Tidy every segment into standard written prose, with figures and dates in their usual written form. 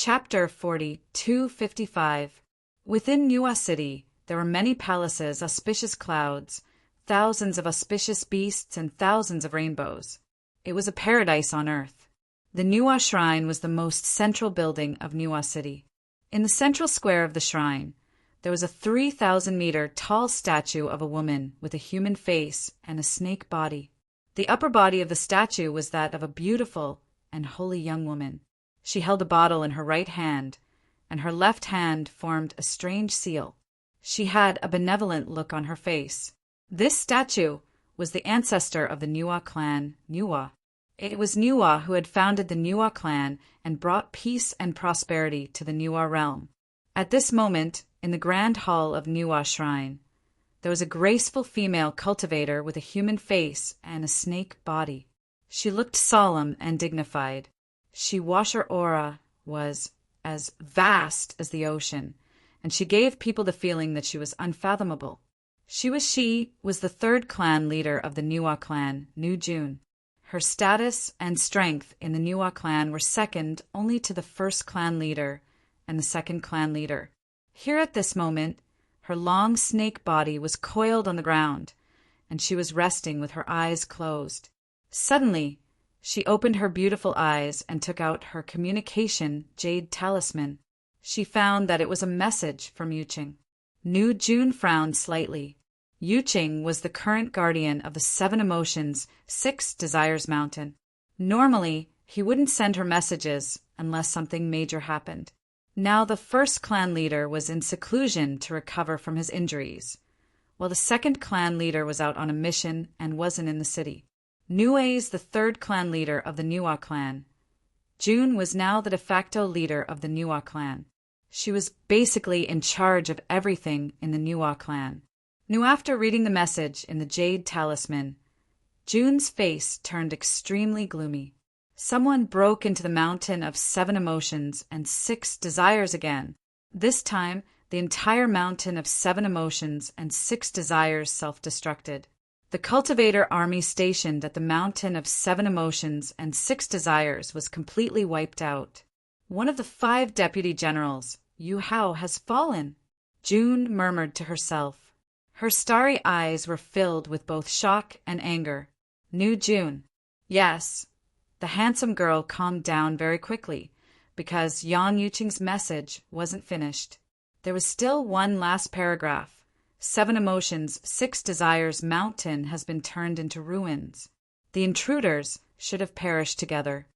Chapter 42:55. Within Nuwa City, there were many palaces, auspicious clouds, thousands of auspicious beasts, and thousands of rainbows. It was a paradise on earth. The Nuwa Shrine was the most central building of Nuwa City. In the central square of the shrine, there was a 3,000-meter tall statue of a woman with a human face and a snake body. The upper body of the statue was that of a beautiful and holy young woman. She held a bottle in her right hand, and her left hand formed a strange seal. She had a benevolent look on her face. This statue was the ancestor of the Nuwa clan, Nuwa. It was Nuwa who had founded the Nuwa clan and brought peace and prosperity to the Nuwa realm. At this moment, in the grand hall of Nuwa Shrine, there was a graceful female cultivator with a human face and a snake body. She looked solemn and dignified. Her aura was as vast as the ocean, and she gave people the feeling that she was unfathomable. She was the third clan leader of the Nuwa clan, Nu June. Her status and strength in the Nuwa clan were second only to the first clan leader and the second clan leader. Here at this moment, her long snake body was coiled on the ground, and she was resting with her eyes closed. Suddenly, she opened her beautiful eyes and took out her communication jade talisman. She found that it was a message from Yuqing. Nu June frowned slightly. Yuqing was the current guardian of the 7 Emotions, 6 Desires Mountain. Normally, he wouldn't send her messages unless something major happened. Now the first clan leader was in seclusion to recover from his injuries, while the second clan leader was out on a mission and wasn't in the city. Nua's the third clan leader of the Nuwa clan. June was now the de facto leader of the Nuwa clan. She was basically in charge of everything in the Nuwa clan. After reading the message in the jade talisman, June's face turned extremely gloomy. Someone broke into the mountain of 7 emotions and 6 desires again. This time, the entire mountain of 7 emotions and 6 desires self-destructed. The cultivator army stationed at the mountain of 7 emotions and 6 desires was completely wiped out. One of the 5 deputy generals, Yu Hao, has fallen, June murmured to herself. Her starry eyes were filled with both shock and anger. Nu June. Yes. The handsome girl calmed down very quickly, because Yang Yuqing's message wasn't finished. There was still one last paragraph. 7 emotions, 6 desires mountain has been turned into ruins. The intruders should have perished together.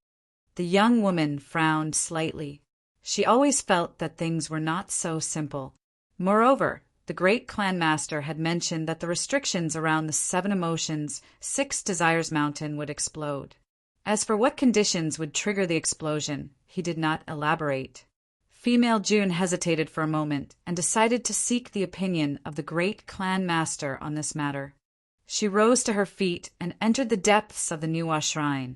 The young woman frowned slightly. She always felt that things were not so simple. Moreover, the great clan master had mentioned that the restrictions around the 7 emotions, 6 desires mountain would explode. As for what conditions would trigger the explosion, he did not elaborate. Female June hesitated for a moment and decided to seek the opinion of the great clan master on this matter. She rose to her feet and entered the depths of the Nuwa Shrine,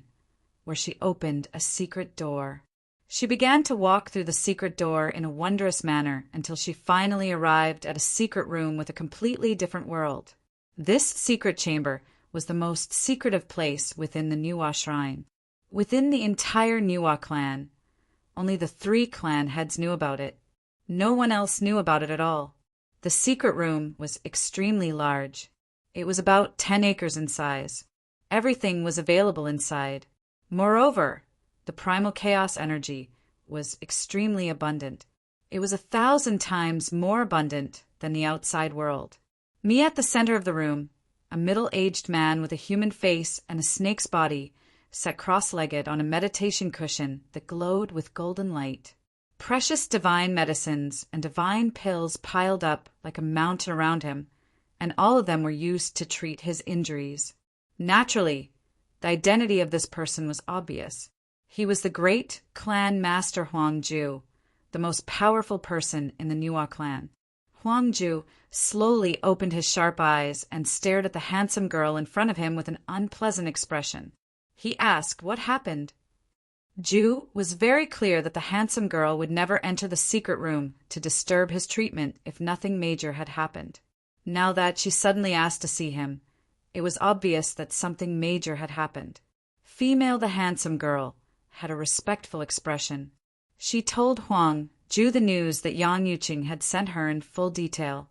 where she opened a secret door. She began to walk through the secret door in a wondrous manner until she finally arrived at a secret room with a completely different world. This secret chamber was the most secretive place within the Nuwa Shrine. Within the entire Nuwa clan, only the 3 clan heads knew about it. No one else knew about it at all. The secret room was extremely large. It was about 10 acres in size. Everything was available inside. Moreover, the primal chaos energy was extremely abundant. It was 1,000 times more abundant than the outside world. At the center of the room, a middle-aged man with a human face and a snake's body sat cross-legged on a meditation cushion that glowed with golden light. Precious divine medicines and divine pills piled up like a mountain around him, and all of them were used to treat his injuries. Naturally, the identity of this person was obvious. He was the great clan master Huangju, the most powerful person in the Nuwa clan. Huangju slowly opened his sharp eyes and stared at the handsome girl in front of him with an unpleasant expression. He asked what happened. Ju was very clear that the handsome girl would never enter the secret room to disturb his treatment if nothing major had happened. Now that she suddenly asked to see him, it was obvious that something major had happened. Female the handsome girl had a respectful expression. She told Huang Ju the news that Yang Yuqing had sent her in full detail.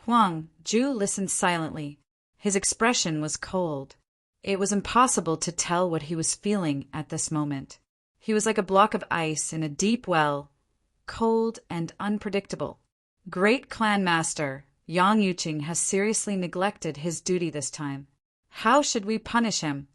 Huang Ju listened silently. His expression was cold. It was impossible to tell what he was feeling at this moment. He was like a block of ice in a deep well, cold and unpredictable. Great clan master, Yang Yuqing has seriously neglected his duty this time. How should we punish him?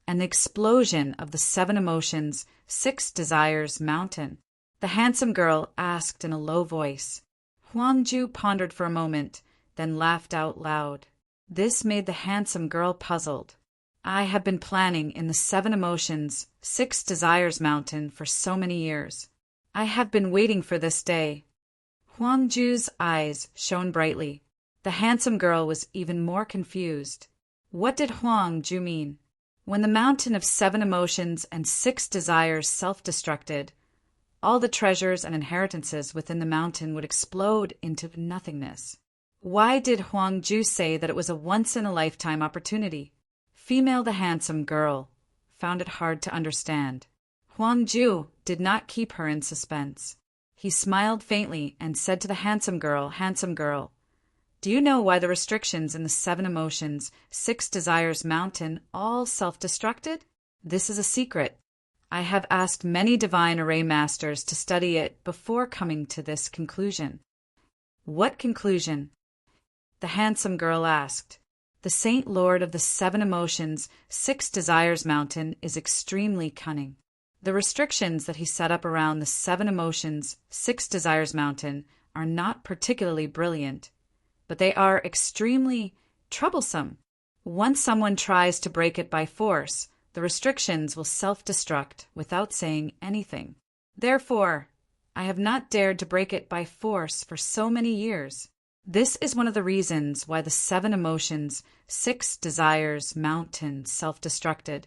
And the explosion of the 7 emotions, 6 desires mountain. The handsome girl asked in a low voice. Huang Ju pondered for a moment, then laughed out loud. This made the handsome girl puzzled. I have been planning in the 7 emotions, 6 desires mountain for so many years. I have been waiting for this day. Huang Ju's eyes shone brightly. The handsome girl was even more confused. What did Huang Ju mean? When the mountain of 7 emotions and 6 desires self-destructed, all the treasures and inheritances within the mountain would explode into nothingness. Why did Huang Ju say that it was a once-in-a-lifetime opportunity? Female the handsome girl found it hard to understand. Huang Ju did not keep her in suspense. He smiled faintly and said to the handsome girl, do you know why the restrictions in the 7 emotions, 6 desires mountain all self-destructed? This is a secret. I have asked many divine array masters to study it before coming to this conclusion. What conclusion? The handsome girl asked. The Saint Lord of the 7 emotions, 6 desires mountain is extremely cunning. The restrictions that he set up around the 7 emotions, 6 desires mountain are not particularly brilliant, but they are extremely troublesome. Once someone tries to break it by force, the restrictions will self-destruct without saying anything. Therefore, I have not dared to break it by force for so many years. This is one of the reasons why the 7 emotions, 6 desires mountain self-destructed.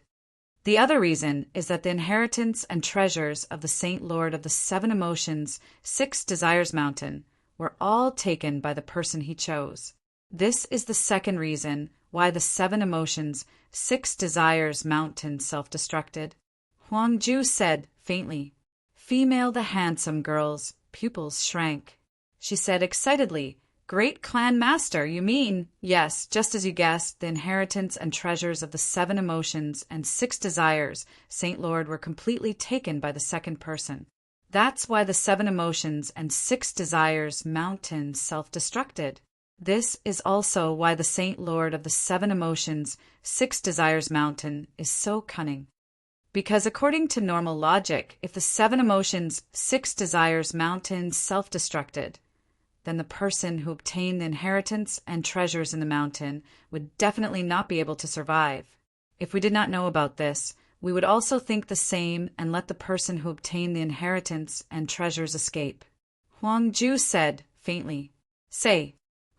The other reason is that the inheritance and treasures of the Saint Lord of the 7 emotions, 6 desires mountain were all taken by the person he chose. This is the second reason why the 7 emotions, 6 desires mountain self-destructed. Huang Ju said faintly. Female the handsome girl's pupils shrank. She said excitedly, Great clan master, you mean? Yes, just as you guessed, the inheritance and treasures of the 7 emotions and 6 desires, Saint Lord, were completely taken by the second person. That's why the 7 emotions and 6 desires mountain self-destructed. This is also why the Saint Lord of the 7 emotions, 6 desires mountain is so cunning. Because according to normal logic, if the 7 emotions, 6 desires mountain self-destructed, then the person who obtained the inheritance and treasures in the mountain would definitely not be able to survive. If we did not know about this, we would also think the same and let the person who obtained the inheritance and treasures escape. Huang Ju said faintly. Say.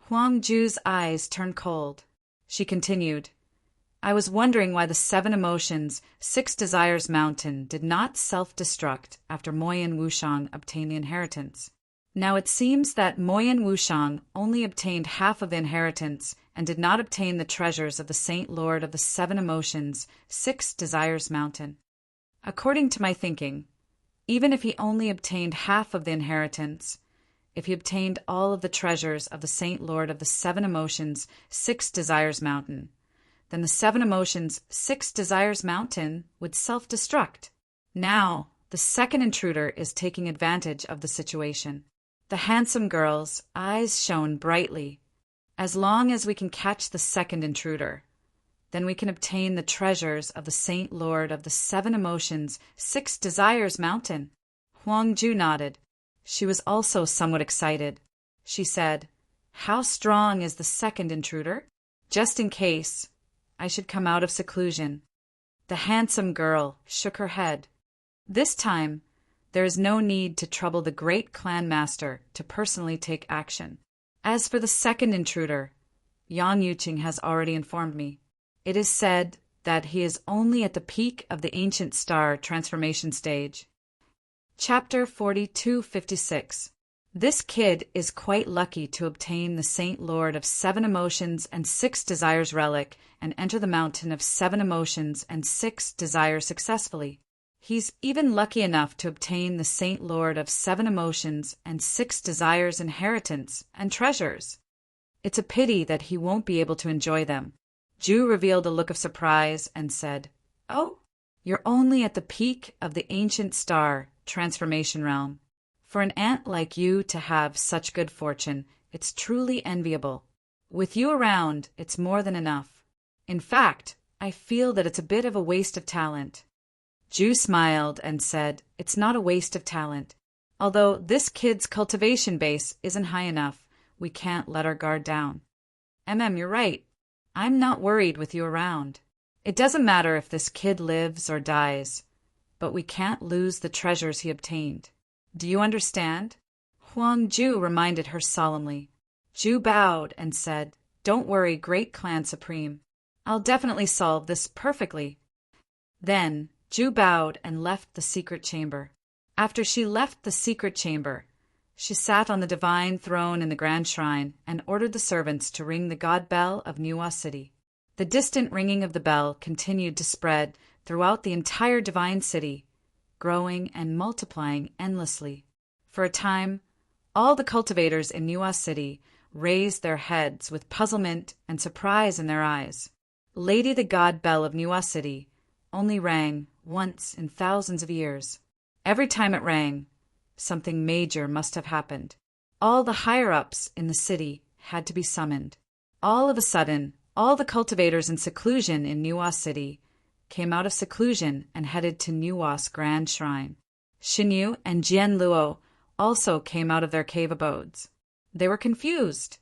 Huang Ju's eyes turned cold. She continued, I was wondering why the 7 emotions, 6 desires mountain did not self-destruct after Moyan Wushang obtained the inheritance. Now it seems that Moyan Wushang only obtained half of the inheritance and did not obtain the treasures of the Saint Lord of the 7 emotions, 6 desires mountain. According to my thinking, even if he only obtained half of the inheritance, if he obtained all of the treasures of the Saint Lord of the 7 emotions, 6 desires mountain, then the 7 emotions, 6 desires mountain would self-destruct. Now, the second intruder is taking advantage of the situation. The handsome girl's eyes shone brightly. As long as we can catch the second intruder, then we can obtain the treasures of the Saint Lord of the 7 emotions, 6 desires mountain. Huang Ju nodded. She was also somewhat excited. She said, How strong is the second intruder? Just in case I should come out of seclusion. The handsome girl shook her head. This time, there is no need to trouble the great clan master to personally take action. As for the second intruder, Yang Yuqing has already informed me. It is said that he is only at the peak of the ancient star transformation stage. Chapter 4256. This kid is quite lucky to obtain the Saint Lord of 7 emotions and 6 desires relic and enter the mountain of 7 emotions and 6 desires successfully. He's even lucky enough to obtain the Saint Lord of 7 emotions and 6 desires inheritance and treasures. It's a pity that he won't be able to enjoy them. Ju revealed a look of surprise and said, "Oh, you're only at the peak of the ancient star transformation realm. For an ant like you to have such good fortune, it's truly enviable. With you around, it's more than enough. In fact, I feel that it's a bit of a waste of talent." Ju smiled and said, "It's not a waste of talent. Although this kid's cultivation base isn't high enough, we can't let our guard down. You're right. I'm not worried with you around. It doesn't matter if this kid lives or dies, but we can't lose the treasures he obtained. Do you understand?" Huang Ju reminded her solemnly. Ju bowed and said, "Don't worry, Great Clan Supreme. I'll definitely solve this perfectly." Then Ju bowed and left the secret chamber. After she left the secret chamber, she sat on the divine throne in the grand shrine and ordered the servants to ring the god bell of Nuwa City. The distant ringing of the bell continued to spread throughout the entire divine city, growing and multiplying endlessly. For a time, all the cultivators in Nuwa City raised their heads with puzzlement and surprise in their eyes. Lady the God Bell of Nuwa City only rang once in thousands of years. Every time it rang, something major must have happened. All the higher-ups in the city had to be summoned. All of a sudden, all the cultivators in seclusion in Nuwa City came out of seclusion and headed to Nuwa's grand shrine. Xinyu and Jianluo also came out of their cave abodes. They were confused,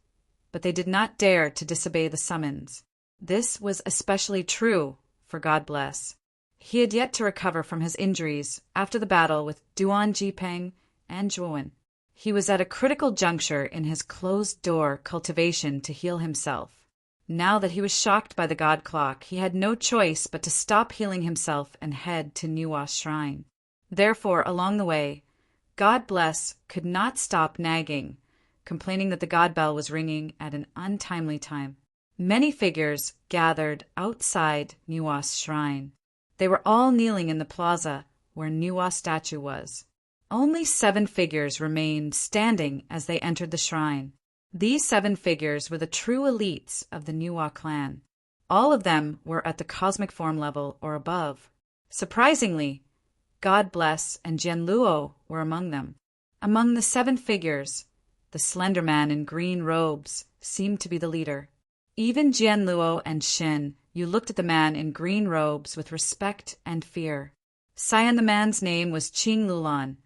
but they did not dare to disobey the summons. This was especially true for God Bless. He had yet to recover from his injuries after the battle with Duan Jipeng and Zhuowen. He was at a critical juncture in his closed-door cultivation to heal himself. Now that he was shocked by the god clock, he had no choice but to stop healing himself and head to Nuwa's shrine. Therefore, along the way, God Bless could not stop nagging, complaining that the god bell was ringing at an untimely time. Many figures gathered outside Nuwa's shrine. They were all kneeling in the plaza where Nuwa's statue was. Only 7 figures remained standing as they entered the shrine. These 7 figures were the true elites of the Nuwa clan. All of them were at the cosmic form level or above. Surprisingly, God Bless and Jianluo were among them. Among the 7 figures, the slender man in green robes seemed to be the leader. Even Jianluo and Shin, you looked at the man in green robes with respect and fear. Cyan the man's name was Qing Lulan,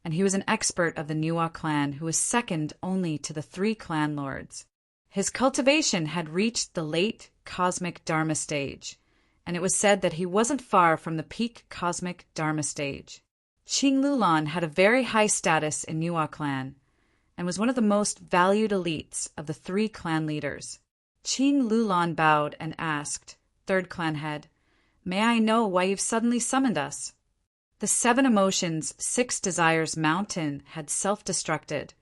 and he was an expert of the Nuwa clan who was second only to the 3 clan lords. His cultivation had reached the late cosmic Dharma stage, and it was said that he wasn't far from the peak cosmic Dharma stage. Qing Lulan had a very high status in Nuwa clan, and was one of the most valued elites of the 3 clan leaders. Qing Lulan bowed and asked, "Third clan head, may I know why you've suddenly summoned us?" The 7 emotions, 6 desires mountain had self-destructed,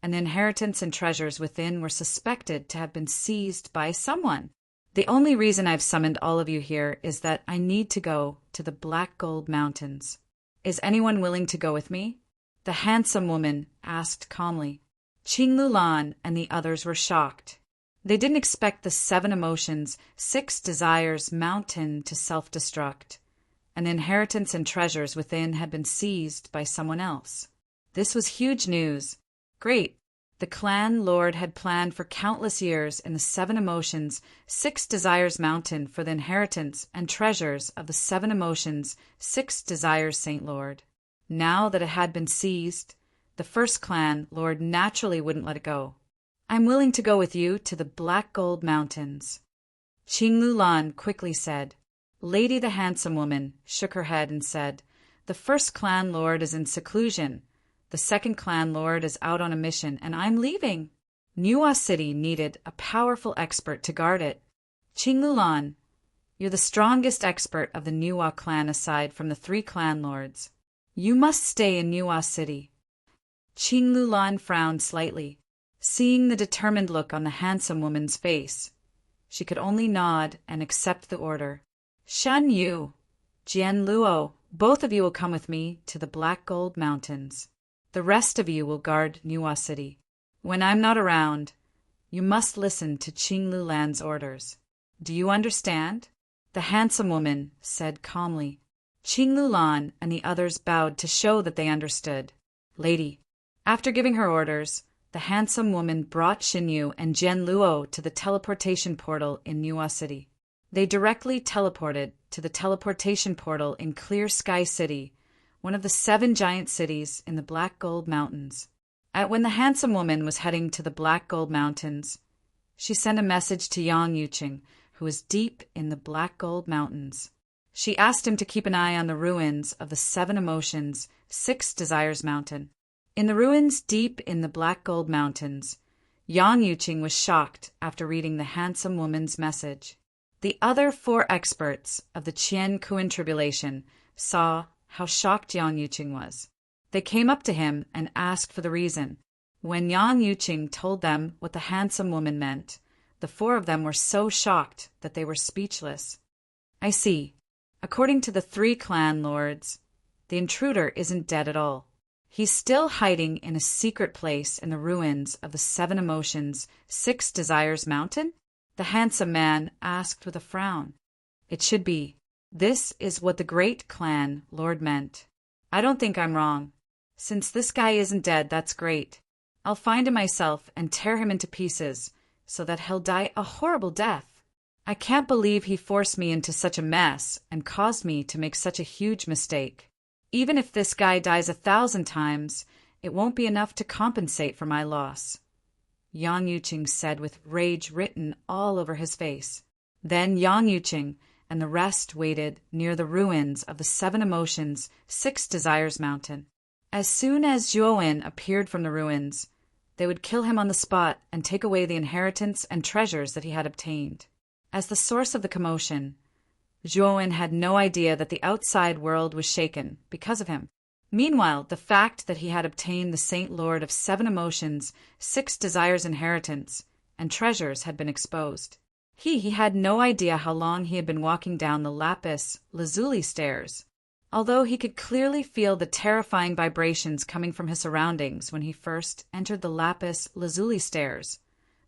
and the inheritance and treasures within were suspected to have been seized by someone. The only reason I've summoned all of you here is that I need to go to the Black Gold Mountains. Is anyone willing to go with me? The handsome woman asked calmly. Qing Lulan and the others were shocked. They didn't expect the 7 emotions, 6 desires mountain to self-destruct, and the inheritance and treasures within had been seized by someone else. This was huge news. Great. The clan lord had planned for countless years in the 7 emotions, 6 desires mountain for the inheritance and treasures of the 7 emotions, 6 desires Saint Lord. Now that it had been seized, the first clan lord naturally wouldn't let it go. I'm willing to go with you to the Black Gold Mountains. Qing Lulan quickly said. Lady the handsome woman shook her head and said, "The first clan lord is in seclusion. The second clan lord is out on a mission, and I'm leaving." Nuwa City needed a powerful expert to guard it. Qing Lulan, you're the strongest expert of the Nuwa clan aside from the 3 clan lords. You must stay in Nuwa City. Qing Lulan frowned slightly, seeing the determined look on the handsome woman's face. She could only nod and accept the order. Shan Yu, Jianluo, Both of you will come with me to the Black Gold Mountains. The rest of you will guard Nuwa City. When I'm not around, you must listen to Qinglu Lan's orders. Do you understand?" The handsome woman said calmly. Qinglu Lan and the others bowed to show that they understood. "Lady." After giving her orders, the handsome woman brought Xinyu and Jian Luo to the teleportation portal in Nuwa City. They directly teleported to the teleportation portal in Clear Sky City, one of the 7 giant cities in the Black Gold Mountains. When the handsome woman was heading to the Black Gold Mountains, she sent a message to Yang Yuqing, who was deep in the Black Gold Mountains. She asked him to keep an eye on the ruins of the 7 Emotions, 6 Desires Mountain. In the ruins deep in the Black Gold Mountains, Yang Yuqing was shocked after reading the handsome woman's message. The other 4 experts of the Qian Kuan tribulation saw how shocked Yang Yuqing was. They came up to him and asked for the reason. When Yang Yuqing told them what the handsome woman meant, the 4 of them were so shocked that they were speechless. "I see. According to the 3 clan lords, the intruder isn't dead at all. He's still hiding in a secret place in the ruins of the 7 Emotions, 6 Desires Mountain?" The handsome man asked with a frown. "It should be. This is what the great clan lord meant. I don't think I'm wrong. Since this guy isn't dead, that's great. I'll find him myself and tear him into pieces so that he'll die a horrible death. I can't believe he forced me into such a mess and caused me to make such a huge mistake. Even if this guy dies 1,000 times, it won't be enough to compensate for my loss," Yang Yuqing said with rage written all over his face. Then Yang Yuqing and the rest waited near the ruins of the 7 Emotions, 6 Desires Mountain. As soon as Zhuowen appeared from the ruins, they would kill him on the spot and take away the inheritance and treasures that he had obtained. As the source of the commotion, Zhuowen had no idea that the outside world was shaken because of him. Meanwhile, the fact that he had obtained the Saint Lord of 7 Emotions, 6 Desires inheritance, and treasures had been exposed. He had no idea how long he had been walking down the lapis lazuli stairs. Although he could clearly feel the terrifying vibrations coming from his surroundings when he first entered the lapis lazuli stairs,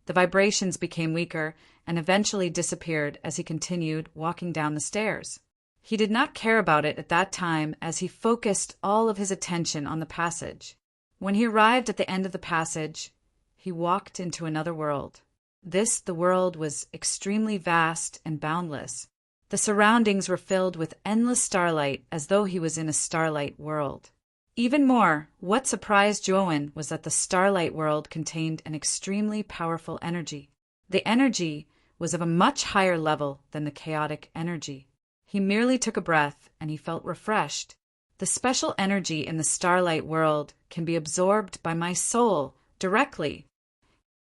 the vibrations became weaker and eventually disappeared as he continued walking down the stairs. He did not care about it at that time as he focused all of his attention on the passage. When he arrived at the end of the passage, he walked into another world. The world was extremely vast and boundless. The surroundings were filled with endless starlight as though he was in a starlight world. Even more, what surprised Zhuowen was that the starlight world contained an extremely powerful energy. The energy was of a much higher level than the chaotic energy. He merely took a breath and he felt refreshed. The special energy in the starlight world can be absorbed by my soul directly.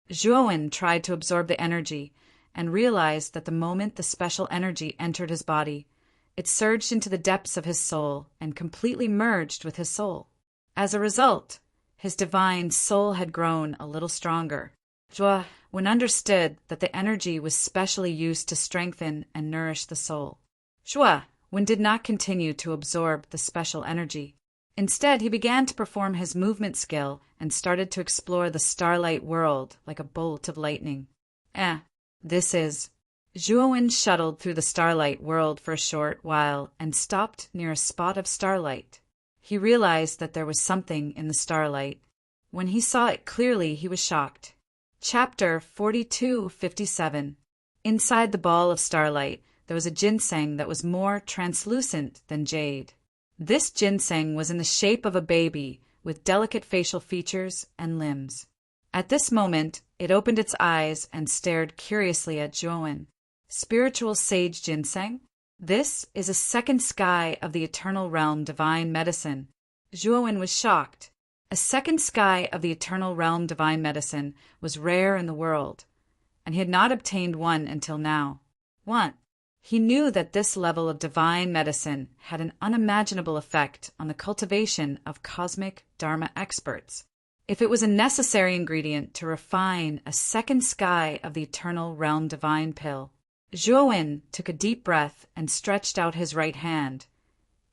Zhuowen tried to absorb the energy and realized that the moment the special energy entered his body, it surged into the depths of his soul and completely merged with his soul. As a result, his divine soul had grown a little stronger. Zhuowen understood that the energy was specially used to strengthen and nourish the soul. Zhuowen did not continue to absorb the special energy. Instead, he began to perform his movement skill and started to explore the starlight world like a bolt of lightning. Zhuowen shuttled through the starlight world for a short while and stopped near a spot of starlight. He realized that there was something in the starlight. When he saw it clearly, he was shocked. Chapter 4257. Inside the ball of starlight, there was a ginseng that was more translucent than jade. This ginseng was in the shape of a baby with delicate facial features and limbs. At this moment, it opened its eyes and stared curiously at Zhuowen. Spiritual sage ginseng? This is a second sky of the eternal realm divine medicine. Zhuowen was shocked. A second sky of the eternal realm divine medicine was rare in the world, and he had not obtained one until now. He knew that this level of divine medicine had an unimaginable effect on the cultivation of cosmic Dharma experts. If it was a necessary ingredient to refine a second sky of the eternal realm divine pill. Zhuowen took a deep breath and stretched out his right hand.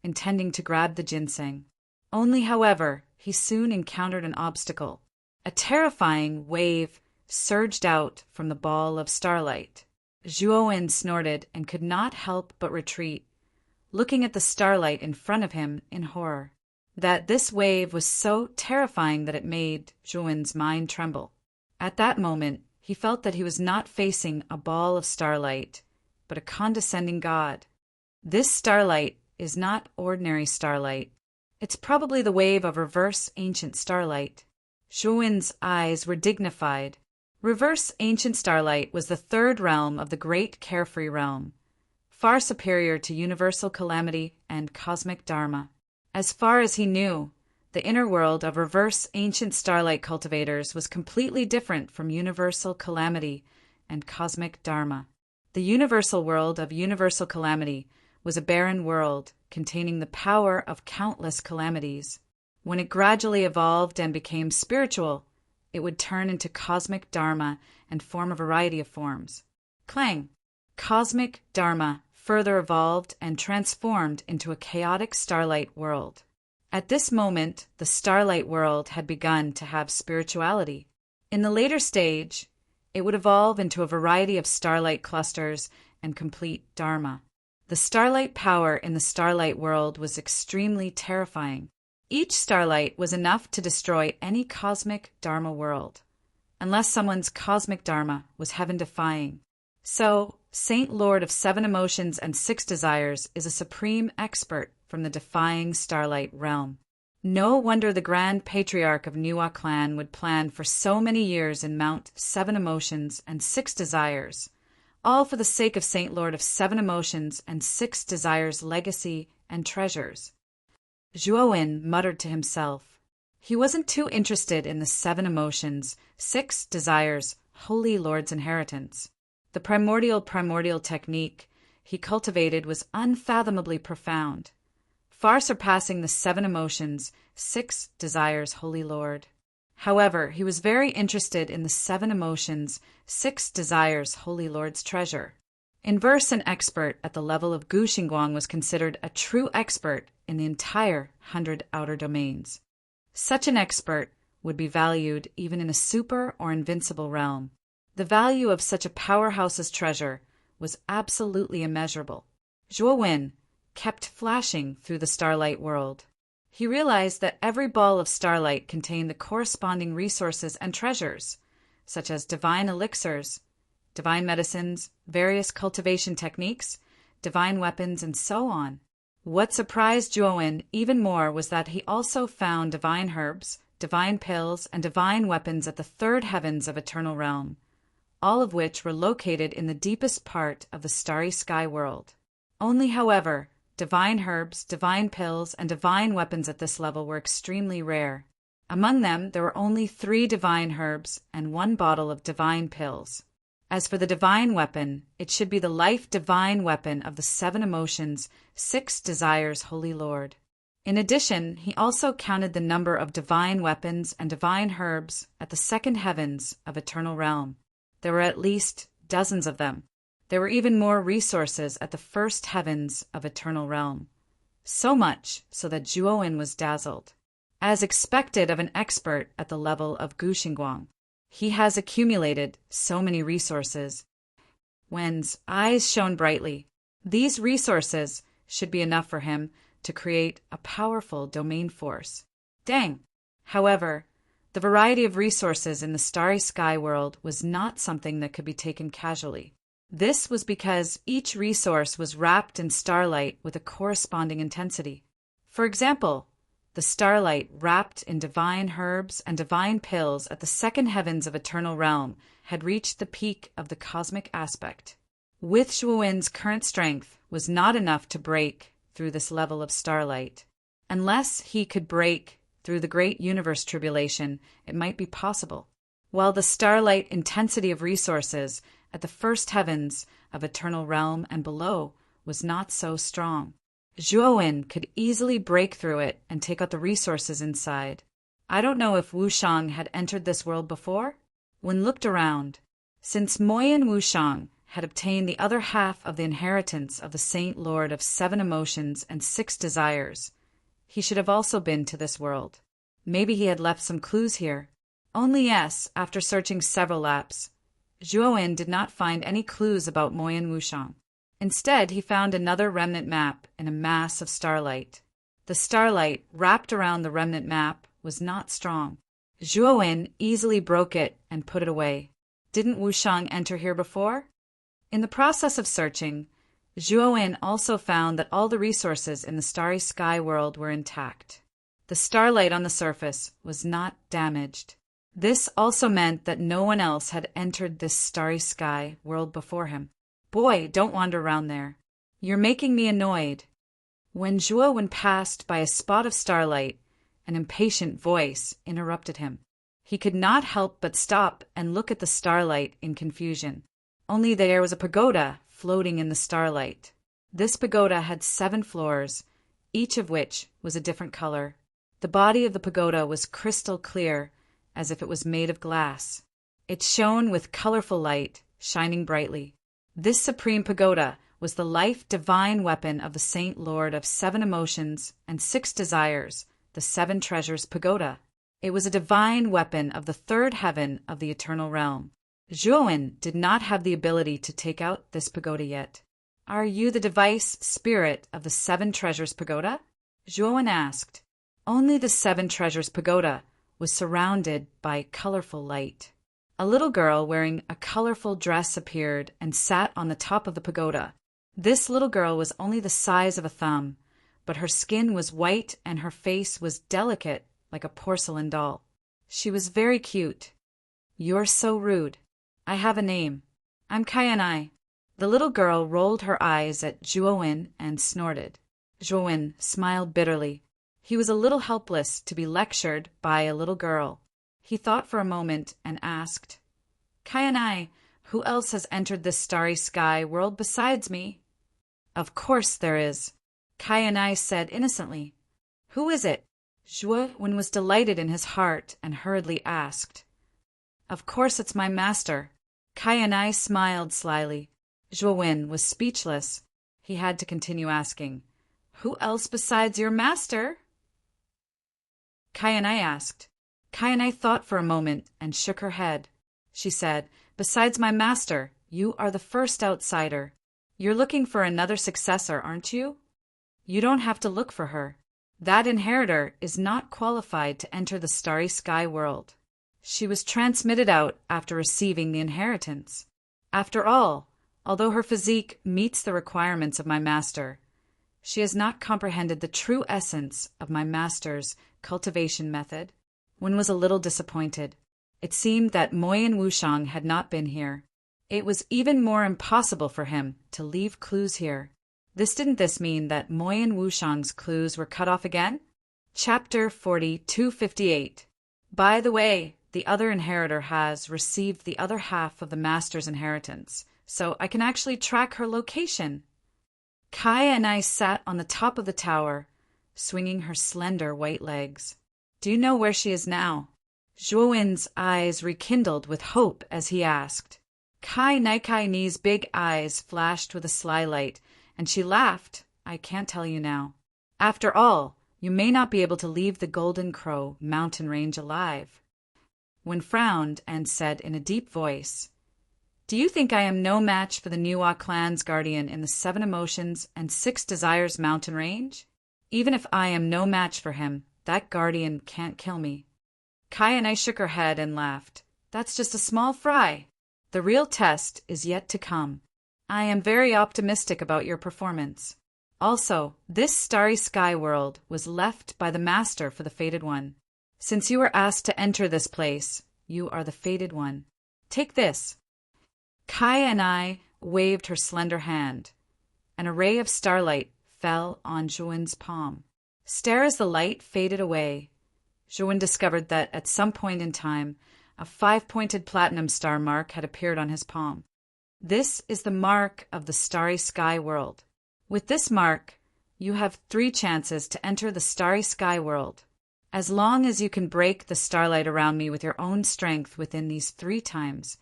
intending to grab the ginseng. Only, however, he soon encountered an obstacle. A terrifying wave surged out from the ball of starlight. Zhuo snorted and could not help but retreat, looking at the starlight in front of him in horror. This wave was so terrifying that it made Zhuo's mind tremble. At that moment, he felt that he was not facing a ball of starlight, but a condescending god. This starlight is not ordinary starlight. It's probably the wave of reverse ancient starlight. Zhuo's eyes were dignified. Reverse ancient starlight was the third realm of the great carefree realm, far superior to universal calamity and cosmic dharma. As far as he knew, the inner world of reverse ancient starlight cultivators was completely different from universal calamity and cosmic dharma. The universal world of universal calamity was a barren world containing the power of countless calamities. When it gradually evolved and became spiritual, it would turn into cosmic dharma and form a variety of forms. Clang! Cosmic dharma further evolved and transformed into a chaotic starlight world. At this moment, the starlight world had begun to have spirituality. In the later stage, it would evolve into a variety of starlight clusters and complete dharma. The starlight power in the starlight world was extremely terrifying. Each starlight was enough to destroy any cosmic dharma world, unless someone's cosmic dharma was heaven-defying. So, Saint Lord of 7 Emotions and 6 Desires is a supreme expert from the defying starlight realm. No wonder the Grand Patriarch of Nuwa clan would plan for so many years in Mount 7 Emotions and 6 Desires, all for the sake of Saint Lord of 7 Emotions and 6 Desires' legacy and treasures. Zhuo muttered to himself. He wasn't too interested in the 7 Emotions, 6 Desires, Holy Lord's inheritance. The primordial technique he cultivated was unfathomably profound, far surpassing the 7 Emotions, 6 Desires, Holy Lord. However, he was very interested in the 7 Emotions, 6 Desires, Holy Lord's treasure. In verse, an expert at the level of Gu Xingguang was considered a true expert in the entire 100 outer domains. Such an expert would be valued even in a super or invincible realm. The value of such a powerhouse's treasure was absolutely immeasurable. Zhuo kept flashing through the starlight world. He realized that every ball of starlight contained the corresponding resources and treasures, such as divine elixirs, divine medicines, various cultivation techniques, divine weapons, and so on. What surprised Zhuo even more was that he also found divine herbs, divine pills, and divine weapons at the 3rd heavens of Eternal Realm, all of which were located in the deepest part of the starry sky world. Only, however, divine herbs, divine pills, and divine weapons at this level were extremely rare. Among them, there were only 3 divine herbs and 1 bottle of divine pills. As for the divine weapon, it should be the life divine weapon of the 7 Emotions, 6 Desires, Holy Lord. In addition, he also counted the number of divine weapons and divine herbs at the 2nd heavens of Eternal Realm. There were at least dozens of them. There were even more resources at the 1st heavens of Eternal Realm. So much so that Zhuo was dazzled. As expected of an expert at the level of Gu Xingguang, he has accumulated so many resources. Wen's eyes shone brightly. These resources should be enough for him to create a powerful domain force. Dang! However, the variety of resources in the starry sky world was not something that could be taken casually. This was because each resource was wrapped in starlight with a corresponding intensity. For example, the starlight wrapped in divine herbs and divine pills at the 2nd heavens of Eternal Realm had reached the peak of the cosmic aspect. With Zhuo's current strength was not enough to break through this level of starlight. Unless he could break through the great universe tribulation, it might be possible. While the starlight intensity of resources at the 1st heavens of Eternal Realm and below was not so strong, Zhuo could easily break through it and take out the resources inside. I don't know if Wushang had entered this world before. When looked around, since Moyan Wushang had obtained the other half of the inheritance of the Saint Lord of 7 emotions and 6 desires, he should have also been to this world. Maybe he had left some clues here. Only yes, after searching several laps, Zhuowen did not find any clues about Moyen Wushang. Instead, he found another remnant map in a mass of starlight. The starlight wrapped around the remnant map was not strong. Zhuowen easily broke it and put it away. Didn't Wushang enter here before? In the process of searching, Zhuowen also found that all the resources in the starry sky world were intact. The starlight on the surface was not damaged. This also meant that no one else had entered this starry sky world before him. Boy, don't wander around there. You're making me annoyed. When Zhuowen passed by a spot of starlight, an impatient voice interrupted him. He could not help but stop and look at the starlight in confusion. Only there was a pagoda floating in the starlight. This pagoda had 7 floors, each of which was a different color. The body of the pagoda was crystal clear, as if it was made of glass. It shone with colorful light, shining brightly. This supreme pagoda was the life-divine weapon of the Saint Lord of 7 emotions and 6 desires, the 7 treasures pagoda. It was a divine weapon of the 3rd heaven of the eternal realm. Zhuowen did not have the ability to take out this pagoda yet. Are you the device spirit of the 7 treasures pagoda? Zhuowen asked. Only the 7 treasures pagoda was surrounded by colorful light. A little girl wearing a colorful dress appeared and sat on the top of the pagoda. This little girl was only the size of a thumb, but her skin was white and her face was delicate like a porcelain doll. She was very cute. You're so rude. I have a name. I'm Kayanai. The little girl rolled her eyes at Zhuowen and snorted. Zhuowen smiled bitterly. He was a little helpless to be lectured by a little girl. He thought for a moment and asked, Kayanai, who else has entered this starry sky world besides me? Of course there is, Kayanai said innocently. Who is it? Zhuowen was delighted in his heart and hurriedly asked. Of course it's my master. Kayanai smiled slyly. Zhuowen was speechless. He had to continue asking, Who else besides your master? Kayanai asked. Kayanai thought for a moment and shook her head. She said, Besides my master, you are the first outsider. You're looking for another successor, aren't you? You don't have to look for her. That inheritor is not qualified to enter the starry sky world. She was transmitted out after receiving the inheritance. After all, although her physique meets the requirements of my master, she has not comprehended the true essence of my master's cultivation method. One was a little disappointed. It seemed that Moyen Wushang had not been here. It was even more impossible for him to leave clues here. Didn't this mean that Moyen Wushang's clues were cut off again? Chapter 4258. By the way, the other inheritor has received the other half of the master's inheritance, so I can actually track her location. Kaya and I sat on the top of the tower, swinging her slender white legs. Do you know where she is now? Zhuowen's eyes rekindled with hope as he asked. Kai Naikai Ni's big eyes flashed with a sly light, and she laughed. I can't tell you now. After all, you may not be able to leave the Golden Crow mountain range alive. Wen frowned and said in a deep voice, Do you think I am no match for the Nuwa clan's guardian in the 7 emotions and 6 desires mountain range? Even if I am no match for him, that guardian can't kill me. Kai and I shook her head and laughed. That's just a small fry. The real test is yet to come. I am very optimistic about your performance. Also, this starry sky world was left by the master for the fated one. Since you were asked to enter this place, you are the fated one. Take this. Kai and I waved her slender hand. An array of starlight fell on Zhuowen's palm. Stare as the light faded away. Zhuowen discovered that at some point in time, a 5-pointed platinum star mark had appeared on his palm. This is the mark of the starry sky world. With this mark, you have 3 chances to enter the starry sky world. As long as you can break the starlight around me with your own strength within these 3 times,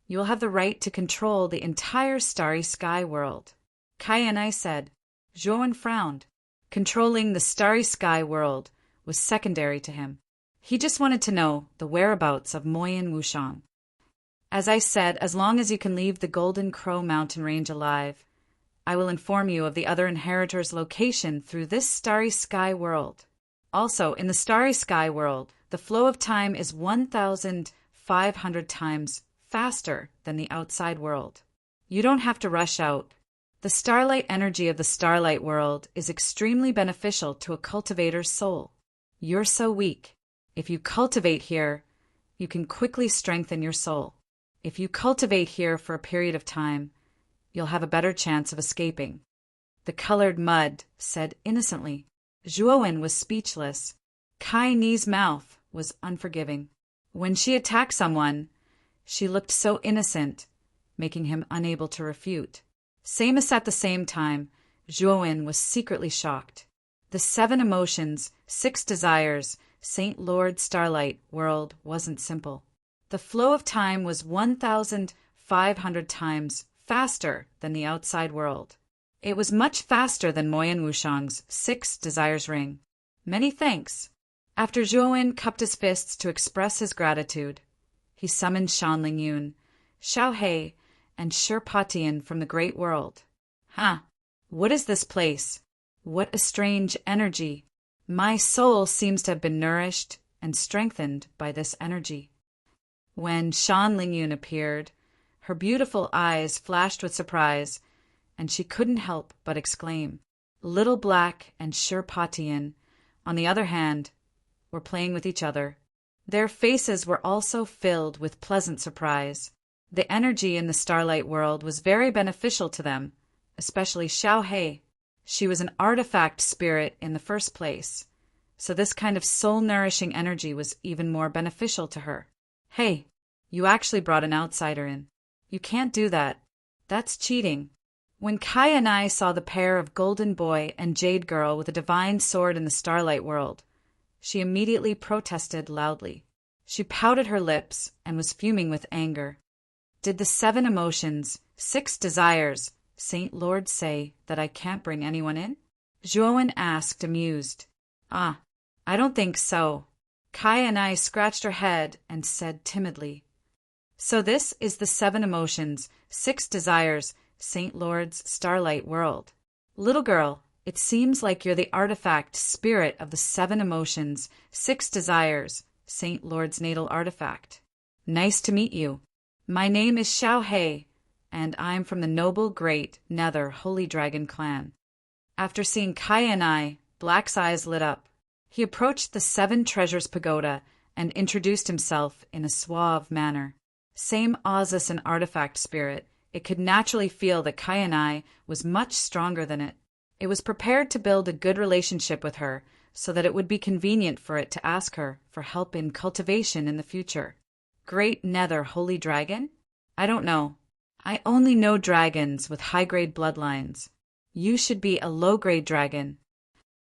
You will have the right to control the entire starry sky world. Kai and I said. Zhuowen frowned. Controlling the starry sky world was secondary to him. He just wanted to know the whereabouts of Moyin Wushang. As I said, as long as you can leave the Golden Crow mountain range alive, I will inform you of the other inheritors' location through this starry sky world. Also, in the starry sky world, the flow of time is 1,500 times faster than the outside world. You don't have to rush out. The starlight energy of the starlight world is extremely beneficial to a cultivator's soul. You're so weak. If you cultivate here, you can quickly strengthen your soul. If you cultivate here for a period of time, you'll have a better chance of escaping. The colored mud said innocently. Zhuowen was speechless. Kai Ni's mouth was unforgiving. When she attacked someone, she looked so innocent, making him unable to refute. Samus at the same time, Zhuowen was secretly shocked. The 7 emotions, 6 desires, Saint Lord Starlight world wasn't simple. The flow of time was 1,500 times faster than the outside world. It was much faster than Moyin Wushang's 6 desires ring. Many thanks. After Zhuowen cupped his fists to express his gratitude, he summoned Shanling Yun, Xiao He, and Shirpatian from the great world. What is this place? What a strange energy. My soul seems to have been nourished and strengthened by this energy. When Shan Lingyun appeared, her beautiful eyes flashed with surprise, and she couldn't help but exclaim. Little Black and Shirpatian, on the other hand, were playing with each other. Their faces were also filled with pleasant surprise. The energy in the starlight world was very beneficial to them, especially Xiao He. She was an artifact spirit in the first place, so this kind of soul-nourishing energy was even more beneficial to her. Hey, you actually brought an outsider in. You can't do that. That's cheating. When Kai and I saw the pair of Golden Boy and Jade Girl with a divine sword in the starlight world, she immediately protested loudly. She pouted her lips and was fuming with anger. Did the 7 emotions, 6 desires, Saint Lord say that I can't bring anyone in? Zhuowen asked, amused. I don't think so. Kai and I scratched her head and said timidly. So this is the 7 emotions, 6 desires, Saint Lord's starlight world. Little girl, it seems like you're the artifact spirit of the 7 emotions, 6 desires, Saint Lord's natal artifact. Nice to meet you. My name is Xiao He, and I'm from the noble, great, Nether Holy Dragon clan. After seeing Kai and I, Black's eyes lit up. He approached the 7 Treasures Pagoda and introduced himself in a suave manner. Same Ozus and artifact spirit, it could naturally feel that Kai and I was much stronger than it. It was prepared to build a good relationship with her so that it would be convenient for it to ask her for help in cultivation in the future. Great Nether Holy Dragon? I don't know. I only know dragons with high-grade bloodlines. You should be a low-grade dragon.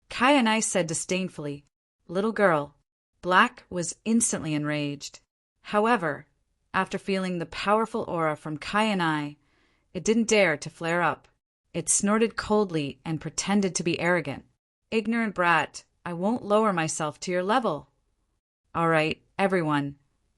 Kai and I said disdainfully, Little girl. Black was instantly enraged. However, after feeling the powerful aura from Kai and I, it didn't dare to flare up. It snorted coldly and pretended to be arrogant. Ignorant brat, I won't lower myself to your level. All right, everyone.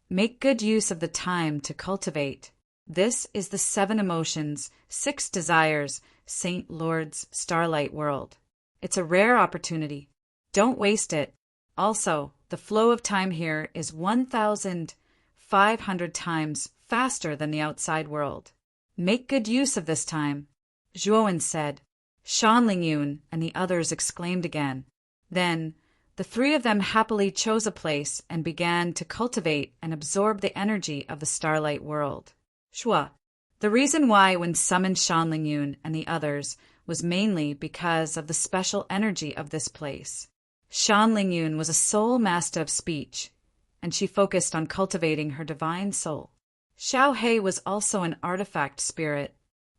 Make good use of the time to cultivate. This is the 7 emotions, 6 desires, Saint Lord's starlight world. It's a rare opportunity. Don't waste it. Also, the flow of time here is 1,500 times faster than the outside world. Make good use of this time. Zhuowen said. Shan Lingyun and the others exclaimed again. Then, the 3 of them happily chose a place and began to cultivate and absorb the energy of the starlight world. Shua. The reason why when summoned Shan Lingyun and the others was mainly because of the special energy of this place. Shan Lingyun was a soul master of speech, and she focused on cultivating her divine soul. Xiao He was also an artifact spirit,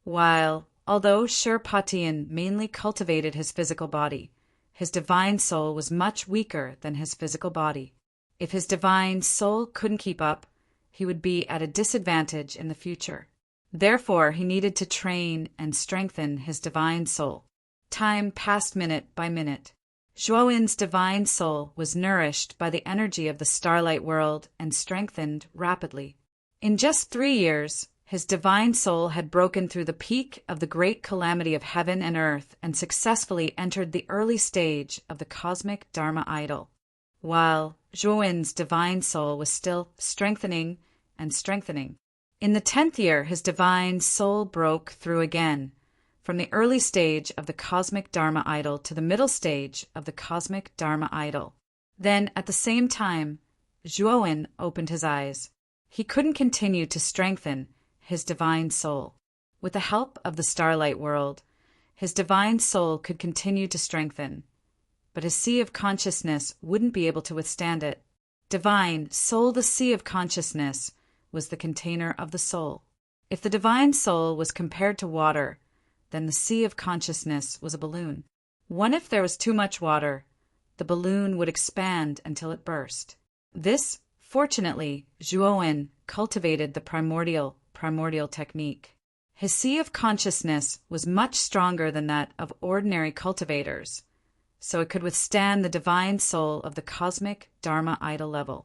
although Shirpatian mainly cultivated his physical body, his divine soul was much weaker than his physical body. If his divine soul couldn't keep up, he would be at a disadvantage in the future. Therefore, he needed to train and strengthen his divine soul. Time passed minute by minute. Zhuowen's divine soul was nourished by the energy of the starlight world and strengthened rapidly. In just 3 years, his divine soul had broken through the peak of the great calamity of heaven and earth and successfully entered the early stage of the cosmic Dharma idol, while Zhuowen's divine soul was still strengthening and strengthening. In the 10th year, his divine soul broke through again, from the early stage of the cosmic Dharma idol to the middle stage of the cosmic Dharma idol. Then, at the same time, Zhuowen opened his eyes. He couldn't continue to strengthen his divine soul. With the help of the starlight world, his divine soul could continue to strengthen, but his sea of consciousness wouldn't be able to withstand it. Divine soul, the sea of consciousness, was the container of the soul. If the divine soul was compared to water, then the sea of consciousness was a balloon. What if there was too much water? The balloon would expand until it burst. This, fortunately, Zhuowen cultivated the primordial technique. His sea of consciousness was much stronger than that of ordinary cultivators, so it could withstand the divine soul of the cosmic Dharma idol level.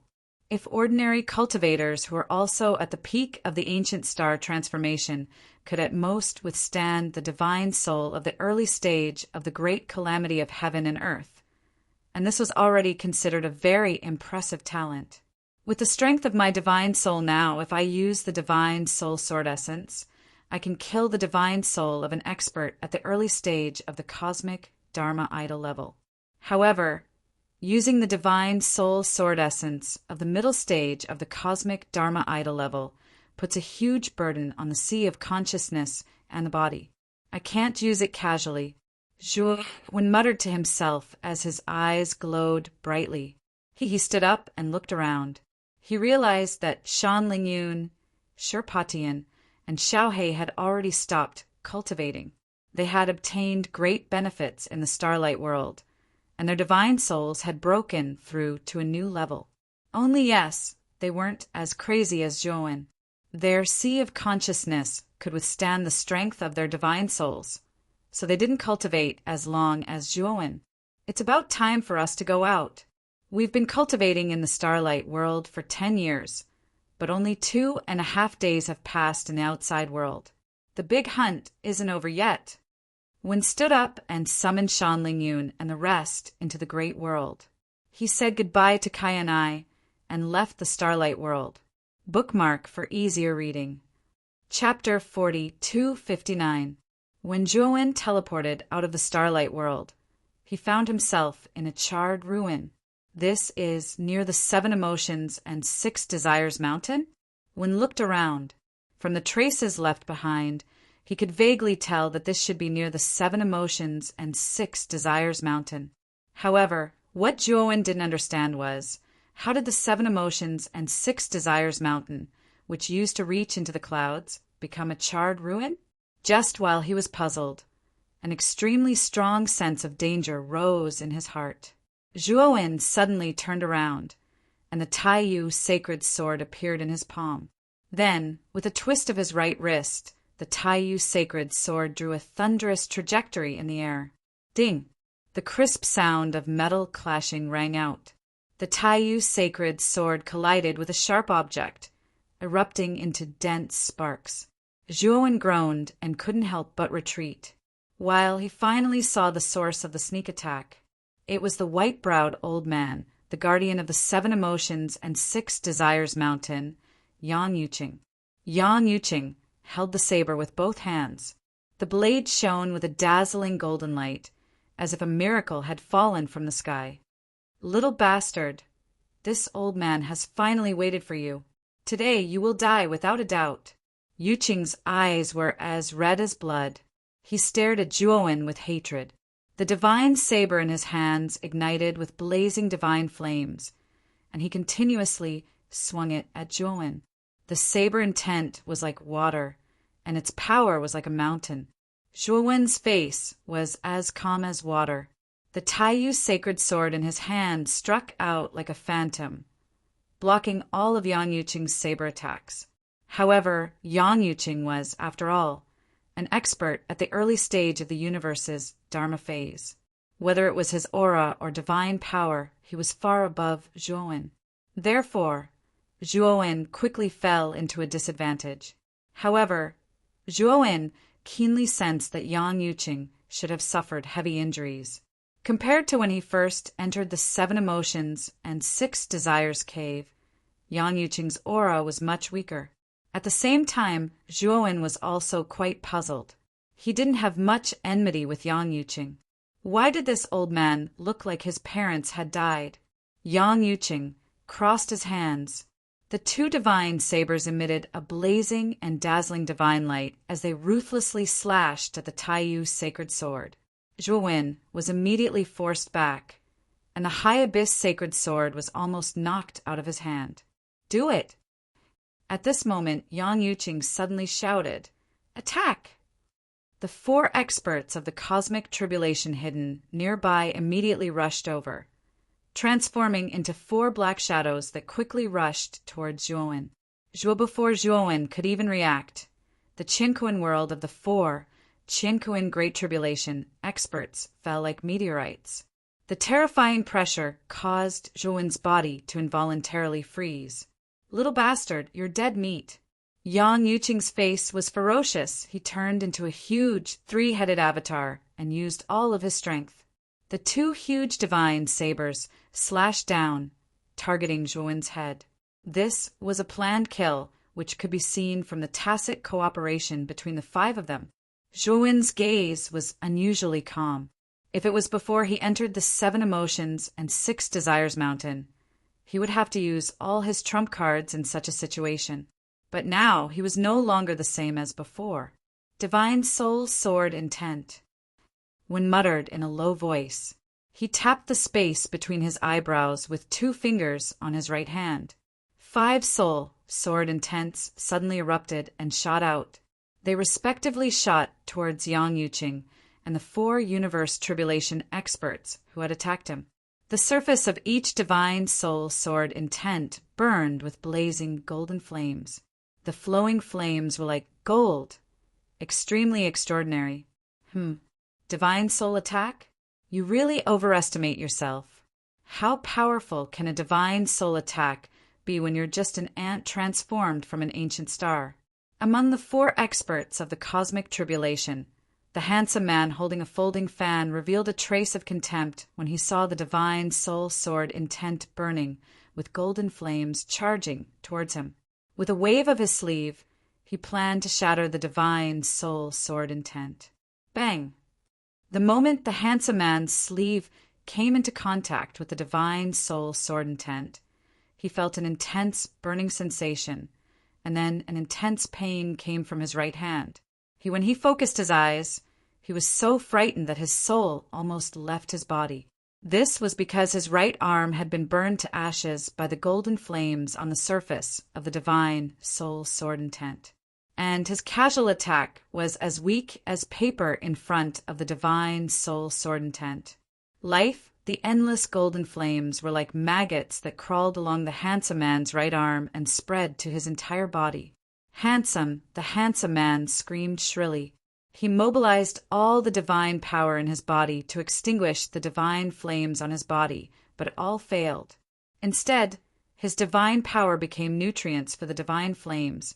If ordinary cultivators who are also at the peak of the ancient star transformation could at most withstand the divine soul of the early stage of the great calamity of heaven and earth, and this was already considered a very impressive talent. With the strength of my divine soul now, if I use the divine soul sword essence, I can kill the divine soul of an expert at the early stage of the cosmic Dharma idol level. However, using the divine soul sword essence of the middle stage of the cosmic Dharma idol level puts a huge burden on the sea of consciousness and the body. I can't use it casually. Zhuowen muttered to himself as his eyes glowed brightly. He stood up and looked around. He realized that Shan Lingyun, Shirpatian, and Xiaohe had already stopped cultivating. They had obtained great benefits in the starlight world, and their divine souls had broken through to a new level. Only yes, they weren't as crazy as Zhuowen. Their sea of consciousness could withstand the strength of their divine souls, so they didn't cultivate as long as Zhuowen. It's about time for us to go out. We've been cultivating in the starlight world for 10 years, but only 2.5 days have passed in the outside world. The big hunt isn't over yet. Wen stood up and summoned Shan Lingyun and the rest into the great world. He said goodbye to Kai and I and left the starlight world. Bookmark for easier reading. Chapter 42:59. When Zhuowen teleported out of the starlight world, he found himself in a charred ruin. This is near the 7 Emotions and 6 Desires mountain? When looked around, from the traces left behind, he could vaguely tell that this should be near the 7 Emotions and 6 Desires mountain. However, what Zhuowen didn't understand was, how did the 7 Emotions and 6 Desires mountain, which used to reach into the clouds, become a charred ruin? Just while he was puzzled, an extremely strong sense of danger rose in his heart. Zhuowen suddenly turned around, and the Taiyu sacred sword appeared in his palm. Then, with a twist of his right wrist, the Taiyu sacred sword drew a thunderous trajectory in the air. Ding! The crisp sound of metal clashing rang out. The Taiyu sacred sword collided with a sharp object, erupting into dense sparks. Zhuowen groaned and couldn't help but retreat. While he finally saw the source of the sneak attack, it was the white-browed old man, the guardian of the 7 Emotions and 6 Desires mountain, Yang Yuqing. Yang Yuqing held the saber with both hands. The blade shone with a dazzling golden light, as if a miracle had fallen from the sky. Little bastard, this old man has finally waited for you. Today you will die without a doubt. Yuqing's eyes were as red as blood. He stared at Zhuowen with hatred. The divine saber in his hands ignited with blazing divine flames, and he continuously swung it at Zhuowen. The saber intent was like water, and its power was like a mountain. Zhuowen's face was as calm as water. The Taiyu sacred sword in his hand struck out like a phantom, blocking all of Yang Yuqing's saber attacks. However, Yang Yuqing was, after all, an expert at the early stage of the universe's Dharma phase. Whether it was his aura or divine power, he was far above Zhuowen. Therefore, Zhuowen quickly fell into a disadvantage. However, Zhuowen keenly sensed that Yang Yuqing should have suffered heavy injuries. Compared to when he first entered the 7 Emotions and 6 Desires cave, Yang Yuqing's aura was much weaker. At the same time, Zhuowen was also quite puzzled. He didn't have much enmity with Yang Yuqing. Why did this old man look like his parents had died? Yang Yuqing crossed his hands. The 2 divine sabers emitted a blazing and dazzling divine light as they ruthlessly slashed at the Taiyu sacred sword. Zhuowen was immediately forced back, and the High Abyss sacred sword was almost knocked out of his hand. "Do it!" At this moment, Yang Yuqing suddenly shouted, "Attack!" The 4 experts of the cosmic tribulation hidden nearby immediately rushed over, transforming into 4 black shadows that quickly rushed towards Zhuowen. Before Zhuowen could even react, the Qinkuan world of the 4 Qinkuan Great Tribulation experts fell like meteorites. The terrifying pressure caused Zhuowen's body to involuntarily freeze. "Little bastard, you're dead meat." Yang Yuqing's face was ferocious. He turned into a huge 3-headed avatar and used all of his strength. The 2 huge divine sabers slashed down, targeting Zhuowen's head. This was a planned kill, which could be seen from the tacit cooperation between the 5 of them. Zhuowen's gaze was unusually calm. If it was before he entered the 7 Emotions and 6 Desires mountain, he would have to use all his trump cards in such a situation. But now he was no longer the same as before. Divine Soul Sword Intent. When muttered in a low voice, he tapped the space between his eyebrows with 2 fingers on his right hand. 5 Soul Sword Intents suddenly erupted and shot out. They respectively shot towards Yang Yuqing and the 4 Universe Tribulation experts who had attacked him. The surface of each Divine Soul Sword Intent burned with blazing golden flames. The flowing flames were like gold, extremely extraordinary. Divine Soul Attack? You really overestimate yourself. How powerful can a Divine Soul Attack be when you're just an ant transformed from an ancient star? Among the 4 experts of the cosmic tribulation, the handsome man holding a folding fan revealed a trace of contempt when he saw the Divine Soul Sword Intent burning, with golden flames charging towards him. With a wave of his sleeve, he planned to shatter the Divine Soul Sword Intent. Bang! The moment the handsome man's sleeve came into contact with the Divine Soul Sword Intent, he felt an intense burning sensation, and then an intense pain came from his right hand. When he focused his eyes, he was so frightened that his soul almost left his body. This was because his right arm had been burned to ashes by the golden flames on the surface of the Divine Soul Sword Intent. And his casual attack was as weak as paper in front of the Divine Soul Sword Intent. Life, the endless golden flames, were like maggots that crawled along the handsome man's right arm and spread to his entire body. Handsome, the handsome man screamed shrilly. He mobilized all the divine power in his body to extinguish the divine flames on his body, but it all failed. Instead, his divine power became nutrients for the divine flames,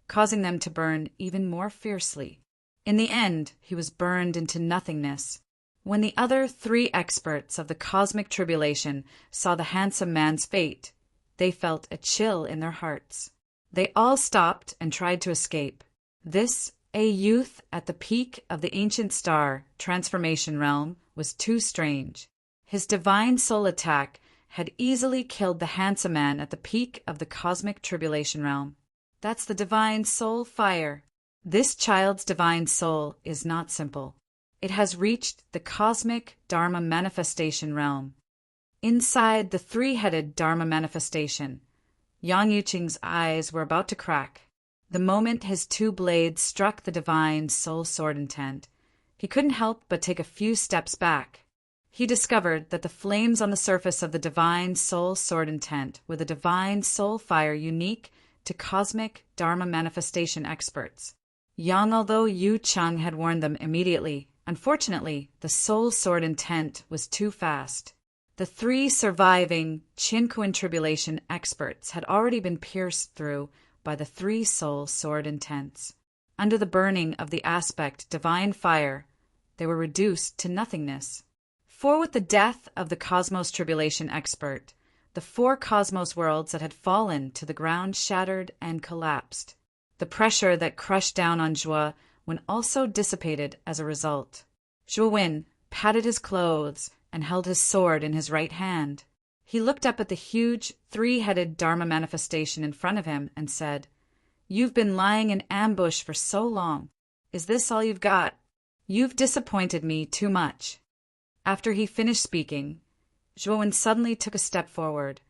causing them to burn even more fiercely. In the end, he was burned into nothingness. When the other 3 experts of the cosmic tribulation saw the handsome man's fate, they felt a chill in their hearts. They all stopped and tried to escape. This, a youth at the peak of the ancient star transformation realm, was too strange. His divine soul attack had easily killed the handsome man at the peak of the cosmic tribulation realm. That's the divine soul fire. This child's divine soul is not simple. It has reached the cosmic Dharma manifestation realm. Inside the 3-headed Dharma manifestation, Yang Yuqing's eyes were about to crack. The moment his 2 blades struck the divine soul sword intent, he couldn't help but take a few steps back. he discovered that the flames on the surface of the divine soul sword intent were the divine soul fire unique to cosmic Dharma manifestation experts. Young although Yu Cheng had warned them immediately, unfortunately, the soul sword intent was too fast. The 3 surviving Qinkuan tribulation experts had already been pierced through by the 3 soul sword intents. Under the burning of the aspect divine fire, they were reduced to nothingness. For with the death of the cosmos tribulation expert, the 4 cosmos worlds that had fallen to the ground shattered and collapsed. The pressure that crushed down on Zhuo Wen also dissipated as a result. Zhuo Wen patted his clothes and held his sword in his right hand. He looked up at the huge 3-headed Dharma manifestation in front of him and said, "You've been lying in ambush for so long. Is this all you've got? You've disappointed me too much." After he finished speaking, Zhuo Wen suddenly took a step forward,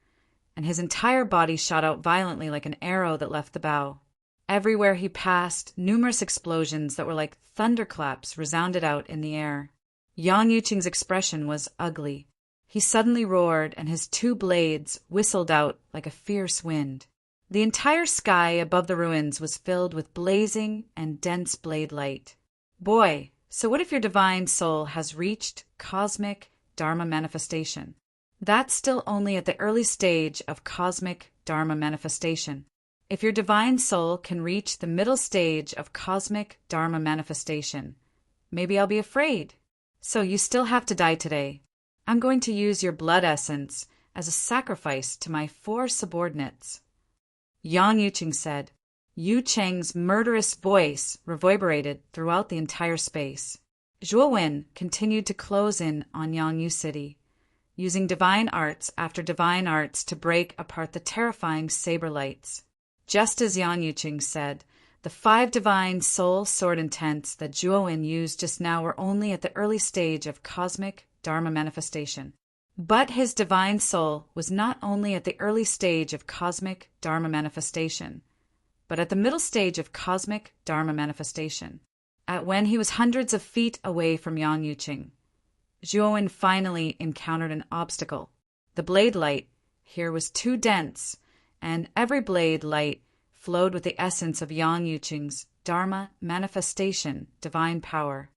and his entire body shot out violently like an arrow that left the bow. Everywhere he passed, numerous explosions that were like thunderclaps resounded out in the air. Yang Yuqing's expression was ugly. He suddenly roared, and his 2 blades whistled out like a fierce wind. The entire sky above the ruins was filled with blazing and dense blade light. "Boy, so what if your divine soul has reached cosmic Dharma manifestation?" "That's still only at the early stage of cosmic Dharma manifestation. If your divine soul can reach the middle stage of cosmic Dharma manifestation, maybe I'll be afraid. So you still have to die today. I'm going to use your blood essence as a sacrifice to my 4 subordinates." Yang Yuqing said. Yu Cheng's murderous voice reverberated throughout the entire space. Zhuo Wen continued to close in on Yangyu City, using divine arts after divine arts to break apart the terrifying saber lights. Just as Yang Yuqing said, the 5 divine soul sword intents that Zhuo Wen used just now were only at the early stage of cosmic Dharma manifestation. But his divine soul was not only at the early stage of cosmic Dharma manifestation, but at the middle stage of cosmic Dharma manifestation. At when he was hundreds of feet away from Yang Yuqing, Zhuo Wen finally encountered an obstacle. The blade light here was too dense, and every blade light flowed with the essence of Yang Yuqing's Dharma manifestation divine power.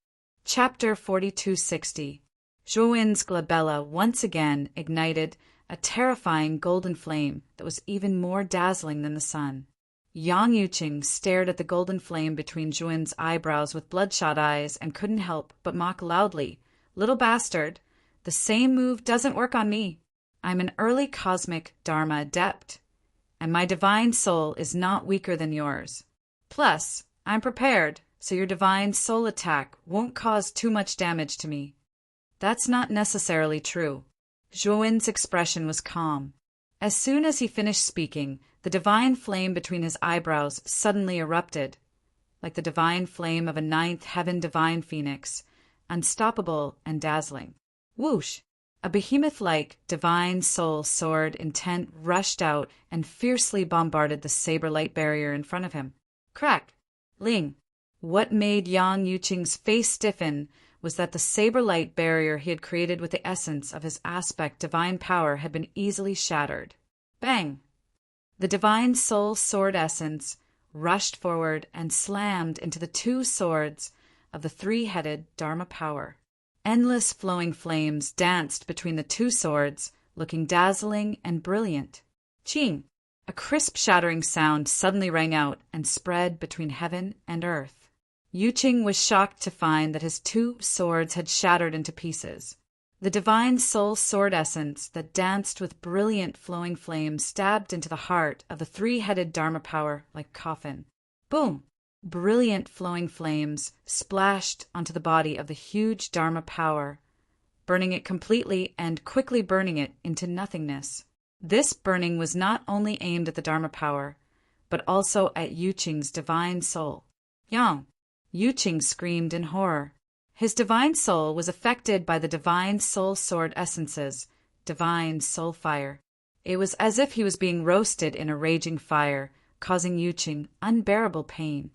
Chapter 4260. Zhuo Wen's glabella once again ignited a terrifying golden flame that was even more dazzling than the sun. Yang Yuqing stared at the golden flame between Zhuo Wen's eyebrows with bloodshot eyes and couldn't help but mock loudly, "Little bastard, the same move doesn't work on me. I'm an early cosmic Dharma adept, and my divine soul is not weaker than yours. Plus, I'm prepared, so your divine soul attack won't cause too much damage to me." "That's not necessarily true." Zhuo Wen's expression was calm. As soon as he finished speaking, the divine flame between his eyebrows suddenly erupted, like the divine flame of a 9th heaven divine phoenix, unstoppable and dazzling. Whoosh! A behemoth-like divine soul sword intent rushed out and fiercely bombarded the saber light barrier in front of him. Crack! Ling! What made Yang Yuqing's face stiffen was that the saber light barrier he had created with the essence of his aspect divine power had been easily shattered. Bang! The divine soul sword essence rushed forward and slammed into the 2 swords of the 3-headed Dharma power. Endless flowing flames danced between the 2 swords, looking dazzling and brilliant. Ching! A crisp shattering sound suddenly rang out and spread between heaven and earth. Yuqing was shocked to find that his 2 swords had shattered into pieces. The divine soul sword essence that danced with brilliant flowing flames stabbed into the heart of the 3-headed Dharma power like a coffin. Boom! Brilliant flowing flames splashed onto the body of the huge Dharma power, burning it completely and quickly burning it into nothingness. This burning was not only aimed at the Dharma power, but also at Yuqing's divine soul. Yang! Yuqing screamed in horror. His divine soul was affected by the divine soul sword essences, divine soul fire. It was as if he was being roasted in a raging fire, causing Yuqing unbearable pain.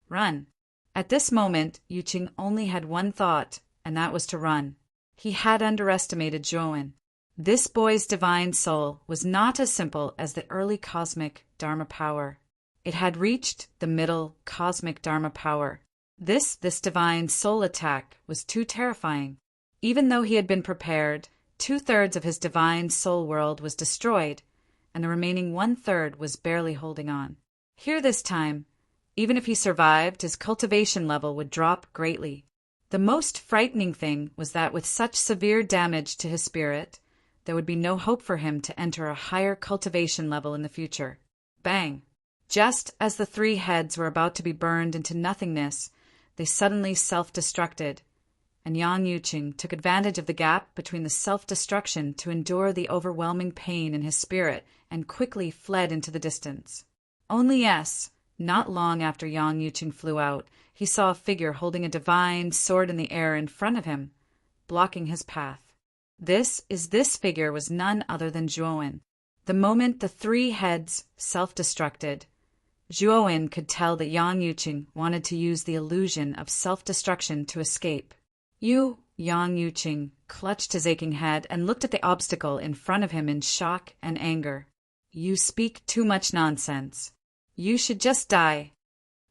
Run! At this moment, Yuqing only had one thought, and that was to run. He had underestimated Zhuowen. This boy's divine soul was not as simple as the early cosmic Dharma power. It had reached the middle cosmic Dharma power. This divine soul attack was too terrifying. Even though he had been prepared, 2/3 of his divine soul world was destroyed, and the remaining 1/3 was barely holding on. Here this time, even if he survived, his cultivation level would drop greatly. The most frightening thing was that with such severe damage to his spirit, there would be no hope for him to enter a higher cultivation level in the future. Bang! Just as the 3 heads were about to be burned into nothingness, they suddenly self-destructed, and Yang Yuqing took advantage of the gap between the self-destruction to endure the overwhelming pain in his spirit and quickly fled into the distance. Only not long after Yang Yuqing flew out, he saw a figure holding a divine sword in the air in front of him, blocking his path. This figure was none other than Zhuowen. The moment the 3 heads self-destructed, Zhuowen could tell that Yang Yuqing wanted to use the illusion of self-destruction to escape. Yang Yuqing clutched his aching head and looked at the obstacle in front of him in shock and anger. You speak too much nonsense. You should just die.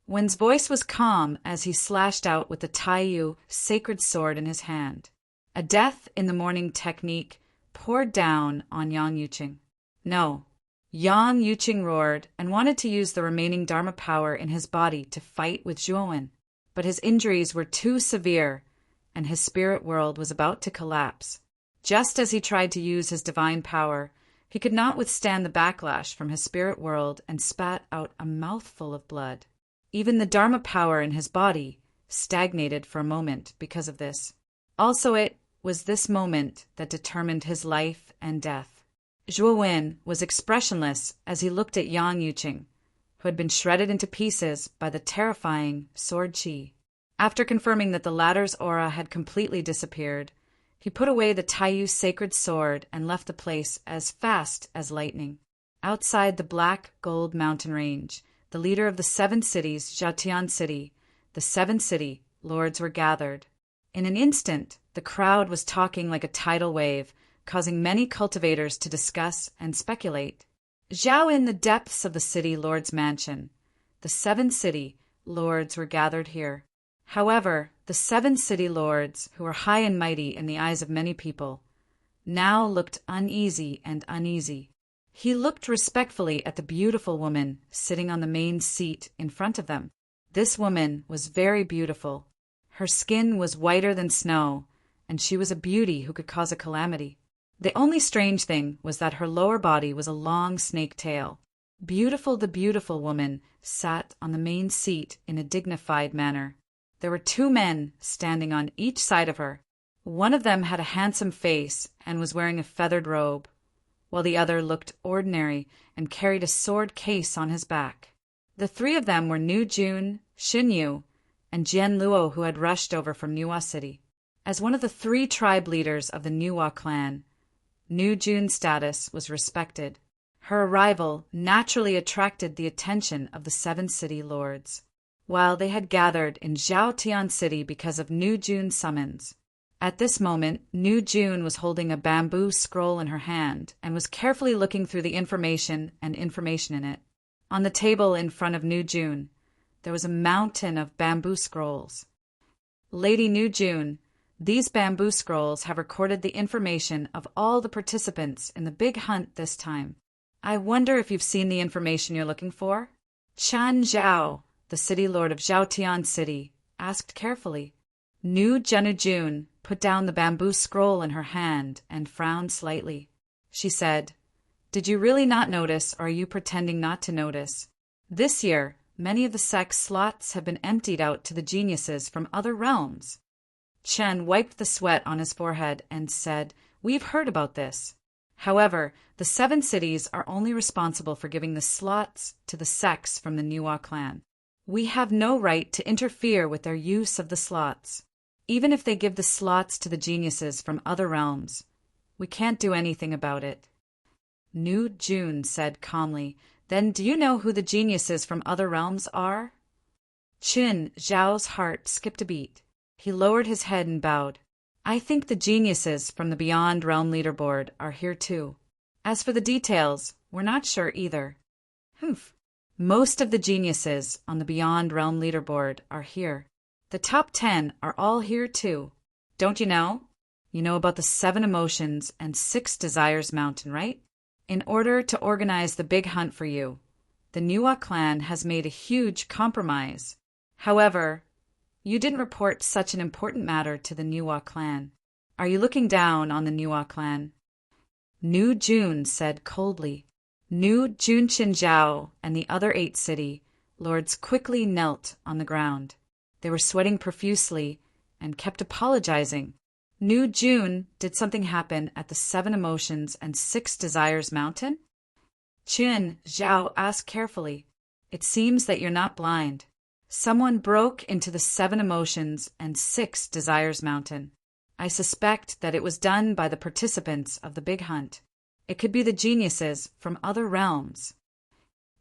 Wen's voice was calm as he slashed out with the Taiyu sacred sword in his hand. A death in the morning technique poured down on Yang Yuqing. No. Yang Yuqing roared and wanted to use the remaining Dharma power in his body to fight with Zhuowen, but his injuries were too severe, and his spirit world was about to collapse. Just as he tried to use his divine power, he could not withstand the backlash from his spirit world and spat out a mouthful of blood. Even the Dharma power in his body stagnated for a moment because of this. Also, it was this moment that determined his life and death. Zhuowen was expressionless as he looked at Yang Yuqing, who had been shredded into pieces by the terrifying sword qi. After confirming that the latter's aura had completely disappeared, he put away the Taiyu sacred sword and left the place as fast as lightning. Outside the black gold mountain range, the leader of the 7 cities, Zhaotian City, the 7 city lords were gathered. In an instant, the crowd was talking like a tidal wave, causing many cultivators to discuss and speculate. Zhao, in the depths of the city lord's mansion, the 7 city lords were gathered here. However, the 7 city lords, who were high and mighty in the eyes of many people, now looked uneasy and uneasy. He looked respectfully at the beautiful woman sitting on the main seat in front of them. This woman was very beautiful. Her skin was whiter than snow, and she was a beauty who could cause a calamity. The only strange thing was that her lower body was a long snake tail. Beautiful, the beautiful woman sat on the main seat in a dignified manner. There were 2 men standing on each side of her. One of them had a handsome face and was wearing a feathered robe, while the other looked ordinary and carried a sword case on his back. The 3 of them were Nu Jun, Xin Yu, and Jian Luo, who had rushed over from Nuwa City. As one of the 3 tribe leaders of the Nuwa clan, Nu Jun's status was respected. Her arrival naturally attracted the attention of the 7 city lords, while they had gathered in Zhaotian City because of Nu Jun's summons. At this moment, Nu Jun was holding a bamboo scroll in her hand and was carefully looking through the information in it. On the table in front of Nu Jun, there was a mountain of bamboo scrolls. Lady Nu Jun, these bamboo scrolls have recorded the information of all the participants in the big hunt this time. I wonder if you've seen the information you're looking for? Chan Zhao, the city lord of Zhaotian City, asked carefully. Nu Jun put down the bamboo scroll in her hand and frowned slightly. She said, "Did you really not notice, or are you pretending not to notice? This year, many of the sect's slots have been emptied out to the geniuses from other realms." Chen wiped the sweat on his forehead and said, "We've heard about this. However, the 7 cities are only responsible for giving the slots to the sects from the Nuwa clan. We have no right to interfere with their use of the slots. Even if they give the slots to the geniuses from other realms, we can't do anything about it." Nu Jun said calmly, "Then do you know who the geniuses from other realms are?" Qin Zhao's heart skipped a beat. He lowered his head and bowed. I think the geniuses from the Beyond Realm leaderboard are here too. As for the details, we're not sure either. Humph. Most of the geniuses on the Beyond Realm leaderboard are here. The top 10 are all here too. Don't you know? You know about the 7 emotions and 6 desires mountain, right? In order to organize the big hunt for you, the Nuwa clan has made a huge compromise. However, you didn't report such an important matter to the Nuwa clan. Are you looking down on the Nuwa clan? Nu Jun said coldly. Nu Jun Qinzhao and the other 8 city lords quickly knelt on the ground. They were sweating profusely and kept apologizing. Nu Jun, did something happen at the 7 emotions and 6 desires mountain? Qin Zhao asked carefully. It seems that you're not blind. Someone broke into the 7 emotions and 6 desires mountain. I suspect that it was done by the participants of the big hunt. It could be the geniuses from other realms.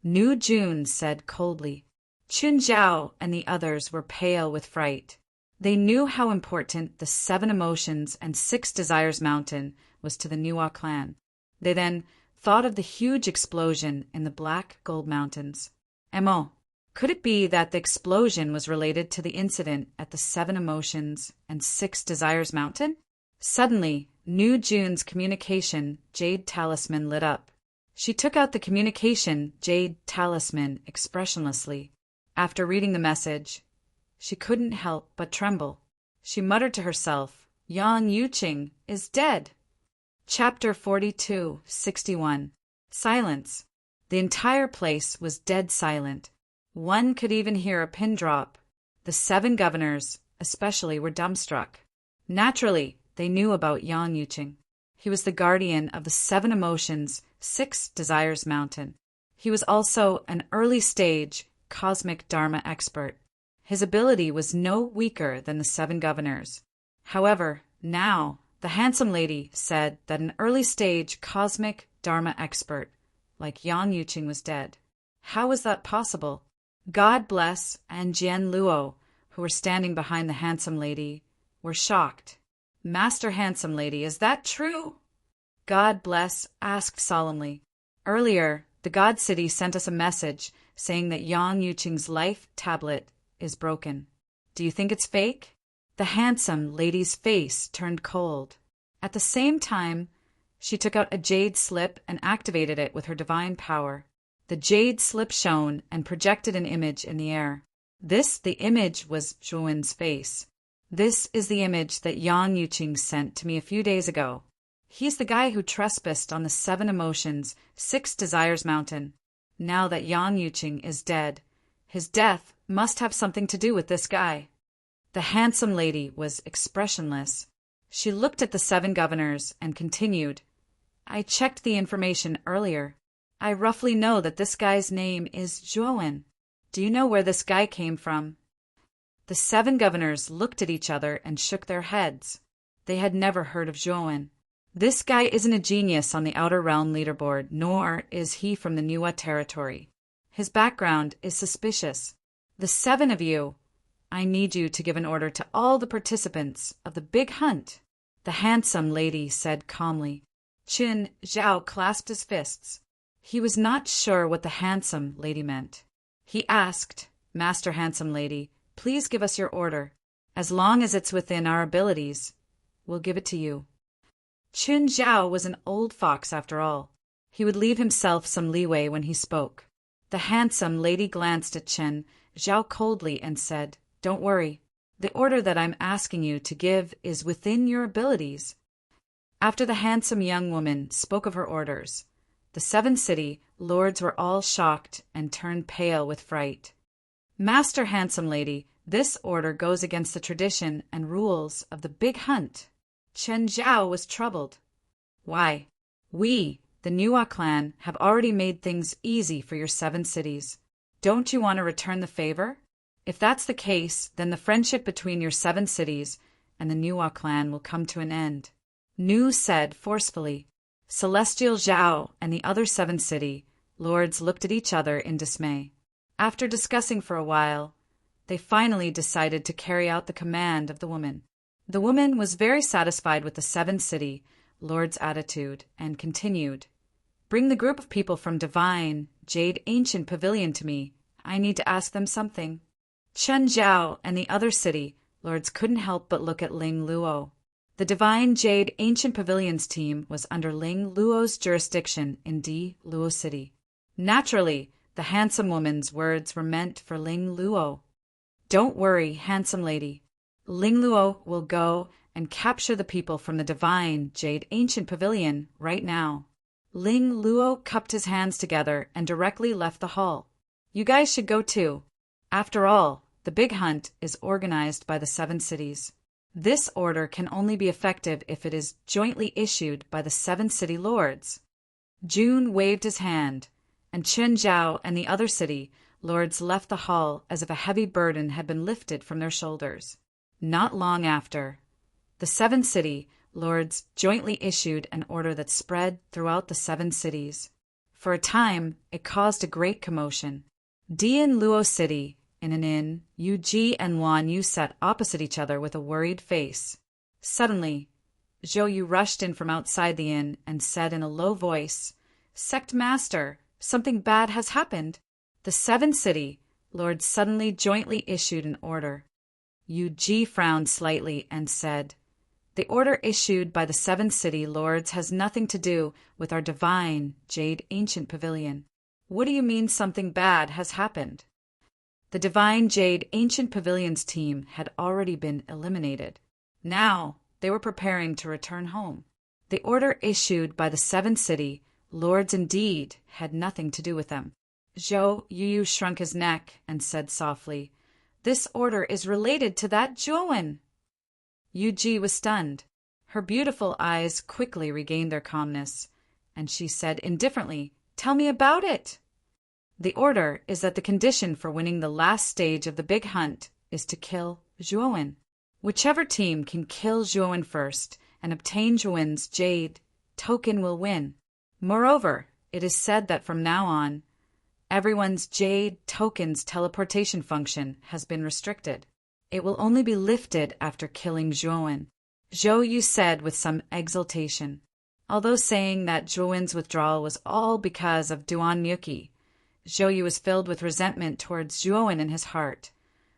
Nu Jun said coldly. Qin Zhao and the others were pale with fright. They knew how important the 7 emotions and 6 desires mountain was to the Nuwa clan. They then thought of the huge explosion in the Black Gold Mountains. Emo, could it be that the explosion was related to the incident at the 7 emotions and 6 desires mountain? Suddenly, Nu Jun's communication jade talisman lit up. She took out the communication jade talisman expressionlessly. After reading the message, she couldn't help but tremble. She muttered to herself, Yang Yuqing is dead. Chapter 42:61. Silence. The entire place was dead silent. One could even hear a pin drop. The 7 governors, especially, were dumbstruck. Naturally, they knew about Yang Yuqing. He was the guardian of the 7 emotions, 6 desires mountain. He was also an early-stage cosmic Dharma expert. His ability was no weaker than the 7 governors. However, now, the handsome lady said that an early-stage cosmic Dharma expert like Yang Yuqing was dead. How was that possible? God bless and Jian Luo, who were standing behind the handsome lady, were shocked. Master Handsome Lady, is that true? God bless asked solemnly. Earlier, the God City sent us a message saying that Yang Yuqing's life tablet is broken. Do you think it's fake? The handsome lady's face turned cold. At the same time, she took out a jade slip and activated it with her divine power. The jade slip shone and projected an image in the air. The image was Zhuan's face. This is the image that Yang Yuqing sent to me a few days ago. He's the guy who trespassed on the 7 emotions, 6 desires mountain. Now that Yang Yuqing is dead, his death must have something to do with this guy. The handsome lady was expressionless. She looked at the 7 governors and continued, I checked the information earlier. I roughly know that this guy's name is Zhuan. Do you know where this guy came from? The 7 governors looked at each other and shook their heads. They had never heard of Zhuan. This guy isn't a genius on the Outer Realm leaderboard, nor is he from the Nuwa territory. His background is suspicious. The 7 of you, I need you to give an order to all the participants of the big hunt. The handsome lady said calmly. Qin Zhao clasped his fists. He was not sure what the handsome lady meant. He asked, Master Handsome Lady, please give us your order. As long as it's within our abilities, we'll give it to you. Qin Zhao was an old fox after all. He would leave himself some leeway when he spoke. The handsome lady glanced at Qin Zhao coldly and said, Don't worry. The order that I'm asking you to give is within your abilities. After the handsome young woman spoke of her orders, the 7 city lords were all shocked and turned pale with fright. Master Handsome Lady, this order goes against the tradition and rules of the big hunt. Chen Zhao was troubled. Why? We, the Nuwa clan, have already made things easy for your 7 cities. Don't you want to return the favor? If that's the case, then the friendship between your 7 cities and the Nuwa clan will come to an end. Nu said forcefully. Celestial Zhao and the other 7 city lords looked at each other in dismay. After discussing for a while, they finally decided to carry out the command of the woman. The woman was very satisfied with the seven city lord's attitude and continued, "Bring the group of people from Divine, Jade Ancient Pavilion to me. I need to ask them something." Chen Zhao and the other city lords couldn't help but look at Ling Luo. The Divine Jade Ancient Pavilion's team was under Ling Luo's jurisdiction in Di Luo City. Naturally, the handsome woman's words were meant for Ling Luo. "Don't worry, handsome lady. Ling Luo will go and capture the people from the Divine Jade Ancient Pavilion right now." Ling Luo cupped his hands together and directly left the hall. "You guys should go too. After all, the big hunt is organized by the seven cities. This order can only be effective if it is jointly issued by the seven city lords." Jun waved his hand, and Chen Zhao and the other city lords left the hall as if a heavy burden had been lifted from their shoulders. Not long after, the seven city lords jointly issued an order that spread throughout the seven cities. For a time, it caused a great commotion. Dian Luo City, in an inn, Yu Ji and Wan Yu sat opposite each other with a worried face. Suddenly, Zhou Yu rushed in from outside the inn and said in a low voice, "Sect Master, something bad has happened." The seven city lords suddenly jointly issued an order. Yu Ji frowned slightly and said, "The order issued by the seven city lords has nothing to do with our Divine Jade Ancient Pavilion. What do you mean something bad has happened?" The Divine Jade Ancient Pavilion's team had already been eliminated. Now they were preparing to return home. The order issued by the seven city lords indeed had nothing to do with them. Zhou Yu shrunk his neck and said softly, "This order is related to that Zhuowen." Yu Ji was stunned. Her beautiful eyes quickly regained their calmness, and she said indifferently, "Tell me about it." "The order is that the condition for winning the last stage of the big hunt is to kill Zhuowen. Whichever team can kill Zhuowen first and obtain Zhuowen's jade token will win. Moreover, it is said that from now on, everyone's jade token's teleportation function has been restricted. It will only be lifted after killing Zhuowen," Zhou Yu said with some exultation. Although saying that Zhuowen's withdrawal was all because of Duan Yuki, Zhou Yu was filled with resentment towards Zhuowen in his heart,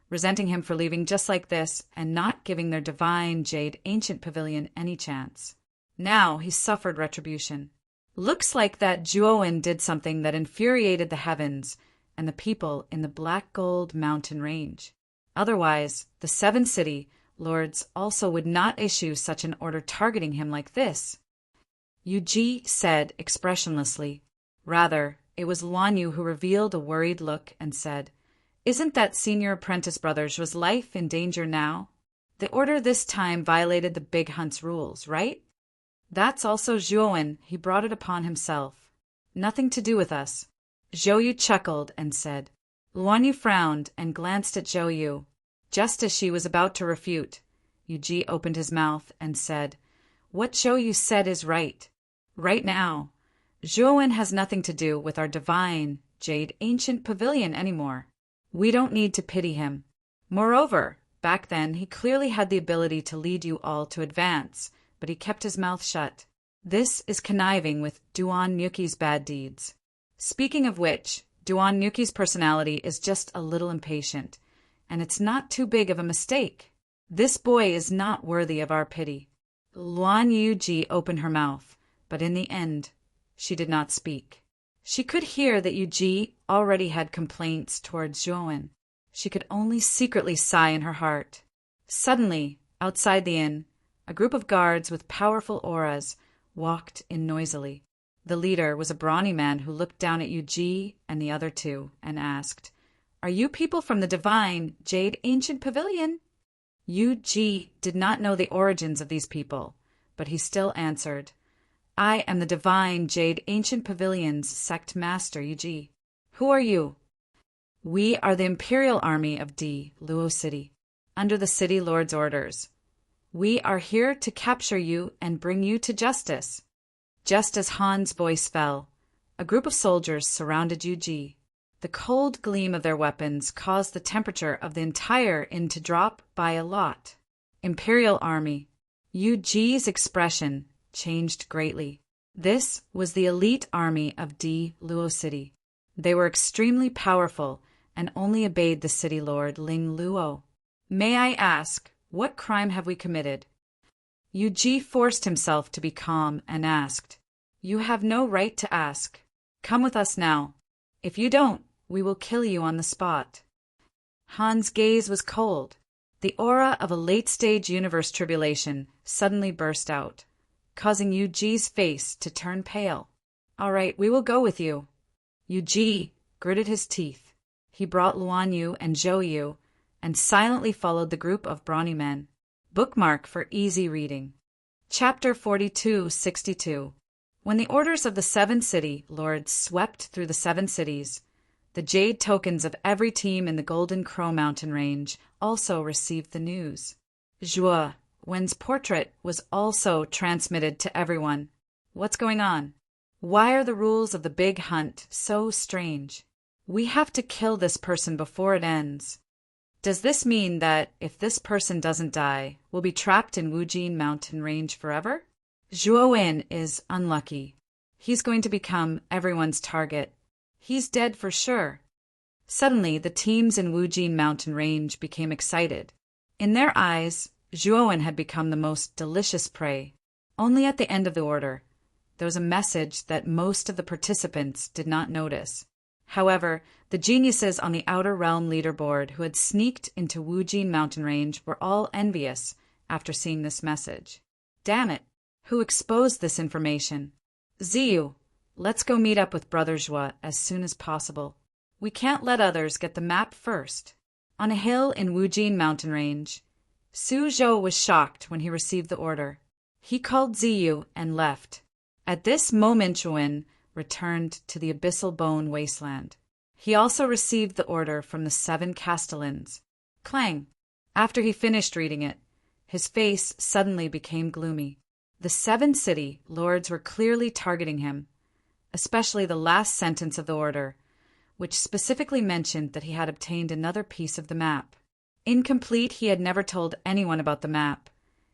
resenting him for leaving just like this and not giving their Divine Jade Ancient Pavilion any chance. Now he suffered retribution. Looks like that Zhuowen did something that infuriated the heavens and the people in the Black Gold Mountain Range. Otherwise, the seven city lords also would not issue such an order targeting him like this. Yu Ji said expressionlessly. Rather, it was Luan Yu who revealed a worried look and said, "Isn't that senior apprentice brother Zhuo's life in danger now? The order this time violated the big hunt's rules, right?" "That's also Zhuowen. He brought it upon himself. Nothing to do with us." Zhou Yu chuckled and said. Luan Yu frowned and glanced at Zhou Yu. Just as she was about to refute, Yu Ji opened his mouth and said, "What Zhou Yu said is right. Right now, Zhuowen has nothing to do with our Divine Jade Ancient Pavilion anymore. We don't need to pity him. Moreover, back then he clearly had the ability to lead you all to advance, but he kept his mouth shut. This is conniving with Duan Yuki's bad deeds. Speaking of which, Duan Yuki's personality is just a little impatient, and it's not too big of a mistake. This boy is not worthy of our pity." Luan Yu Ji opened her mouth, but in the end, she did not speak. She could hear that Yu Ji already had complaints towards Zhuowen. She could only secretly sigh in her heart. Suddenly, outside the inn, a group of guards with powerful auras walked in noisily. The leader was a brawny man who looked down at Yu Ji and the other two and asked, "Are you people from the Divine Jade Ancient Pavilion?" Yu Ji did not know the origins of these people, but he still answered, "I am the Divine Jade Ancient Pavilion's sect master, Yu Ji. Who are you?" "We are the Imperial Army of Di Luo City, under the city lord's orders. We are here to capture you and bring you to justice." Just as Han's voice fell, a group of soldiers surrounded Yu Ji. The cold gleam of their weapons caused the temperature of the entire inn to drop by a lot. Imperial Army. Yu Ji's expression changed greatly. This was the elite army of Di Luo City. They were extremely powerful and only obeyed the city lord Ling Luo. May I ask, what crime have we committed? Yu Ji forced himself to be calm and asked, You have no right to ask. Come with us now. If you don't, we will kill you on the spot. Han's gaze was cold. The aura of a late-stage universe tribulation suddenly burst out, causing Yu Ji's face to turn pale. All right, we will go with you. Yu Ji gritted his teeth. He brought Luan Yu and Zhou Yu and silently followed the group of brawny men. Bookmark for easy reading. Chapter 42-62. When the orders of the 7 city lords swept through the 7 cities, the jade tokens of every team in the Golden Crow Mountain Range also received the news. Zhuo Wen's portrait was also transmitted to everyone. What's going on? Why are the rules of the big hunt so strange? We have to kill this person before it ends. Does this mean that if this person doesn't die, we'll be trapped in Wujin Mountain Range forever? Zhuo Wen is unlucky. He's going to become everyone's target. He's dead for sure. Suddenly, the teams in Wujin Mountain Range became excited. In their eyes, Zhuo Wen had become the most delicious prey. Only at the end of the order, there was a message that most of the participants did not notice. However, the geniuses on the Outer Realm leaderboard who had sneaked into Wujin Mountain Range were all envious after seeing this message. Damn it! Who exposed this information? Ziyu, let's go meet up with Brother Zhuo as soon as possible. We can't let others get the map first. On a hill in Wujin Mountain Range, Su Zhou was shocked when he received the order. He called Ziyu and left. At this moment, Zhuo returned to the Abyssal Bone Wasteland. He also received the order from the 7 Castellans. Clang! After he finished reading it, his face suddenly became gloomy. The 7 city lords were clearly targeting him, especially the last sentence of the order, which specifically mentioned that he had obtained another piece of the map. Incomplete, he had never told anyone about the map,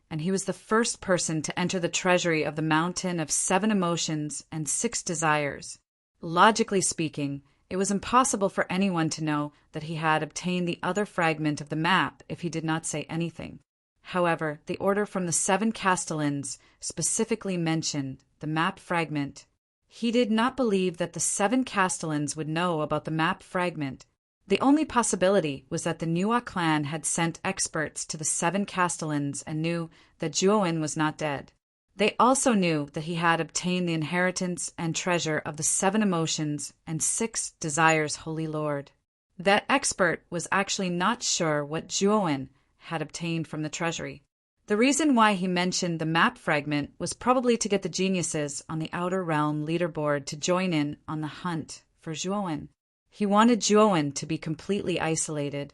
and he was the first person to enter the treasury of the Mountain of 7 Emotions and 6 Desires. Logically speaking, it was impossible for anyone to know that he had obtained the other fragment of the map if he did not say anything. However, the order from the 7 Castellans specifically mentioned the map fragment. He did not believe that the 7 Castellans would know about the map fragment. The only possibility was that the Nuwa clan had sent experts to the 7 Castellans and knew that Zhuo Wen was not dead. They also knew that he had obtained the inheritance and treasure of the 7 Emotions and 6 Desires Holy Lord. That expert was actually not sure what Zhuo Wen had obtained from the treasury. The reason why he mentioned the map fragment was probably to get the geniuses on the Outer Realm leaderboard to join in on the hunt for Zhuo Wen. He wanted Zhuo Wen to be completely isolated.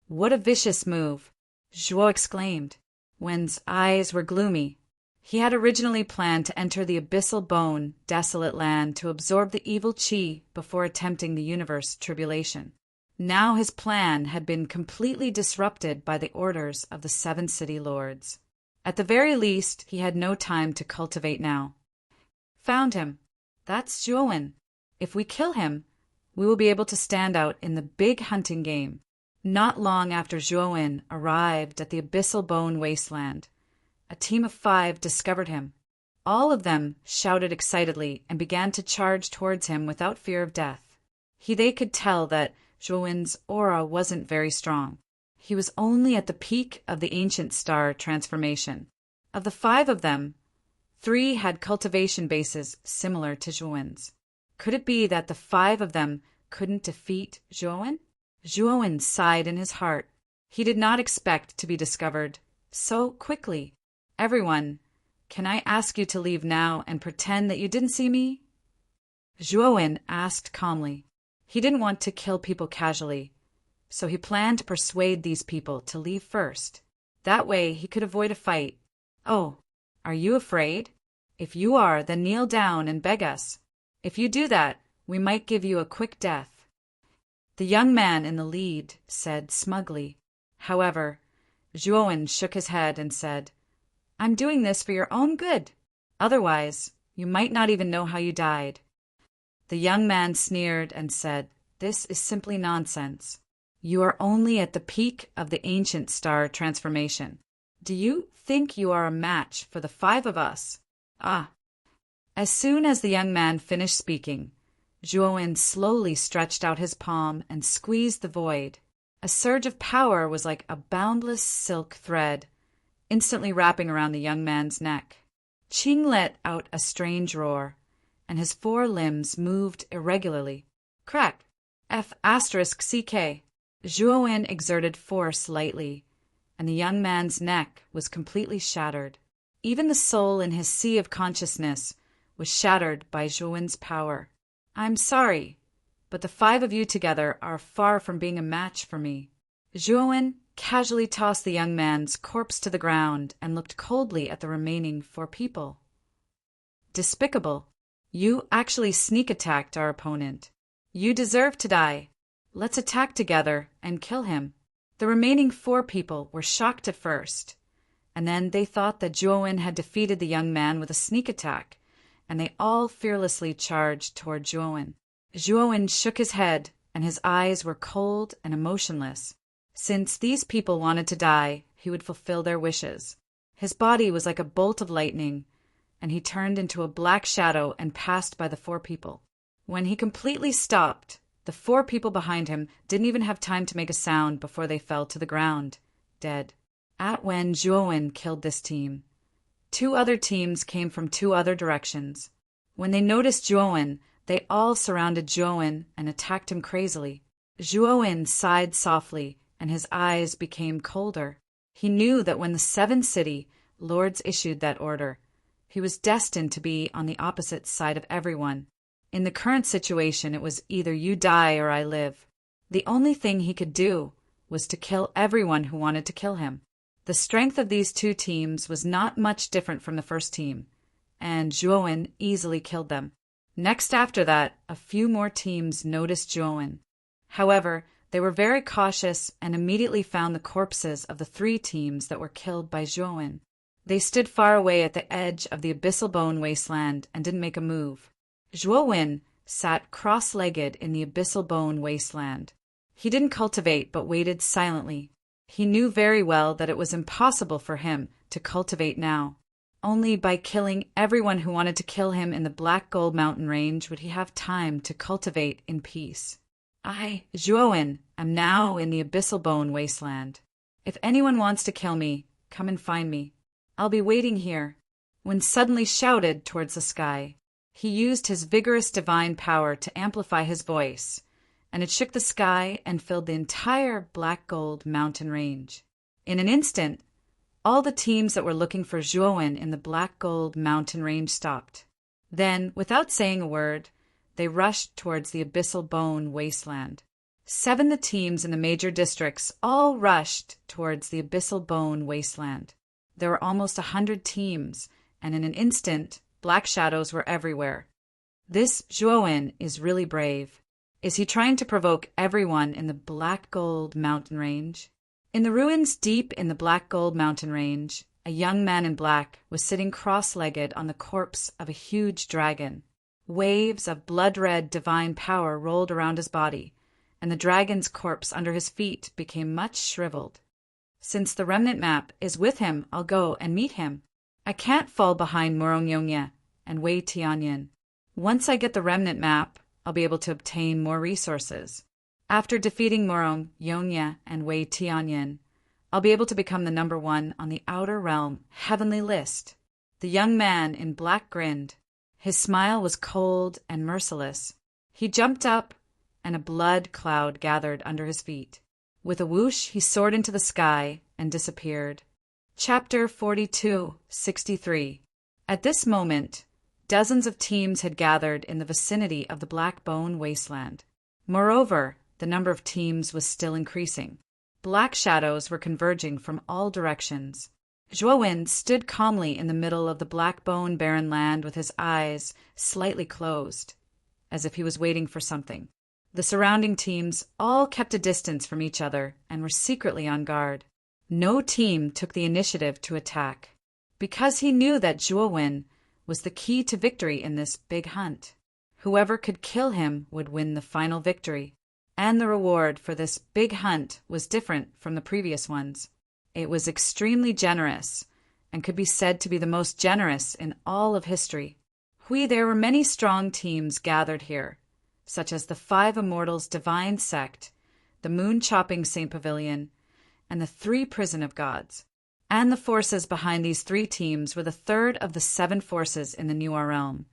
What a vicious move! Zhuo exclaimed. Wen's eyes were gloomy. He had originally planned to enter the Abyssal Bone, desolate land to absorb the evil qi before attempting the universe tribulation. Now his plan had been completely disrupted by the orders of the 7 city lords. At the very least, he had no time to cultivate now. Found him. That's Zhuo Wen. If we kill him, we will be able to stand out in the big hunting game. Not long after Zhuo Wen arrived at the Abyssal Bone Wasteland, a team of 5 discovered him. All of them shouted excitedly and began to charge towards him without fear of death. They could tell that Zhuo Wen's aura wasn't very strong. He was only at the peak of the ancient star transformation. Of the 5 of them, 3 had cultivation bases similar to Zhuo Wen's. Could it be that the 5 of them couldn't defeat Zhuo Wen? Zhuo Wen sighed in his heart. He did not expect to be discovered so quickly. Everyone, can I ask you to leave now and pretend that you didn't see me? Zhuo Wen asked calmly. He didn't want to kill people casually, so he planned to persuade these people to leave first. That way he could avoid a fight. Oh, are you afraid? If you are, then kneel down and beg us. If you do that, we might give you a quick death. The young man in the lead said smugly. However, Zhuowen shook his head and said, I'm doing this for your own good. Otherwise, you might not even know how you died. The young man sneered and said, This is simply nonsense. You are only at the peak of the ancient star transformation. Do you think you are a match for the 5 of us? Ah. As soon as the young man finished speaking, Zhuowen slowly stretched out his palm and squeezed the void. A surge of power was like a boundless silk thread, instantly wrapping around the young man's neck. Qing let out a strange roar, and his 4 limbs moved irregularly. Crack! F***CK. Zhuowen exerted force lightly, and the young man's neck was completely shattered. Even the soul in his sea of consciousness was shattered by Zhuowen's power. I'm sorry, but the 5 of you together are far from being a match for me. Zhuowen casually tossed the young man's corpse to the ground and looked coldly at the remaining 4 people. Despicable. You actually sneak attacked our opponent. You deserve to die. Let's attack together and kill him. The remaining 4 people were shocked at first, and then they thought that Zhuowen had defeated the young man with a sneak attack, and they all fearlessly charged toward Zhuowen. Zhuowen shook his head, and his eyes were cold and emotionless. Since these people wanted to die, he would fulfill their wishes. His body was like a bolt of lightning, and he turned into a black shadow and passed by the 4 people. When he completely stopped, the 4 people behind him didn't even have time to make a sound before they fell to the ground, dead. At when Zhuowen killed this team, 2 other teams came from 2 other directions. When they noticed Zhuowen, they all surrounded Zhuowen and attacked him crazily. Zhuowen sighed softly, and his eyes became colder. He knew that when the 7 city lords issued that order, he was destined to be on the opposite side of everyone. In the current situation, it was either you die or I live. The only thing he could do was to kill everyone who wanted to kill him. The strength of these 2 teams was not much different from the first team, and Zhuowen easily killed them. Next after that, a few more teams noticed Zhuowen. However, they were very cautious and immediately found the corpses of the 3 teams that were killed by Zhuowen. They stood far away at the edge of the abyssal bone wasteland and didn't make a move. Zhuowen sat cross-legged in the abyssal bone wasteland. He didn't cultivate but waited silently. He knew very well that it was impossible for him to cultivate now. Only by killing everyone who wanted to kill him in the Black Gold Mountain Range would he have time to cultivate in peace. I, Zhuowen, am now in the abyssal bone wasteland. If anyone wants to kill me, come and find me. I'll be waiting here. When suddenly shouted towards the sky, he used his vigorous divine power to amplify his voice, and it shook the sky and filled the entire Black Gold Mountain Range. In an instant, all the teams that were looking for Zhuowen in the Black Gold Mountain Range stopped. Then, without saying a word, they rushed towards the abyssal bone wasteland. 7 the teams in the major districts all rushed towards the abyssal bone wasteland. There were almost 100 teams, and in an instant, black shadows were everywhere. This Zhuowen is really brave. Is he trying to provoke everyone in the Black Gold Mountain Range? In the ruins deep in the Black Gold Mountain Range, a young man in black was sitting cross-legged on the corpse of a huge dragon. Waves of blood-red divine power rolled around his body, and the dragon's corpse under his feet became much shriveled. Since the remnant map is with him, I'll go and meet him. I can't fall behind Morong Yongye and Wei Tianyin. Once I get the remnant map, I'll be able to obtain more resources. After defeating Morong Yongye and Wei Tianyin, I'll be able to become the number 1 on the Outer Realm Heavenly List. The young man in black grinned. His smile was cold and merciless. He jumped up, and a blood cloud gathered under his feet. With a whoosh, he soared into the sky and disappeared. Chapter 42:63. At this moment, dozens of teams had gathered in the vicinity of the Black Bone Wasteland. Moreover, the number of teams was still increasing. Black shadows were converging from all directions. Zhuowen stood calmly in the middle of the Black Bone barren land with his eyes slightly closed, as if he was waiting for something. The surrounding teams all kept a distance from each other and were secretly on guard. No team took the initiative to attack, because he knew that Zhuo was the key to victory in this big hunt. Whoever could kill him would win the final victory, and the reward for this big hunt was different from the previous ones. It was extremely generous, and could be said to be the most generous in all of history. There were many strong teams gathered here, such as the Five Immortals Divine Sect, the Moon-Chopping Saint Pavilion, and the Three Prison of Gods. And the forces behind these three teams were the third of the 7 forces in the Nuwa realm,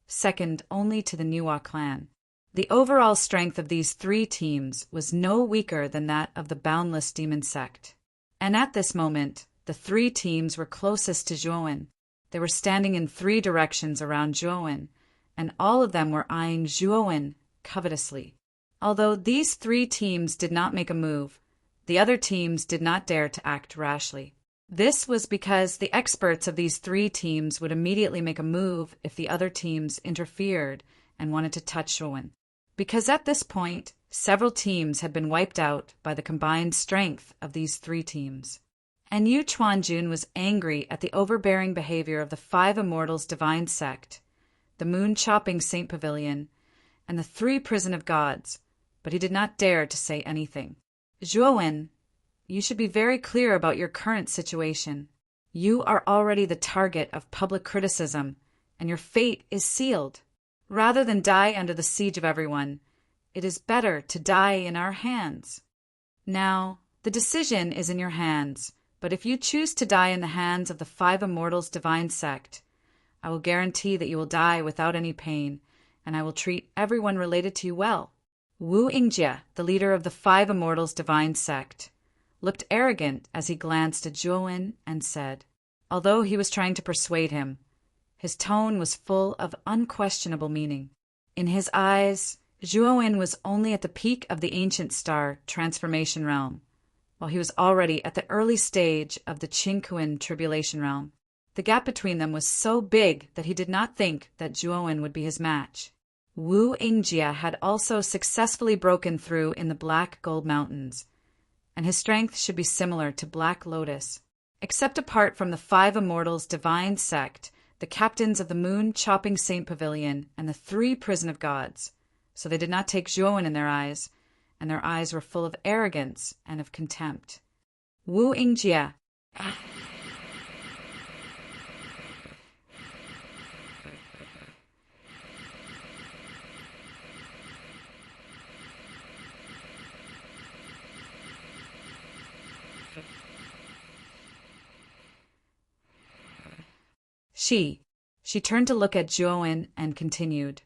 second only to the Nuwa clan. The overall strength of these 3 teams was no weaker than that of the Boundless Demon Sect. And at this moment, the 3 teams were closest to Zhuo. They were standing in 3 directions around Zhuo, and all of them were eyeing Zhuo covetously. Although these 3 teams did not make a move, the other teams did not dare to act rashly. This was because the experts of these 3 teams would immediately make a move if the other teams interfered and wanted to touch Zhuo. Because at this point, several teams had been wiped out by the combined strength of these 3 teams. And Yu Chuanjun was angry at the overbearing behavior of the 5 Immortals Divine Sect, the Moon-Chopping Saint Pavilion, and the 3 Prison of Gods, but he did not dare to say anything. Zhuo, you should be very clear about your current situation. You are already the target of public criticism, and your fate is sealed. Rather than die under the siege of everyone, it is better to die in our hands. Now, the decision is in your hands, but if you choose to die in the hands of the 5 Immortals Divine Sect, I will guarantee that you will die without any pain, and I will treat everyone related to you well. Wu Yingjie, the leader of the 5 Immortals Divine Sect, looked arrogant as he glanced at Zhuo and said, although he was trying to persuade him, his tone was full of unquestionable meaning. In his eyes, Zhuo was only at the peak of the Ancient Star Transformation Realm, while he was already at the early stage of the Qingquan Tribulation Realm. The gap between them was so big that he did not think that Zhuo would be his match. Wu Yingjie had also successfully broken through in the Black Gold Mountains, and his strength should be similar to Black Lotus. Except apart from the 5 Immortals Divine Sect, the captains of the Moon-Chopping Saint Pavilion, and the 3 Prison of Gods, so they did not take Zhuo in their eyes, and their eyes were full of arrogance and of contempt. Wu Yingjie. She turned to look at Zhuo and continued,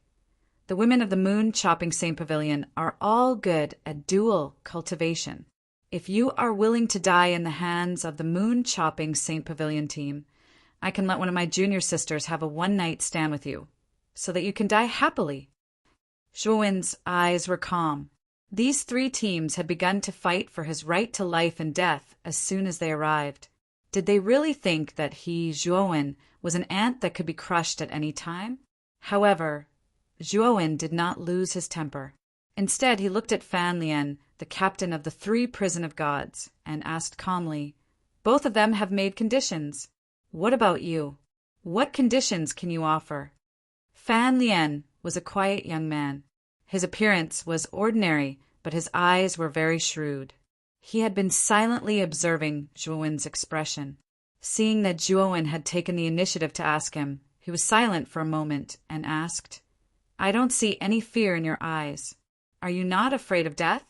the women of the Moon-Chopping Saint Pavilion are all good at dual cultivation. If you are willing to die in the hands of the Moon-Chopping Saint Pavilion team, I can let one of my junior sisters have a one-night stand with you, so that you can die happily. Zhuo's eyes were calm. These 3 teams had begun to fight for his right to life and death as soon as they arrived. Did they really think that he, Zhuo, was an ant that could be crushed at any time? However, Zhuo did not lose his temper. Instead, he looked at Fan Lian, the captain of the 3 Prison of Gods, and asked calmly, both of them have made conditions. What about you? What conditions can you offer? Fan Lian was a quiet young man. His appearance was ordinary, but his eyes were very shrewd. He had been silently observing Zhuo's expression. Seeing that Zhuo had taken the initiative to ask him, he was silent for a moment and asked, I don't see any fear in your eyes. Are you not afraid of death?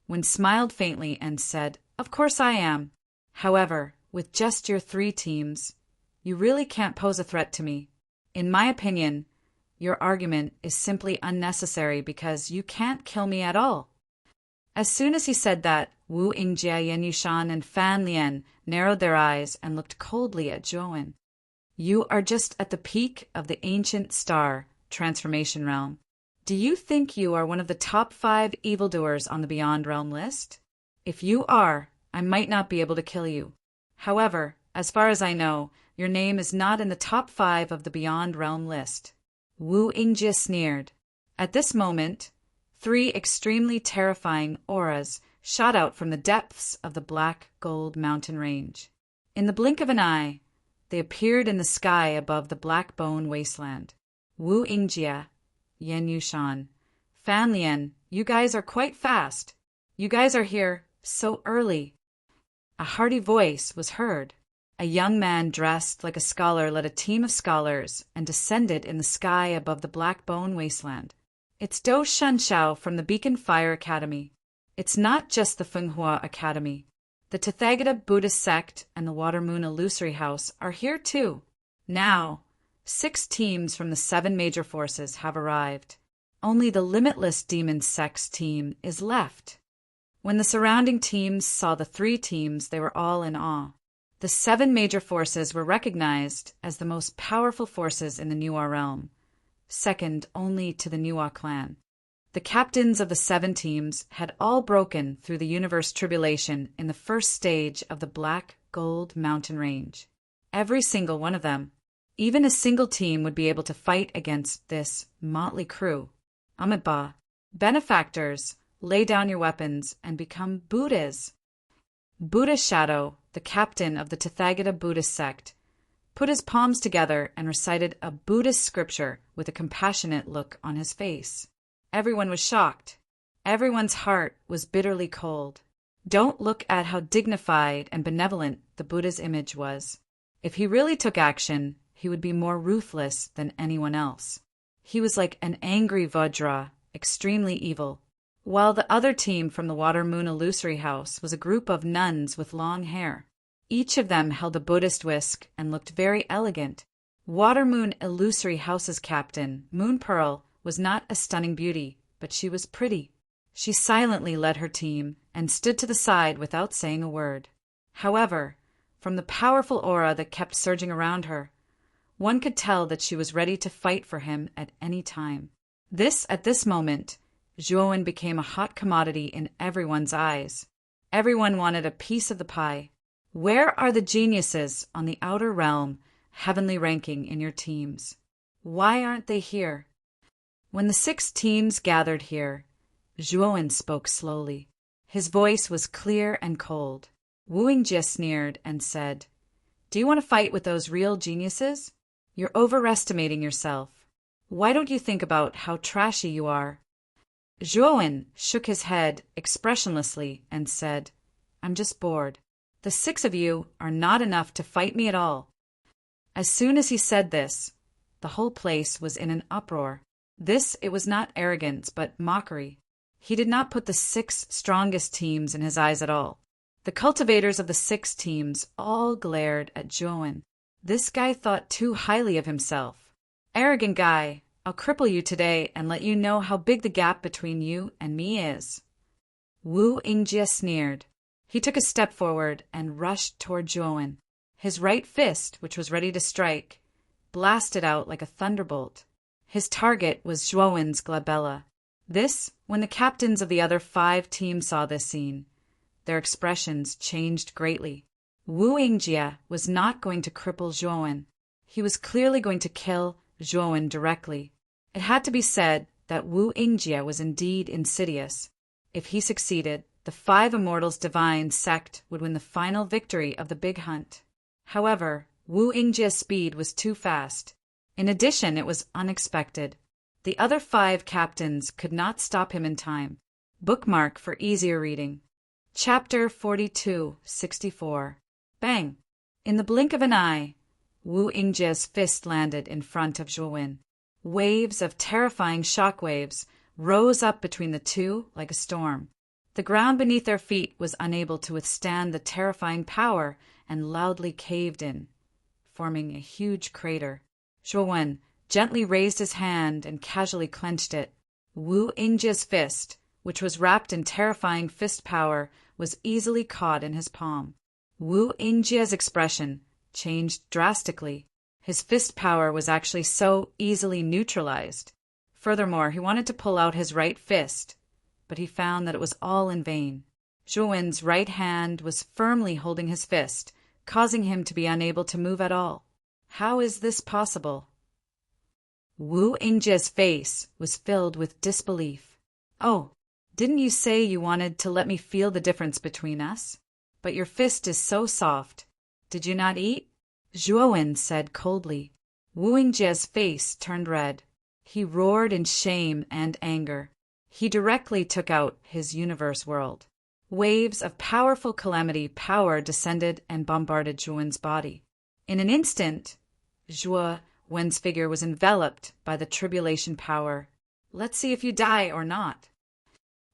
Wen smiled faintly and said, Of course I am. However, with just your 3 teams, you really can't pose a threat to me. In my opinion, your argument is simply unnecessary because you can't kill me at all. As soon as he said that, Wu Yingjie, Yan Yushan, and Fan Lian narrowed their eyes and looked coldly at Zhuo. You are just at the peak of the Ancient Star Transformation Realm. Do you think you are one of the top 5 evildoers on the Beyond Realm list? If you are, I might not be able to kill you. However, as far as I know, your name is not in the top 5 of the Beyond Realm list. Wu Yingjie sneered. At this moment, 3 extremely terrifying auras shot out from the depths of the black gold mountain range. In the blink of an eye, they appeared in the sky above the black bone wasteland. Wu Yingjie, Yan Yushan, Fan Lian, you guys are quite fast. You guys are here so early. A hearty voice was heard. A young man dressed like a scholar led a team of scholars and descended in the sky above the black bone wasteland. It's Do Shenshao from the Beacon Fire Academy. It's not just the Fenghua Academy. The Tathagata Buddhist sect and the Water Moon Illusory House are here too. Now, 6 teams from the 7 major forces have arrived. Only the Limitless Demon Sect's team is left. When the surrounding teams saw the 3 teams, they were all in awe. The 7 major forces were recognized as the most powerful forces in the Nuwa realm, second only to the Nuwa clan. The captains of the 7 teams had all broken through the universe tribulation in the first stage of the Black Gold Mountain Range. Every single one of them. Even a single team would be able to fight against this motley crew. Amitabha, benefactors, lay down your weapons and become Buddhas. Buddha Shadow, the captain of the Tathagata Buddhist sect, put his palms together and recited a Buddhist scripture with a compassionate look on his face. Everyone was shocked. Everyone's heart was bitterly cold. Don't look at how dignified and benevolent the Buddha's image was. If he really took action, he would be more ruthless than anyone else. He was like an angry Vajra, extremely evil. While the other team from the Water Moon Illusory House was a group of nuns with long hair. Each of them held a Buddhist whisk and looked very elegant. Water Moon Illusory House's captain, Moon Pearl, was not a stunning beauty, but she was pretty. She silently led her team and stood to the side without saying a word. However, from the powerful aura that kept surging around her, one could tell that she was ready to fight for him at any time. At this moment, Zhuowen became a hot commodity in everyone's eyes. Everyone wanted a piece of the pie. Where are the geniuses on the outer realm, heavenly ranking in your teams? Why aren't they here? When the 6 teams gathered here, Zhuowen spoke slowly. His voice was clear and cold. Wu Yingjie sneered and said, "Do you want to fight with those real geniuses? You're overestimating yourself. Why don't you think about how trashy you are?" Zhuowen shook his head expressionlessly and said, "I'm just bored. The 6 of you are not enough to fight me at all." As soon as he said this, the whole place was in an uproar. It was not arrogance, but mockery. He did not put the 6 strongest teams in his eyes at all. The cultivators of the 6 teams all glared at Zhuowen. This guy thought too highly of himself. "Arrogant guy, I'll cripple you today and let you know how big the gap between you and me is." Wu Yingjie sneered. He took a step forward and rushed toward Zhuowen. His right fist, which was ready to strike, blasted out like a thunderbolt. His target was Zhuowen's glabella. When the captains of the other 5 teams saw this scene, their expressions changed greatly. Wu Yingjie was not going to cripple Zhuowen. He was clearly going to kill Zhuowen directly. It had to be said that Wu Yingjie was indeed insidious. If he succeeded, the 5 Immortals Divine sect would win the final victory of the big hunt. However, Wu Yingjie's speed was too fast. In addition, it was unexpected. The other 5 captains could not stop him in time. Bookmark for easier reading. Chapter 42-64. Bang! In the blink of an eye, Wu Yingjie's fist landed in front of Zhuowen. Waves of terrifying shockwaves rose up between the two like a storm. The ground beneath their feet was unable to withstand the terrifying power and loudly caved in, forming a huge crater. Zhuowen gently raised his hand and casually clenched it. Wu Yingjie's fist, which was wrapped in terrifying fist power, was easily caught in his palm. Wu Yingjie's expression changed drastically. His fist power was actually so easily neutralized. Furthermore, he wanted to pull out his right fist, but he found that it was all in vain. Zhuowen's right hand was firmly holding his fist, causing him to be unable to move at all. How is this possible? Wu Yingjie's face was filled with disbelief. "Oh, Didn't you say you wanted to let me feel the difference between us? But your fist is so soft. Did you not eat? Zhuowen said coldly. Wu Yingjia's face turned red. He roared in shame and anger. He directly took out his universe world. Waves of powerful calamity power descended and bombarded Zhuowen's body. In an instant, Zhuowen's figure was enveloped by the tribulation power. Let's see if you die or not.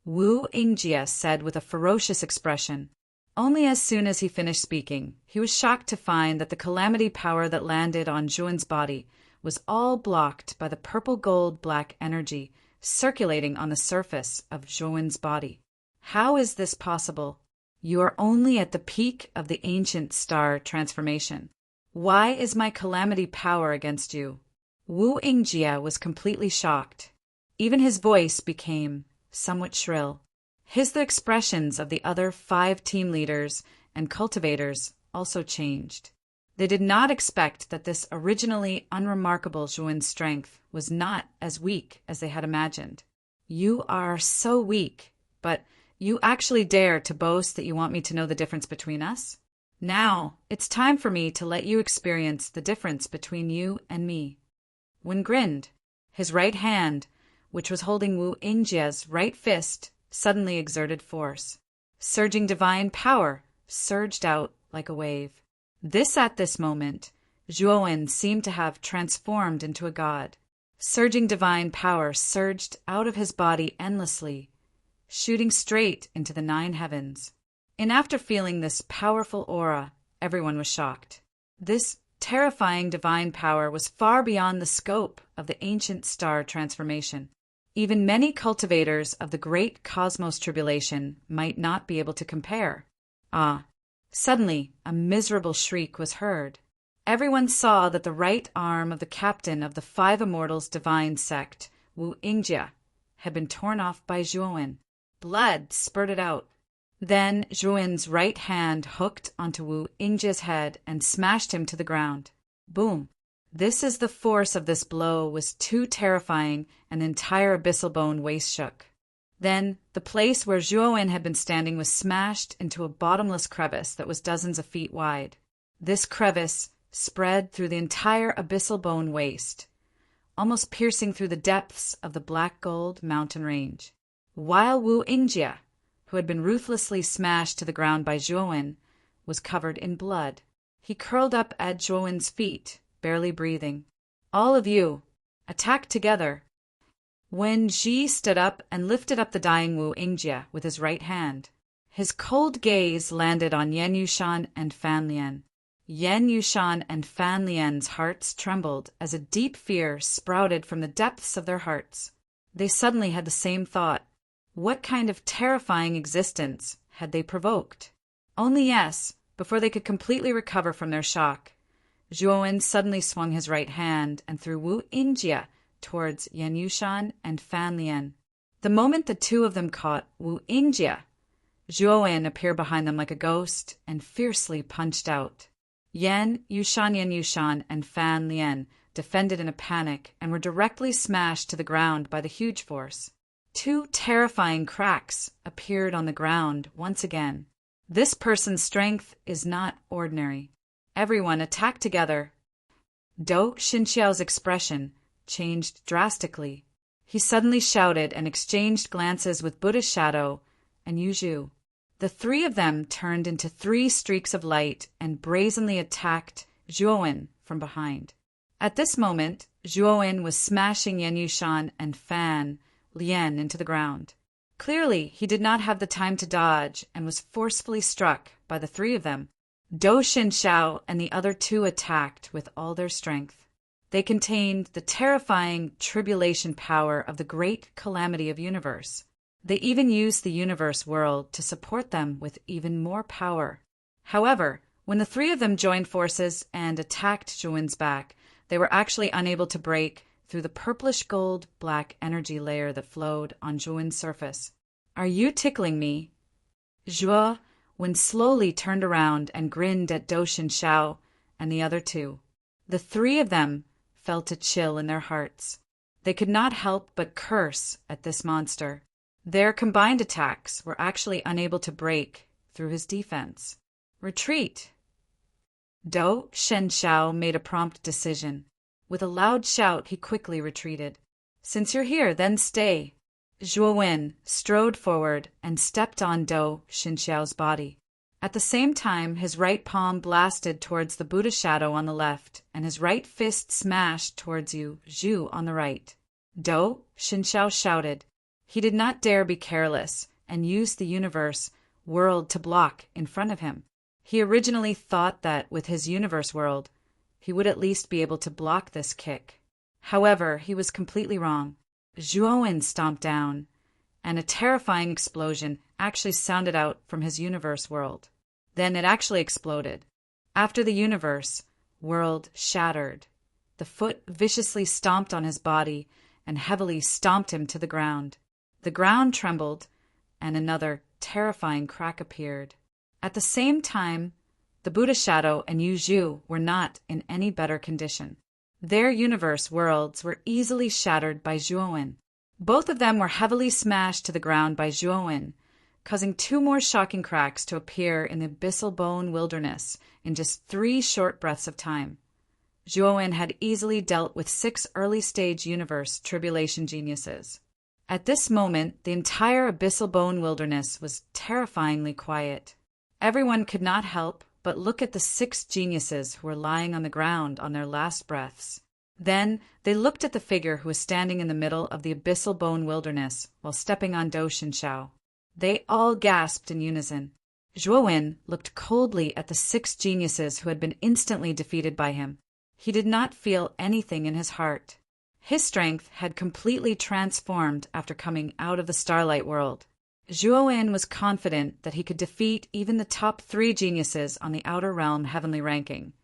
Wu Yingjia said with a ferocious expression. Only as soon as he finished speaking, he was shocked to find that the calamity power that landed on Zhuowen's body was all blocked by the purple-gold-black energy circulating on the surface of Zhuowen's body. How is this possible? You are only at the peak of the ancient star transformation. Why is my calamity power against you? Wu Yingjia was completely shocked. Even his voice became somewhat shrill. The expressions of the other 5 team leaders and cultivators also changed. They did not expect that this originally unremarkable Zhuowen's strength was not as weak as they had imagined. You are so weak, but you actually dare to boast that you want me to know the difference between us? Now, it's time for me to let you experience the difference between you and me. Wen grinned. His right hand, which was holding Wu Yingjia's right fist, suddenly exerted force. Surging divine power surged out like a wave. At this moment, Zhuowen seemed to have transformed into a god. Surging divine power surged out of his body endlessly, shooting straight into the 9 heavens. And after feeling this powerful aura, everyone was shocked. This terrifying divine power was far beyond the scope of the ancient star transformation. Even many cultivators of the great cosmos tribulation might not be able to compare. Suddenly, a miserable shriek was heard. Everyone saw that the right arm of the captain of the 5 Immortals divine sect, Wu Yingjia, had been torn off by Zhuowen. Blood spurted out. Then Zhuowen's right hand hooked onto Wu Yingjia's head and smashed him to the ground. Boom! The force of this blow was too terrifying, and the entire abyssal bone waist shook. Then the place where Zhuowen had been standing was smashed into a bottomless crevice that was dozens of feet wide. This crevice spread through the entire abyssal bone waist, almost piercing through the depths of the black gold mountain range. While Wu Yingjia, who had been ruthlessly smashed to the ground by Zhuowen, was covered in blood. He curled up at Zhuowen's feet, barely breathing. All of you, attack together. Wen Ji stood up and lifted up the dying Wu Yingjia with his right hand. His cold gaze landed on Yan Yushan and Fan Lian. Yan Yushan and Fan Lian's hearts trembled as a deep fear sprouted from the depths of their hearts. They suddenly had the same thought. What kind of terrifying existence had they provoked? Only yes, before they could completely recover from their shock, Zhuowen suddenly swung his right hand and threw Wu Yingjia towards Yan Yushan and Fan Lian. The moment the 2 of them caught Wu Yingjia, Zhuowen appeared behind them like a ghost and fiercely punched out. Yan Yushan, and Fan Lian defended in a panic and were directly smashed to the ground by the huge force. 2 terrifying cracks appeared on the ground once again. This person's strength is not ordinary. Everyone attack together. Dou Xinxiao's expression changed drastically. He suddenly shouted and exchanged glances with Buddha's shadow and Yu Zhu. The 3 of them turned into 3 streaks of light and brazenly attacked Zhuowen from behind. At this moment, Zhuowen was smashing Yan Yushan and Fan Lian into the ground. Clearly, he did not have the time to dodge and was forcefully struck by the 3 of them. Dou Xinxiao and the other 2 attacked with all their strength. They contained the terrifying tribulation power of the great calamity of universe. They even used the universe world to support them with even more power. However, when the 3 of them joined forces and attacked Zhuowen's back, they were actually unable to break through the purplish gold black energy layer that flowed on Zhuowen's surface. Are you tickling me? Zhuowen slowly turned around and grinned at Dou Xinxiao and the other 2. The 3 of them felt a chill in their hearts. They could not help but curse at this monster. Their combined attacks were actually unable to break through his defense. Retreat! Dou Shenxiao made a prompt decision. With a loud shout, he quickly retreated. Since you're here, then stay. Zhuo Wen strode forward and stepped on Dou Shenxiao's body. At the same time, his right palm blasted towards the Buddha shadow on the left, and his right fist smashed towards Yu Zhu on the right. Dou Shenxiao shouted. He did not dare be careless and used the universe world to block in front of him. He originally thought that with his universe world, he would at least be able to block this kick. However, he was completely wrong. Zhuowen stomped down, and a terrifying explosion actually sounded out from his universe world. Then it actually exploded. After the universe world shattered, the foot viciously stomped on his body and heavily stomped him to the ground. The ground trembled, and another terrifying crack appeared. At the same time, the Buddha shadow and Yu Zhu were not in any better condition. Their universe worlds were easily shattered by Zhuowen. Both of them were heavily smashed to the ground by Zhuowen, causing 2 more shocking cracks to appear in the abyssal bone wilderness in just 3 short breaths of time. Zhuowen had easily dealt with 6 early-stage universe tribulation geniuses. At this moment, the entire abyssal bone wilderness was terrifyingly quiet. Everyone could not help but look at the 6 geniuses who were lying on the ground on their last breaths. Then they looked at the figure who was standing in the middle of the abyssal bone wilderness while stepping on Dou Shenxiao. They all gasped in unison. Zhuowen looked coldly at the 6 geniuses who had been instantly defeated by him. He did not feel anything in his heart. His strength had completely transformed after coming out of the Starlight World. Zhuowen was confident that he could defeat even the top 3 geniuses on the Outer Realm heavenly ranking,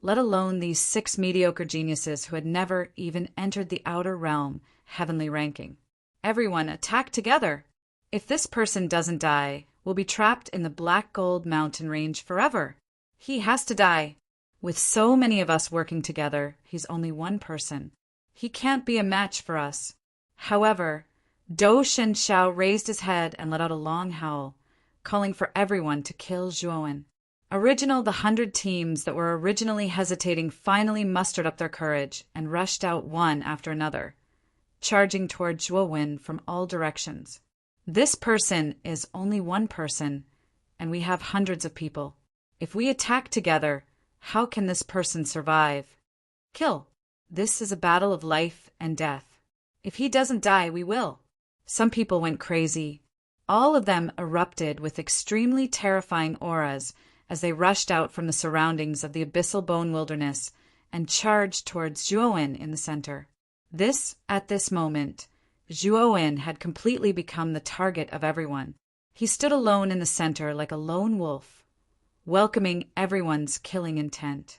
let alone these 6 mediocre geniuses who had never even entered the Outer Realm heavenly ranking. Everyone attack together! If this person doesn't die, we'll be trapped in the Black Gold Mountain range forever. He has to die. With so many of us working together, he's only one person. He can't be a match for us. However, Dou Shenxiao raised his head and let out a long howl, calling for everyone to kill Zhuowen. The 100 teams that were originally hesitating finally mustered up their courage and rushed out one after another, charging toward Zhuowen from all directions. This person is only one person, and we have hundreds of people. If we attack together, how can this person survive? Kill. This is a battle of life and death. If he doesn't die, we will. Some people went crazy. All of them erupted with extremely terrifying auras as they rushed out from the surroundings of the abyssal bone wilderness and charged towards Zhuowen in the center. At this moment, Zhuowen had completely become the target of everyone. He stood alone in the center like a lone wolf, welcoming everyone's killing intent.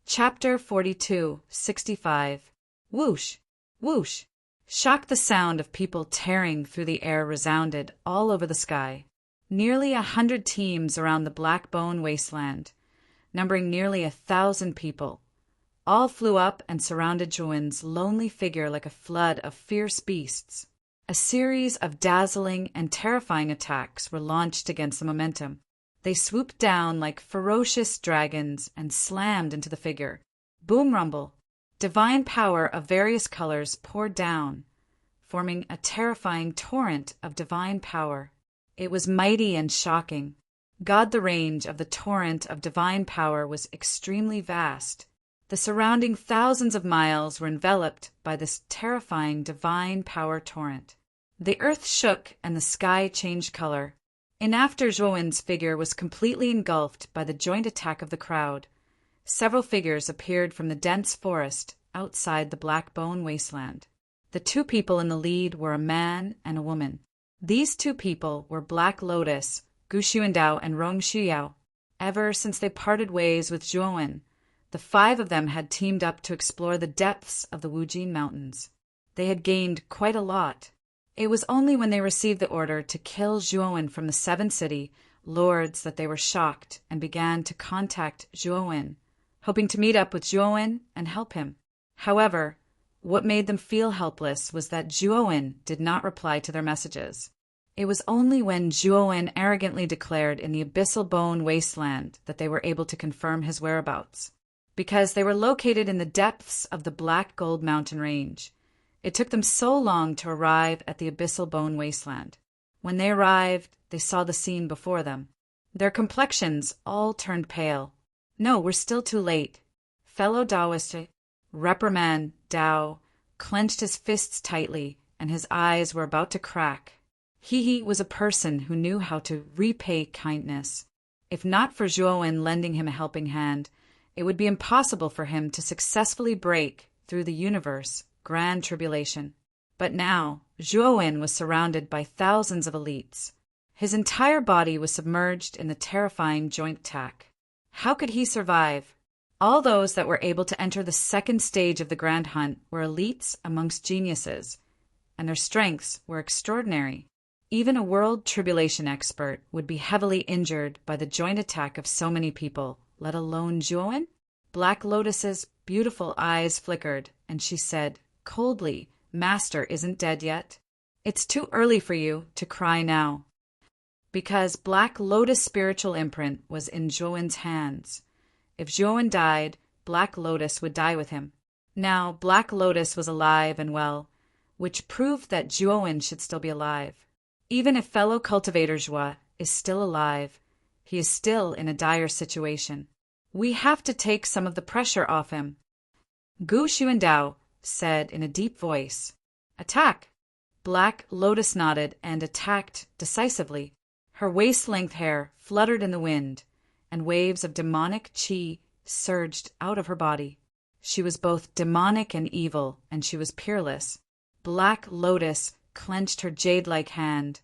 Chapter 42, 65. Whoosh! Whoosh! Shocked the sound of people tearing through the air resounded all over the sky. Nearly 100 teams around the Black Bone Wasteland, numbering nearly 1,000 people, all flew up and surrounded Zhuowen's lonely figure like a flood of fierce beasts. A series of dazzling and terrifying attacks were launched against the momentum. They swooped down like ferocious dragons and slammed into the figure. Boom rumble! Divine power of various colors poured down, forming a terrifying torrent of divine power. It was mighty and shocking. The range of the torrent of divine power was extremely vast. The surrounding thousands of miles were enveloped by this terrifying divine power torrent. The earth shook and the sky changed color. After Zhuowen's figure was completely engulfed by the joint attack of the crowd, several figures appeared from the dense forest outside the Black Bone Wasteland. The 2 people in the lead were a man and a woman. These 2 people were Black Lotus, Gu Xuandao, and Rong Shuyao. Ever since they parted ways with Zhuowen, the 5 of them had teamed up to explore the depths of the Wujin Mountains. They had gained quite a lot. It was only when they received the order to kill Zhuowen from the 7 city lords that they were shocked and began to contact Zhuowen, hoping to meet up with Zhuowen and help him. However, what made them feel helpless was that Zhuowen did not reply to their messages. It was only when Zhuowen arrogantly declared in the abyssal bone wasteland that they were able to confirm his whereabouts, because they were located in the depths of the Black Gold Mountain Range. It took them so long to arrive at the abyssal bone wasteland. When they arrived, they saw the scene before them. Their complexions all turned pale. No, we're still too late. Fellow Taoist, reprimand Dao, clenched his fists tightly, and his eyes were about to crack. He was a person who knew how to repay kindness. If not for Zhuowen lending him a helping hand, it would be impossible for him to successfully break through the universe grand tribulation. But now, Zhuowen was surrounded by thousands of elites. His entire body was submerged in the terrifying joint attack. How could he survive? All those that were able to enter the second stage of the Grand Hunt were elites amongst geniuses, and their strengths were extraordinary. Even a world tribulation expert would be heavily injured by the joint attack of so many people, let alone Zhuowen. Black Lotus's beautiful eyes flickered, and she said, coldly, Master isn't dead yet. It's too early for you to cry now. Because Black Lotus' spiritual imprint was in Zhuowen's hands. If Zhuowen died, Black Lotus would die with him. Now Black Lotus was alive and well, which proved that Zhuowen should still be alive. Even if fellow cultivator Zhua is still alive, he is still in a dire situation. We have to take some of the pressure off him. Gu Xuandao said in a deep voice, Attack! Black Lotus nodded and attacked decisively. Her waist-length hair fluttered in the wind, and waves of demonic qi surged out of her body. She was both demonic and evil, and she was peerless. Black Lotus clenched her jade-like hand,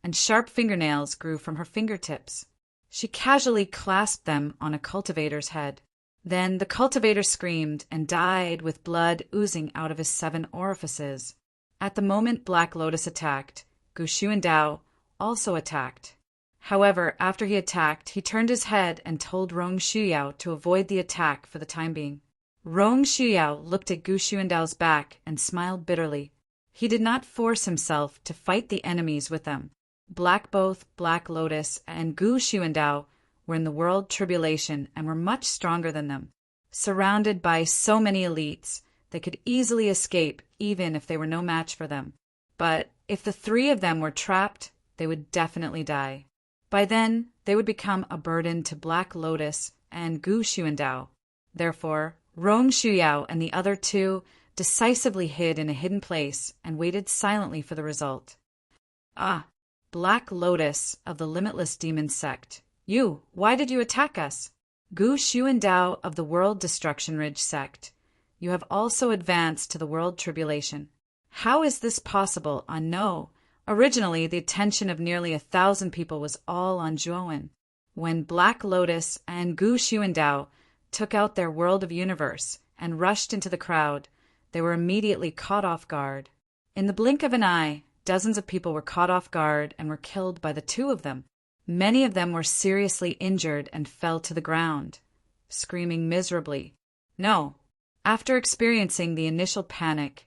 and sharp fingernails grew from her fingertips. She casually clasped them on a cultivator's head. Then the cultivator screamed and died with blood oozing out of his 7 orifices. At the moment Black Lotus attacked, Gu Xuandao also attacked. However, after he attacked, he turned his head and told Rong Shuyao to avoid the attack for the time being. Rong Shuyao looked at Gu Xuandao's back and smiled bitterly. He did not force himself to fight the enemies with them. Both Black Lotus and Gu Xuandao were in the world tribulation and were much stronger than them. Surrounded by so many elites, they could easily escape even if they were no match for them. But if the 3 of them were trapped, they would definitely die. By then, they would become a burden to Black Lotus and Gu Xuandao. Therefore, Rong Shuyao and the other 2 decisively hid in a hidden place and waited silently for the result. Ah, Black Lotus of the Limitless Demon Sect. Why did you attack us? Gu Xuandao of the World Destruction Ridge Sect. You have also advanced to the World Tribulation. How is this possible? No. Originally, the attention of nearly 1,000 people was all on Zhuowen. When Black Lotus and Gu Xuandao took out their world of universe and rushed into the crowd, they were immediately caught off guard. In the blink of an eye, dozens of people were caught off guard and were killed by the 2 of them. Many of them were seriously injured and fell to the ground, screaming miserably. No. After experiencing the initial panic,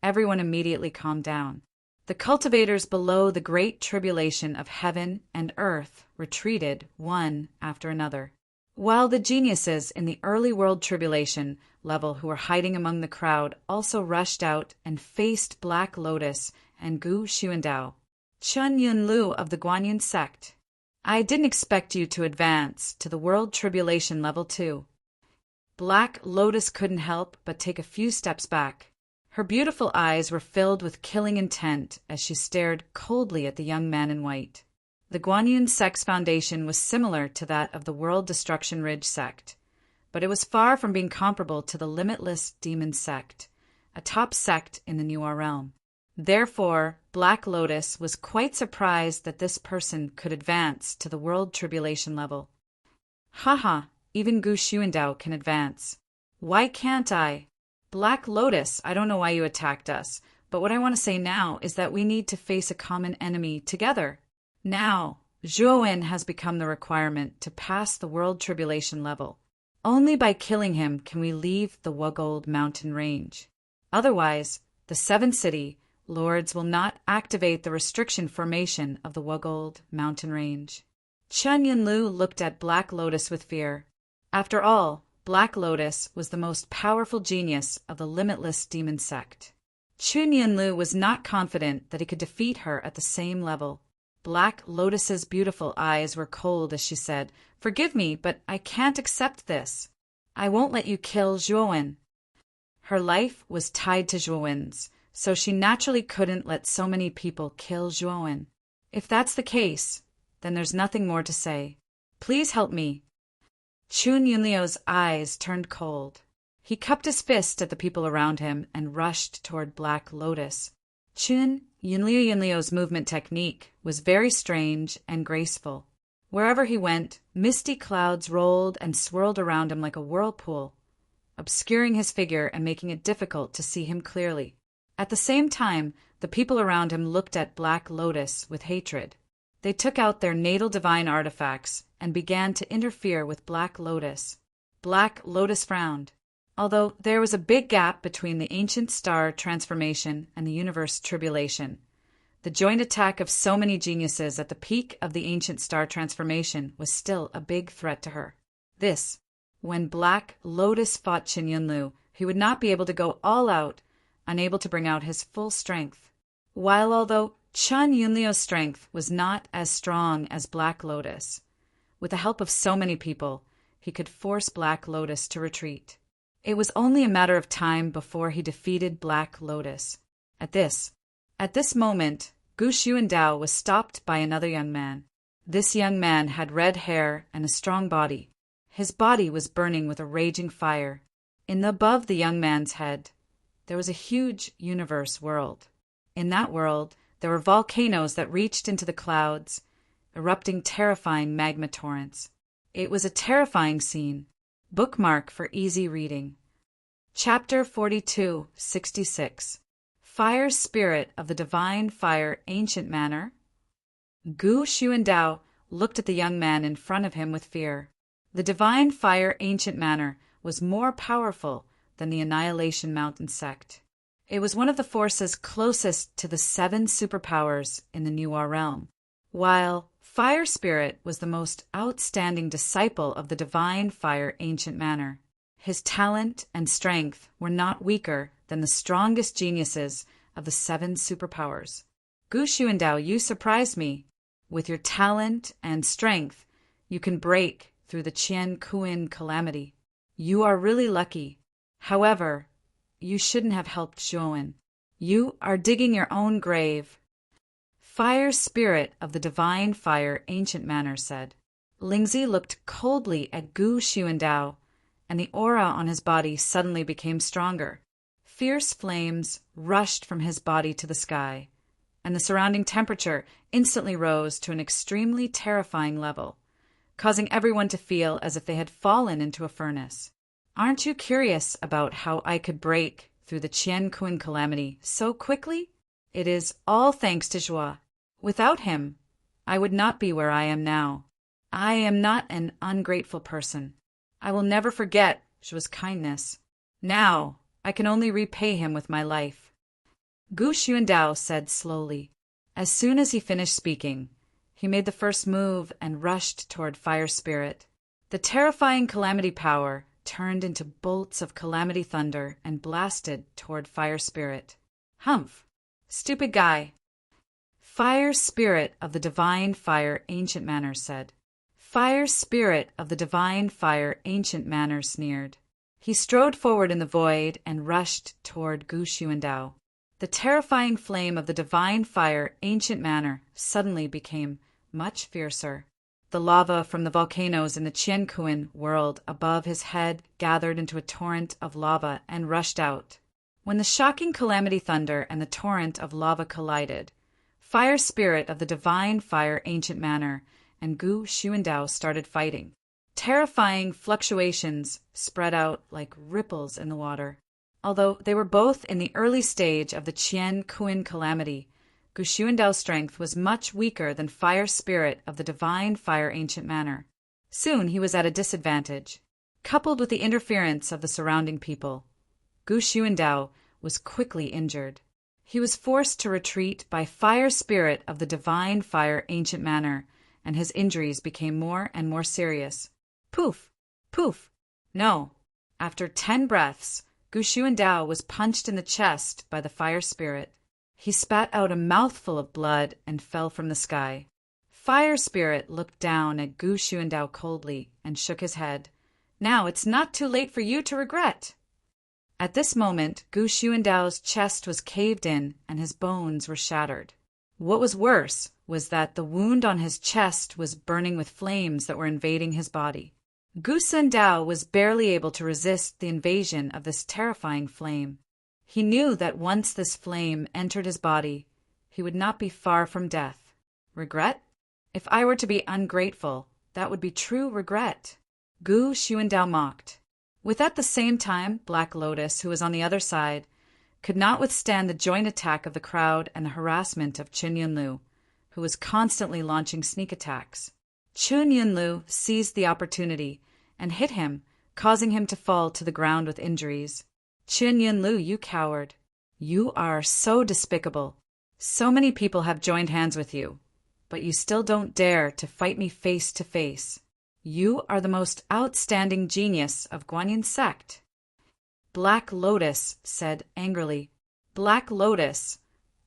everyone immediately calmed down. The cultivators below the great tribulation of heaven and earth retreated one after another, while the geniuses in the early world tribulation level who were hiding among the crowd also rushed out and faced Black Lotus and Gu Xuandao. Chun Yun Lu of the Guanyin sect. I didn't expect you to advance to the world tribulation level 2. Black Lotus couldn't help but take a few steps back. Her beautiful eyes were filled with killing intent as she stared coldly at the young man in white. The Guanyin sect's foundation was similar to that of the World Destruction Ridge sect, but it was far from being comparable to the Limitless Demon Sect, a top sect in the New Realm. Therefore, Black Lotus was quite surprised that this person could advance to the World Tribulation level. Haha, even Gu Xuandao can advance. Why can't I? Black Lotus, I don't know why you attacked us, but what I want to say now is that we need to face a common enemy together. Now, Zhuowen has become the requirement to pass the World Tribulation level. Only by killing him can we leave the Wugold mountain range. Otherwise, the 7th city Lords will not activate the restriction formation of the Wugold mountain range. Chen Yunlu looked at Black Lotus with fear. After all, Black Lotus was the most powerful genius of the limitless demon sect. Chen Yunlu was not confident that he could defeat her at the same level. Black Lotus's beautiful eyes were cold as she said, "Forgive me, but I can't accept this. I won't let you kill Zhuowen." Her life was tied to Zhuowen's, so she naturally couldn't let so many people kill Zhuowen. If that's the case, then there's nothing more to say. Please help me. Chun Yunliu's eyes turned cold. He cupped his fist at the people around him and rushed toward Black Lotus. Chun Yunliu's movement technique was very strange and graceful. Wherever he went, misty clouds rolled and swirled around him like a whirlpool, obscuring his figure and making it difficult to see him clearly. At the same time, the people around him looked at Black Lotus with hatred. They took out their natal divine artifacts and began to interfere with Black Lotus. Black Lotus frowned. Although there was a big gap between the ancient star transformation and the universe tribulation, the joint attack of so many geniuses at the peak of the ancient star transformation was still a big threat to her. When Black Lotus fought Qin Yunlu, he would not be able to go all out, unable to bring out his full strength. Although Chen Yunliu's strength was not as strong as Black Lotus, with the help of so many people, he could force Black Lotus to retreat. It was only a matter of time before he defeated Black Lotus. At this moment, Gu Xuandao was stopped by another young man. This young man had red hair and a strong body. His body was burning with a raging fire. Above the young man's head, there was a huge universe world. In that world, there were volcanoes that reached into the clouds, erupting terrifying magma torrents. It was a terrifying scene. Bookmark for easy reading. Chapter 42-66. Fire Spirit of the Divine Fire Ancient Manor. Gu Xuandao looked at the young man in front of him with fear. The Divine Fire Ancient Manor was more powerful than the Annihilation Mountain sect. It was one of the forces closest to the 7 superpowers in the New Realm, while Fire Spirit was the most outstanding disciple of the Divine Fire Ancient Manor. His talent and strength were not weaker than the strongest geniuses of the 7 superpowers. Gu Xuandao, you surprised me. With your talent and strength, you can break through the Qian Kuin calamity. You are really lucky. However, you shouldn't have helped Zhuowen. You are digging your own grave. Fire Spirit of the Divine Fire Ancient Manor said. Lingzi looked coldly at Gu Xuandao, and the aura on his body suddenly became stronger. Fierce flames rushed from his body to the sky, and the surrounding temperature instantly rose to an extremely terrifying level, causing everyone to feel as if they had fallen into a furnace. Aren't you curious about how I could break through the Qian Kuin calamity so quickly? It is all thanks to Zhua. Without him, I would not be where I am now. I am not an ungrateful person. I will never forget Zhua's kindness. Now, I can only repay him with my life. Gu Xuandao said slowly. As soon as he finished speaking, he made the first move and rushed toward Fire Spirit. The terrifying calamity power turned into bolts of calamity thunder and blasted toward Fire Spirit. Humph! Stupid guy! Fire Spirit of the Divine Fire Ancient Manor said. Fire Spirit of the Divine Fire Ancient Manor sneered. He strode forward in the void and rushed toward Gu Xuandao. The terrifying flame of the Divine Fire Ancient Manor suddenly became much fiercer. The lava from the volcanoes in the Qiankuan world above his head gathered into a torrent of lava and rushed out. When the shocking calamity thunder and the torrent of lava collided, Fire Spirit of the Divine Fire Ancient Manor and Gu Xuandao started fighting. Terrifying fluctuations spread out like ripples in the water. Although they were both in the early stage of the Qian Kuin calamity, Gu Xuandao's strength was much weaker than Fire Spirit of the Divine Fire Ancient Manor. Soon he was at a disadvantage. Coupled with the interference of the surrounding people, Gu Xuandao was quickly injured. He was forced to retreat by fire spirit of the divine fire ancient manner, and his injuries became more and more serious. Poof! Poof! No. After 10 breaths, Gu Xuandao was punched in the chest by the fire spirit. He spat out a mouthful of blood and fell from the sky. Fire spirit looked down at Gu Xuandao coldly and shook his head. Now it's not too late for you to regret. At this moment, Gu Xuandao's chest was caved in and his bones were shattered. What was worse was that the wound on his chest was burning with flames that were invading his body. Gu Xuandao was barely able to resist the invasion of this terrifying flame. He knew that once this flame entered his body, he would not be far from death. Regret? If I were to be ungrateful, that would be true regret. Gu Xuandao mocked. With at the same time, Black Lotus, who was on the other side, could not withstand the joint attack of the crowd and the harassment of Qin Yunlu, who was constantly launching sneak attacks. Qin Yunlu seized the opportunity and hit him, causing him to fall to the ground with injuries. Qin Yunlu, you coward! You are so despicable. So many people have joined hands with you, but you still don't dare to fight me face to face. You are the most outstanding genius of Guanyin sect. Black Lotus said angrily, Black Lotus,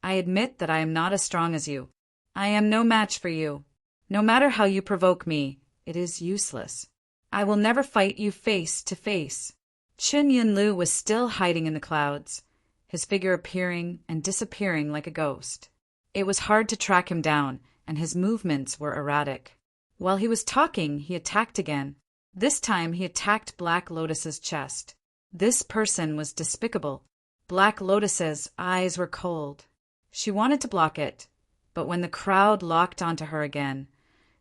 I admit that I am not as strong as you. I am no match for you. No matter how you provoke me, it is useless. I will never fight you face to face. Qin Yunlu was still hiding in the clouds, his figure appearing and disappearing like a ghost. It was hard to track him down, and his movements were erratic. While he was talking, he attacked again. This time he attacked Black Lotus's chest. This person was despicable. Black Lotus's eyes were cold. She wanted to block it, but when the crowd locked onto her again,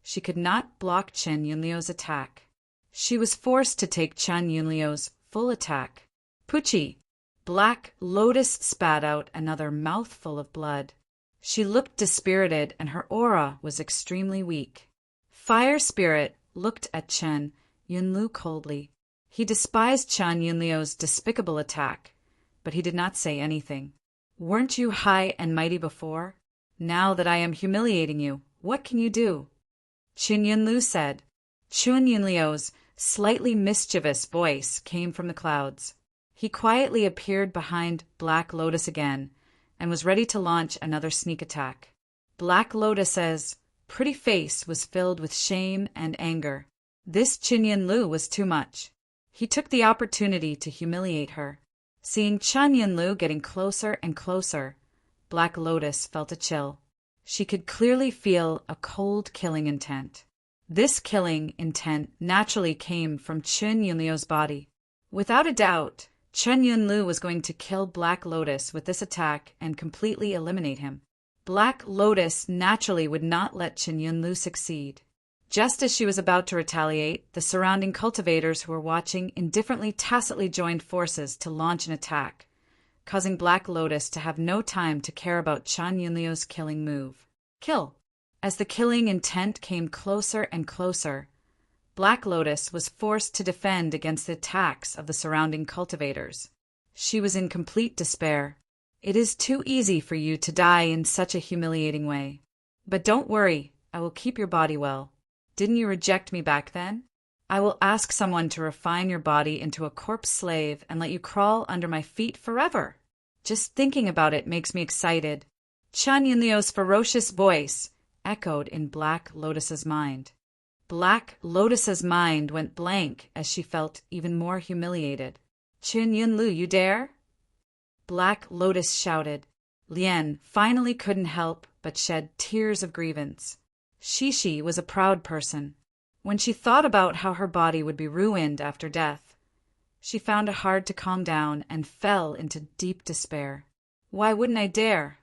she could not block Qin Yunliu's attack. She was forced to take Qin Yunliu's full attack. Pucci! Black Lotus spat out another mouthful of blood. She looked dispirited and her aura was extremely weak. Fire Spirit looked at Qin Yunlu coldly. He despised Qin Yunliu's despicable attack, but he did not say anything. Weren't you high and mighty before? Now that I am humiliating you, what can you do? Qin Yunlu said. Qin Yunliu's slightly mischievous voice came from the clouds. He quietly appeared behind Black Lotus again and was ready to launch another sneak attack. Black Lotus's pretty face was filled with shame and anger. This Qin Yunlu was too much. He took the opportunity to humiliate her. Seeing Qin Yunlu getting closer and closer, Black Lotus felt a chill. She could clearly feel a cold killing intent. This killing intent naturally came from Qin Yunliu's body. Without a doubt, Qin Yunlu was going to kill Black Lotus with this attack and completely eliminate him. Black Lotus naturally would not let Qin Yunlu succeed. Just as she was about to retaliate, the surrounding cultivators who were watching indifferently tacitly joined forces to launch an attack, causing Black Lotus to have no time to care about Qin Yunliu's killing move. Kill! As the killing intent came closer and closer, Black Lotus was forced to defend against the attacks of the surrounding cultivators. She was in complete despair. It is too easy for you to die in such a humiliating way. But don't worry, I will keep your body well. Didn't you reject me back then? I will ask someone to refine your body into a corpse slave and let you crawl under my feet forever. Just thinking about it makes me excited. Qin Yunliu's ferocious voice echoed in Black Lotus's mind. Black Lotus's mind went blank as she felt even more humiliated. Qin Yunlu, you dare? Black Lotus shouted. Lian finally couldn't help but shed tears of grievance. Shishi was a proud person. When she thought about how her body would be ruined after death, she found it hard to calm down and fell into deep despair. Why wouldn't I dare?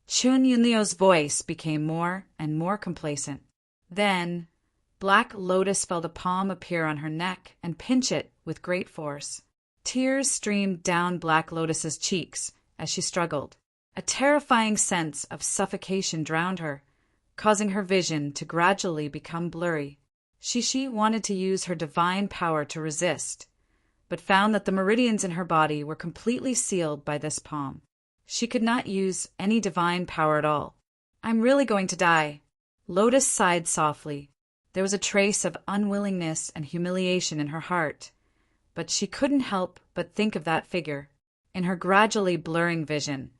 Qin Yunliu's voice became more and more complacent. Then, Black Lotus felt a palm appear on her neck and pinch it with great force. Tears streamed down Black Lotus's cheeks as she struggled. A terrifying sense of suffocation drowned her, causing her vision to gradually become blurry. Shishi wanted to use her divine power to resist, but found that the meridians in her body were completely sealed by this palm. She could not use any divine power at all. I'm really going to die. Lotus sighed softly. There was a trace of unwillingness and humiliation in her heart, but she couldn't help but think of that figure. In her gradually blurring vision,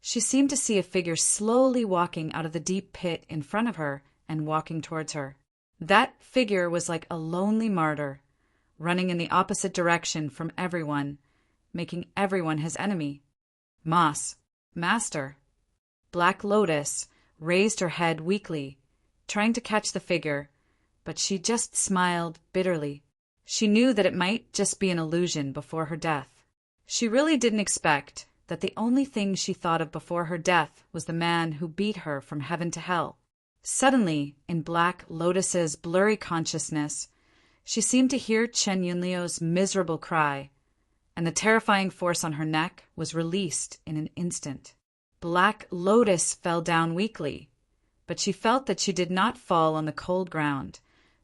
she seemed to see a figure slowly walking out of the deep pit in front of her and walking towards her. That figure was like a lonely martyr, running in the opposite direction from everyone, making everyone his enemy. Moss, Master. Black Lotus raised her head weakly, trying to catch the figure, but she just smiled bitterly. She knew that it might just be an illusion before her death. She really didn't expect that the only thing she thought of before her death was the man who beat her from heaven to hell. Suddenly, in Black Lotus's blurry consciousness, she seemed to hear Chen Yunlio's miserable cry, and the terrifying force on her neck was released in an instant. Black Lotus fell down weakly, but she felt that she did not fall on the cold ground,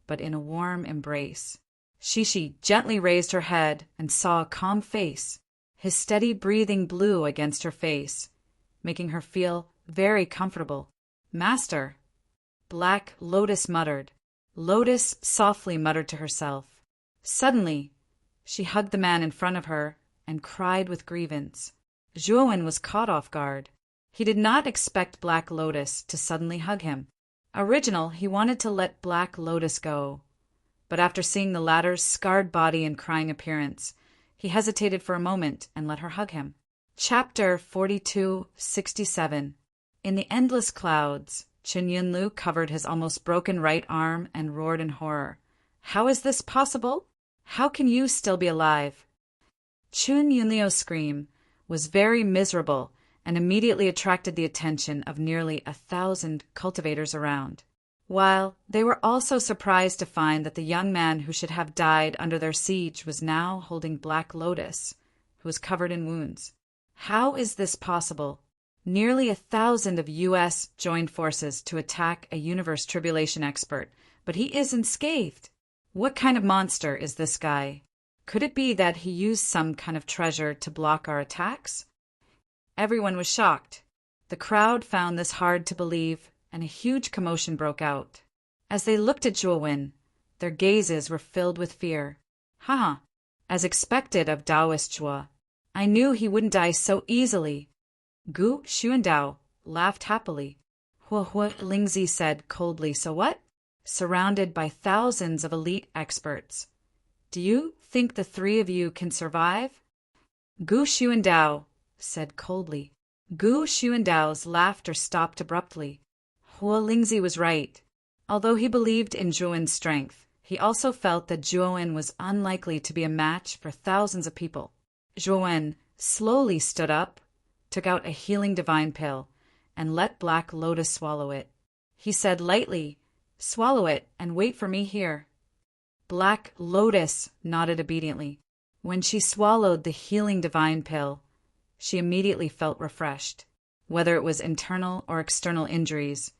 but in a warm embrace. Shishi gently raised her head and saw a calm face, his steady breathing blew against her face, making her feel very comfortable. Master, Black Lotus muttered. Lotus softly muttered to herself. Suddenly, she hugged the man in front of her and cried with grievance. Zhuowen was caught off guard. He did not expect Black Lotus to suddenly hug him. Originally, he wanted to let Black Lotus go, but after seeing the latter's scarred body and crying appearance, he hesitated for a moment and let her hug him. Chapter 4267. In the endless clouds, Chen Yunlu covered his almost broken right arm and roared in horror. How is this possible? How can you still be alive? Chen Yunlio's scream was very miserable and immediately attracted the attention of nearly 1,000 cultivators around. While they were also surprised to find that the young man who should have died under their siege was now holding Black Lotus, who was covered in wounds. How is this possible? Nearly 1,000 of U.S. joined forces to attack a universe tribulation expert, but he isn't scathed. What kind of monster is this guy? Could it be that he used some kind of treasure to block our attacks? Everyone was shocked. The crowd found this hard to believe, and a huge commotion broke out. As they looked at Zhuowen, their gazes were filled with fear. Haha, as expected of Taoist Zhuo, I knew he wouldn't die so easily. Gu Xuandao laughed happily. Huo Lingzi said coldly, so what? Surrounded by thousands of elite experts. Do you think the three of you can survive? Gu Xuandao said coldly. Gu Xuandao's laughter stopped abruptly. Huo Lingzi was right. Although he believed in Zhuowen's strength, he also felt that Zhuowen was unlikely to be a match for thousands of people. Zhuowen slowly stood up, took out a healing divine pill, and let Black Lotus swallow it. He said lightly, "Swallow it and wait for me here." Black Lotus nodded obediently. When she swallowed the healing divine pill, she immediately felt refreshed. Whether it was internal or external injuries,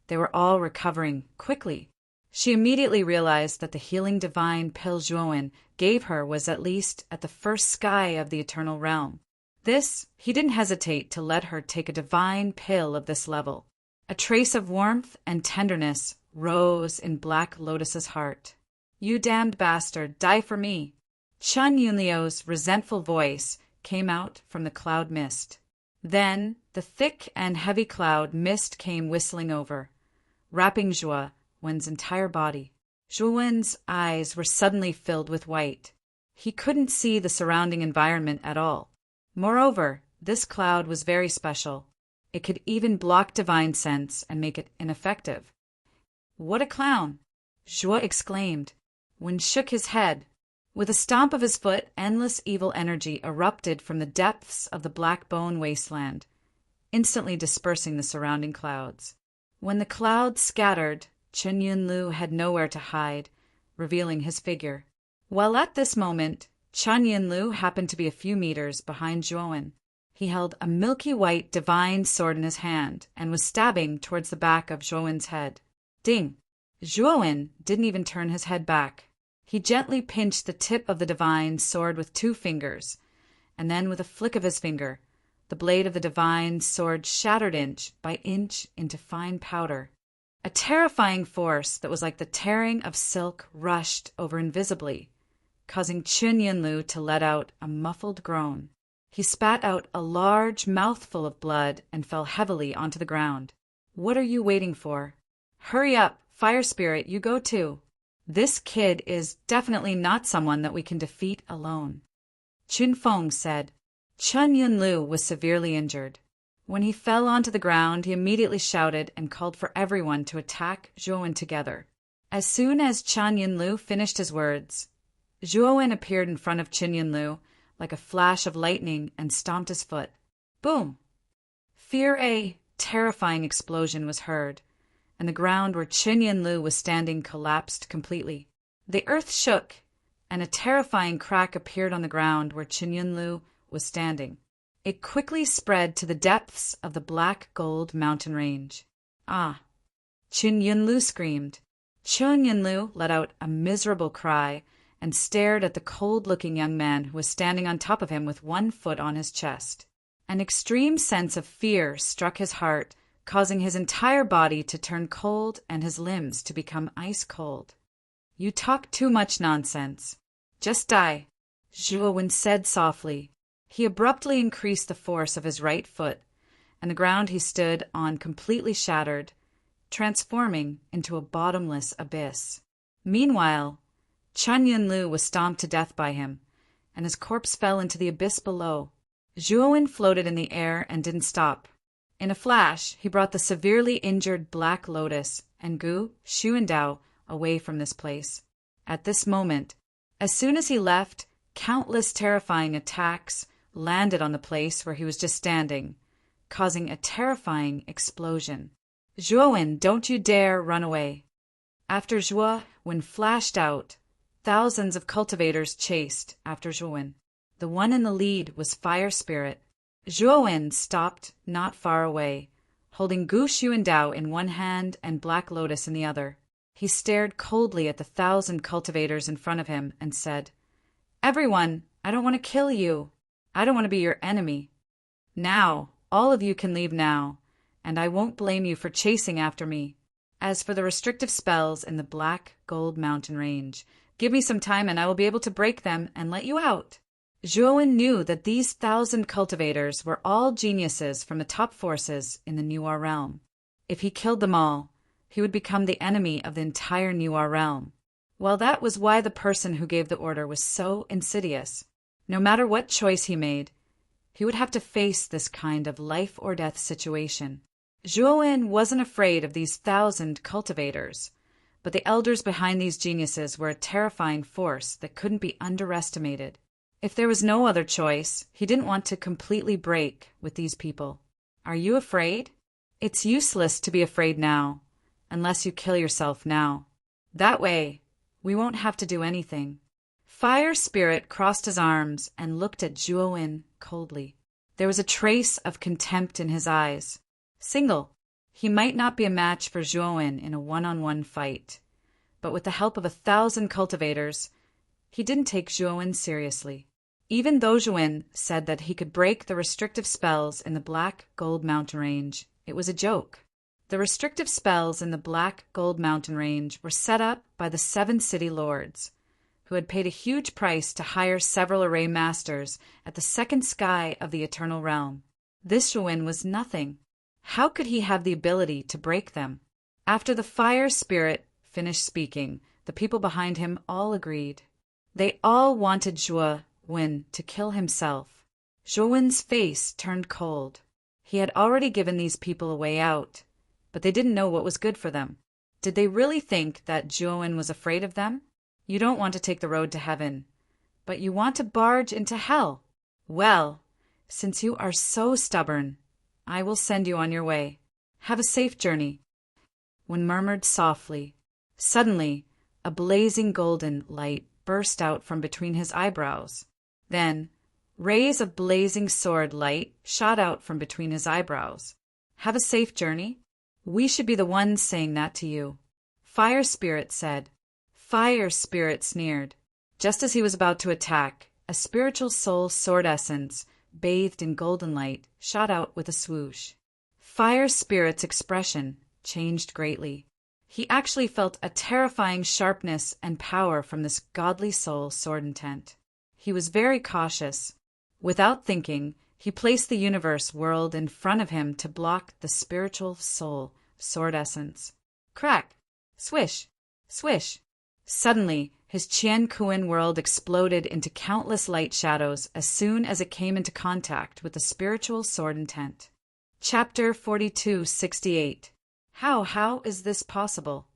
they were all recovering quickly. She immediately realized that the healing divine pill Zhuowen gave her was at least at the first sky of the eternal realm. This, he didn't hesitate to let her take a divine pill of this level. A trace of warmth and tenderness rose in Black Lotus's heart. You damned bastard, die for me. Chen Yunlio's resentful voice came out from the cloud mist. Then the thick and heavy cloud mist came whistling over, wrapping Zhuowen's entire body. Zhuowen's eyes were suddenly filled with white. He couldn't see the surrounding environment at all. Moreover, this cloud was very special. It could even block divine sense and make it ineffective. What a clown! Zhuo exclaimed, when shook his head. With a stomp of his foot, endless evil energy erupted from the depths of the black bone wasteland, instantly dispersing the surrounding clouds. When the clouds scattered, Chen Yunlu had nowhere to hide, revealing his figure. While at this moment, Chen Yunlu happened to be a few meters behind Zhuowen. He held a milky white divine sword in his hand and was stabbing towards the back of Zhuowen's head. Ding! Zhuowen didn't even turn his head back. He gently pinched the tip of the divine sword with 2 fingers, and then with a flick of his finger, The blade of the divine sword shattered inch by inch into fine powder. A terrifying force that was like the tearing of silk rushed over invisibly, causing Chun Yunlu to let out a muffled groan. He spat out a large mouthful of blood and fell heavily onto the ground. "What are you waiting for? Hurry up, fire spirit, you go too. This kid is definitely not someone that we can defeat alone." Chun Feng said. Chun Yunlu was severely injured. When he fell onto the ground, he immediately shouted and called for everyone to attack Zhuowen together. As soon as Chun Yunlu finished his words, Zhuowen appeared in front of Chun Yunlu like a flash of lightning and stomped his foot. Boom! A terrifying explosion was heard, and the ground where Chun Yunlu was standing collapsed completely. The earth shook, and a terrifying crack appeared on the ground where Chun Yunlu was standing. It quickly spread to the depths of the black gold mountain range. Ah! Chun Yunlu screamed. Chun Yunlu let out a miserable cry and stared at the cold-looking young man who was standing on top of him with one foot on his chest. An extreme sense of fear struck his heart, causing his entire body to turn cold and his limbs to become ice cold. "You talk too much nonsense. Just die," Zhuowen said softly. He abruptly increased the force of his right foot, and the ground he stood on completely shattered, transforming into a bottomless abyss. Meanwhile, Chun Yunlu was stomped to death by him, and his corpse fell into the abyss below. Zhuowen floated in the air and didn't stop. In a flash, he brought the severely injured Black Lotus and Gu Xuandao away from this place. At this moment, as soon as he left, countless terrifying attacks landed on the place where he was just standing, causing a terrifying explosion. "Zhuowen, don't you dare run away." After Zhuowen flashed out, thousands of cultivators chased after Zhuowen. The one in the lead was Fire Spirit. Zhuowen stopped not far away, holding Gu Xuandao in one hand and Black Lotus in the other. He stared coldly at the 1,000 cultivators in front of him and said, "Everyone, I don't want to kill you. I don't want to be your enemy. Now, all of you can leave now, and I won't blame you for chasing after me. As for the restrictive spells in the Black Gold Mountain Range, give me some time and I will be able to break them and let you out." Zhuowen knew that these 1,000 cultivators were all geniuses from the top forces in the Nuar realm. If he killed them all, he would become the enemy of the entire Nuar realm. Well, that was why the person who gave the order was so insidious. No matter what choice he made, he would have to face this kind of life-or-death situation. Zhuowen wasn't afraid of these 1,000 cultivators, but the elders behind these geniuses were a terrifying force that couldn't be underestimated. If there was no other choice, he didn't want to completely break with these people. Are you afraid? It's useless to be afraid now, unless you kill yourself now. That way, we won't have to do anything. Fire Spirit crossed his arms and looked at Zhuowen coldly. There was a trace of contempt in his eyes. Single, he might not be a match for Zhuowen in a one-on-one fight, but with the help of 1,000 cultivators, he didn't take Zhuowen seriously. Even though Zhuowen said that he could break the restrictive spells in the Black Gold Mountain Range, it was a joke. The restrictive spells in the Black Gold Mountain Range were set up by the 7 city lords, who had paid a huge price to hire several array masters at the second sky of the Eternal Realm. This Zhuowen was nothing. How could he have the ability to break them? After the Fire Spirit finished speaking, the people behind him all agreed. They all wanted Zhuowen to kill himself. Zhuowen's face turned cold. He had already given these people a way out, but they didn't know what was good for them. Did they really think that Zhuowen was afraid of them? You don't want to take the road to heaven, but you want to barge into hell. Well, since you are so stubborn, I will send you on your way. Have a safe journey. One murmured softly. Suddenly, a blazing golden light burst out from between his eyebrows. Then, rays of blazing sword light shot out from between his eyebrows. Have a safe journey? We should be the ones saying that to you. Fire Spirit said. Fire Spirit sneered. Just as he was about to attack, a spiritual soul sword essence bathed in golden light, shot out with a swoosh. Fire Spirit's expression changed greatly. He actually felt a terrifying sharpness and power from this godly soul sword intent. He was very cautious. Without thinking, he placed the universe world in front of him to block the spiritual soul sword essence. Crack! Swish! Swish! Suddenly, his Qian Kuan world exploded into countless light shadows as soon as it came into contact with the spiritual sword intent. Chapter 4268. How is this possible?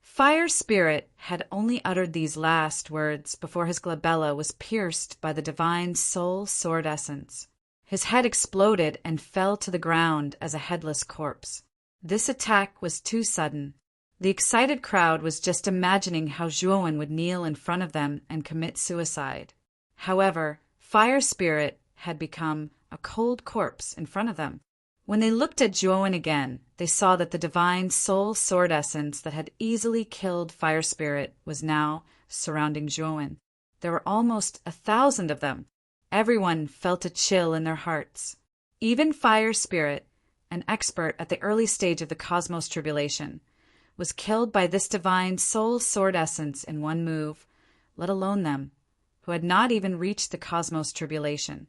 Fire Spirit had only uttered these last words before his glabella was pierced by the divine soul sword essence. His head exploded and fell to the ground as a headless corpse. This attack was too sudden. The excited crowd was just imagining how Zhuowen would kneel in front of them and commit suicide. However, Fire Spirit had become a cold corpse in front of them. When they looked at Zhuowen again, they saw that the divine soul sword essence that had easily killed Fire Spirit was now surrounding Zhuowen. There were almost 1,000 of them. Everyone felt a chill in their hearts. Even Fire Spirit, an expert at the early stage of the cosmos tribulation, was killed by this divine soul sword essence in one move, let alone them, who had not even reached the cosmos tribulation.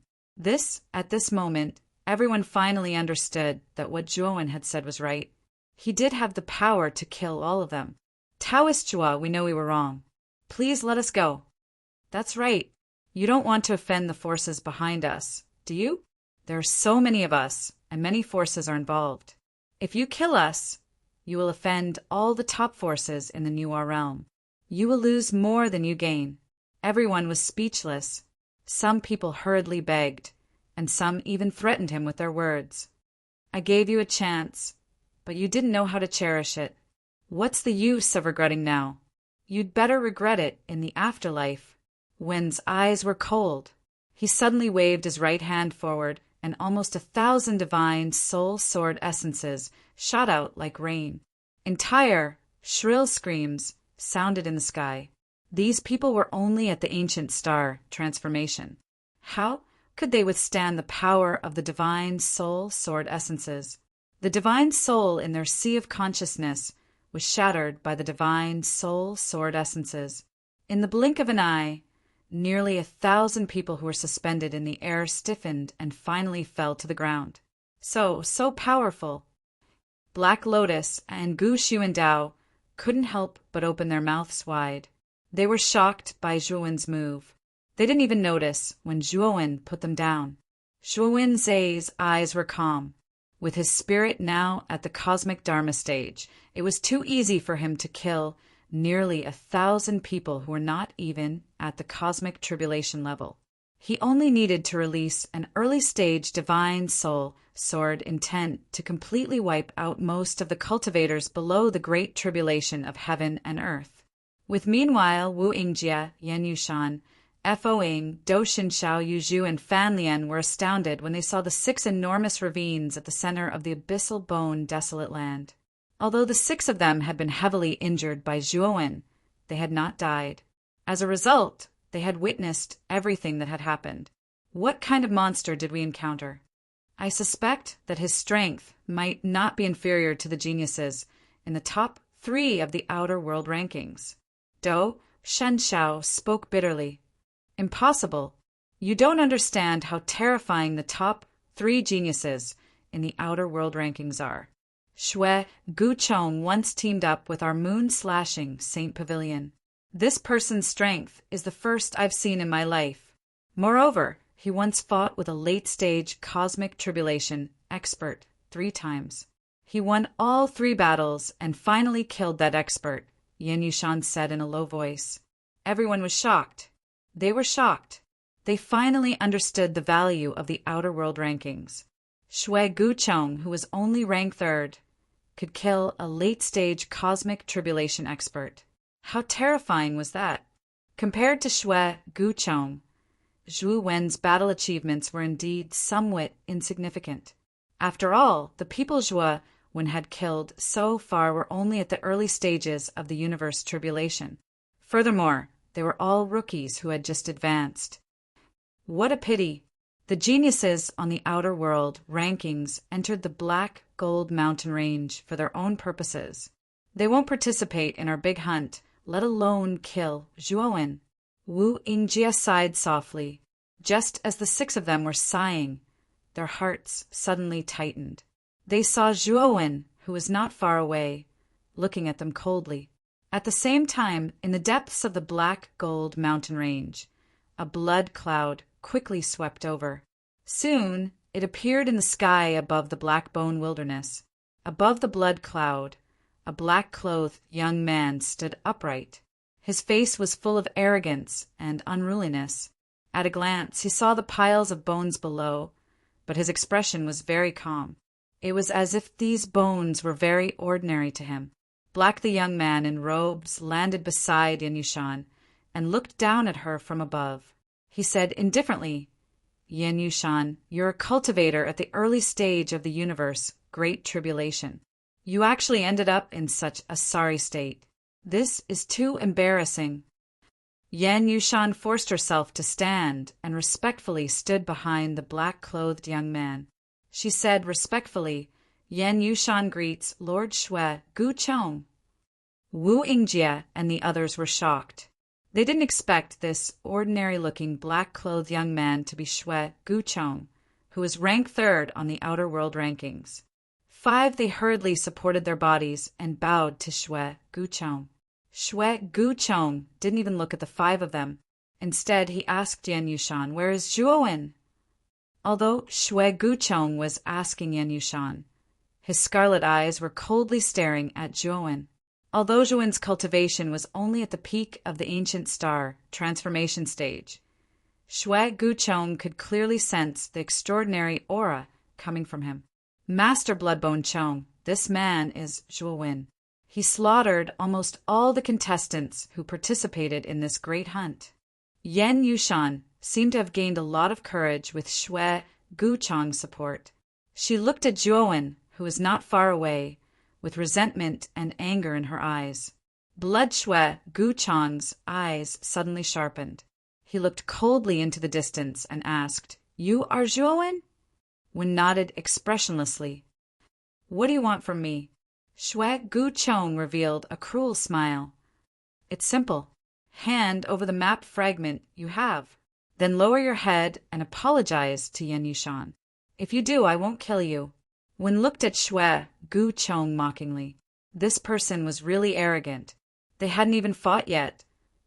At this moment, everyone finally understood that what Zhuowen had said was right. He did have the power to kill all of them. Taoist Zhua, we know we were wrong. Please let us go. That's right. You don't want to offend the forces behind us, do you? There are so many of us, and many forces are involved. If you kill us, you will offend all the top forces in the New War realm. You will lose more than you gain. Everyone was speechless. Some people hurriedly begged, and some even threatened him with their words. I gave you a chance, but you didn't know how to cherish it. What's the use of regretting now? You'd better regret it in the afterlife. Wen's eyes were cold. He suddenly waved his right hand forward, and almost 1,000 divine soul sword essences shot out like rain. Entire, shrill screams sounded in the sky. These people were only at the ancient star transformation. How could they withstand the power of the divine soul sword essences? The divine soul in their sea of consciousness was shattered by the divine soul sword essences. In the blink of an eye, nearly 1,000 people who were suspended in the air stiffened and finally fell to the ground. So powerful. Black Lotus and Gu Xuandao couldn't help but open their mouths wide. They were shocked by Zhuowen's move. They didn't even notice when Zhuowen put them down. Zhuowen Zai's eyes were calm. With his spirit now at the cosmic Dharma stage, it was too easy for him to kill nearly 1,000 people who were not even at the cosmic tribulation level. He only needed to release an early-stage divine soul sword intent to completely wipe out most of the cultivators below the great tribulation of heaven and earth. Meanwhile, Wu Yingjie, Yan Yushan, Fo Ying, Do Shinshao, Yuzhu, and Fan Lian were astounded when they saw the 6 enormous ravines at the center of the abyssal bone desolate land. Although the 6 of them had been heavily injured by Zhuowen, they had not died. As a result, they had witnessed everything that had happened. What kind of monster did we encounter? I suspect that his strength might not be inferior to the geniuses in the top 3 of the outer world rankings. Do Shenshao spoke bitterly. Impossible. You don't understand how terrifying the top 3 geniuses in the outer world rankings are. Shui Guchong once teamed up with our moon-slashing Saint Pavilion. This person's strength is the first I've seen in my life. Moreover, he once fought with a late-stage cosmic tribulation expert 3 times. He won all 3 battles and finally killed that expert, Yan Yushan said in a low voice. Everyone was shocked. They were shocked. They finally understood the value of the outer world rankings. Shui Guchong, who was only ranked 3rd, could kill a late-stage cosmic tribulation expert. How terrifying was that? Compared to Shui Guchong, Zhu Wen's battle achievements were indeed somewhat insignificant. After all, the people Zhu Wen had killed so far were only at the early stages of the universe tribulation. Furthermore, they were all rookies who had just advanced. What a pity! The geniuses on the outer world rankings entered the Black Gold Mountain Range for their own purposes. They won't participate in our big hunt, let alone kill Zhuowen. Wu Yingjie sighed softly. Just as the 6 of them were sighing, their hearts suddenly tightened. They saw Zhuowen, who was not far away, looking at them coldly. At the same time, in the depths of the Black Gold Mountain Range, a blood cloud quickly swept over. Soon, it appeared in the sky above the Blackbone Wilderness. Above the blood cloud, a black-clothed young man stood upright. His face was full of arrogance and unruliness. At a glance, he saw the piles of bones below, but his expression was very calm. It was as if these bones were very ordinary to him. Black the young man in robes landed beside Yan Yushan and looked down at her from above. He said indifferently, "Yan Yushan, you're a cultivator at the early stage of the universe, Great Tribulation. You actually ended up in such a sorry state. This is too embarrassing." Yan Yushan forced herself to stand and respectfully stood behind the black-clothed young man. She said respectfully, "Yan Yushan greets Lord Shui Guchong." Wu Yingjie and the others were shocked. They didn't expect this ordinary-looking black-clothed young man to be Shui Guchong, who was ranked 3rd on the outer world rankings. 5, they hurriedly supported their bodies and bowed to Shui Guchong. Shui Guchong didn't even look at the 5 of them. Instead, he asked Yan Yushan, "Where is Zhuowen?" Although Shui Guchong was asking Yan Yushan, his scarlet eyes were coldly staring at Zhuowen. Although Zhuowen's cultivation was only at the peak of the ancient star transformation stage, Shui Guchong could clearly sense the extraordinary aura coming from him. "Master Bloodbone Chong, this man is Zhuowen. He slaughtered almost all the contestants who participated in this great hunt." Yan Yushan seemed to have gained a lot of courage with Shui Guchong's support. She looked at Zhuowen, who was not far away, with resentment and anger in her eyes. Blood Shui Guchong's eyes suddenly sharpened. He looked coldly into the distance and asked, "You are Zhuowen?" Wen nodded expressionlessly. "What do you want from me?" Shui Guchong revealed a cruel smile. "It's simple. Hand over the map fragment you have. Then lower your head and apologize to Yan Yushan. If you do, I won't kill you." Wen looked at Shui Guchong mockingly. This person was really arrogant. They hadn't even fought yet,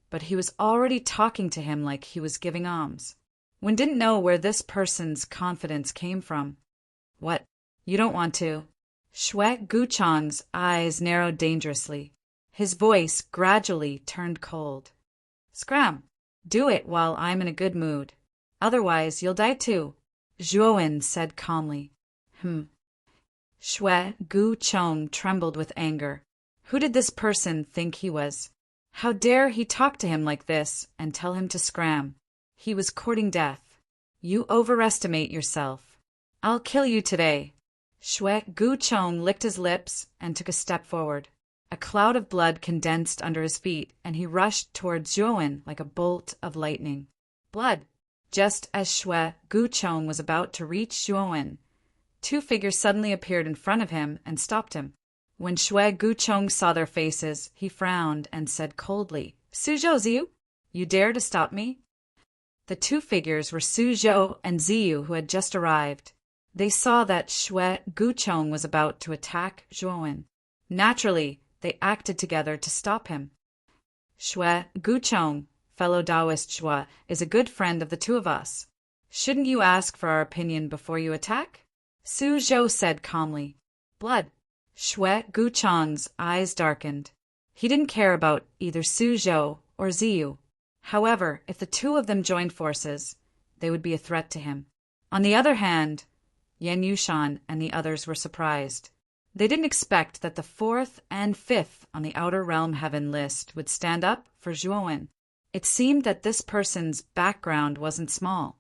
but he was already talking to him like he was giving alms. Wen didn't know where this person's confidence came from. "What? You don't want to?" Shui Guchong's eyes narrowed dangerously. His voice gradually turned cold. "Scram! Do it while I'm in a good mood. Otherwise, you'll die too," Zhuowen said calmly. Shui Guchong trembled with anger. Who did this person think he was? How dare he talk to him like this and tell him to scram? He was courting death. "You overestimate yourself. I'll kill you today." Shui Guchong licked his lips and took a step forward. A cloud of blood condensed under his feet, and he rushed towards Zhuowen like a bolt of lightning. Blood! Just as Shui Guchong was about to reach Zhuowen, 2 figures suddenly appeared in front of him and stopped him. When Shui Guchong saw their faces, he frowned and said coldly, "Suzhou Ziyu, you dare to stop me?" The 2 figures were Suzhou and Ziyu, who had just arrived. They saw that Shui Guchong was about to attack Zhuowen. Naturally, they acted together to stop him. "Shui Guchong, fellow Taoist Shui, is a good friend of the 2 of us. Shouldn't you ask for our opinion before you attack?" Suzhou said calmly. "Blood!" Shui Guchong's eyes darkened. He didn't care about either Suzhou or Ziyu. However, if the 2 of them joined forces, they would be a threat to him. On the other hand, Yan Yushan and the others were surprised. They didn't expect that the 4th and 5th on the Outer Realm Heaven list would stand up for Zhuowen. It seemed that this person's background wasn't small.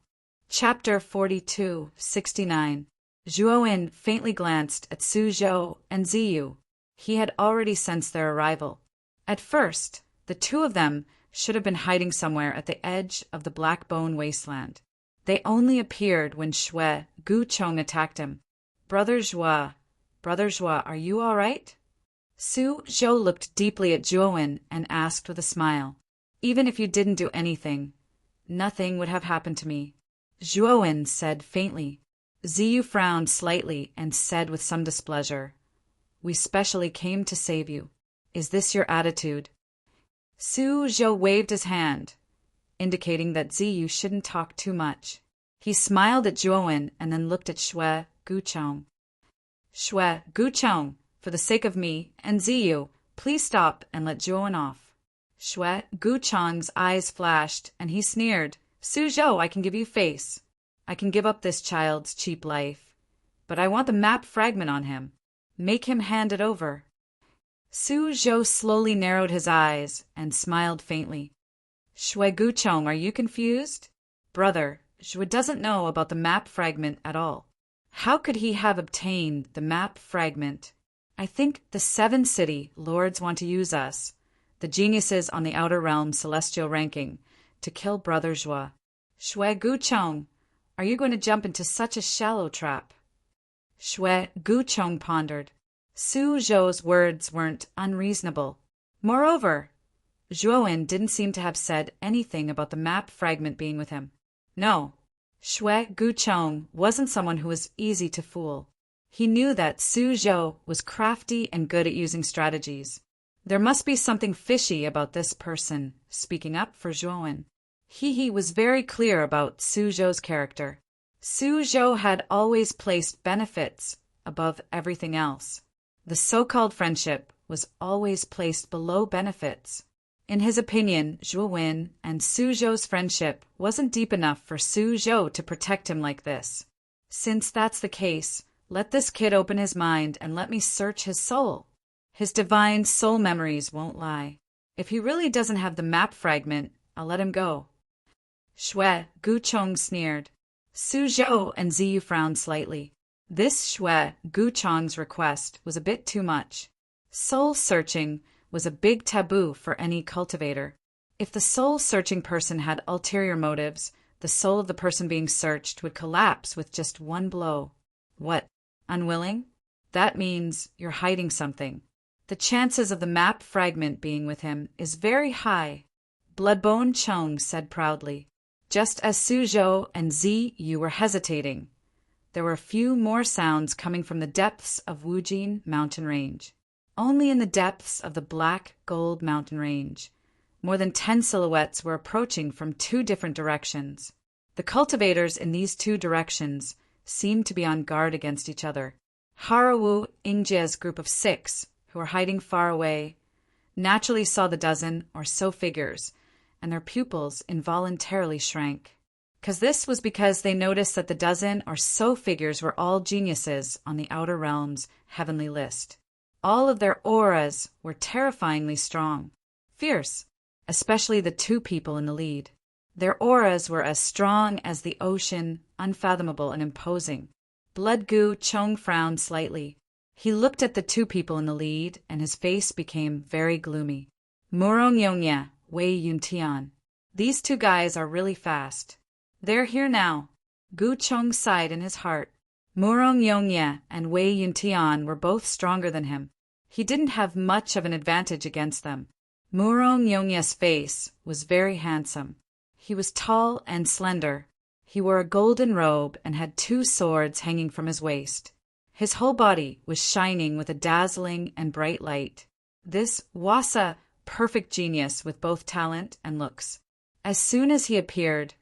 Chapter 42:69. Zhuowen faintly glanced at Suzhou and Ziyu. He had already sensed their arrival. At first, the 2 of them should have been hiding somewhere at the edge of the Blackbone Wasteland. They only appeared when Shui Guchong attacked him. Brother Zhua, are you all right? Su Zhou looked deeply at Zhuowen and asked with a smile, even if you didn't do anything, nothing would have happened to me. Zhuowen said faintly. Ziyu frowned slightly and said with some displeasure, we specially came to save you. Is this your attitude? Su Zhou waved his hand, indicating that Ziyu shouldn't talk too much. He smiled at Zhuowen and then looked at Shui Guchong. Shui Guchong, for the sake of me and Ziyu, please stop and let Zhuowen off. Shui Guchong's eyes flashed and he sneered, Su Zhou, I can give you face. I can give up this child's cheap life. But I want the map fragment on him. Make him hand it over. Su Zhou slowly narrowed his eyes and smiled faintly. Shui Guchong, are you confused? Brother, Zhou doesn't know about the map fragment at all. How could he have obtained the map fragment? I think the 7 city lords want to use us, the geniuses on the Outer Realm celestial ranking, to kill Brother Zhua. Shui Guchong, are you going to jump into such a shallow trap? Shui Guchong pondered. Su Zhou's words weren't unreasonable. Moreover, Zhuowen didn't seem to have said anything about the map fragment being with him. No, Shui Guchong wasn't someone who was easy to fool. He knew that Su Zhou was crafty and good at using strategies. There must be something fishy about this person speaking up for Zhuowen. He was very clear about Su Zhou's character. Su Zhou had always placed benefits above everything else. The so-called friendship was always placed below benefits. In his opinion, Zhuowen and Su Zhou's friendship wasn't deep enough for Su Zhou to protect him like this. Since that's the case, let this kid open his mind and let me search his soul. His divine soul memories won't lie. If he really doesn't have the map fragment, I'll let him go. Shui Guchong sneered. Su Zhou and Ziyu frowned slightly. This Shui Guchong's request was a bit too much. Soul searching was a big taboo for any cultivator. If the soul-searching person had ulterior motives, the soul of the person being searched would collapse with just one blow. What? Unwilling? That means you're hiding something. The chances of the map fragment being with him is very high. Bloodbone Chong said proudly. Just as Su Zhou and Ziyu were hesitating, there were a few more sounds coming from the depths of Wujin mountain range. Only in the depths of the Black Gold mountain range, more than 10 silhouettes were approaching from 2 different directions. The cultivators in these 2 directions seemed to be on guard against each other. Harawu Ingjia's group of 6, who were hiding far away, naturally saw the dozen or so figures, and their pupils involuntarily shrank. This was because they noticed that the dozen or so figures were all geniuses on the Outer Realm's heavenly list. All of their auras were terrifyingly strong, fierce, especially the 2 people in the lead. Their auras were as strong as the ocean, unfathomable and imposing. Bloodgu Chong frowned slightly. He looked at the 2 people in the lead, and his face became very gloomy. Murong Yongya, Wei Yuntian. These 2 guys are really fast. They're here now. Gu Chong sighed in his heart. Murong Yongya and Wei Yuntian were both stronger than him. He didn't have much of an advantage against them. Murong Yongya's face was very handsome. He was tall and slender. He wore a golden robe and had 2 swords hanging from his waist. His whole body was shining with a dazzling and bright light. This was a perfect genius with both talent and looks. As soon as he appeared,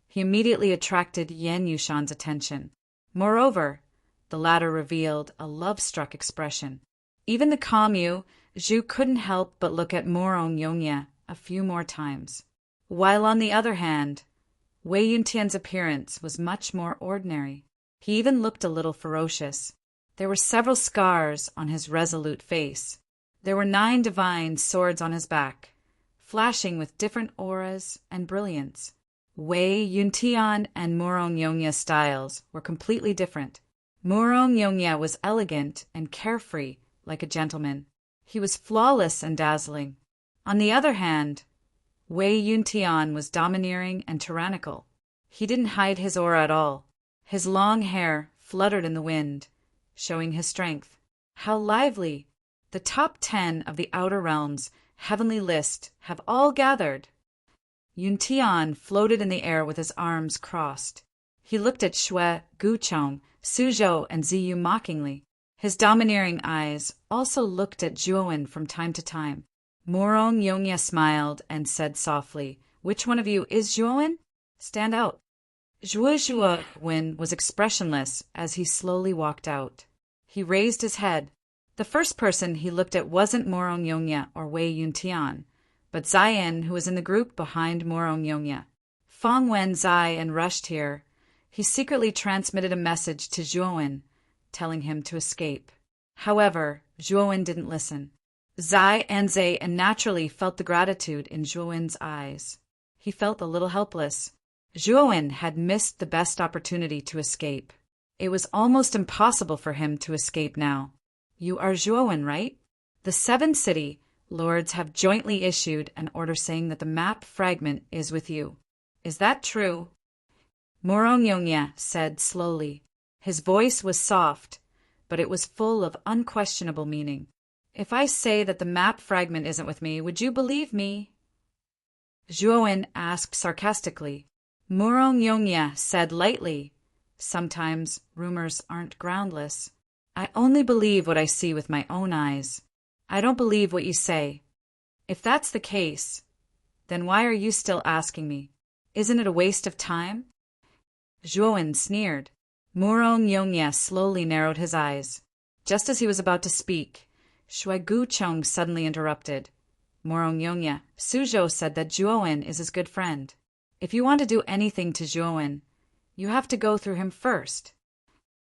he immediately attracted Yan Yushan's attention. Moreover, the latter revealed a love-struck expression. Even the calm Zhu couldn't help but look at Murong Yongya a few more times. While on the other hand, Wei Yuntian's appearance was much more ordinary. He even looked a little ferocious. There were several scars on his resolute face. There were 9 divine swords on his back, flashing with different auras and brilliance. Wei Yuntian and Murong Yongya's styles were completely different. Murong Yongya was elegant and carefree, like a gentleman. He was flawless and dazzling. On the other hand, Wei Yuntian was domineering and tyrannical. He didn't hide his aura at all. His long hair fluttered in the wind, showing his strength. How lively! The top 10 of the Outer Realms heavenly list have all gathered. Yuntian floated in the air with his arms crossed. He looked at Shui, Guchong, Suzhou, and Ziyu mockingly. His domineering eyes also looked at Zhuowen from time to time. Morong Yongya smiled and said softly, "Which one of you is Zhuowen? Stand out." Zhuowen was expressionless as he slowly walked out. He raised his head. The first person he looked at wasn't Morong Yongya or Wei Yuntian, but Ziyan, who was in the group behind Morong Yongya. Fong Wen Ziyan rushed here. He secretly transmitted a message to Zhuowen, telling him to escape. However, Zhuowen didn't listen. Zai and Zai naturally felt the gratitude in Zhuowen's eyes. He felt a little helpless. Zhuowen had missed the best opportunity to escape. It was almost impossible for him to escape now. You are Zhuowen, right? The 7 city lords have jointly issued an order saying that the map fragment is with you. Is that true? Morong Yongya said slowly. His voice was soft, but it was full of unquestionable meaning. If I say that the map fragment isn't with me, would you believe me? Zhuowen asked sarcastically. Morong Yongya said lightly, "Sometimes rumors aren't groundless. I only believe what I see with my own eyes. I don't believe what you say. If that's the case, then why are you still asking me? Isn't it a waste of time?" Zhuowen sneered. Morong Yongya slowly narrowed his eyes. Just as he was about to speak, Shui Guchong suddenly interrupted. Morong Yongya, Suzhou said that Zhuowen is his good friend. If you want to do anything to Zhuowen, you have to go through him first.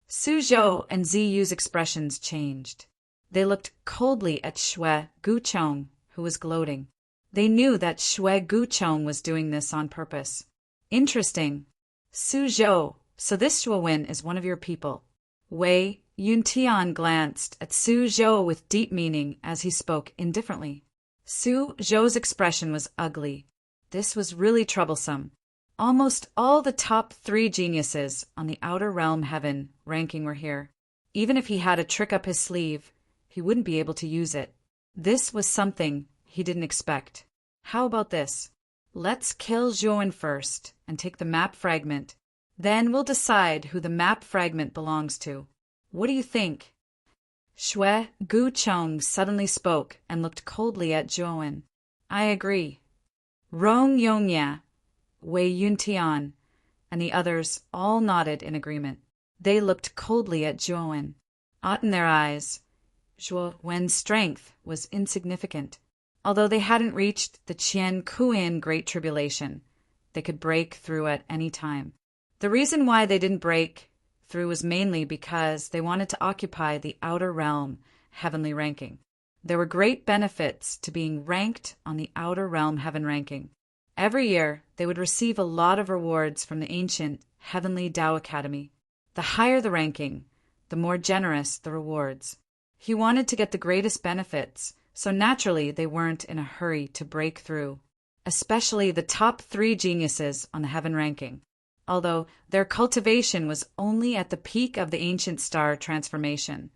Suzhou and Ziyu's expressions changed. They looked coldly at Shui Guchong, who was gloating. They knew that Shui Guchong was doing this on purpose. Interesting. Suzhou, so this Zhuowen is one of your people. Wei Yuntian glanced at Suzhou with deep meaning as he spoke indifferently. Suzhou's expression was ugly. This was really troublesome. Almost all the top 3 geniuses on the Outer Realm Heaven ranking were here. Even if he had a trick up his sleeve, he wouldn't be able to use it. This was something he didn't expect. How about this? Let's kill Zhuowen first and take the map fragment. Then we'll decide who the map fragment belongs to. What do you think? Shui Guchong suddenly spoke and looked coldly at Zhuowen. I agree. Rong Yongya, Wei Yuntian, and the others all nodded in agreement. They looked coldly at Zhuowen. Aught in their eyes, Zhuowen's strength was insignificant. Although they hadn't reached the Qian Kuan Great Tribulation, they could break through at any time. The reason why they didn't break through was mainly because they wanted to occupy the Outer Realm Heavenly ranking. There were great benefits to being ranked on the Outer Realm Heaven ranking. Every year, they would receive a lot of rewards from the ancient Heavenly Tao Academy. The higher the ranking, the more generous the rewards. He wanted to get the greatest benefits, so naturally they weren't in a hurry to break through, especially the top 3 geniuses on the Heaven ranking. Although their cultivation was only at the peak of the ancient star transformation,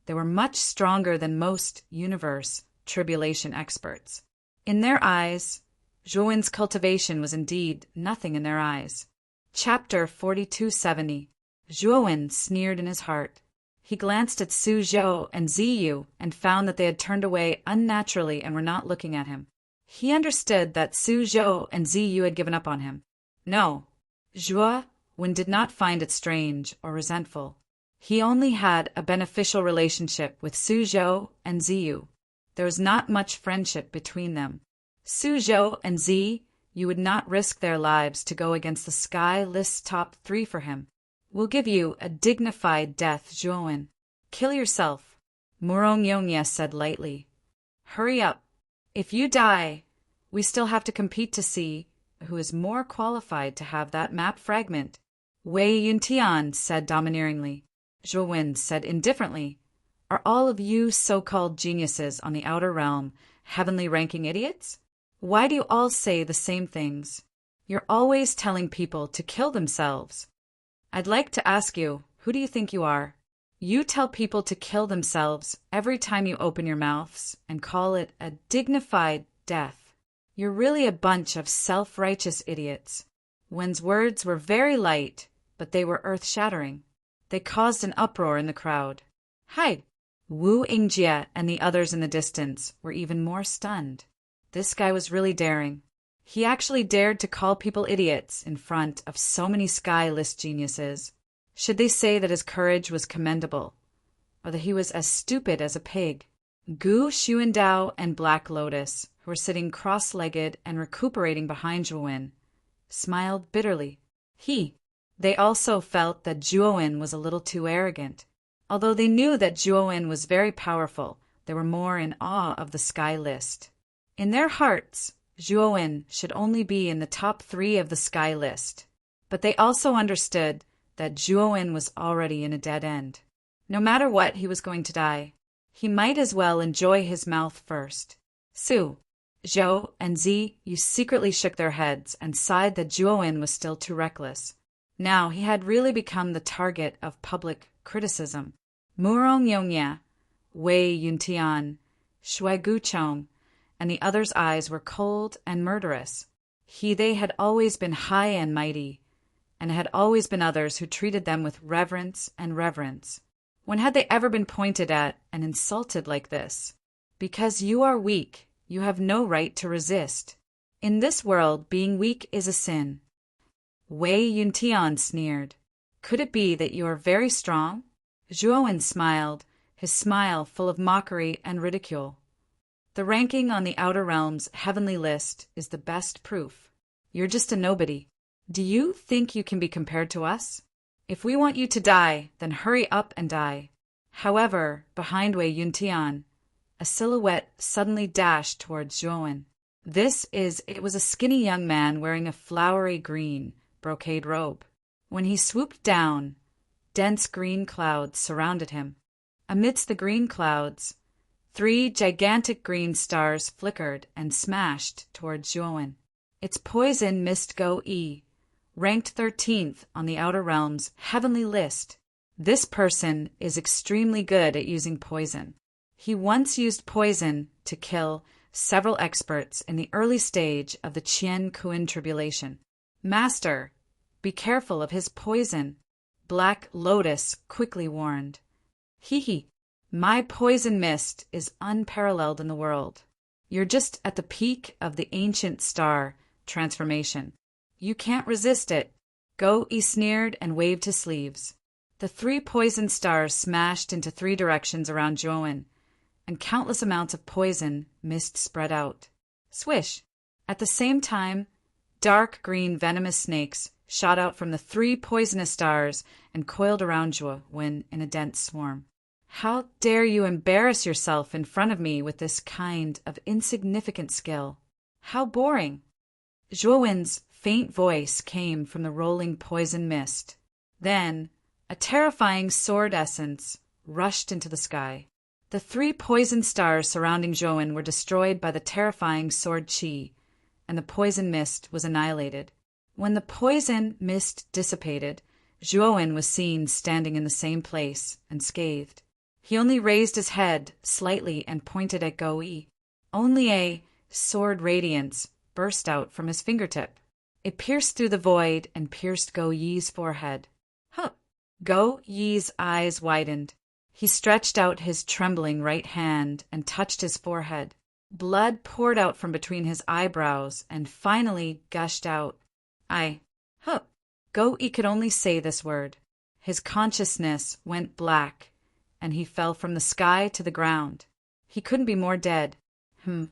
they were much stronger than most universe tribulation experts. In their eyes, Zhuowen's cultivation was indeed nothing in their eyes. Chapter 4270. Zhuowen sneered in his heart. He glanced at Suzhou and Ziyu and found that they had turned away unnaturally and were not looking at him. He understood that Suzhou and Ziyu had given up on him. No, Zhuowen did not find it strange or resentful. He only had a beneficial relationship with Suzhou and Ziyu. There was not much friendship between them. Suzhou and Ziyu would not risk their lives to go against the Sky List top 3 for him. We'll give you a dignified death, Zhuowen. Kill yourself, Morong Yongya said lightly. Hurry up. If you die, we still have to compete to see who is more qualified to have that map fragment. Wei Yuntian said domineeringly. Zhuowen said indifferently, Are all of you so-called geniuses on the Outer Realm heavenly ranking idiots? Why do you all say the same things? You're always telling people to kill themselves. I'd like to ask you, who do you think you are? You tell people to kill themselves every time you open your mouths and call it a dignified death. You're really a bunch of self-righteous idiots. Wen's words were very light, but they were earth-shattering. They caused an uproar in the crowd. Hi! Wu Yingjie and the others in the distance were even more stunned. This guy was really daring. He actually dared to call people idiots in front of so many Sky List geniuses. Should they say that his courage was commendable, or that he was as stupid as a pig? Gu Xuandao and Black Lotus, who were sitting cross-legged and recuperating behind Zhuowen, smiled bitterly. They also felt that Zhuowen was a little too arrogant. Although they knew that Zhuowen was very powerful, they were more in awe of the Sky List. In their hearts, Zhuowen should only be in the top 3 of the Sky List. But they also understood that Zhuowen was already in a dead end. No matter what, he was going to die. He might as well enjoy his mouth first. Su, Zhou, and Zi secretly shook their heads and sighed that Zhuowen was still too reckless. Now he had really become the target of public criticism. Murong Yongye, Wei Yuntian, Shui Guchong, and the others' eyes were cold and murderous. They had always been high and mighty, and had always been others who treated them with reverence and reverence. When had they ever been pointed at and insulted like this? Because you are weak, you have no right to resist. In this world, being weak is a sin. Wei Yuntian sneered. Could it be that you are very strong? Zhuowen smiled, his smile full of mockery and ridicule. The ranking on the Outer Realms heavenly list is the best proof. You're just a nobody. Do you think you can be compared to us? If we want you to die, then hurry up and die. However, behind Wei Yuntian, a silhouette suddenly dashed towards Zhuowen. It was a skinny young man wearing a flowery green brocade robe. When he swooped down, dense green clouds surrounded him. Amidst the green clouds, 3 gigantic green stars flickered and smashed towards Zhuowen. Its poison mist Go-E, ranked 13th on the Outer Realms heavenly list. This person is extremely good at using poison. He once used poison to kill several experts in the early stage of the Qian Kuan tribulation. Master, be careful of his poison, Black Lotus quickly warned. My poison mist is unparalleled in the world. You're just at the peak of the ancient star transformation. You can't resist it. Go-E sneered and waved his sleeves. The 3 poison stars smashed into 3 directions around Zhuowen, and countless amounts of poison mist spread out. Swish! At the same time, dark green venomous snakes shot out from the 3 poisonous stars and coiled around Zhuowen in a dense swarm. How dare you embarrass yourself in front of me with this kind of insignificant skill? How boring! Zhuowen's faint voice came from the rolling poison mist. Then, a terrifying sword essence rushed into the sky. The 3 poison stars surrounding Zhuowen were destroyed by the terrifying sword chi, and the poison mist was annihilated. When the poison mist dissipated, Zhuowen was seen standing in the same place, unscathed. He only raised his head slightly and pointed at Go-E. Only a sword radiance burst out from his fingertip. It pierced through the void and pierced Go-Yi's forehead. Go-Yi's eyes widened. He stretched out his trembling right hand and touched his forehead. Blood poured out from between his eyebrows and finally gushed out. Go-E could only say this word. His consciousness went black, and he fell from the sky to the ground. He couldn't be more dead. Murong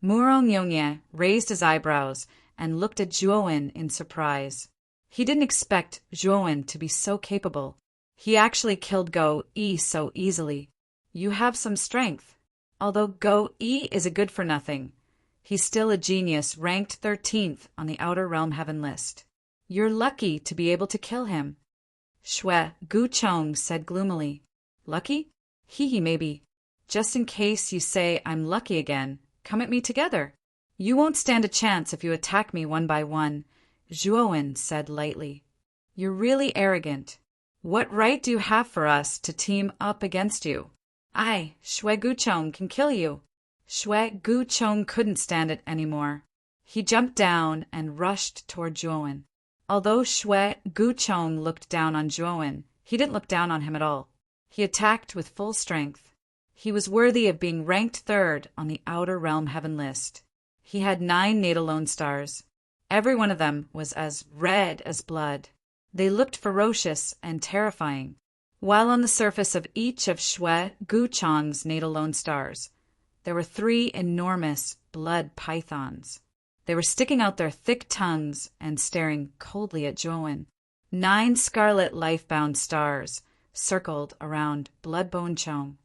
Yongye raised his eyebrows and looked at Zhuowen in surprise. He didn't expect Zhuowen to be so capable. He actually killed Go-E so easily. You have some strength. Although Go-E is a good-for-nothing, he's still a genius ranked 13th on the Outer Realm Heaven list. You're lucky to be able to kill him. Shui Guchong said gloomily. Lucky? Maybe. Just in case you say I'm lucky again, come at me together. You won't stand a chance if you attack me one by one, Zhuowen said lightly. You're really arrogant. What right do you have for us to team up against you? Shui Guchong can kill you. Shui Guchong couldn't stand it anymore. He jumped down and rushed toward Zhuowen. Although Shui Guchong looked down on Zhuowen, he didn't look down on him at all. He attacked with full strength. He was worthy of being ranked third on the Outer Realm Heaven list. He had 9 natal lone stars. Every one of them was as red as blood. They looked ferocious and terrifying. While on the surface of each of Shui Guchong's natal lone stars, there were 3 enormous blood pythons. They were sticking out their thick tongues and staring coldly at Zhuowen. 9 scarlet life-bound stars circled around Bloodbone Chong.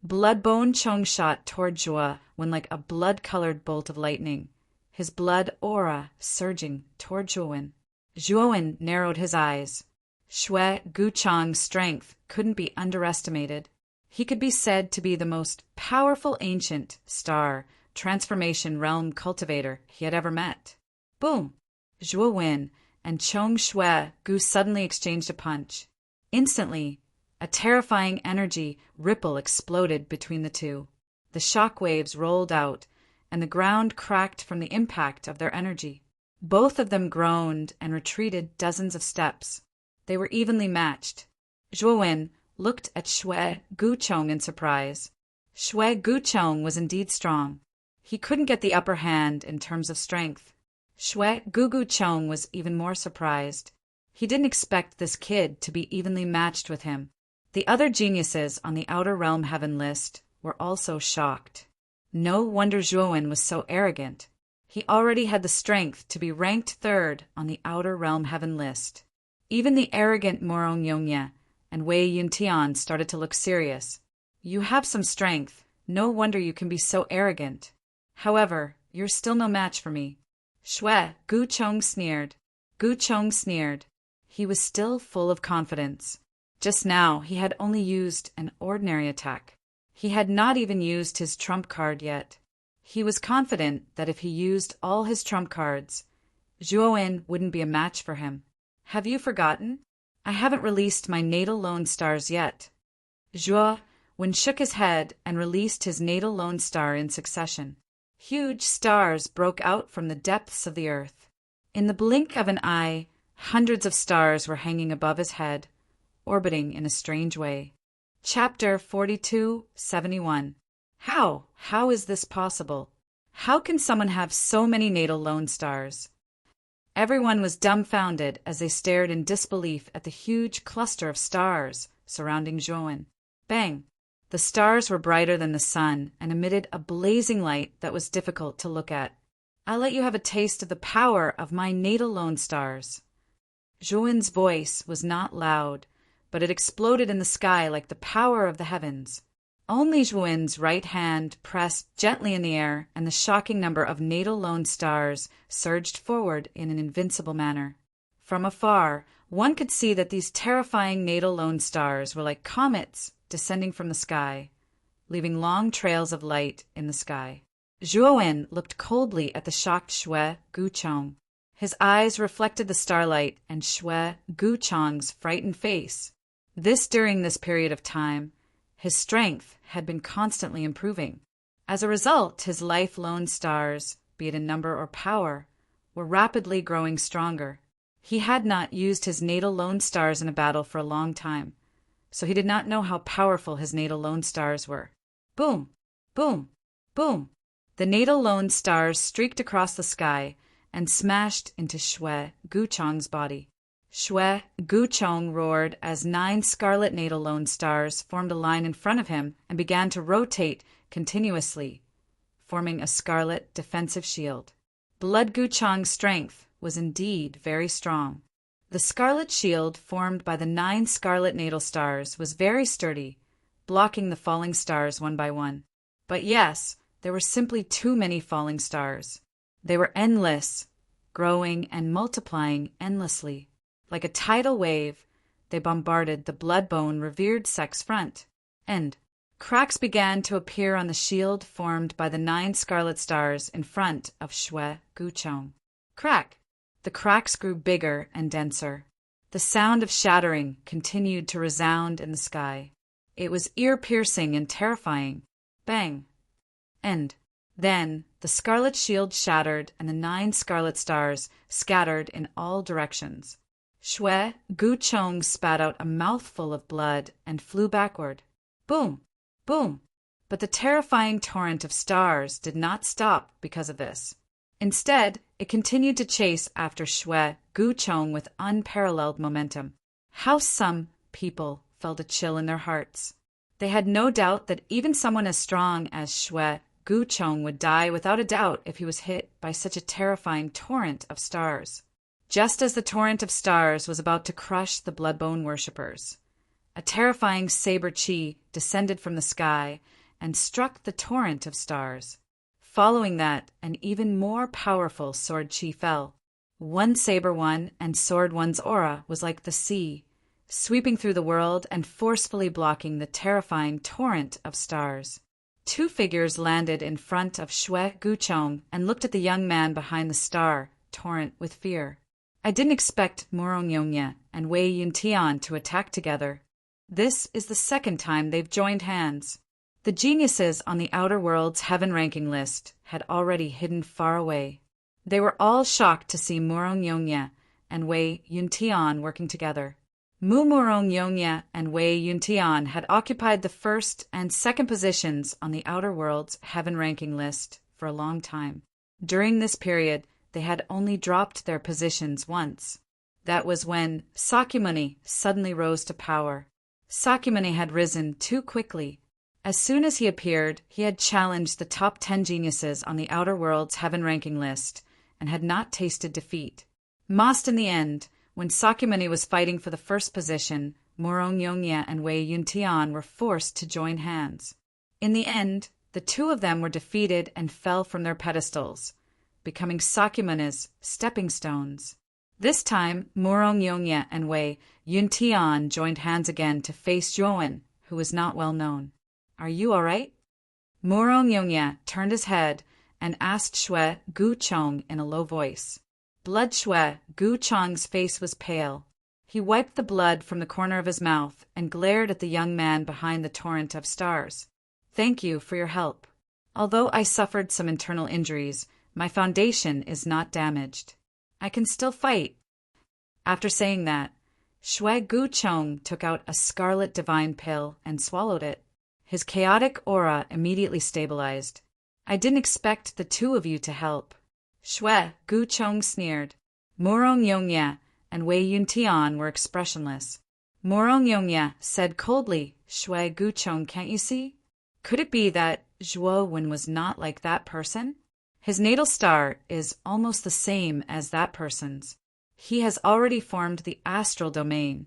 Bloodbone Chong shot toward Zhuowen like a blood-colored bolt of lightning, his blood aura surging toward Zhuowen. Zhuowen narrowed his eyes. Shui Guchong's strength couldn't be underestimated. He could be said to be the most powerful ancient star transformation realm cultivator he had ever met. Boom! Zhuowen and Chong Shui Gu suddenly exchanged a punch. Instantly, a terrifying energy ripple exploded between the two. The shock waves rolled out, and the ground cracked from the impact of their energy. Both of them groaned and retreated dozens of steps. They were evenly matched. Zhuowen looked at Shui Guchong in surprise. Shui Guchong was indeed strong. He couldn't get the upper hand in terms of strength. Shui Guchong was even more surprised. He didn't expect this kid to be evenly matched with him. The other geniuses on the Outer Realm Heaven list were also shocked. No wonder Zhuowen was so arrogant. He already had the strength to be ranked third on the Outer Realm Heaven list. Even the arrogant Morong Yongye and Wei Yuntian started to look serious. You have some strength. No wonder you can be so arrogant. However, you're still no match for me. Shui Guchong sneered. Guchong sneered. He was still full of confidence. Just now, he had only used an ordinary attack. He had not even used his trump card yet. He was confident that if he used all his trump cards, Zhuowen wouldn't be a match for him. Have you forgotten? I haven't released my natal lone stars yet. Zhuowen shook his head and released his natal lone star in succession. Huge stars broke out from the depths of the earth. In the blink of an eye, hundreds of stars were hanging above his head, orbiting in a strange way. Chapter 4271. How is this possible? How can someone have so many natal lone stars? Everyone was dumbfounded as they stared in disbelief at the huge cluster of stars surrounding Zhuowen. Bang! The stars were brighter than the sun and emitted a blazing light that was difficult to look at. I'll let you have a taste of the power of my natal lone stars. Zhuowen's voice was not loud, but it exploded in the sky like the power of the heavens. Only Zhuowen's right hand pressed gently in the air, and the shocking number of natal lone stars surged forward in an invincible manner. From afar, one could see that these terrifying natal lone stars were like comets descending from the sky, leaving long trails of light in the sky. Zhuowen looked coldly at the shocked Shui Guchong. His eyes reflected the starlight and Shui Guchong's frightened face. During this period of time, his strength had been constantly improving. As a result, his life lone stars, be it in number or power, were rapidly growing stronger. He had not used his natal lone stars in a battle for a long time, so he did not know how powerful his natal lone stars were. Boom! Boom! Boom! The natal lone stars streaked across the sky and smashed into Shui Guchong's body. Shui Guchong roared as 9 scarlet natal lone stars formed a line in front of him and began to rotate continuously, forming a scarlet defensive shield. Blood Guchong's strength was indeed very strong. The scarlet shield formed by the 9 scarlet natal stars was very sturdy, blocking the falling stars one by one. But yes, there were simply too many falling stars. They were endless, growing and multiplying endlessly. Like a tidal wave, they bombarded the Bloodbone revered sex front. End. Cracks began to appear on the shield formed by the 9 scarlet stars in front of Shwe Guchong. Crack! The cracks grew bigger and denser. The sound of shattering continued to resound in the sky. It was ear-piercing and terrifying. Bang! End. Then the scarlet shield shattered and the 9 scarlet stars scattered in all directions. Shwe Guchong spat out a mouthful of blood and flew backward. Boom! Boom! But the terrifying torrent of stars did not stop because of this. Instead, it continued to chase after Shwe Guchong with unparalleled momentum. How some people felt a chill in their hearts. They had no doubt that even someone as strong as Shwe Guchong would die without a doubt if he was hit by such a terrifying torrent of stars. Just as the torrent of stars was about to crush the Bloodbone worshippers, a terrifying saber chi descended from the sky and struck the torrent of stars. Following that, an even more powerful sword chi fell. One saber one and sword one's aura was like the sea, sweeping through the world and forcefully blocking the terrifying torrent of stars. 2 figures landed in front of Shwe Guchong and looked at the young man behind the star torrent with fear. I didn't expect Morongyonya and Wei Yuntian to attack together. This is the second time they've joined hands. The geniuses on the outer world's heaven ranking list had already hidden far away. They were all shocked to see Morongyonya and Wei Yuntian working together. Morongyonya and Wei Yuntian had occupied the first and second positions on the outer world's heaven ranking list for a long time. During this period, they had only dropped their positions once. That was when Sakyamuni suddenly rose to power. Sakyamuni had risen too quickly. As soon as he appeared, he had challenged the top 10 geniuses on the outer world's heaven ranking list and had not tasted defeat. Lost in the end, when Sakyamuni was fighting for the first position, Morongyonya and Wei Yuntian were forced to join hands. In the end, the 2 of them were defeated and fell from their pedestals, becoming Sakyamuni's stepping stones. This time, Morongyonya and Wei Yuntian joined hands again to face Zhuowen, who was not well known. Are you all right? Morongyonya turned his head and asked Shwe Guchong in a low voice. Blood Shwe Guchong's face was pale. He wiped the blood from the corner of his mouth and glared at the young man behind the torrent of stars. Thank you for your help. Although I suffered some internal injuries, my foundation is not damaged. I can still fight. After saying that, Shwe Guchong took out a scarlet divine pill and swallowed it. His chaotic aura immediately stabilized. I didn't expect the 2 of you to help. Shwe Guchong sneered. Morongyonya and Wei Yuntian were expressionless. Morongyonya said coldly, Shwe Guchong, can't you see? Could it be that Zhuowen was not like that person? His natal star is almost the same as that person's. He has already formed the astral domain.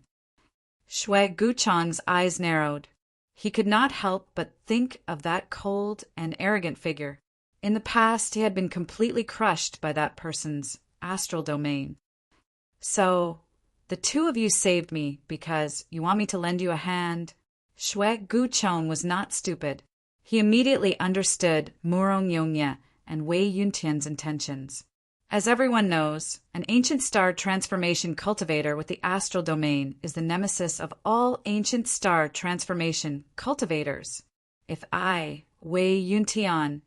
Shwe Guchong's eyes narrowed. He could not help but think of that cold and arrogant figure. In the past, he had been completely crushed by that person's astral domain. So, the 2 of you saved me because you want me to lend you a hand? Shwe Guchong was not stupid. He immediately understood Morongyonya and Wei Yuntian's intentions. As everyone knows, an ancient star transformation cultivator with the astral domain is the nemesis of all ancient star transformation cultivators. If I, Wei Yuntian,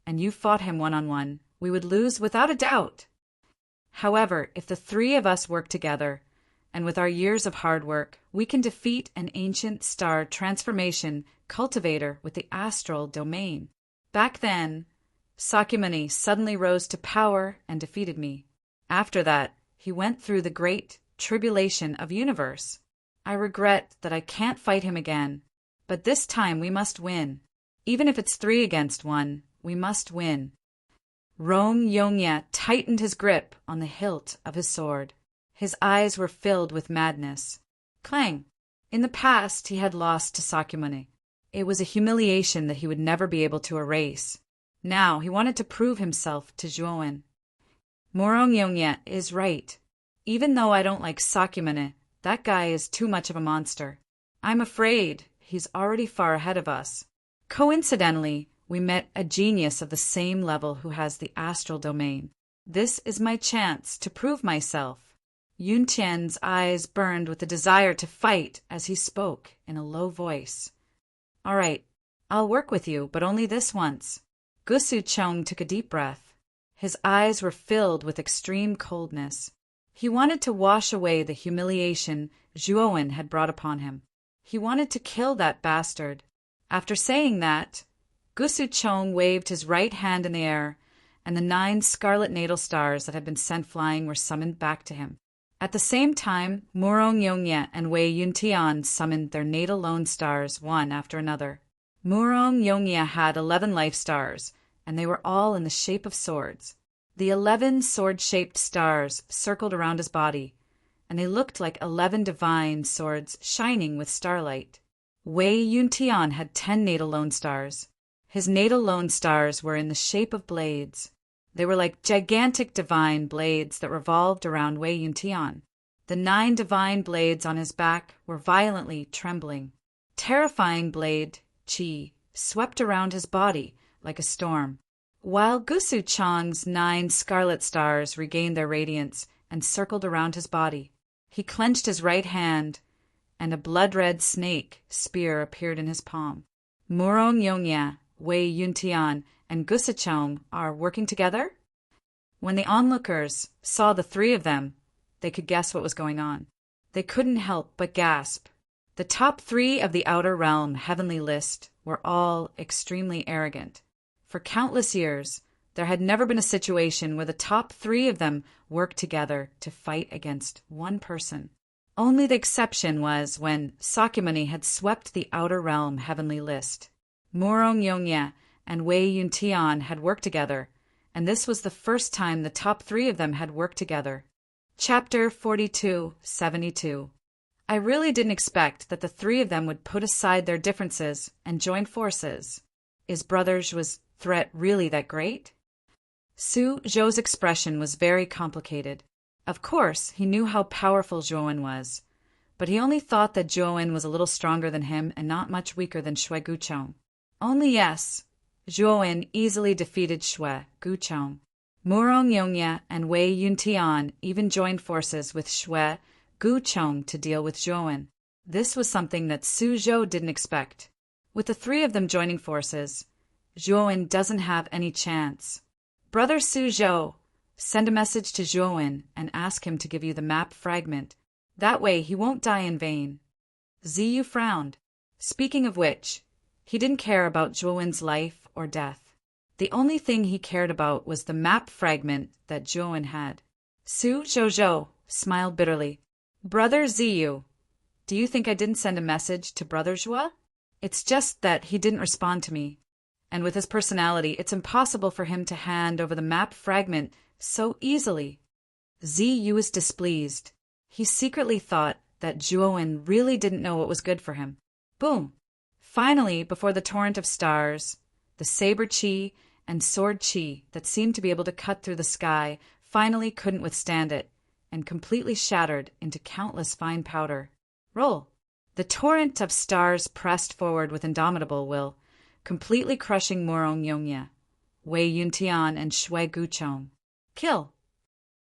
and you fought him one-on-one, we would lose without a doubt. However, if the 3 of us work together, and with our years of hard work, we can defeat an ancient star transformation cultivator with the astral domain. Back then, Sakyamuni suddenly rose to power and defeated me. After that, he went through the great tribulation of universe. I regret that I can't fight him again, but this time we must win. Even if it's 3 against 1, we must win. Morongyonya tightened his grip on the hilt of his sword. His eyes were filled with madness. Clang! In the past, he had lost to Sakyamuni. It was a humiliation that he would never be able to erase. Now he wanted to prove himself to Zhuowen. Morongyonya is right. Even though I don't like Sakyamuni, that guy is too much of a monster. I'm afraid he's already far ahead of us. Coincidentally, we met a genius of the same level who has the astral domain. This is my chance to prove myself. Yun Tian's eyes burned with the desire to fight as he spoke in a low voice. All right, I'll work with you, but only this once. Gusu Chong took a deep breath. His eyes were filled with extreme coldness. He wanted to wash away the humiliation Zhuowen had brought upon him. He wanted to kill that bastard. After saying that, Gusu Chong waved his right hand in the air, and the 9 scarlet natal stars that had been sent flying were summoned back to him. At the same time, Murong Yongye and Wei Yuntian summoned their natal lone stars one after another. Murong Yongye had 11 life stars, and they were all in the shape of swords. The 11 sword-shaped stars circled around his body, and they looked like 11 divine swords shining with starlight. Wei Yuntian had 10 natal lone stars. His natal lone stars were in the shape of blades. They were like gigantic divine blades that revolved around Wei Yuntian. The 9 divine blades on his back were violently trembling. Terrifying blade, Qi, swept around his body like a storm. While Gusu Chang's 9 scarlet stars regained their radiance and circled around his body, he clenched his right hand, and a blood-red snake spear appeared in his palm. Murong Yongye, Wei Yuntian, and Gusu Chang are working together? When the onlookers saw the 3 of them, they could guess what was going on. They couldn't help but gasp. The top 3 of the Outer Realm heavenly list were all extremely arrogant. For countless years, there had never been a situation where the top 3 of them worked together to fight against one person. Only the exception was when Sakyamuni had swept the Outer Realm heavenly list. Murong Yongye and Wei Yuntian had worked together, and this was the first time the top 3 of them had worked together. Chapter 42-72. I really didn't expect that the 3 of them would put aside their differences and join forces. Is Brother Zhuo's threat really that great? Su Zhou's expression was very complicated. Of course, he knew how powerful Zhuowen was, but he only thought that Zhuowen was a little stronger than him and not much weaker than Xue Guchong. Only yes, Zhuowen easily defeated Xue Guchong. Murong Yongye and Wei Yuntian even joined forces with Xue Guchong to deal with Zhuowen. This was something that Su Zhou didn't expect. With the 3 of them joining forces, Zhuowen doesn't have any chance. Brother Su Zhou, send a message to Zhuowen and ask him to give you the map fragment. That way he won't die in vain. Ziyu frowned. Speaking of which, he didn't care about Zhuowen's life or death. The only thing he cared about was the map fragment that Zhuowen had. Su Zhou smiled bitterly. Brother Ziyu, do you think I didn't send a message to Brother Zhuo? It's just that he didn't respond to me. And with his personality, it's impossible for him to hand over the map fragment so easily. Ziyu was displeased. He secretly thought that Zhuowen really didn't know what was good for him. Boom! Finally, before the torrent of stars, the saber chi and sword chi that seemed to be able to cut through the sky finally couldn't withstand it, and completely shattered into countless fine powder. Roll! The torrent of stars pressed forward with indomitable will, completely crushing Murong Yongye, Wei Yuntian, and Xue Guchong. Kill!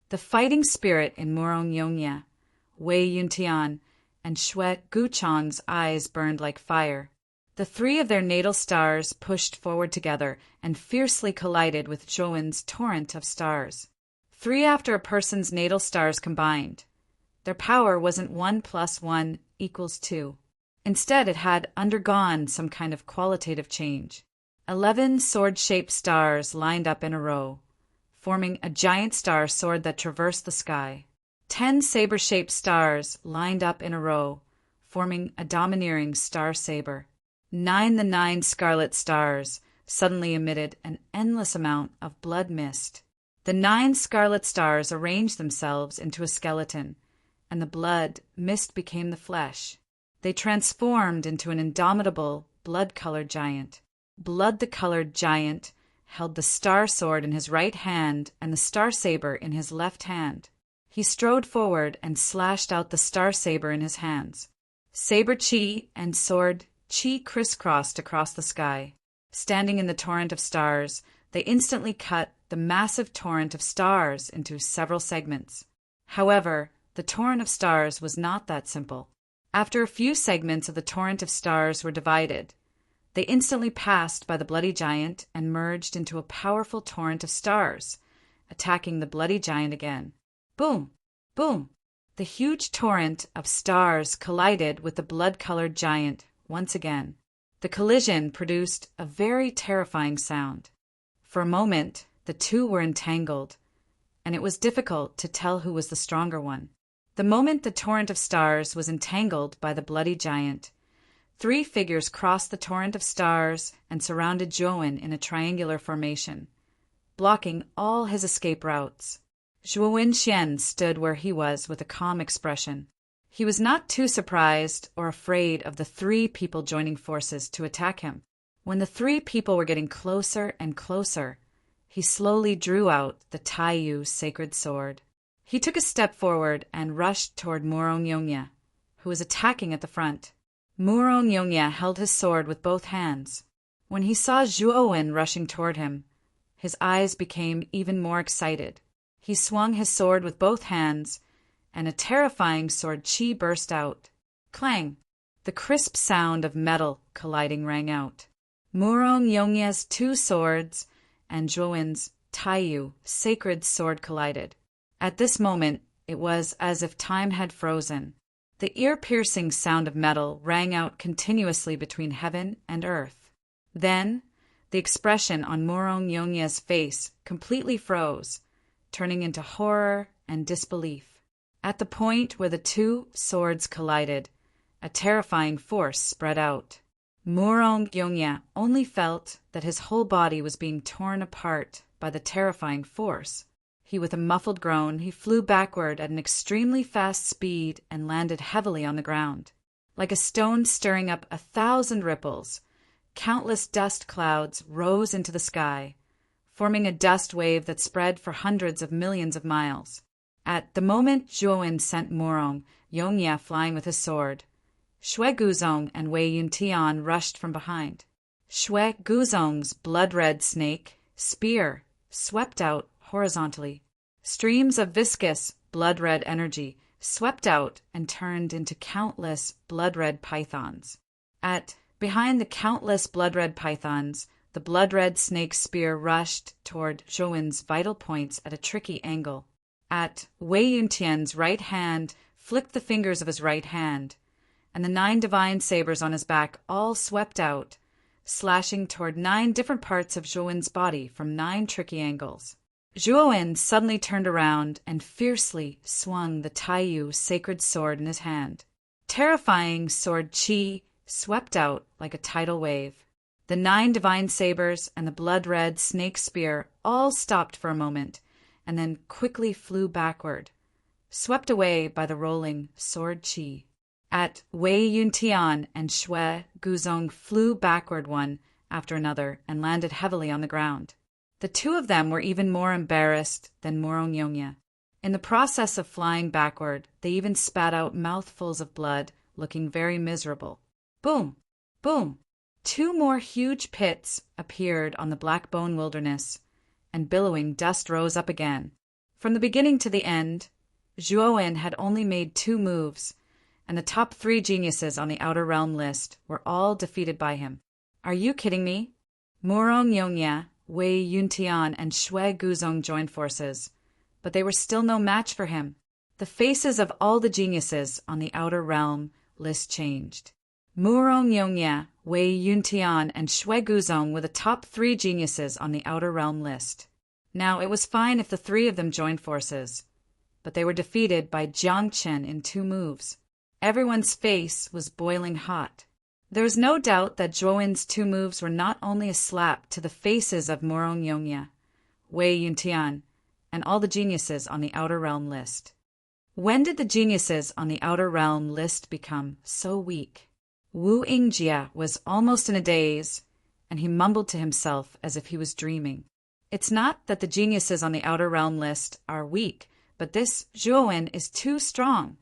The fighting spirit in Murong Yongye, Wei Yuntian, and Xue Guchong's eyes burned like fire. The 3 of their natal stars pushed forward together and fiercely collided with Zhuowen's torrent of stars. 3 after a person's natal stars combined. Their power wasn't 1 + 1 = 2. Instead, it had undergone some kind of qualitative change. 11 sword-shaped stars lined up in a row, forming a giant star sword that traversed the sky. 10 saber-shaped stars lined up in a row, forming a domineering star saber. The 9 scarlet stars suddenly emitted an endless amount of blood mist. The 9 scarlet stars arranged themselves into a skeleton, and the blood mist became the flesh. They transformed into an indomitable, blood-colored giant. Blood the Colored Giant held the star sword in his right hand and the star saber in his left hand. He strode forward and slashed out the star saber in his hands. Saber chi and sword chi crisscrossed across the sky. Standing in the torrent of stars, they instantly cut the massive torrent of stars into several segments. However, the torrent of stars was not that simple. After a few segments of the torrent of stars were divided, they instantly passed by the bloody giant and merged into a powerful torrent of stars, attacking the bloody giant again. Boom! Boom! The huge torrent of stars collided with the blood-colored giant once again. The collision produced a very terrifying sound. For a moment, the two were entangled, and it was difficult to tell who was the stronger one. The moment the torrent of stars was entangled by the bloody giant, three figures crossed the torrent of stars and surrounded Zhuowen in a triangular formation, blocking all his escape routes. Zhuo Xian stood where he was with a calm expression. He was not too surprised or afraid of the three people joining forces to attack him. When the three people were getting closer and closer, he slowly drew out the Taiyu sacred sword. He took a step forward and rushed toward Murong Yongye, who was attacking at the front. Murong Yongye held his sword with both hands. When he saw Zhuowen rushing toward him, his eyes became even more excited. He swung his sword with both hands, and a terrifying sword chi burst out. Clang! The crisp sound of metal colliding rang out. Murong Yongye's two swords and Zhuowen's Taiyu sacred sword collided. At this moment, it was as if time had frozen. The ear-piercing sound of metal rang out continuously between heaven and earth. Then, the expression on Murong Yongye's face completely froze, turning into horror and disbelief. At the point where the two swords collided, a terrifying force spread out. Murong Yongye only felt that his whole body was being torn apart by the terrifying force. With a muffled groan, he flew backward at an extremely fast speed and landed heavily on the ground. Like a stone stirring up 1,000 ripples, countless dust clouds rose into the sky, forming a dust wave that spread for hundreds of millions of miles. At the moment Zhuowen sent Murong Yongye flying with his sword, Shui Guzong and Wei Yuntian rushed from behind. Shui Guzong's blood-red snake spear swept out horizontally. Streams of viscous, blood-red energy swept out and turned into countless blood-red pythons. Behind the countless blood-red pythons, the blood-red snake spear rushed toward Zhuowen's vital points at a tricky angle. Wei Yuntian's right hand flicked the fingers of his right hand, and the 9 divine sabers on his back all swept out, slashing toward 9 different parts of Zhuowen's body from 9 tricky angles. Zhuowen suddenly turned around and fiercely swung the Taiyu sacred sword in his hand. Terrifying sword chi swept out like a tidal wave. The 9 divine sabers and the blood-red snake spear all stopped for a moment and then quickly flew backward, swept away by the rolling sword chi. Wei Yuntian and Shui Guzong flew backward one after another and landed heavily on the ground. The two of them were even more embarrassed than Murong Yongye. In the process of flying backward, they even spat out mouthfuls of blood, looking very miserable. Boom! Boom! 2 more huge pits appeared on the black bone wilderness, and billowing dust rose up again. From the beginning to the end, Zhuowen had only made 2 moves, and the top 3 geniuses on the Outer Realm list were all defeated by him. Are you kidding me? Murong Yongye, Wei Yuntian, and Shui Guzong joined forces, but they were still no match for him. The faces of all the geniuses on the Outer Realm list changed. Murong Yongye, Wei Yuntian, and Shui Guzong were the top 3 geniuses on the Outer Realm list. Now, it was fine if the 3 of them joined forces, but they were defeated by Jiang Chen in 2 moves. Everyone's face was boiling hot. There was no doubt that Zhuowen's 2 moves were not only a slap to the faces of Murong Yongye, Wei Yuntian, and all the geniuses on the Outer Realm list. When did the geniuses on the Outer Realm list become so weak? Wu Yingjie was almost in a daze, and he mumbled to himself as if he was dreaming. It's not that the geniuses on the Outer Realm list are weak, but this Zhuowen is too strong.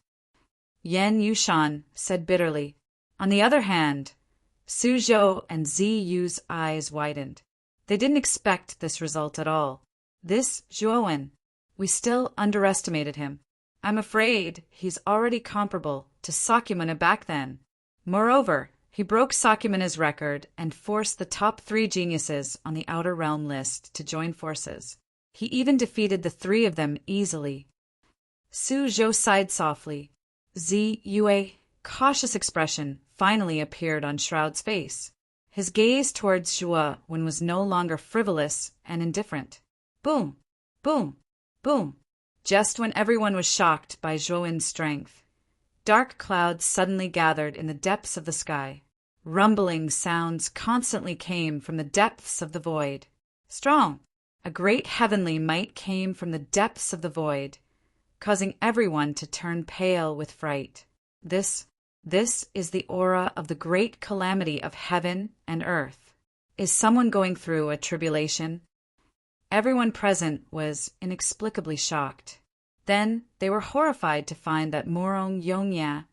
Yan Yushan said bitterly. On the other hand, Suzhou and Ziyu's eyes widened. They didn't expect this result at all. This Zhuowen, we still underestimated him. I'm afraid he's already comparable to Sakyamuni back then. Moreover, he broke Sakyamuni's record and forced the top 3 geniuses on the Outer Realm list to join forces. He even defeated the 3 of them easily. Su Zhou sighed softly. Zi Yue, cautious expression finally appeared on Shroud's face. His gaze towards Zhuo was no longer frivolous and indifferent. Boom! Boom! Boom! Just when everyone was shocked by Zhuowen's strength, dark clouds suddenly gathered in the depths of the sky. Rumbling sounds constantly came from the depths of the void. Strong! A great heavenly might came from the depths of the void, causing everyone to turn pale with fright. This is the aura of the great calamity of heaven and earth. Is someone going through a tribulation? Everyone present was inexplicably shocked. Then they were horrified to find that Morong Yongya,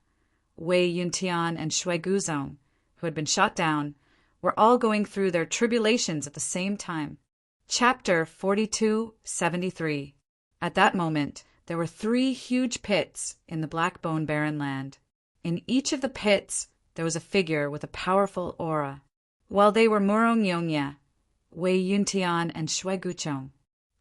Wei Yuntian, and Shui Guzong, who had been shot down, were all going through their tribulations at the same time. Chapter 4273. At that moment, there were 3 huge pits in the Black Bone Barren land. In each of the pits, there was a figure with a powerful aura. While they were Morong Yongya, Wei Yuntian, and Shui Guchong.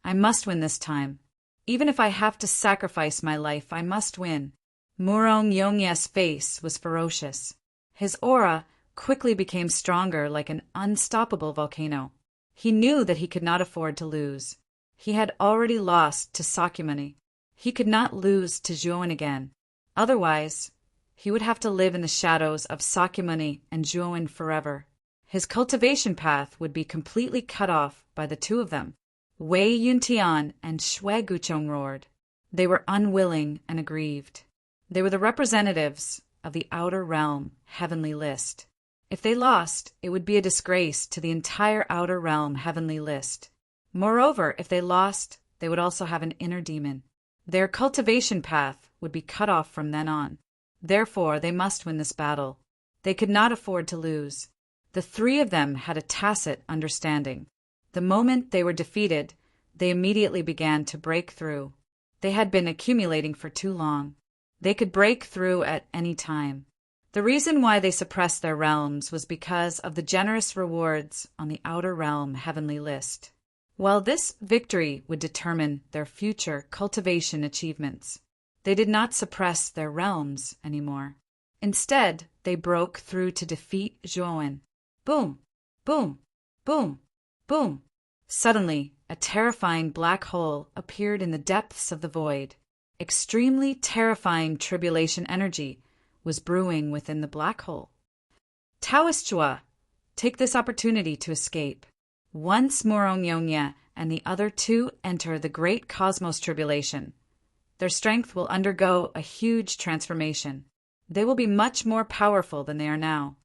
I must win this time. Even if I have to sacrifice my life, I must win. Morong Yongya's face was ferocious. His aura quickly became stronger like an unstoppable volcano. He knew that he could not afford to lose. He had already lost to Sakyamuni. He could not lose to Zhuowen again. Otherwise, he would have to live in the shadows of Sakyamuni and Zhuowen forever. His cultivation path would be completely cut off by the 2 of them. Wei Yuntian and Shui Guchong roared. They were unwilling and aggrieved. They were the representatives of the Outer Realm Heavenly List. If they lost, it would be a disgrace to the entire Outer Realm Heavenly List. Moreover, if they lost, they would also have an inner demon. Their cultivation path would be cut off from then on. Therefore, they must win this battle. They could not afford to lose. The 3 of them had a tacit understanding. The moment they were defeated, they immediately began to break through. They had been accumulating for too long. They could break through at any time. The reason why they suppressed their realms was because of the generous rewards on the Outer Realm Heavenly List. While this victory would determine their future cultivation achievements, they did not suppress their realms anymore. Instead, they broke through to defeat Zhuowen. Boom! Boom! Boom! Boom! Suddenly, a terrifying black hole appeared in the depths of the void. Extremely terrifying tribulation energy was brewing within the black hole. Taoist Zhua, take this opportunity to escape. Once Morong Yongya and the other 2 enter the great cosmos tribulation, their strength will undergo a huge transformation. They will be much more powerful than they are now.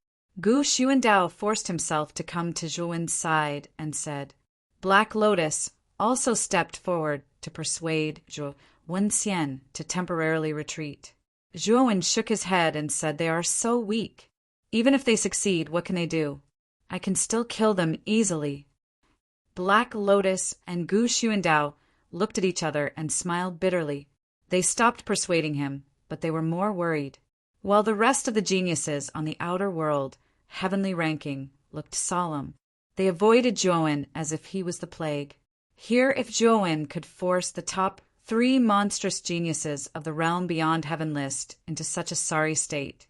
Gu Xuandao forced himself to come to Zhuowen's side and said. Black Lotus also stepped forward to persuade Zhuo Wenxian to temporarily retreat. Zhuowen shook his head and said they are so weak. Even if they succeed, what can they do? I can still kill them easily. Black Lotus and Gu Xuandao looked at each other and smiled bitterly. They stopped persuading him, but they were more worried. While the rest of the geniuses on the outer world, heavenly ranking, looked solemn, they avoided Zhuowen as if he was the plague. Here, if Zhuowen could force the top 3 monstrous geniuses of the realm beyond heaven list into such a sorry state,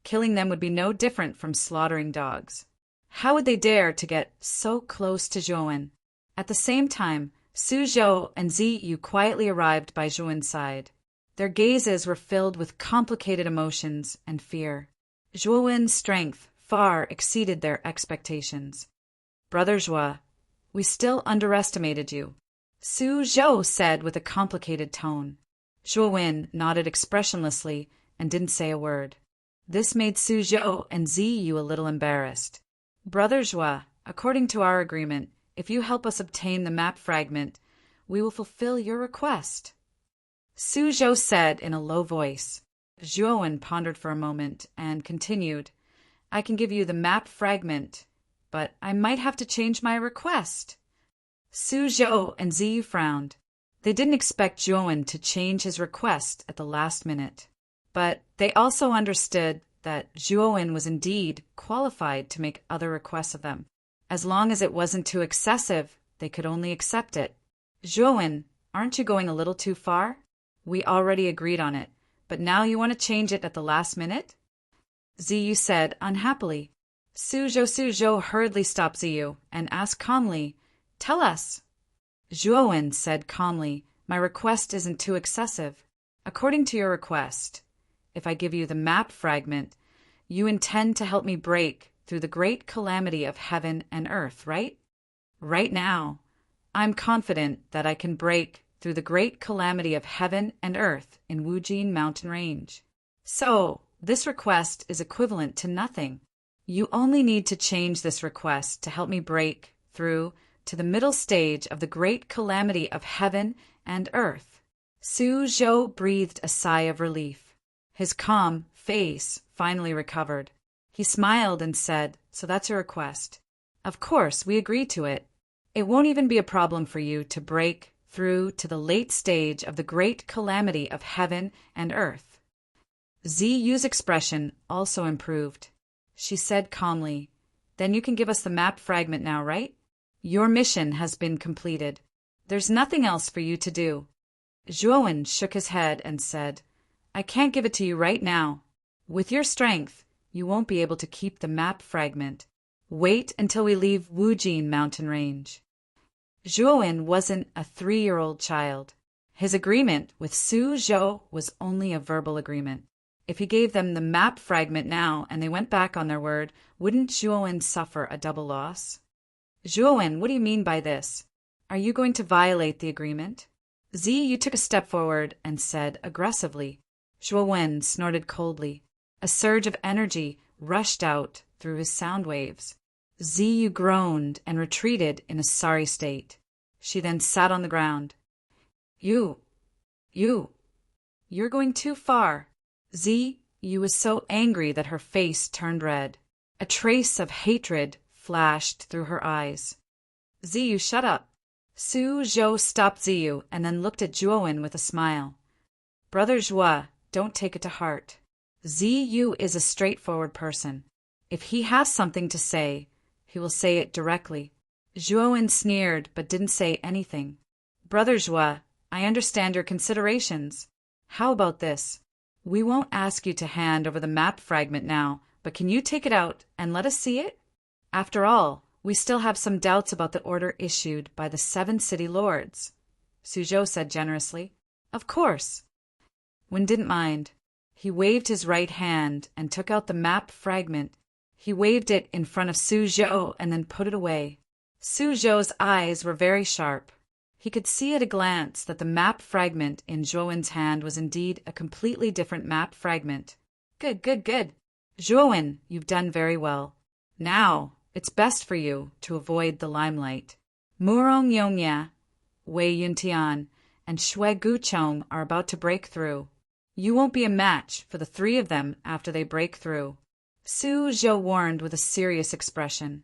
killing them would be no different from slaughtering dogs. How would they dare to get so close to Zhuowen? At the same time, Su Zhou and Zi Yu quietly arrived by Zhuowen's side. Their gazes were filled with complicated emotions and fear. Zhuowen's strength far exceeded their expectations. Brother Zhua, we still underestimated you, Su Zhou said with a complicated tone. Zhuowen nodded expressionlessly and didn't say a word. This made Su Zhou and Zi Yu a little embarrassed. Brother Zhua, according to our agreement, if you help us obtain the map fragment, we will fulfill your request. Su Zhou said in a low voice. Zhuowen pondered for a moment and continued, I can give you the map fragment, but I might have to change my request. Su Zhou and Ziyu frowned. They didn't expect Zhuowen to change his request at the last minute. But they also understood that Zhuowen was indeed qualified to make other requests of them. As long as it wasn't too excessive, they could only accept it. Zhuowen, aren't you going a little too far? We already agreed on it, but now you want to change it at the last minute? Ziyu said unhappily. Su Zhou hurriedly stopped Ziyu and asked calmly, "Tell us." Zhuowen said calmly, "My request isn't too excessive. According to your request, if I give you the map fragment, you intend to help me break through the great calamity of heaven and earth, right? Right now, I'm confident that I can break through the great calamity of heaven and earth in Wujin mountain range. So, this request is equivalent to nothing. You only need to change this request to help me break through to the middle stage of the great calamity of heaven and earth." Su Zhou breathed a sigh of relief. His calm face finally recovered. He smiled and said, "So that's your request. Of course, we agree to it. It won't even be a problem for you to break through to the late stage of the great calamity of heaven and earth." Ziyu's expression also improved. She said calmly, "Then you can give us the map fragment now, right? Your mission has been completed. There's nothing else for you to do." Zhuowen shook his head and said, "I can't give it to you right now. With your strength, you won't be able to keep the map fragment. Wait until we leave Wujin mountain range." Zhuowen wasn't a 3-year-old child. His agreement with Su Zhou was only a verbal agreement. If he gave them the map fragment now and they went back on their word, wouldn't Zhuowen suffer a double loss? "Zhuowen, what do you mean by this? Are you going to violate the agreement?" Ziyu took a step forward and said aggressively. Zhuowen snorted coldly. A surge of energy rushed out through his sound waves. Ziyu groaned and retreated in a sorry state. She then sat on the ground. You're going too far." Ziyu was so angry that her face turned red. A trace of hatred flashed through her eyes. "Ziyu, shut up." Su Zhou stopped Ziyu and then looked at Zhuowen with a smile. "Brother Zhua, don't take it to heart. Ziyu is a straightforward person. If he has something to say, he will say it directly." Zhuowen sneered but didn't say anything. "Brother Zhua, I understand your considerations. How about this? We won't ask you to hand over the map fragment now, but can you take it out and let us see it? After all, we still have some doubts about the order issued by the 7 city lords." Su Zhou said generously. "Of course." Wen didn't mind. He waved his right hand and took out the map fragment. He waved it in front of Su Zhou and then put it away. Su Zhou's eyes were very sharp. He could see at a glance that the map fragment in Zhuowen's hand was indeed a completely different map fragment. Good. Zhuowen, you've done very well. Now, it's best for you to avoid the limelight. Murong Yongya, Wei Yuntian, and Shui Guchong are about to break through. You won't be a match for the 3 of them after they break through." Su Zhou warned with a serious expression.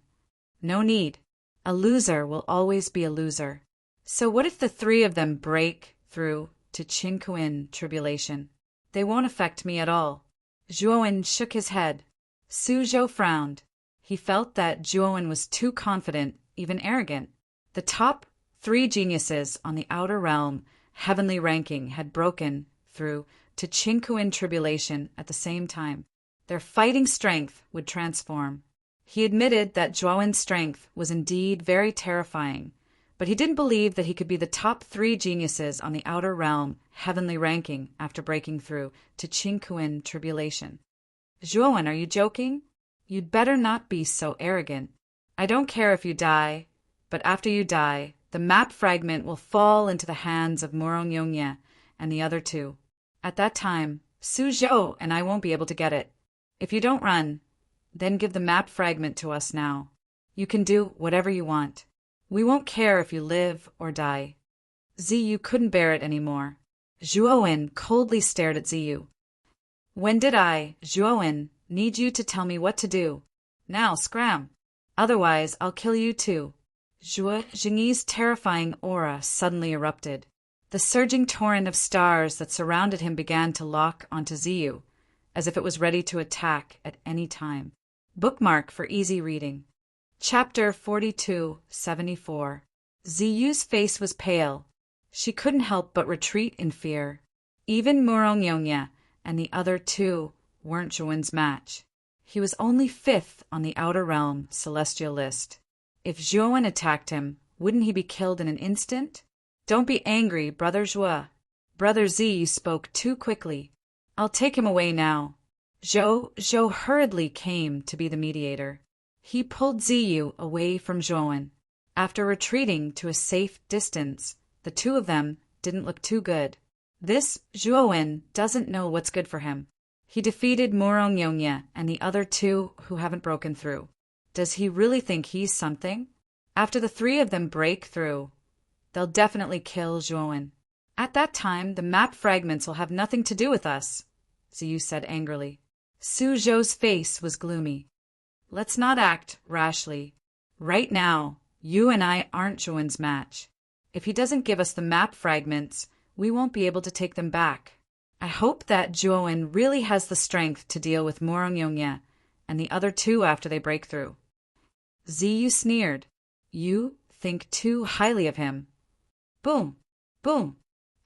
"No need. A loser will always be a loser. So what if the 3 of them break through to Qinkuin tribulation? They won't affect me at all." Zhuowen shook his head. Su Zhou frowned. He felt that Zhuowen was too confident, even arrogant. The top 3 geniuses on the outer realm heavenly ranking had broken through to Qinkuin tribulation at the same time. Their fighting strength would transform. He admitted that Zhuowen's strength was indeed very terrifying, but he didn't believe that he could be the top 3 geniuses on the outer realm heavenly ranking after breaking through to Qinkuin tribulation. "Zhuowen, are you joking? You'd better not be so arrogant. I don't care if you die, but after you die, the map fragment will fall into the hands of Murong Yongye and the other 2. At that time, Su Zhou and I won't be able to get it. If you don't run, then give the map fragment to us now. You can do whatever you want. We won't care if you live or die." Ziyu couldn't bear it anymore. Zhuowen coldly stared at Ziyu. "When did I, Zhuowen, Need you to tell me what to do. Now, scram. Otherwise, I'll kill you too. Zhuo Jingyi's terrifying aura suddenly erupted. The surging torrent of stars that surrounded him began to lock onto Ziyu, as if it was ready to attack at any time. Bookmark for easy reading. Chapter 42-74. Ziyu's face was pale. She couldn't help but retreat in fear. Even Murongyongye and the other two weren't Zhuowen's match. He was only 5th on the Outer Realm celestial list. If Zhuowen attacked him, wouldn't he be killed in an instant? Don't be angry, Brother Zhuo. Brother Z, you spoke too quickly. I'll take him away now. Zhou hurriedly came to be the mediator. He pulled Ziyu away from Zhuowen. After retreating to a safe distance, the two of them didn't look too good. This Zhuowen doesn't know what's good for him. He defeated Murongyongye and the other two who haven't broken through. Does he really think he's something? After the 3 of them break through, they'll definitely kill Zhuowen. At that time, the map fragments will have nothing to do with us, Ziyu said angrily. Su Zhou's face was gloomy. Let's not act rashly. Right now, you and I aren't Zhuowen's match. If he doesn't give us the map fragments, we won't be able to take them back. I hope that Zhuowen really has the strength to deal with Murongyongye and the other 2 after they break through. Ziyu sneered. You think too highly of him. Boom! Boom!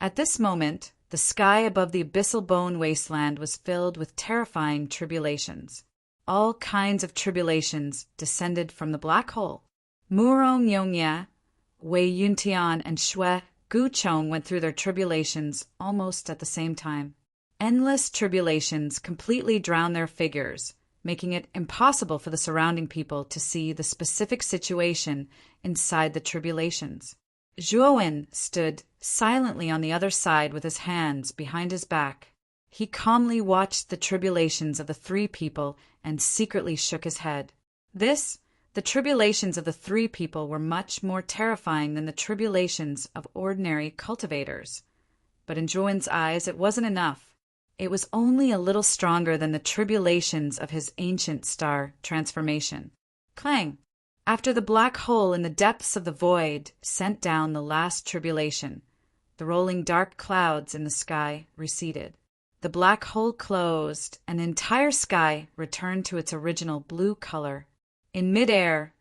At this moment, the sky above the abyssal bone wasteland was filled with terrifying tribulations. All kinds of tribulations descended from the black hole. Murongyongye, Wei Yuntian, and Xue Guchong went through their tribulations almost at the same time. Endless tribulations completely drowned their figures, making it impossible for the surrounding people to see the specific situation inside the tribulations. Zhuowen stood silently on the other side with his hands behind his back. He calmly watched the tribulations of the 3 people and secretly shook his head. The tribulations of the 3 people were much more terrifying than the tribulations of ordinary cultivators. But in Zhuowen's eyes, it wasn't enough. It was only a little stronger than the tribulations of his ancient star transformation. Clang! After the black hole in the depths of the void sent down the last tribulation, the rolling dark clouds in the sky receded. The black hole closed, and the entire sky returned to its original blue color. In midair,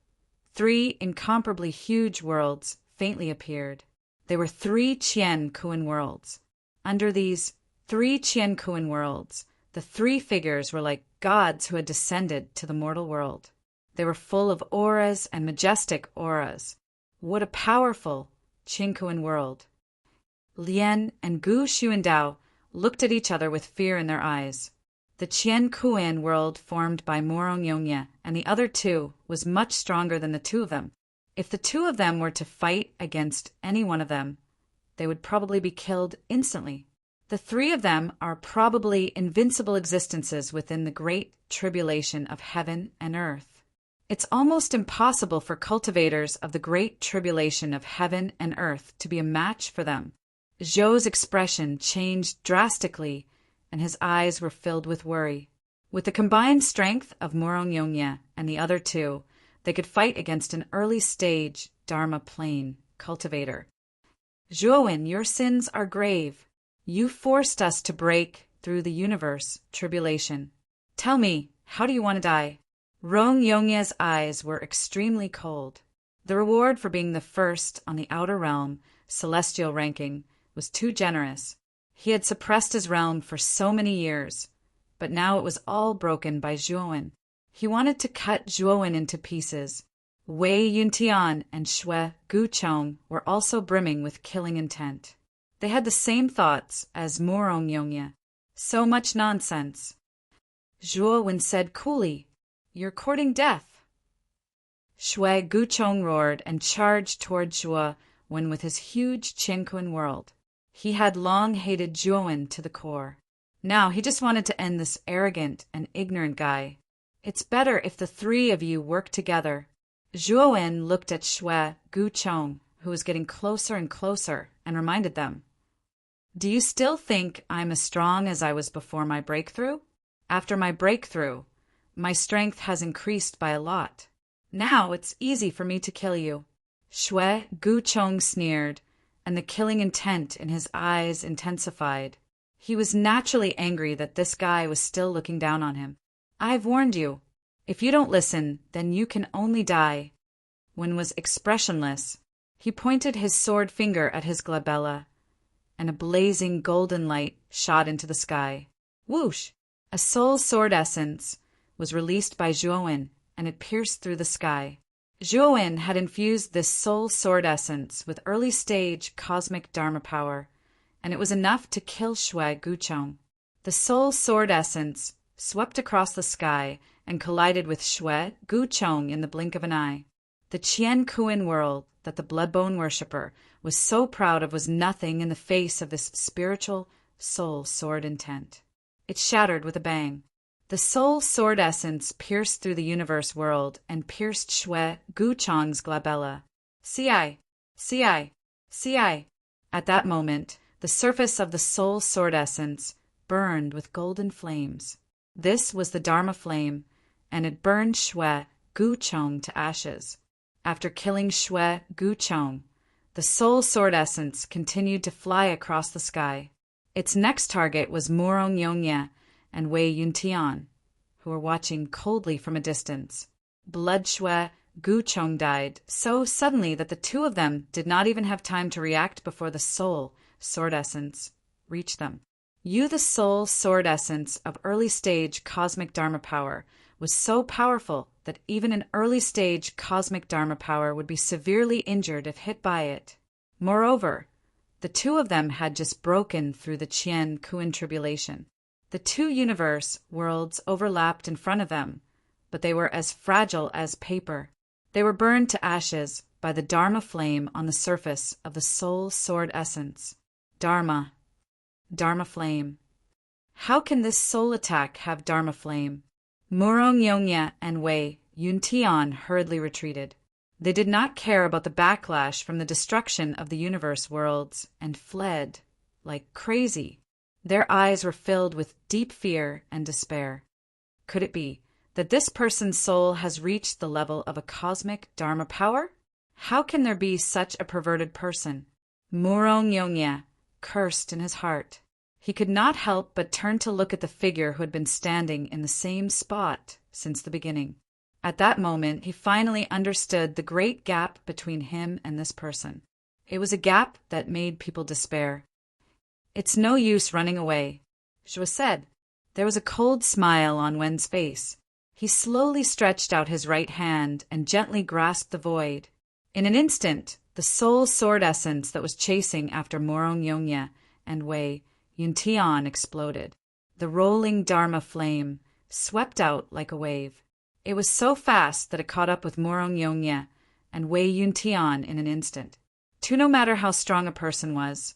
3 incomparably huge worlds faintly appeared. They were 3 Qian-Kuan worlds. Under these 3 Qian-Kuan worlds, the 3 figures were like gods who had descended to the mortal world. They were full of auras and majestic auras. What a powerful Qian-Kuan world! Lian and Gu Xuandao looked at each other with fear in their eyes. The Qian-Kuan world formed by Murongyongye and the other 2 was much stronger than the 2 of them. If the 2 of them were to fight against any one of them, they would probably be killed instantly. The 3 of them are probably invincible existences within the great tribulation of heaven and earth. It's almost impossible for cultivators of the great tribulation of heaven and earth to be a match for them. Zhou's expression changed drastically, and his eyes were filled with worry. With the combined strength of Murongyongye and the other 2, they could fight against an early-stage Dharma plane cultivator. Zhuowen, your sins are grave. You forced us to break through the universe tribulation. Tell me, how do you want to die? Murongyongye's eyes were extremely cold. The reward for being the first on the Outer Realm celestial ranking was too generous. He had suppressed his realm for so many years, but now it was all broken by Zhuowen. He wanted to cut Zhuowen into pieces. Wei Yuntian and Xue Guchong were also brimming with killing intent. They had the same thoughts as Murongyongye. So much nonsense. Zhuowen said coolly, "You're courting death." Xue Guchong roared and charged toward Zhuowen with his huge Qian-Kuan world. He had long hated Zhuowen to the core. Now he just wanted to end this arrogant and ignorant guy. It's better if the 3 of you work together. Zhuowen looked at Xue Guchong, who was getting closer and closer, and reminded them, "Do you still think I'm as strong as I was before my breakthrough? After my breakthrough, My strength has increased by a lot. Now it's easy for me to kill you." Shui Guchong sneered, and the killing intent in his eyes intensified. He was naturally angry that this guy was still looking down on him. "I've warned you. If you don't listen, then you can only die." Wen was expressionless. He pointed his sword finger at his glabella, and a blazing golden light shot into the sky. Whoosh! A soul sword essence was released by Zhuowen, and it pierced through the sky. Zhuowen had infused this soul sword essence with early-stage cosmic dharma power, and it was enough to kill Shui Guchong. The soul sword essence swept across the sky and collided with Shui Guchong in the blink of an eye. The Qian Kuan world that the Bloodbone worshipper was so proud of was nothing in the face of this spiritual soul sword intent. It shattered with a bang. The soul sword essence pierced through the universe world and pierced Shui Guchong's glabella. "Ci! Ci! Ci!" At that moment, the surface of the soul sword essence burned with golden flames. This was the Dharma flame, and it burned Shui Guchong to ashes. After killing Shui Guchong, the soul sword essence continued to fly across the sky. Its next target was Murong Yongye and Wei Yuntian, who were watching coldly from a distance. Blood Shui Guchong died so suddenly that the two of them did not even have time to react before the soul sword essence reached them. The soul sword essence of early-stage cosmic dharma power was so powerful that even an early-stage cosmic dharma power would be severely injured if hit by it. Moreover, the two of them had just broken through the Qian Kuan tribulation. The two universe worlds overlapped in front of them, but they were as fragile as paper. They were burned to ashes by the Dharma flame on the surface of the soul sword essence. Dharma flame. How can this soul attack have Dharma flame? Murong Yongye and Wei Yuntian hurriedly retreated. They did not care about the backlash from the destruction of the universe worlds and fled like crazy. Their eyes were filled with deep fear and despair. Could it be that this person's soul has reached the level of a cosmic dharma power? How can there be such a perverted person? Murong Yongye cursed in his heart. He could not help but turn to look at the figure who had been standing in the same spot since the beginning. At that moment, he finally understood the great gap between him and this person. It was a gap that made people despair. "It's no use running away," Zhuo said. There was a cold smile on Wen's face. He slowly stretched out his right hand and gently grasped the void. In an instant, the soul sword essence that was chasing after Murong Yongye and Wei Yuntian exploded. The rolling Dharma flame swept out like a wave. It was so fast that it caught up with Murong Yongye and Wei Yuntian in an instant. No matter how strong a person was,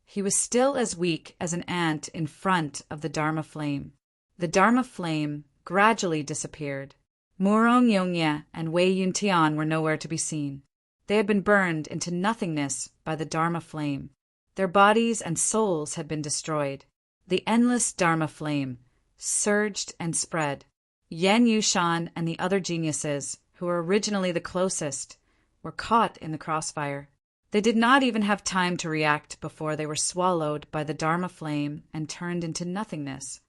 he was still as weak as an ant in front of the Dharma flame. The Dharma flame gradually disappeared. Murong Yongye and Wei Yuntian were nowhere to be seen. They had been burned into nothingness by the Dharma flame. Their bodies and souls had been destroyed. The endless Dharma flame surged and spread. Yan Yushan and the other geniuses, who were originally the closest, were caught in the crossfire. They did not even have time to react before they were swallowed by the Dharma flame and turned into nothingness.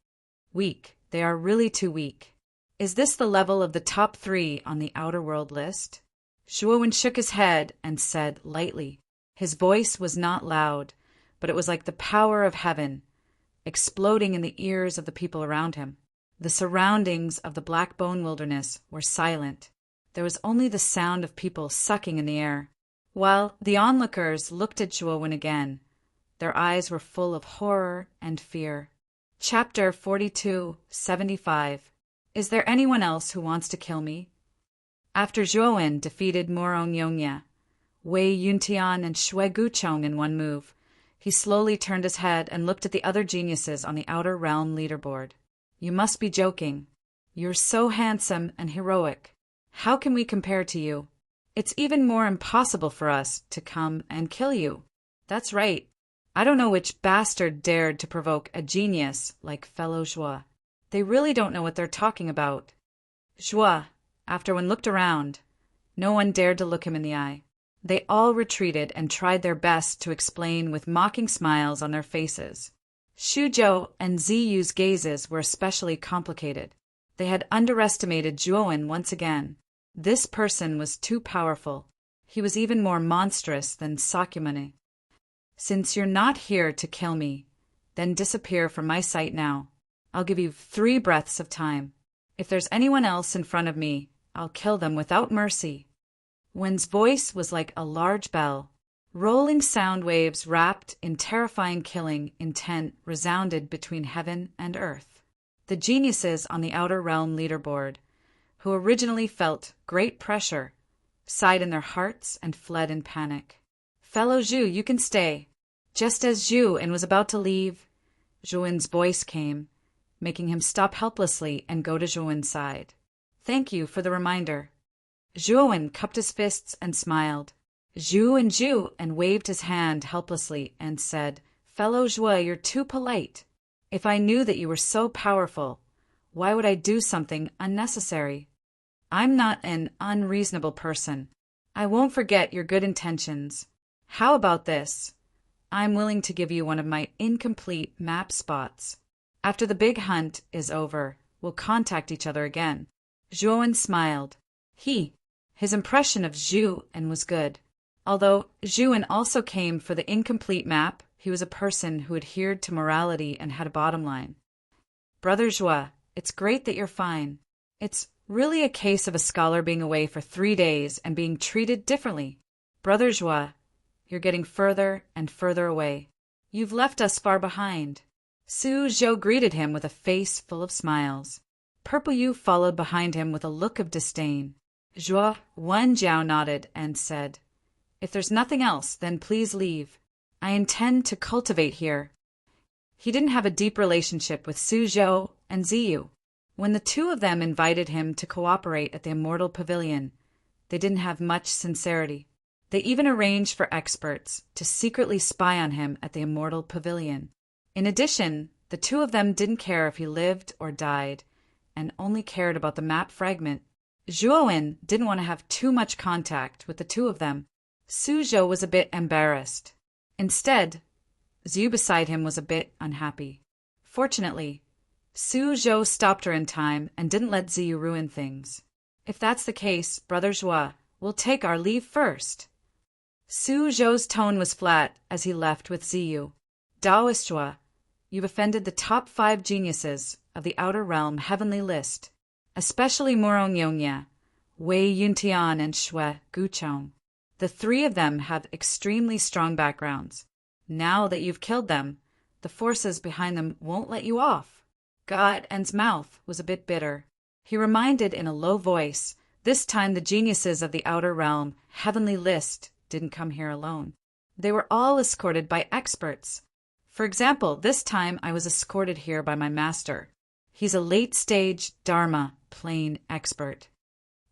Weak. They are really too weak. Is this the level of the top 3 on the outer world list? Zhuowen shook his head and said lightly. His voice was not loud, but it was like the power of heaven, exploding in the ears of the people around him. The surroundings of the Black Bone Wilderness were silent. There was only the sound of people sucking in the air. While the onlookers looked at Zhuowen again, their eyes were full of horror and fear. Chapter 4275. Is there anyone else who wants to kill me? After Zhuowen defeated Murong Yongye, Wei Yuntian and Shui Guchong in one move, he slowly turned his head and looked at the other geniuses on the outer realm leaderboard. You must be joking. You're so handsome and heroic. How can we compare to you? It's even more impossible for us to come and kill you. That's right. I don't know which bastard dared to provoke a genius like fellow Zhuo. They really don't know what they're talking about. Joie, after one looked around, no one dared to look him in the eye. They all retreated and tried their best to explain with mocking smiles on their faces. Shuzhou and Ziyu's gazes were especially complicated. They had underestimated Zhuowen once again. This person was too powerful. He was even more monstrous than Sakyamuni. Since you're not here to kill me, then disappear from my sight now. I'll give you 3 breaths of time. If there's anyone else in front of me, I'll kill them without mercy. Wen's voice was like a large bell. Rolling sound waves wrapped in terrifying killing intent resounded between heaven and earth. The geniuses on the outer realm leaderboard, who originally felt great pressure, sighed in their hearts and fled in panic. Fellow Zhu, you can stay. Just as Zhu was about to leave, Zhuowen's voice came, making him stop helplessly and go to Zhuowen's side. Thank you for the reminder. Zhuowen cupped his fists and smiled. Zhu and waved his hand helplessly and said, Fellow Zhuo, you're too polite. If I knew that you were so powerful, why would I do something unnecessary? I'm not an unreasonable person. I won't forget your good intentions. How about this? I'm willing to give you one of my incomplete map spots. After the big hunt is over, we'll contact each other again. Zhuowen smiled. His impression of Zhu was good. Although Zhu also came for the incomplete map, he was a person who adhered to morality and had a bottom line. Brother Zhuo, it's great that you're fine. It's really a case of a scholar being away for 3 days and being treated differently. Brother Zhuo, you're getting further and further away. You've left us far behind. Su Zhou greeted him with a face full of smiles. Purple Yu followed behind him with a look of disdain. Zhuo Wenjiao nodded and said, If there's nothing else, then please leave. I intend to cultivate here. He didn't have a deep relationship with Su Zhou and Ziyu. When the 2 of them invited him to cooperate at the Immortal Pavilion, they didn't have much sincerity. They even arranged for experts to secretly spy on him at the Immortal Pavilion. In addition, the 2 of them didn't care if he lived or died, and only cared about the map fragment. Zhuowen didn't want to have too much contact with the 2 of them. Su Zhou was a bit embarrassed. Instead, Zhu beside him was a bit unhappy. Fortunately, Su Zhou stopped her in time and didn't let Ziyu ruin things. If that's the case, Brother Zhuo, we'll take our leave first. Su Zhou's tone was flat as he left with Ziyu. Daoist Zhuo, you've offended the top 5 geniuses of the Outer Realm Heavenly List, especially Morong Yongye, Wei Yuntian, and Shui Guchong. The 3 of them have extremely strong backgrounds. Now that you've killed them, the forces behind them won't let you off. En's mouth was a bit bitter. He reminded in a low voice, this time the geniuses of the Outer Realm Heavenly List didn't come here alone. They were all escorted by experts. For example, this time I was escorted here by my master. He's a late-stage Dharma plane expert.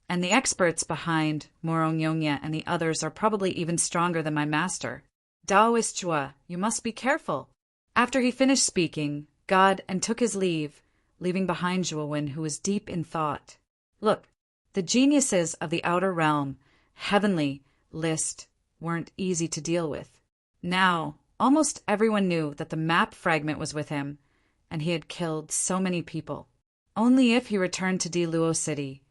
And the experts behind Morong Yongye and the others are probably even stronger than my master. Daoist Zhuo, you must be careful. After he finished speaking, and took his leave, leaving behind Zhuowen, who was deep in thought. Look, the geniuses of the Outer Realm, Heavenly List, weren't easy to deal with. Now, almost everyone knew that the map fragment was with him, and he had killed so many people. Only if he returned to Diluo City,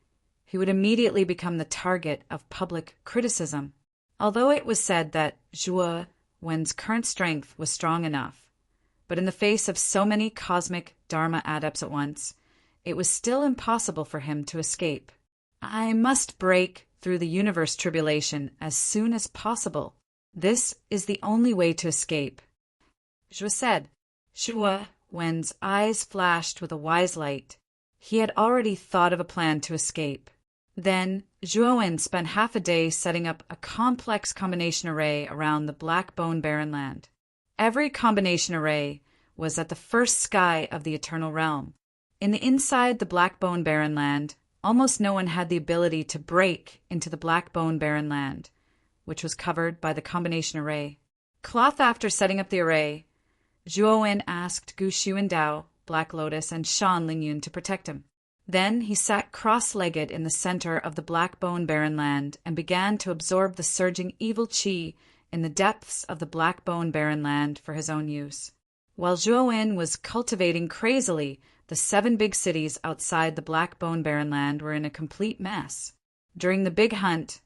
he would immediately become the target of public criticism. Although it was said that Zhuowen's current strength was strong enough, but in the face of so many cosmic Dharma adepts at once, it was still impossible for him to escape. I must break through the universe tribulation as soon as possible. This is the only way to escape. Zhuo said. Zhuowen's eyes flashed with a wise light. He had already thought of a plan to escape. Then Zhuowen spent half a day setting up a complex combination array around the Black Bone Barren Land. Every combination array was at the first sky of the Eternal Realm. In the inside the Black Bone Barren Land, almost no one had the ability to break into the Black Bone Barren Land, which was covered by the combination array. After setting up the array, Zhuowen asked Gu Xiu and Dao, Black Lotus, and Shan Lingyun to protect him. Then he sat cross-legged in the center of the Black Bone Barren Land and began to absorb the surging evil chi in the depths of the Black Bone Barren Land for his own use. While Zhuo was cultivating crazily, the 7 big cities outside the Black Bone Barren Land were in a complete mess. During the big hunt,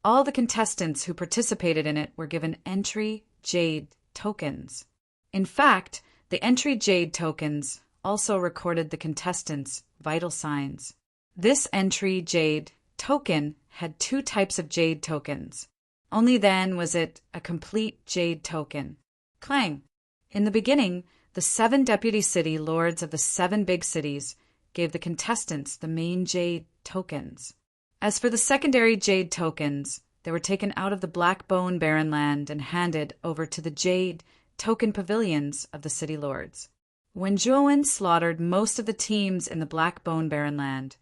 all the contestants who participated in it were given entry jade tokens. In fact, the entry jade tokens also recorded the contestants' vital signs. This entry jade token had 2 types of jade tokens. Only then was it a complete jade token. Clang! In the beginning, the 7 deputy city lords of the 7 big cities gave the contestants the main jade tokens. As for the secondary jade tokens, they were taken out of the Black Bone Barren Land and handed over to the jade token pavilions of the city lords. When Zhuo slaughtered most of the teams in the Black Bone Barren Land,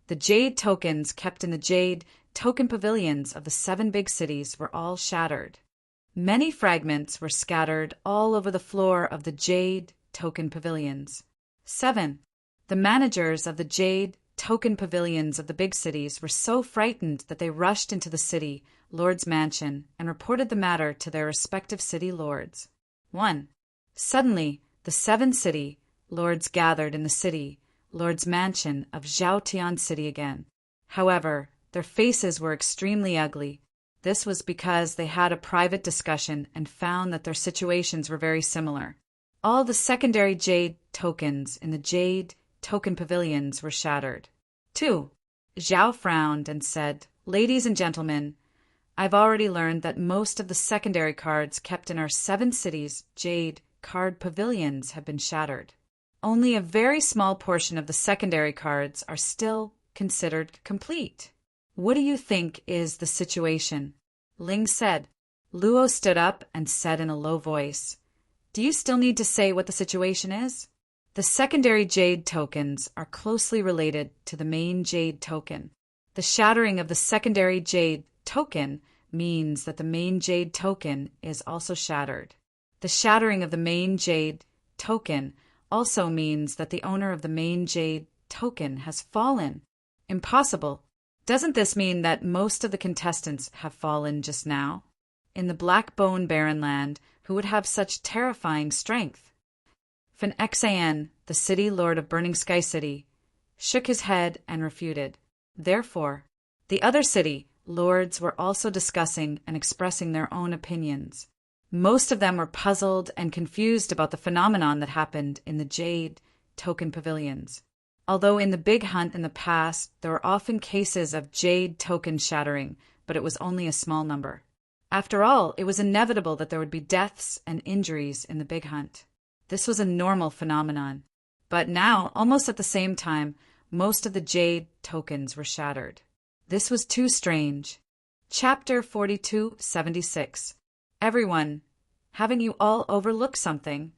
the jade tokens kept in the jade token pavilions of the 7 big cities were all shattered. Many fragments were scattered all over the floor of the jade token pavilions. 7. The managers of the jade token pavilions of the big cities were so frightened that they rushed into the city lord's mansion and reported the matter to their respective city lords. 1. Suddenly, the 7 city lords gathered in the city lord's mansion of Zhaotian City again. However, their faces were extremely ugly. This was because they had a private discussion and found that their situations were very similar. All the secondary jade tokens in the jade token pavilions were shattered. 2. Zhao frowned and said, "Ladies and gentlemen, I've already learned that most of the secondary cards kept in our 7 cities' jade card pavilions have been shattered. Only a very small portion of the secondary cards are still considered complete. What do you think is the situation?" Ling said. Luo stood up and said in a low voice, "Do you still need to say what the situation is?" The secondary jade tokens are closely related to the main jade token. The shattering of the secondary jade token means that the main jade token is also shattered. The shattering of the main jade token also means that the owner of the main jade token has fallen. Impossible. Doesn't this mean that most of the contestants have fallen just now? In the Black Bone Barren Land, who would have such terrifying strength? Fan Xan, the city lord of Burning Sky City, shook his head and refuted. Therefore, the other city lords were also discussing and expressing their own opinions. Most of them were puzzled and confused about the phenomenon that happened in the jade token pavilions. Although in the big hunt in the past, there were often cases of jade token shattering, but it was only a small number. After all, it was inevitable that there would be deaths and injuries in the big hunt. This was a normal phenomenon. But now, almost at the same time, most of the jade tokens were shattered. This was too strange. Chapter 4276. Everyone, haven't you all overlooked something?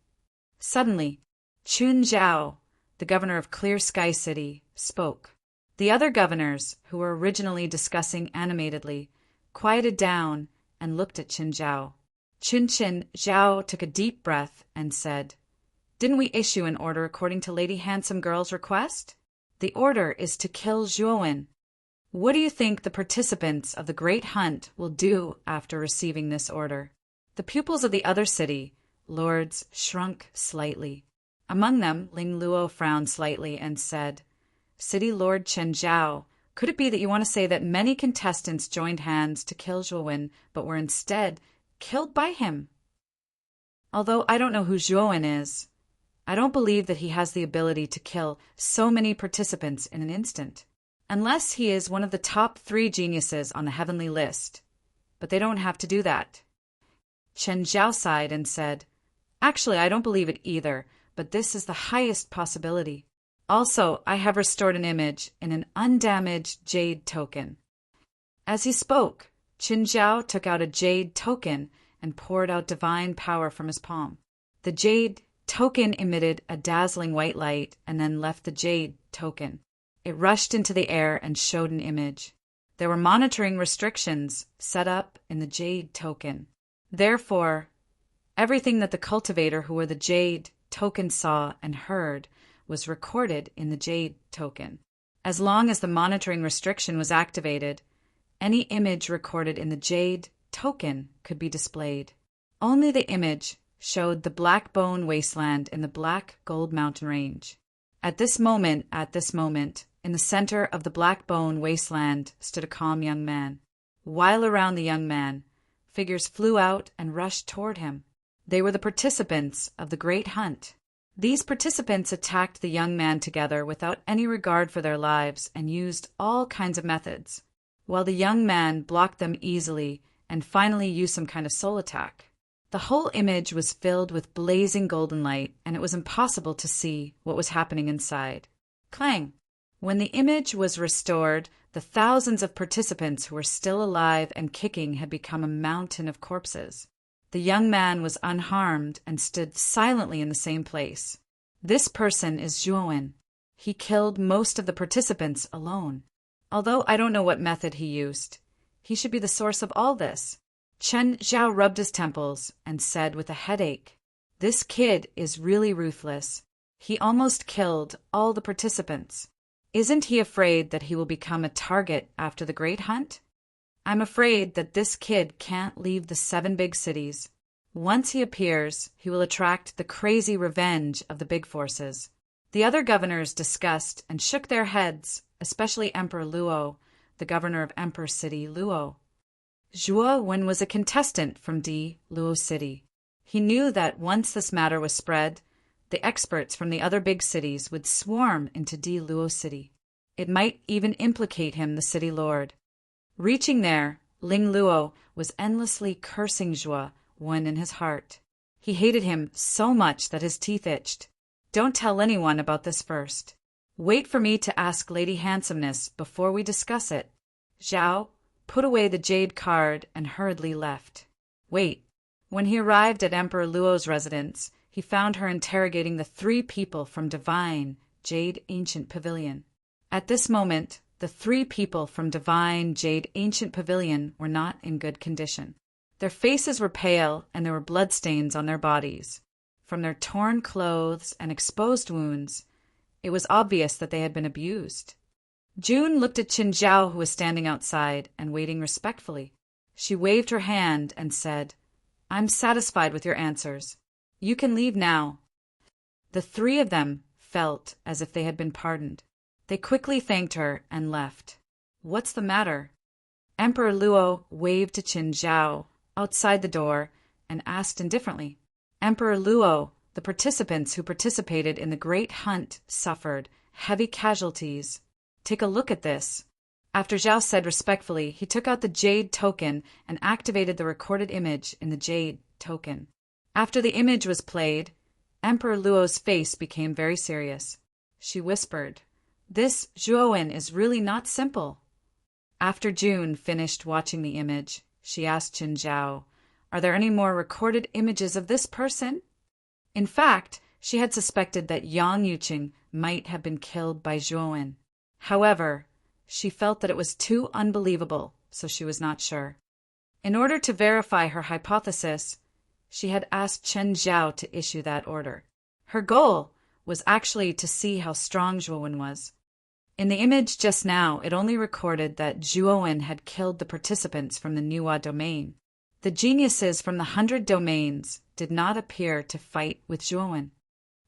Suddenly, Chun Zhao, the governor of Clear Sky City, spoke. The other governors, who were originally discussing animatedly, quieted down and looked at Qin Zhao. Qin Zhao took a deep breath and said, "Didn't we issue an order according to Lady Handsome Girl's request? The order is to kill Zhuo. What do you think the participants of the Great Hunt will do after receiving this order?" The pupils of the other city lords shrunk slightly. Among them, Ling Luo frowned slightly and said, "City Lord Chen Zhao, could it be that you want to say that many contestants joined hands to kill Zhuo but were instead killed by him? Although I don't know who Zhuo is, I don't believe that he has the ability to kill so many participants in an instant. Unless he is one of the top 3 geniuses on the heavenly list. But they don't have to do that." Chen Zhao sighed and said, "Actually, I don't believe it either, but this is the highest possibility. Also, I have restored an image in an undamaged jade token." As he spoke, Qin Zhao took out a jade token and poured out divine power from his palm. The jade token emitted a dazzling white light and then left the jade token. It rushed into the air and showed an image. There were monitoring restrictions set up in the jade token. Therefore, everything that the cultivator who wore the jade token saw and heard was recorded in the jade token. As long as the monitoring restriction was activated, any image recorded in the Jade token could be displayed. Only the image showed the Black Bone Wasteland in the Black Gold Mountain Range. At this moment, in the center of the Black Bone Wasteland stood a calm young man. While around the young man, figures flew out and rushed toward him. They were the participants of the Great Hunt. These participants attacked the young man together without any regard for their lives and used all kinds of methods, while the young man blocked them easily and finally used some kind of soul attack. The whole image was filled with blazing golden light, and it was impossible to see what was happening inside. Clang! When the image was restored, the thousands of participants who were still alive and kicking had become a mountain of corpses. The young man was unharmed and stood silently in the same place. This person is Zhuowen. He killed most of the participants alone. Although I don't know what method he used, he should be the source of all this. Chen Zhao rubbed his temples and said with a headache, "This kid is really ruthless. He almost killed all the participants. Isn't he afraid that he will become a target after the Great Hunt? I'm afraid that this kid can't leave the 7 big cities. Once he appears, he will attract the crazy revenge of the big forces." The other governors discussed and shook their heads, especially Emperor Luo, the governor of Emperor City Luo. Zhuowen was a contestant from D. Luo City. He knew that once this matter was spread, the experts from the other big cities would swarm into D. Luo City. It might even implicate him, the city lord. Reaching there, Ling Luo was endlessly cursing Zhuowen in his heart. He hated him so much that his teeth itched. "Don't tell anyone about this first. Wait for me to ask Lady Handsomeness before we discuss it." Zhao put away the jade card and hurriedly left. Wait. When he arrived at Emperor Luo's residence, he found her interrogating the 3 people from Divine Jade Ancient Pavilion. At this moment, the 3 people from Divine Jade Ancient Pavilion were not in good condition. Their faces were pale and there were bloodstains on their bodies. From their torn clothes and exposed wounds, it was obvious that they had been abused. June looked at Qin Zhao, who was standing outside and waiting respectfully. She waved her hand and said, "I'm satisfied with your answers. You can leave now." The 3 of them felt as if they had been pardoned. They quickly thanked her and left. "What's the matter?" Emperor Luo waved to Qin Zhao outside the door and asked indifferently. "Emperor Luo, the participants who participated in the Great Hunt suffered heavy casualties. Take a look at this." After Zhao said respectfully, he took out the Jade token and activated the recorded image in the Jade token. After the image was played, Emperor Luo's face became very serious. She whispered, "This Zhuowen is really not simple." After June finished watching the image, she asked Qin Zhao, "Are there any more recorded images of this person?" In fact, she had suspected that Yang Yuqing might have been killed by Zhuowen. However, she felt that it was too unbelievable, so she was not sure. In order to verify her hypothesis, she had asked Chen Zhao to issue that order. Her goal was actually to see how strong Zhuowen was. In the image just now, it only recorded that Zhuowen had killed the participants from the Niwa domain. The geniuses from the 100 domains did not appear to fight with Zhuowen.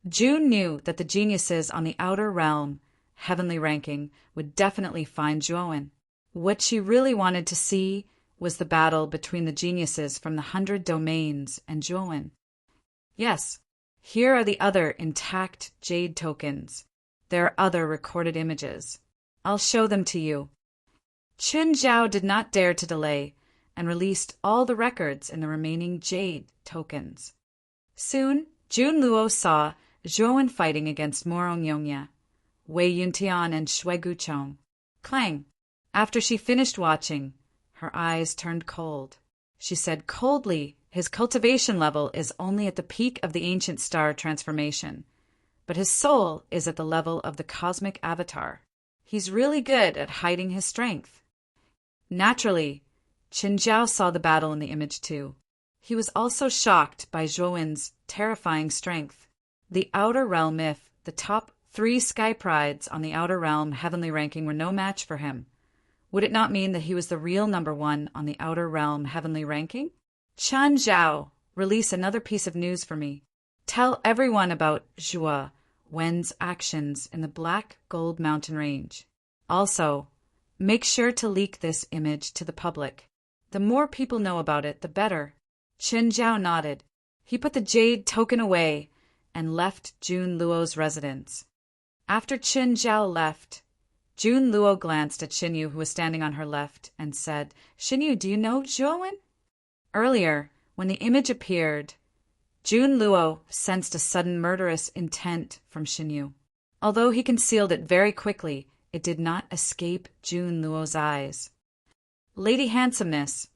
June knew that the geniuses on the outer realm, heavenly ranking, would definitely find Zhuowen. What she really wanted to see was the battle between the geniuses from the 100 domains and Zhuowen. Yes, here are the other intact jade tokens. There are other recorded images. I'll show them to you. Qin Zhao did not dare to delay and released all the records in the remaining jade tokens. Soon, Jun Luo saw Zhuowen fighting against Morong Yongya, Wei Yuntian, and Shui Guchong. Clang! After she finished watching, her eyes turned cold. She said coldly, "His cultivation level is only at the peak of the ancient star transformation, but his soul is at the level of the cosmic avatar. He's really good at hiding his strength." Naturally, Qin Zhao saw the battle in the image too. He was also shocked by Zhuowen's terrifying strength. The outer realm, if the top 3 sky prides on the outer realm heavenly ranking were no match for him. Would it not mean that he was the real number 1 on the outer realm heavenly ranking? Chan Zhao, release another piece of news for me. Tell everyone about Zhua Wen's actions in the Black Gold Mountain Range. Also, make sure to leak this image to the public. The more people know about it, the better. Qin Zhao nodded. He put the jade token away and left Jun Luo's residence. After Qin Zhao left, Jun Luo glanced at Xinyu, who was standing on her left, and said, "Xinyu, do you know Zhuowen?" Earlier, when the image appeared, Jun Luo sensed a sudden murderous intent from Xinyu. Although he concealed it very quickly, it did not escape Jun Luo's eyes. "Lady Handsomeness,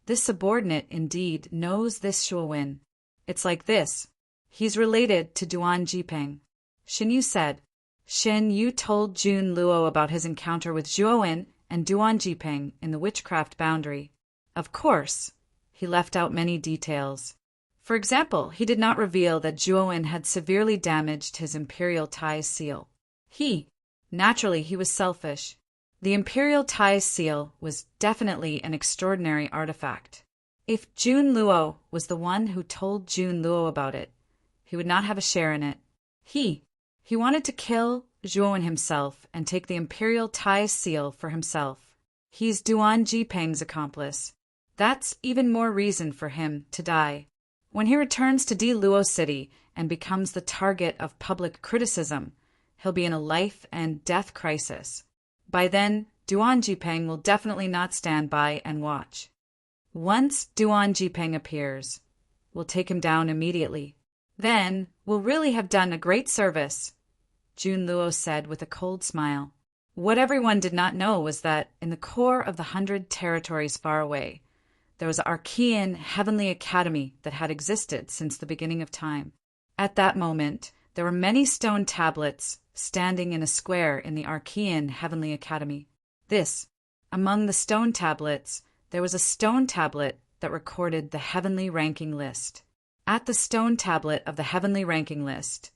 this subordinate indeed knows this Zhuowen. It's like this. He's related to Duan Jipeng," Xinyu said. Xin Yu told Jun Luo about his encounter with Zhuowen and Duan Jipeng in the witchcraft boundary. Of course, he left out many details. For example, he did not reveal that Zhuowen had severely damaged his imperial ties seal. Naturally, he was selfish. The imperial ties seal was definitely an extraordinary artifact. If Jun Luo was the one who told Jun Luo about it, he would not have a share in it. He wanted to kill Zhuowen himself and take the imperial ties seal for himself. He's Duan Jipeng's accomplice. That's even more reason for him to die. When he returns to Di Luo City and becomes the target of public criticism, he'll be in a life and death crisis. By then, Duan Jipeng will definitely not stand by and watch. Once Duan Jipeng appears, we'll take him down immediately. Then we'll really have done a great service, Jun Luo said with a cold smile. What everyone did not know was that in the core of the 100 territories far away, there was an Archean Heavenly Academy that had existed since the beginning of time. At that moment, there were many stone tablets standing in a square in the Archean Heavenly Academy. Among the stone tablets, there was a stone tablet that recorded the heavenly ranking list. At the stone tablet of the heavenly ranking list,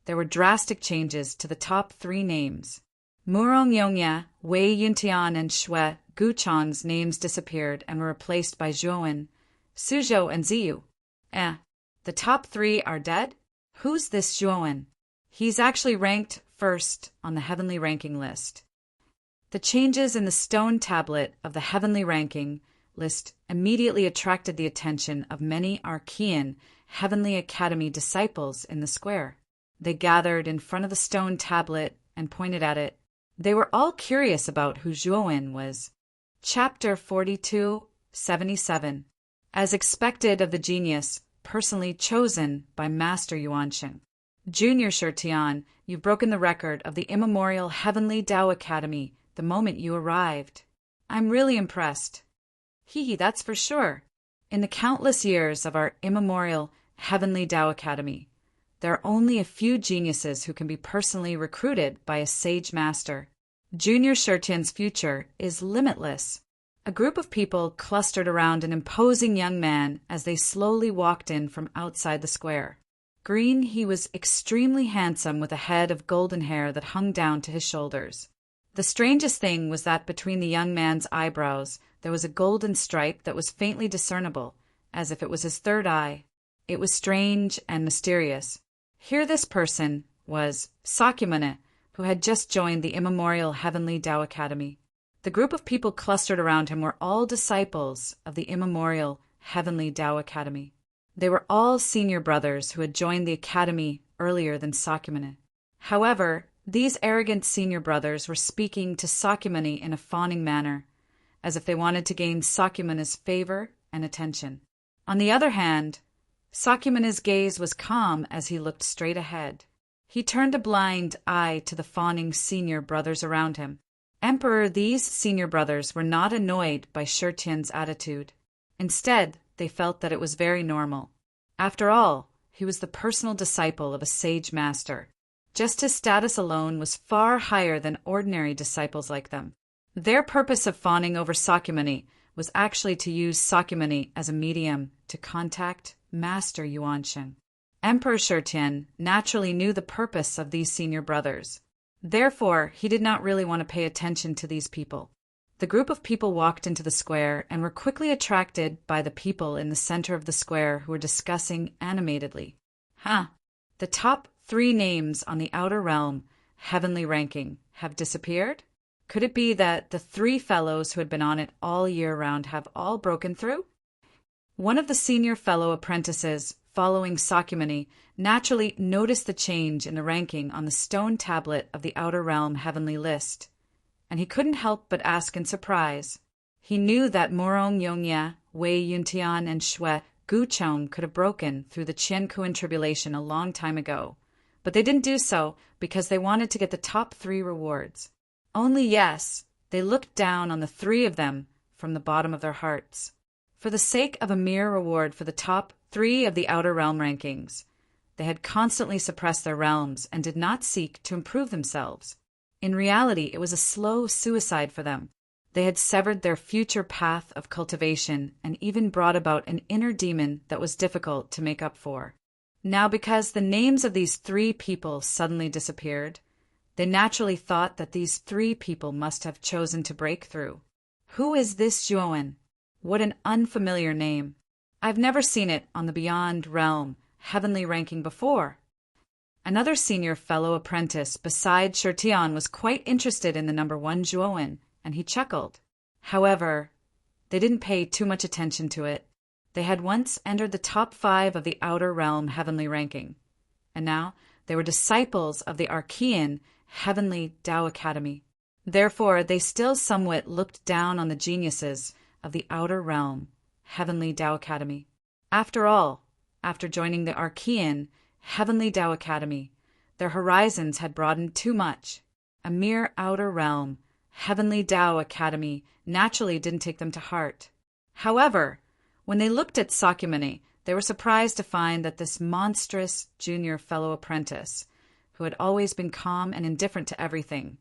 there were drastic changes to the top 3 names. Murong Yongya, Wei Yuntian, and Shui Guchang's names disappeared and were replaced by Zhuowen, Suzhou, and Ziyu. The top 3 are dead? Who's this Zhuowen? He's actually ranked first on the heavenly ranking list. The changes in the stone tablet of the heavenly ranking list immediately attracted the attention of many Archean Heavenly Academy disciples in the square. They gathered in front of the stone tablet and pointed at it. They were all curious about who Zhuowen was. Chapter 42:77. As expected of the genius, personally chosen by Master Yuansheng. Junior Shirtian, you've broken the record of the immemorial Heavenly Tao Academy the moment you arrived. I'm really impressed. That's for sure. In the countless years of our immemorial Heavenly Tao Academy, there are only a few geniuses who can be personally recruited by a sage master. Junior Shirtian's future is limitless. A group of people clustered around an imposing young man as they slowly walked in from outside the square. Green, he was extremely handsome with a head of golden hair that hung down to his shoulders. The strangest thing was that between the young man's eyebrows there was a golden stripe that was faintly discernible, as if it was his third eye. It was strange and mysterious. Here this person was Sakyamuni, who had just joined the immemorial Heavenly Tao Academy. The group of people clustered around him were all disciples of the immemorial Heavenly Tao Academy. They were all senior brothers who had joined the academy earlier than Sakyamuni. However, these arrogant senior brothers were speaking to Sakyamuni in a fawning manner, as if they wanted to gain Sakyamuni's favor and attention. On the other hand, Sakyamuni's gaze was calm as he looked straight ahead. He turned a blind eye to the fawning senior brothers around him. Emperor, these senior brothers were not annoyed by Shirtian's attitude. Instead, they felt that it was very normal. After all, he was the personal disciple of a sage master. Just his status alone was far higher than ordinary disciples like them. Their purpose of fawning over Sakyamuni was actually to use Sakyamuni as a medium to contact Master Yuansheng. Emperor Shurtian naturally knew the purpose of these senior brothers. Therefore, he did not really want to pay attention to these people. The group of people walked into the square and were quickly attracted by the people in the center of the square who were discussing animatedly. The top 3 names on the outer realm, heavenly ranking, have disappeared? Could it be that the 3 fellows who had been on it all year round have all broken through? One of the senior fellow apprentices, following Sakyamuni, naturally noticed the change in the ranking on the stone tablet of the outer realm heavenly list, and he couldn't help but ask in surprise. He knew that Morong Yongya, Wei Yuntian, and Shui Guchong could have broken through the Qiankuan tribulation a long time ago, but they didn't do so because they wanted to get the top 3 rewards. Only yes, they looked down on the 3 of them from the bottom of their hearts. For the sake of a mere reward for the top 3 of the outer realm rankings, they had constantly suppressed their realms and did not seek to improve themselves. In reality, it was a slow suicide for them. They had severed their future path of cultivation and even brought about an inner demon that was difficult to make up for. Now, because the names of these 3 people suddenly disappeared, they naturally thought that these 3 people must have chosen to break through. Who is this Zhuowen? What an unfamiliar name. I've never seen it on the Beyond Realm heavenly ranking before. Another senior fellow apprentice beside Shurtian was quite interested in the number 1 Zhuowen, and he chuckled. However, they didn't pay too much attention to it. They had once entered the top 5 of the outer realm heavenly ranking, and now they were disciples of the Archean Heavenly Tao Academy. Therefore, they still somewhat looked down on the geniuses of the outer realm Heavenly Tao Academy. After all, after joining the Archean Heavenly Tao Academy, their horizons had broadened too much. A mere outer realm Heavenly Tao Academy naturally didn't take them to heart. However, when they looked at Sakyamuni, they were surprised to find that this monstrous junior fellow apprentice, who had always been calm and indifferent to everything,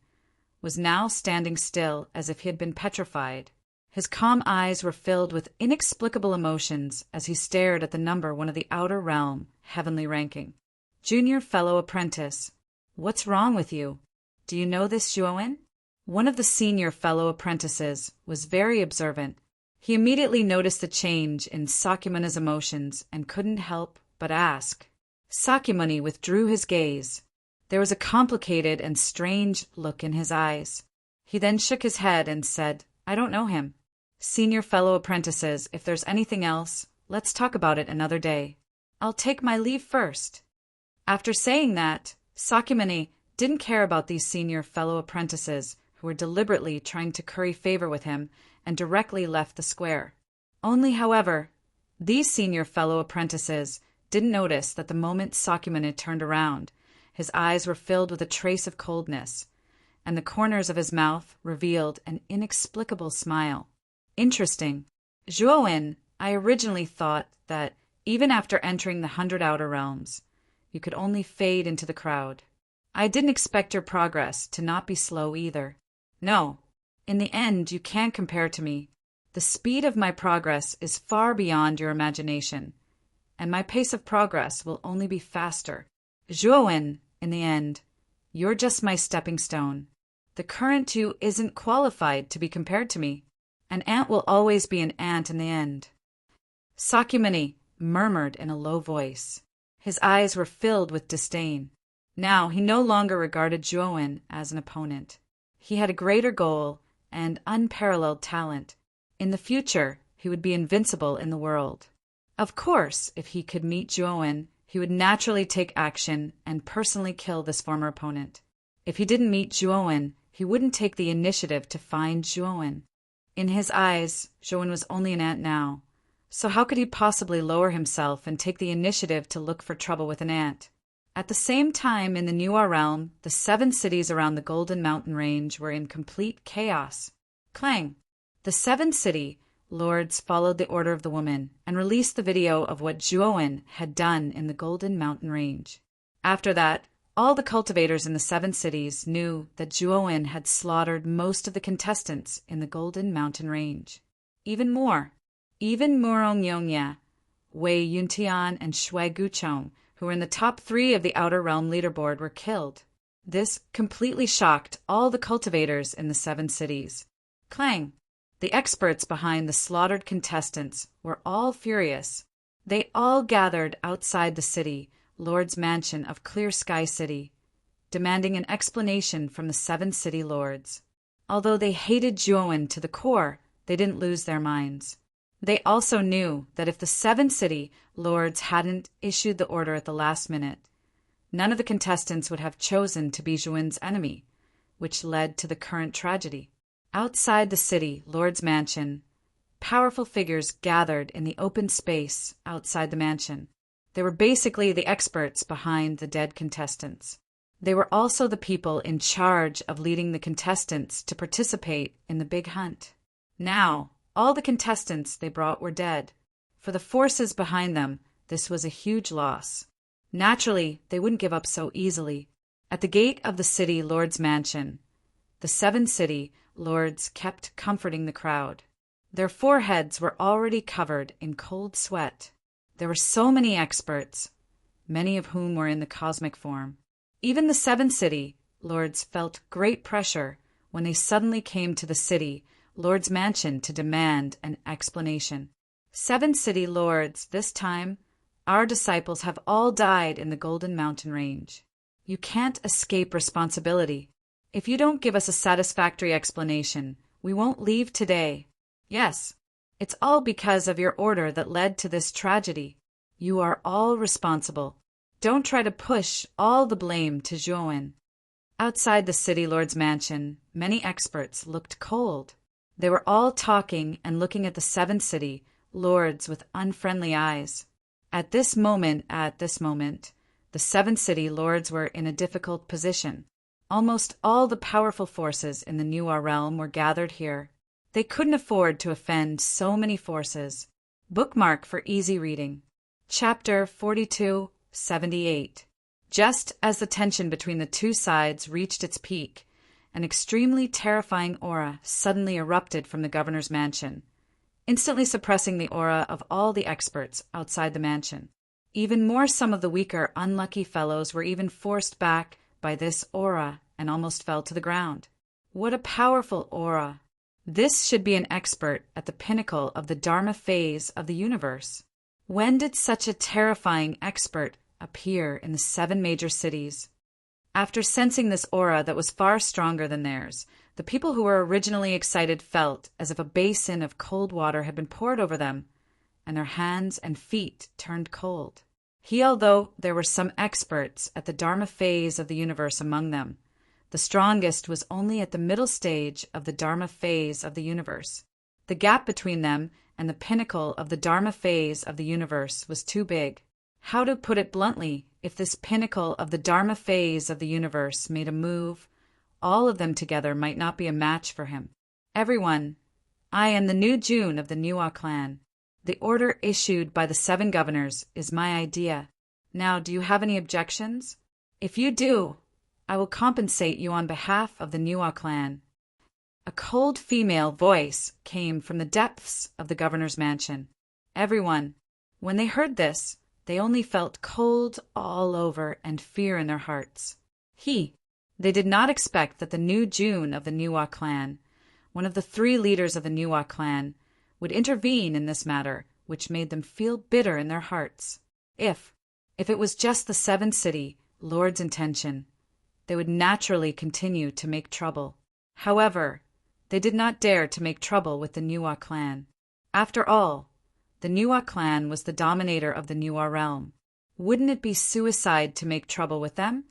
was now standing still as if he had been petrified. His calm eyes were filled with inexplicable emotions as he stared at the number 1 of the outer realm heavenly ranking. Junior fellow apprentice, what's wrong with you? Do you know this Zhuowen? One of the senior fellow apprentices was very observant. He immediately noticed the change in Sakyamuni's emotions and couldn't help but ask. Sakyamuni withdrew his gaze. There was a complicated and strange look in his eyes. He then shook his head and said, I don't know him. Senior fellow apprentices, if there's anything else, let's talk about it another day. I'll take my leave first. After saying that, Sakyamuni didn't care about these senior fellow apprentices who were deliberately trying to curry favor with him and directly left the square. Only, however, these senior fellow apprentices didn't notice that the moment Sakyamuni turned around, his eyes were filled with a trace of coldness, and the corners of his mouth revealed an inexplicable smile. Interesting. Zhuowen, I originally thought that, even after entering the 100 outer realms, you could only fade into the crowd. I didn't expect your progress to not be slow either. No, in the end you can't compare to me. The speed of my progress is far beyond your imagination, and my pace of progress will only be faster. Zhuowen, in the end, you're just my stepping stone. The current you isn't qualified to be compared to me. An ant will always be an ant in the end. Sakyamuni murmured in a low voice. His eyes were filled with disdain. Now he no longer regarded Zhuowen as an opponent. He had a greater goal and unparalleled talent. In the future, he would be invincible in the world. Of course, if he could meet Zhuowen, he would naturally take action and personally kill this former opponent. If he didn't meet Zhuowen, he wouldn't take the initiative to find Zhuowen. In his eyes, Zhuowen was only an ant now. So how could he possibly lower himself and take the initiative to look for trouble with an ant? At the same time, in the New realm, the 7 cities around the Golden Mountain Range were in complete chaos. Clang! The 7 city lords followed the order of the woman and released the video of what Zhuowen had done in the Golden Mountain Range. After that, all the cultivators in the 7 cities knew that Zhuowen had slaughtered most of the contestants in the Golden Mountain Range. Even more, even Murong Yongya, Wei Yuntian, and Shui Guchong, who were in the top 3 of the Outer Realm leaderboard, were killed. This completely shocked all the cultivators in the 7 cities. Clang! The experts behind the slaughtered contestants were all furious. They all gathered outside the city, Lord's mansion of Clear Sky City, demanding an explanation from the 7 city lords. Although they hated Zhuowen to the core, they didn't lose their minds. They also knew that if the 7 city lords hadn't issued the order at the last minute, none of the contestants would have chosen to be Zhuowen's enemy, which led to the current tragedy. Outside the city, Lord's mansion, powerful figures gathered in the open space outside the mansion. They were basically the experts behind the dead contestants. They were also the people in charge of leading the contestants to participate in the big hunt. Now, all the contestants they brought were dead. For the forces behind them, this was a huge loss. Naturally, they wouldn't give up so easily. At the gate of the city lord's mansion, the 7 city lords kept comforting the crowd. Their foreheads were already covered in cold sweat. There were so many experts, many of whom were in the cosmic form. Even the 7 city lords felt great pressure when they suddenly came to the city lord's mansion to demand an explanation. 7 city lords, this time, our disciples have all died in the Golden Mountain Range. You can't escape responsibility. If you don't give us a satisfactory explanation, we won't leave today. Yes, it's all because of your order that led to this tragedy. You are all responsible. Don't try to push all the blame to Zhuowen. Outside the city lord's mansion, many experts looked cold. They were all talking and looking at the 7 city lords with unfriendly eyes. At this moment, the 7 city lords were in a difficult position. Almost all the powerful forces in the New Realm were gathered here. They couldn't afford to offend so many forces. Bookmark for easy reading. Chapter 4278. Just as the tension between the 2 sides reached its peak, an extremely terrifying aura suddenly erupted from the governor's mansion, instantly suppressing the aura of all the experts outside the mansion. Even more, some of the weaker, unlucky fellows were even forced back by this aura and almost fell to the ground. What a powerful aura! This should be an expert at the pinnacle of the Dharma phase of the universe. When did such a terrifying expert appear in the 7 major cities? After sensing this aura that was far stronger than theirs, the people who were originally excited felt as if a basin of cold water had been poured over them, and their hands and feet turned cold. Although there were some experts at the Dharma phase of the universe among them, the strongest was only at the middle stage of the Dharma phase of the universe. The gap between them and the pinnacle of the Dharma phase of the universe was too big. How to put it bluntly, if this pinnacle of the Dharma phase of the universe made a move, all of them together might not be a match for him. Everyone, I am the new June of the Nuwa clan. The order issued by the 7 governors is my idea. Now, do you have any objections? If you do, I will compensate you on behalf of the Nuwa clan. A cold female voice came from the depths of the governor's mansion. Everyone, when they heard this, they only felt cold all over and fear in their hearts. They did not expect that the new June of the Nuwa clan, one of the 3 leaders of the Nuwa clan, would intervene in this matter, which made them feel bitter in their hearts. If it was just the 7 city lord's intention, they would naturally continue to make trouble. However, they did not dare to make trouble with the Nuwa clan. After all, the Nuwa clan was the dominator of the Nuwa realm. Wouldn't it be suicide to make trouble with them?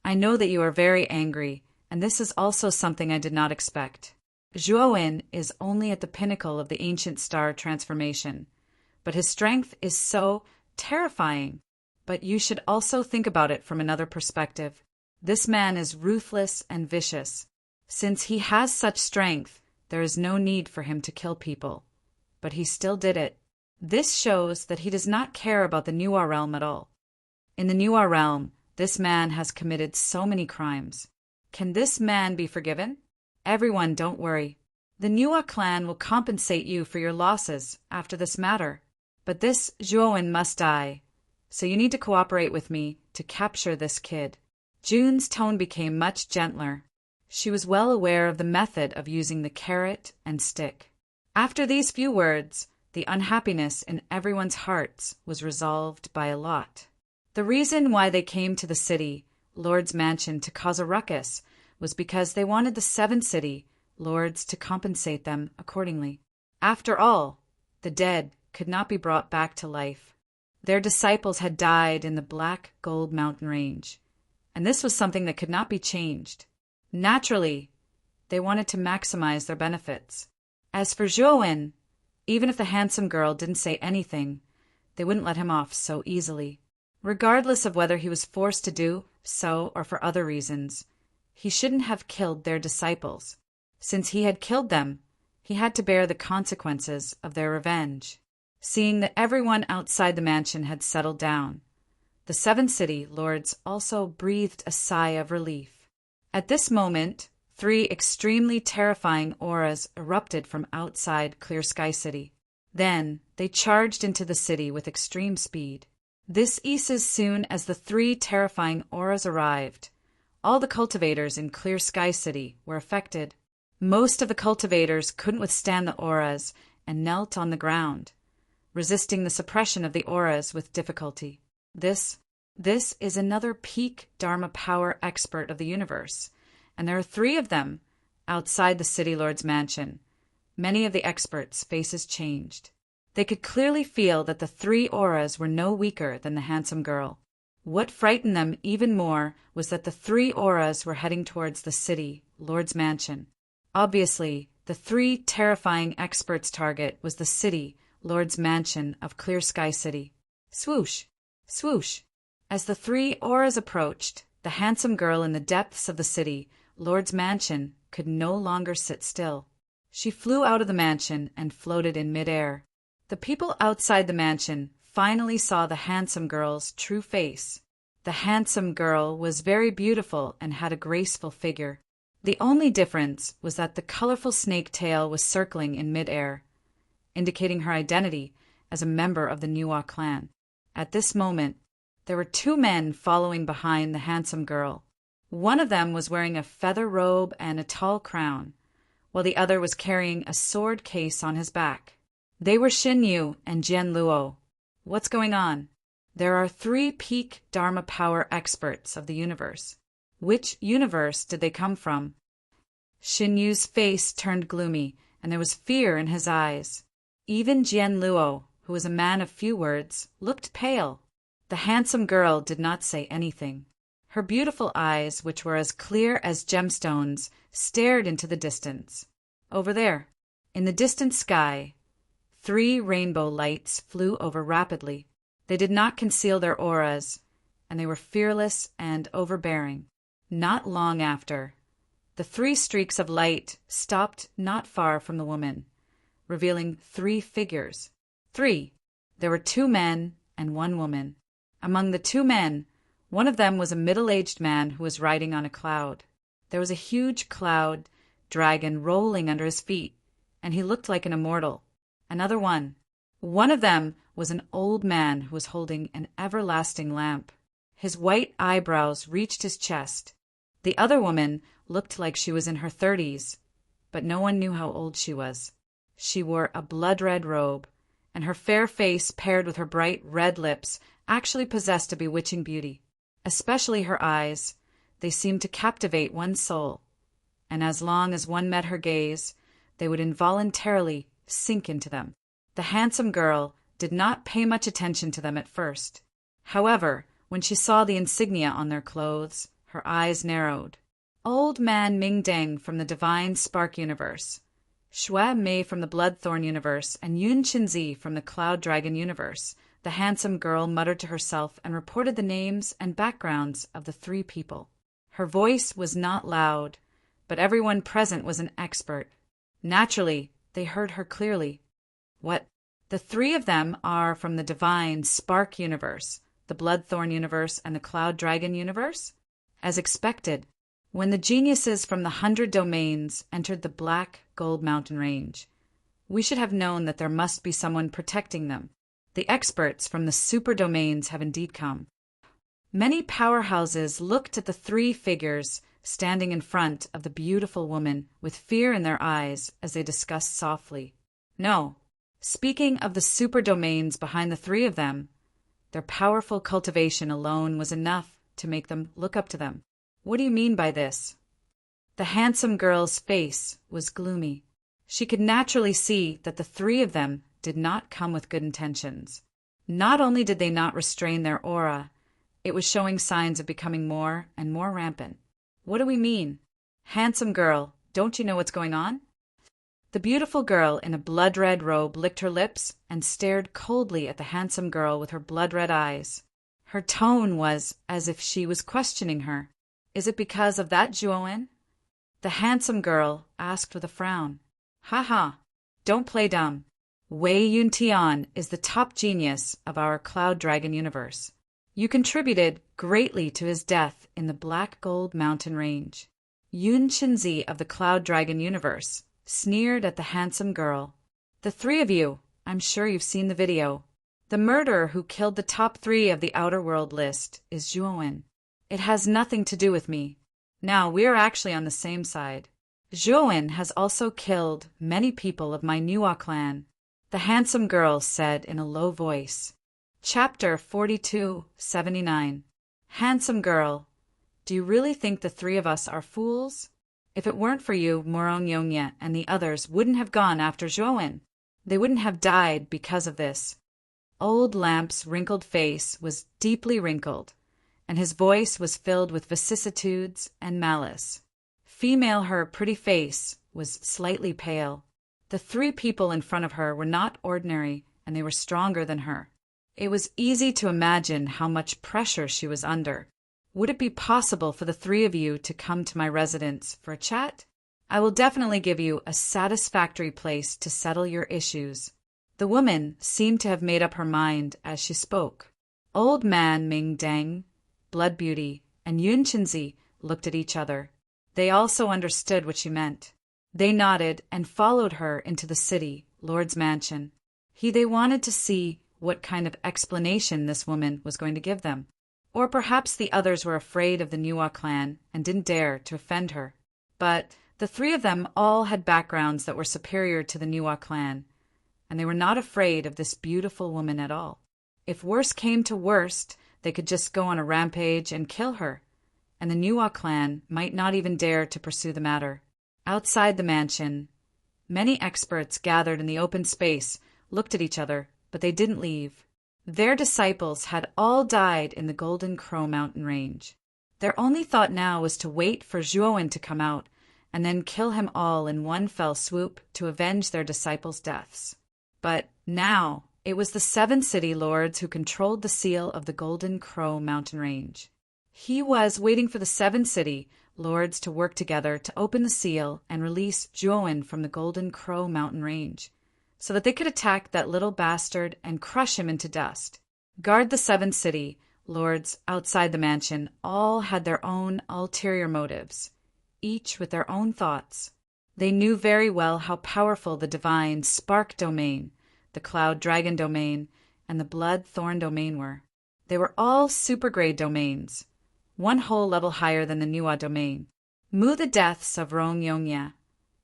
I know that you are very angry, and this is also something I did not expect. Zhuowen is only at the pinnacle of the ancient star transformation, but his strength is so terrifying. But you should also think about it from another perspective. This man is ruthless and vicious. Since he has such strength, there is no need for him to kill people. But he still did it. This shows that he does not care about the Nuwa realm at all. In the Nuwa realm, this man has committed so many crimes. Can this man be forgiven? Everyone, don't worry. The Nuwa clan will compensate you for your losses after this matter. But this Zhuowen must die. So you need to cooperate with me to capture this kid." June's tone became much gentler. She was well aware of the method of using the carrot and stick. After these few words, the unhappiness in everyone's hearts was resolved by a lot. The reason why they came to the city lord's mansion to cause a ruckus was because they wanted the 7 city lords to compensate them accordingly. After all, the dead could not be brought back to life. Their disciples had died in the Black Gold Mountain Range, and this was something that could not be changed. Naturally, they wanted to maximize their benefits. As for Joanne, even if the handsome girl didn't say anything, they wouldn't let him off so easily. Regardless of whether he was forced to do so or for other reasons, he shouldn't have killed their disciples. Since he had killed them, he had to bear the consequences of their revenge. Seeing that everyone outside the mansion had settled down, the 7 city lords also breathed a sigh of relief. At this moment, 3 extremely terrifying auras erupted from outside Clear Sky City. Then they charged into the city with extreme speed. This as soon as the 3 terrifying auras arrived, all the cultivators in Clear Sky City were affected. Most of the cultivators couldn't withstand the auras and knelt on the ground, resisting the suppression of the auras with difficulty. This is another peak Dharma power expert of the universe, and there are 3 of them outside the City Lord's mansion. Many of the experts' faces changed. They could clearly feel that the 3 auras were no weaker than the handsome girl. What frightened them even more was that the 3 auras were heading towards the City Lord's mansion. Obviously, the 3 terrifying experts' target was the City Lord's mansion of Clear Sky City. Swoosh! Swoosh! As the 3 auras approached, the handsome girl in the depths of the City Lord's mansion could no longer sit still. She flew out of the mansion and floated in midair. The people outside the mansion finally saw the handsome girl's true face. The handsome girl was very beautiful and had a graceful figure. The only difference was that the colorful snake tail was circling in midair, indicating her identity as a member of the Nuwa clan. At this moment, there were 2 men following behind the handsome girl. One of them was wearing a feather robe and a tall crown, while the other was carrying a sword case on his back. They were Xin Yu and Jian Luo. What's going on? There are 3 peak Dharma power experts of the universe. Which universe did they come from? Xin Yu's face turned gloomy, and there was fear in his eyes. Even Jian Luo, who was a man of few words, looked pale. The handsome girl did not say anything. Her beautiful eyes, which were as clear as gemstones, stared into the distance. Over there, in the distant sky, 3 rainbow lights flew over rapidly. They did not conceal their auras, and they were fearless and overbearing. Not long after, the 3 streaks of light stopped not far from the woman, revealing 3 figures. 3. There were 2 men and 1 woman. Among the 2 men, one of them was a middle-aged man who was riding on a cloud. There was a huge cloud dragon rolling under his feet, and he looked like an immortal. Another one. One of them was an old man who was holding an everlasting lamp. His white eyebrows reached his chest. The other woman looked like she was in her 30s, but no one knew how old she was. She wore a blood-red robe, and her fair face paired with her bright red lips actually possessed a bewitching beauty. Especially her eyes. They seemed to captivate one's soul, and as long as one met her gaze, they would involuntarily sink into them. The handsome girl did not pay much attention to them at first. However, when she saw the insignia on their clothes, her eyes narrowed. Old Man Ming Deng from the Divine Spark Universe, Xue Mei from the Bloodthorn Universe, and Yun Qinzi from the Cloud Dragon Universe. The handsome girl muttered to herself and reported the names and backgrounds of the 3 people. Her voice was not loud, but everyone present was an expert. Naturally, they heard her clearly. What? The 3 of them are from the Divine Spark Universe, the Bloodthorn Universe, and the Cloud Dragon Universe? As expected, when the geniuses from the 100 domains entered the Black Gold Mountain Range, we should have known that there must be someone protecting them. The experts from the super domains have indeed come. Many powerhouses looked at the three figures standing in front of the beautiful woman with fear in their eyes as they discussed softly. No, speaking of the super domains behind the three of them, their powerful cultivation alone was enough to make them look up to them. What do you mean by this? The handsome girl's face was gloomy. She could naturally see that the three of them did not come with good intentions. Not only did they not restrain their aura, it was showing signs of becoming more and more rampant. What do we mean? Handsome girl, don't you know what's going on? The beautiful girl in a blood-red robe licked her lips and stared coldly at the handsome girl with her blood-red eyes. Her tone was as if she was questioning her. Is it because of that, Zhuowen? The handsome girl asked with a frown. Ha ha, don't play dumb. Wei Yuntian is the top genius of our Cloud Dragon universe. You contributed greatly to his death in the Black Gold Mountain Range. Yun Qinzi of the Cloud Dragon universe sneered at the handsome girl. The three of you, I'm sure you've seen the video. The murderer who killed the top three of the Outer World list is Zhuowen. It has nothing to do with me. Now, we are actually on the same side. Zhuowen has also killed many people of my Nuwa clan, the handsome girl said in a low voice. Chapter 4279. Handsome girl, do you really think the three of us are fools? If it weren't for you, Morong Yongye and the others wouldn't have gone after Zhuowen. They wouldn't have died because of this. Old Lamp's wrinkled face was deeply wrinkled, and his voice was filled with vicissitudes and malice. Female, her pretty face was slightly pale. The three people in front of her were not ordinary, and they were stronger than her. It was easy to imagine how much pressure she was under. Would it be possible for the three of you to come to my residence for a chat? I will definitely give you a satisfactory place to settle your issues. The woman seemed to have made up her mind as she spoke. Old man Ming Deng, Blood Beauty, and Yun Qinzi looked at each other. They also understood what she meant. They nodded and followed her into the city, Lord's mansion. They wanted to see what kind of explanation this woman was going to give them. Or perhaps the others were afraid of the Nuwa clan and didn't dare to offend her. But the three of them all had backgrounds that were superior to the Nuwa clan, and they were not afraid of this beautiful woman at all. If worst came to worst, they could just go on a rampage and kill her, and the Nuwa clan might not even dare to pursue the matter. Outside the mansion, many experts gathered in the open space looked at each other, but they didn't leave. Their disciples had all died in the Golden Crow Mountain Range. Their only thought now was to wait for Zhuowen to come out and then kill him all in one fell swoop to avenge their disciples' deaths. But now it was the 7 city lords who controlled the seal of the Golden Crow Mountain Range. He was waiting for the 7 city lords to work together to open the seal and release Zhuowen from the Golden Crow Mountain Range, so that they could attack that little bastard and crush him into dust. Guard the 7 city lords outside the mansion all had their own ulterior motives, each with their own thoughts. They knew very well how powerful the divine Spark domain, the Cloud Dragon domain, and the Blood Thorn domain were. They were all supergrade domains, one whole level higher than the Nuwa domain. The deaths of Rong Yongye,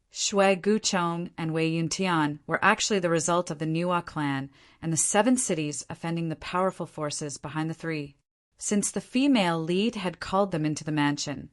Shui Guchong, and Wei Yuntian were actually the result of the Nuwa clan and the 7 cities offending the powerful forces behind the 3. Since the female lead had called them into the mansion,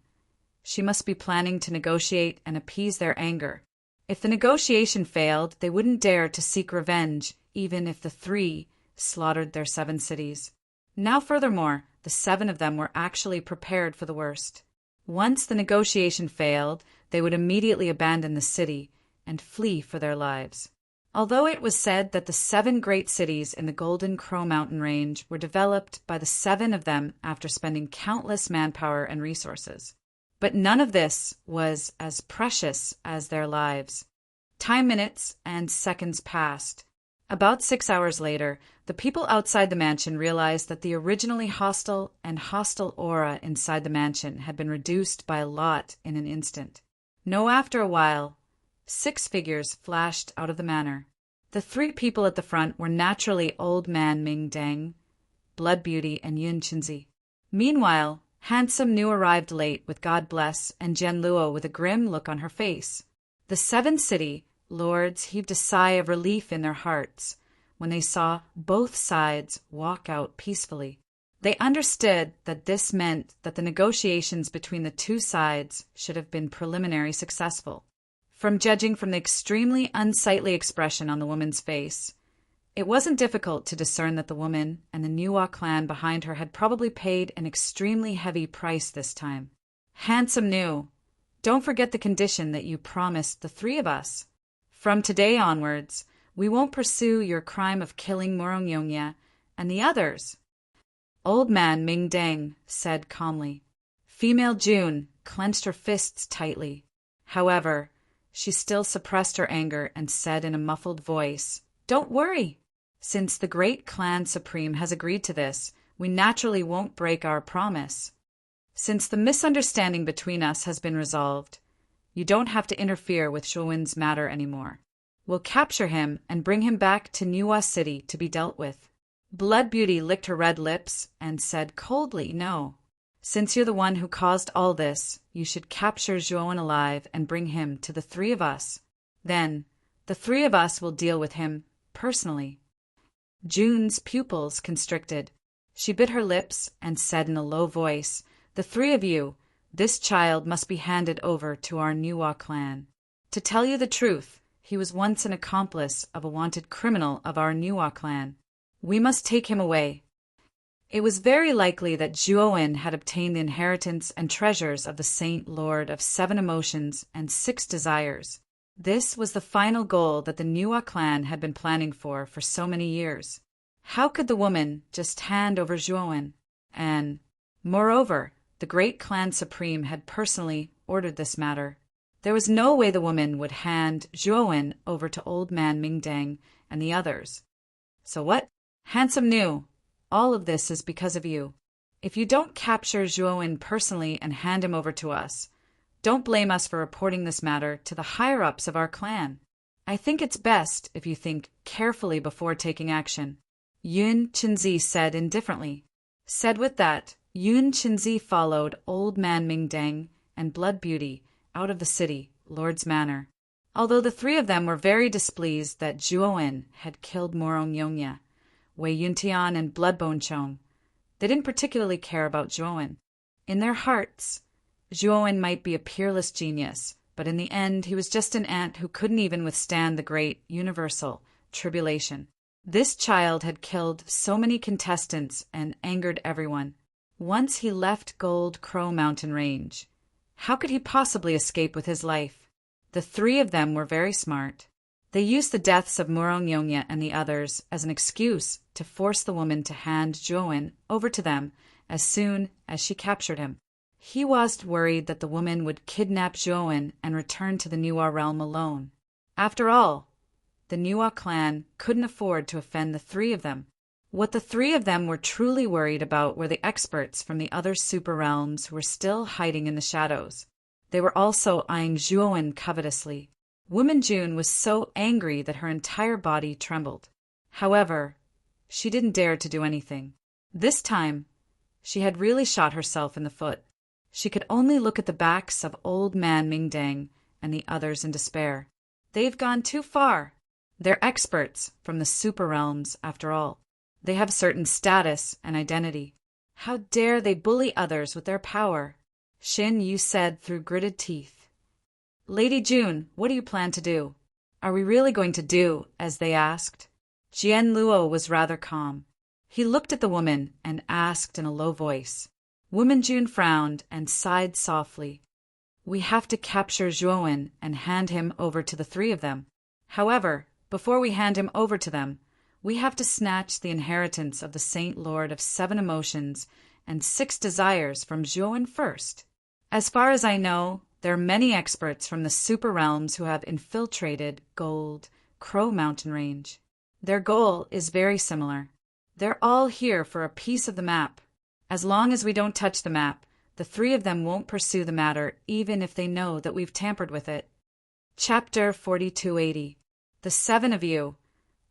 she must be planning to negotiate and appease their anger. If the negotiation failed, they wouldn't dare to seek revenge, even if the 3 slaughtered their 7 cities. Now furthermore, the 7 of them were actually prepared for the worst. Once the negotiation failed, they would immediately abandon the city and flee for their lives. Although it was said that the 7 great cities in the Golden Crow Mountain Range were developed by the 7 of them after spending countless manpower and resources. But none of this was as precious as their lives. Time minutes and seconds passed. About 6 hours later, the people outside the mansion realized that the originally hostile aura inside the mansion had been reduced by a lot in an instant. After a while, 6 figures flashed out of the manor. The three people at the front were naturally Old Man Ming Deng, Blood Beauty, and Yun Chinzi. Meanwhile, Handsome New arrived late with God Bless and Jen Luo with a grim look on her face. The 7 city lords heaved a sigh of relief in their hearts when they saw both sides walk out peacefully. They understood that this meant that the negotiations between the 2 sides should have been preliminary successful. Judging from the extremely unsightly expression on the woman's face, it wasn't difficult to discern that the woman and the Nuwa clan behind her had probably paid an extremely heavy price this time. Handsome New, don't forget the condition that you promised the 3 of us. From today onwards, we won't pursue your crime of killing Morongyongya and the others. Old Man Ming Deng said calmly. Female June clenched her fists tightly. However, she still suppressed her anger and said in a muffled voice, Don't worry. Since the great clan supreme has agreed to this, we naturally won't break our promise. Since the misunderstanding between us has been resolved, you don't have to interfere with Zhuowen's matter anymore. We'll capture him and bring him back to Nuwa City to be dealt with. Blood Beauty licked her red lips and said coldly, No. Since you're the one who caused all this, you should capture Zhuowen alive and bring him to the 3 of us. Then, the 3 of us will deal with him personally. June's pupils constricted. She bit her lips and said in a low voice, The 3 of you, this child must be handed over to our Nuwa clan. To tell you the truth, he was once an accomplice of a wanted criminal of our Nuwa clan. We must take him away. It was very likely that Zhuowen had obtained the inheritance and treasures of the Saint Lord of 7 emotions and 6 desires. This was the final goal that the Nuwa clan had been planning for so many years. How could the woman just hand over Zhuowen? And, moreover, the great clan supreme had personally ordered this matter. There was no way the woman would hand Zhuowen over to Old Man Ming Deng and the others. So what? Handsome New, all of this is because of you. If you don't capture Zhuowen personally and hand him over to us, don't blame us for reporting this matter to the higher-ups of our clan. I think it's best if you think carefully before taking action. Yun Chinzi said indifferently. Said with that, Yun Chinzi followed Old Man Ming Deng and Blood Beauty out of the city, Lord's Manor. Although the 3 of them were very displeased that Zhuowen had killed Morongyongya, Wei Yuntian and Bloodbone Chong, they didn't particularly care about Zhuowen. In their hearts, Zhuowen might be a peerless genius, but in the end he was just an ant who couldn't even withstand the great, universal tribulation. This child had killed so many contestants and angered everyone. Once he left Gold Crow Mountain Range, how could he possibly escape with his life? The 3 of them were very smart. They used the deaths of Morongyongya and the others as an excuse to force the woman to hand Zhuowen over to them as soon as she captured him. He was worried that the woman would kidnap Zhuowen and return to the Nuwa realm alone. After all, the Nuwa clan couldn't afford to offend the 3 of them. What the 3 of them were truly worried about were the experts from the other super realms who were still hiding in the shadows. They were also eyeing Zhuowen covetously. Woman June was so angry that her entire body trembled. However, she didn't dare to do anything. This time, she had really shot herself in the foot. She could only look at the backs of Old Man Ming Deng and the others in despair. They've gone too far. They're experts from the super realms, after all. They have certain status and identity. How dare they bully others with their power? Shin Yu said through gritted teeth. Lady June, what do you plan to do? Are we really going to do as they asked? Jian Luo was rather calm. He looked at the woman and asked in a low voice. Woman June frowned and sighed softly. We have to capture Zhuowen and hand him over to the 3 of them. However, before we hand him over to them, we have to snatch the inheritance of the Saint Lord of 7 emotions and 6 desires from Zhuowen first. As far as I know, there are many experts from the super realms who have infiltrated Gold Crow Mountain Range. Their goal is very similar. They're all here for a piece of the map. As long as we don't touch the map, the 3 of them won't pursue the matter even if they know that we've tampered with it. Chapter 4280. The 7 of you,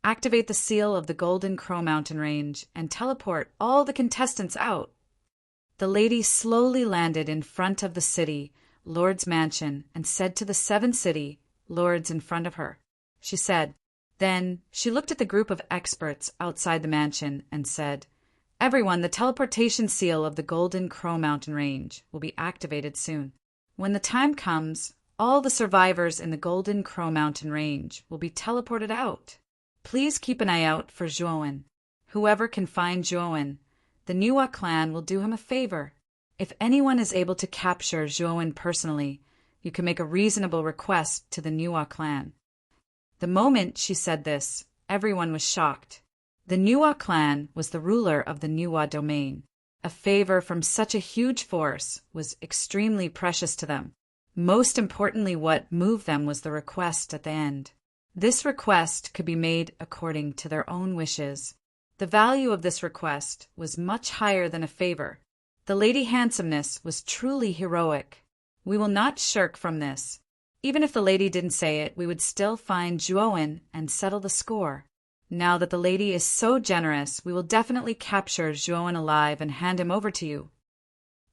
activate the seal of the Golden Crow Mountain Range, and teleport all the contestants out. The lady slowly landed in front of the city lord's mansion and said to the 7 city lords in front of her. She said, then she looked at the group of experts outside the mansion and said, everyone, the teleportation seal of the Golden Crow Mountain Range will be activated soon. When the time comes, all the survivors in the Golden Crow Mountain Range will be teleported out. Please keep an eye out for Zhuowen. Whoever can find Zhuowen, the Nuwa clan will do him a favor. If anyone is able to capture Zhuowen personally, you can make a reasonable request to the Nuwa clan. The moment she said this, everyone was shocked. The Nuwa clan was the ruler of the Nuwa domain. A favor from such a huge force was extremely precious to them. Most importantly, what moved them was the request at the end. This request could be made according to their own wishes. The value of this request was much higher than a favor. The Lady Handsomeness was truly heroic. We will not shirk from this. Even if the lady didn't say it, we would still find Zhuowen and settle the score. Now that the lady is so generous, we will definitely capture Zhuowen alive and hand him over to you.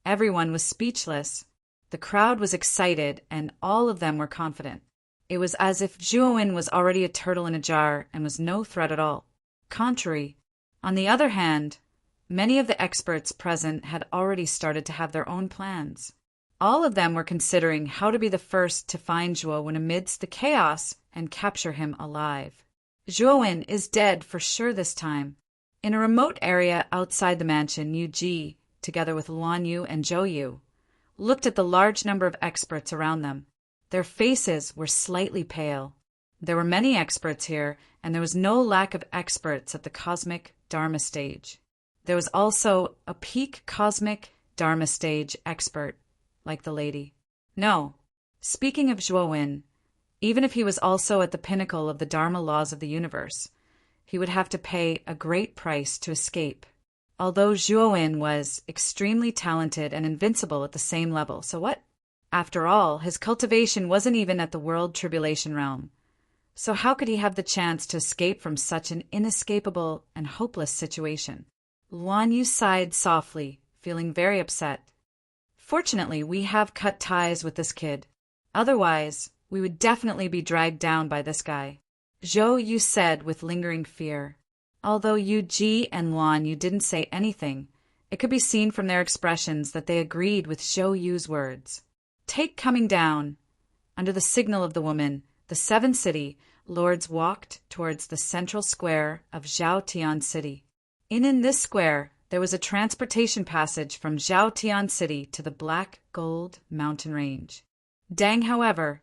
Everyone was speechless. The crowd was excited, and all of them were confident. It was as if Zhuowen was already a turtle in a jar and was no threat at all. Contrary. On the other hand, many of the experts present had already started to have their own plans. All of them were considering how to be the first to find Zhuowen amidst the chaos and capture him alive. Zhuowen is dead for sure this time. In a remote area outside the mansion, Yu Ji, together with Luan Yu and Zhou Yu, looked at the large number of experts around them. Their faces were slightly pale. There were many experts here, and there was no lack of experts at the Cosmic Dharma stage. There was also a peak Cosmic Dharma stage expert, like the lady. No, speaking of Zhuowen, even if he was also at the pinnacle of the Dharma laws of the universe, he would have to pay a great price to escape. Although Zhuowen was extremely talented and invincible at the same level, so what? After all, his cultivation wasn't even at the world tribulation realm. So how could he have the chance to escape from such an inescapable and hopeless situation? Luan Yu sighed softly, feeling very upset. Fortunately, we have cut ties with this kid. Otherwise, we would definitely be dragged down by this guy. Zhou Yu said with lingering fear. Although Yu Ji and Luan Yu didn't say anything, it could be seen from their expressions that they agreed with Zhou Yu's words. Take coming down. Under the signal of the woman, the 7 city lords walked towards the central square of Zhaotian City. In this square, there was a transportation passage from Zhaotian City to the Black Gold Mountain Range. Dang, however,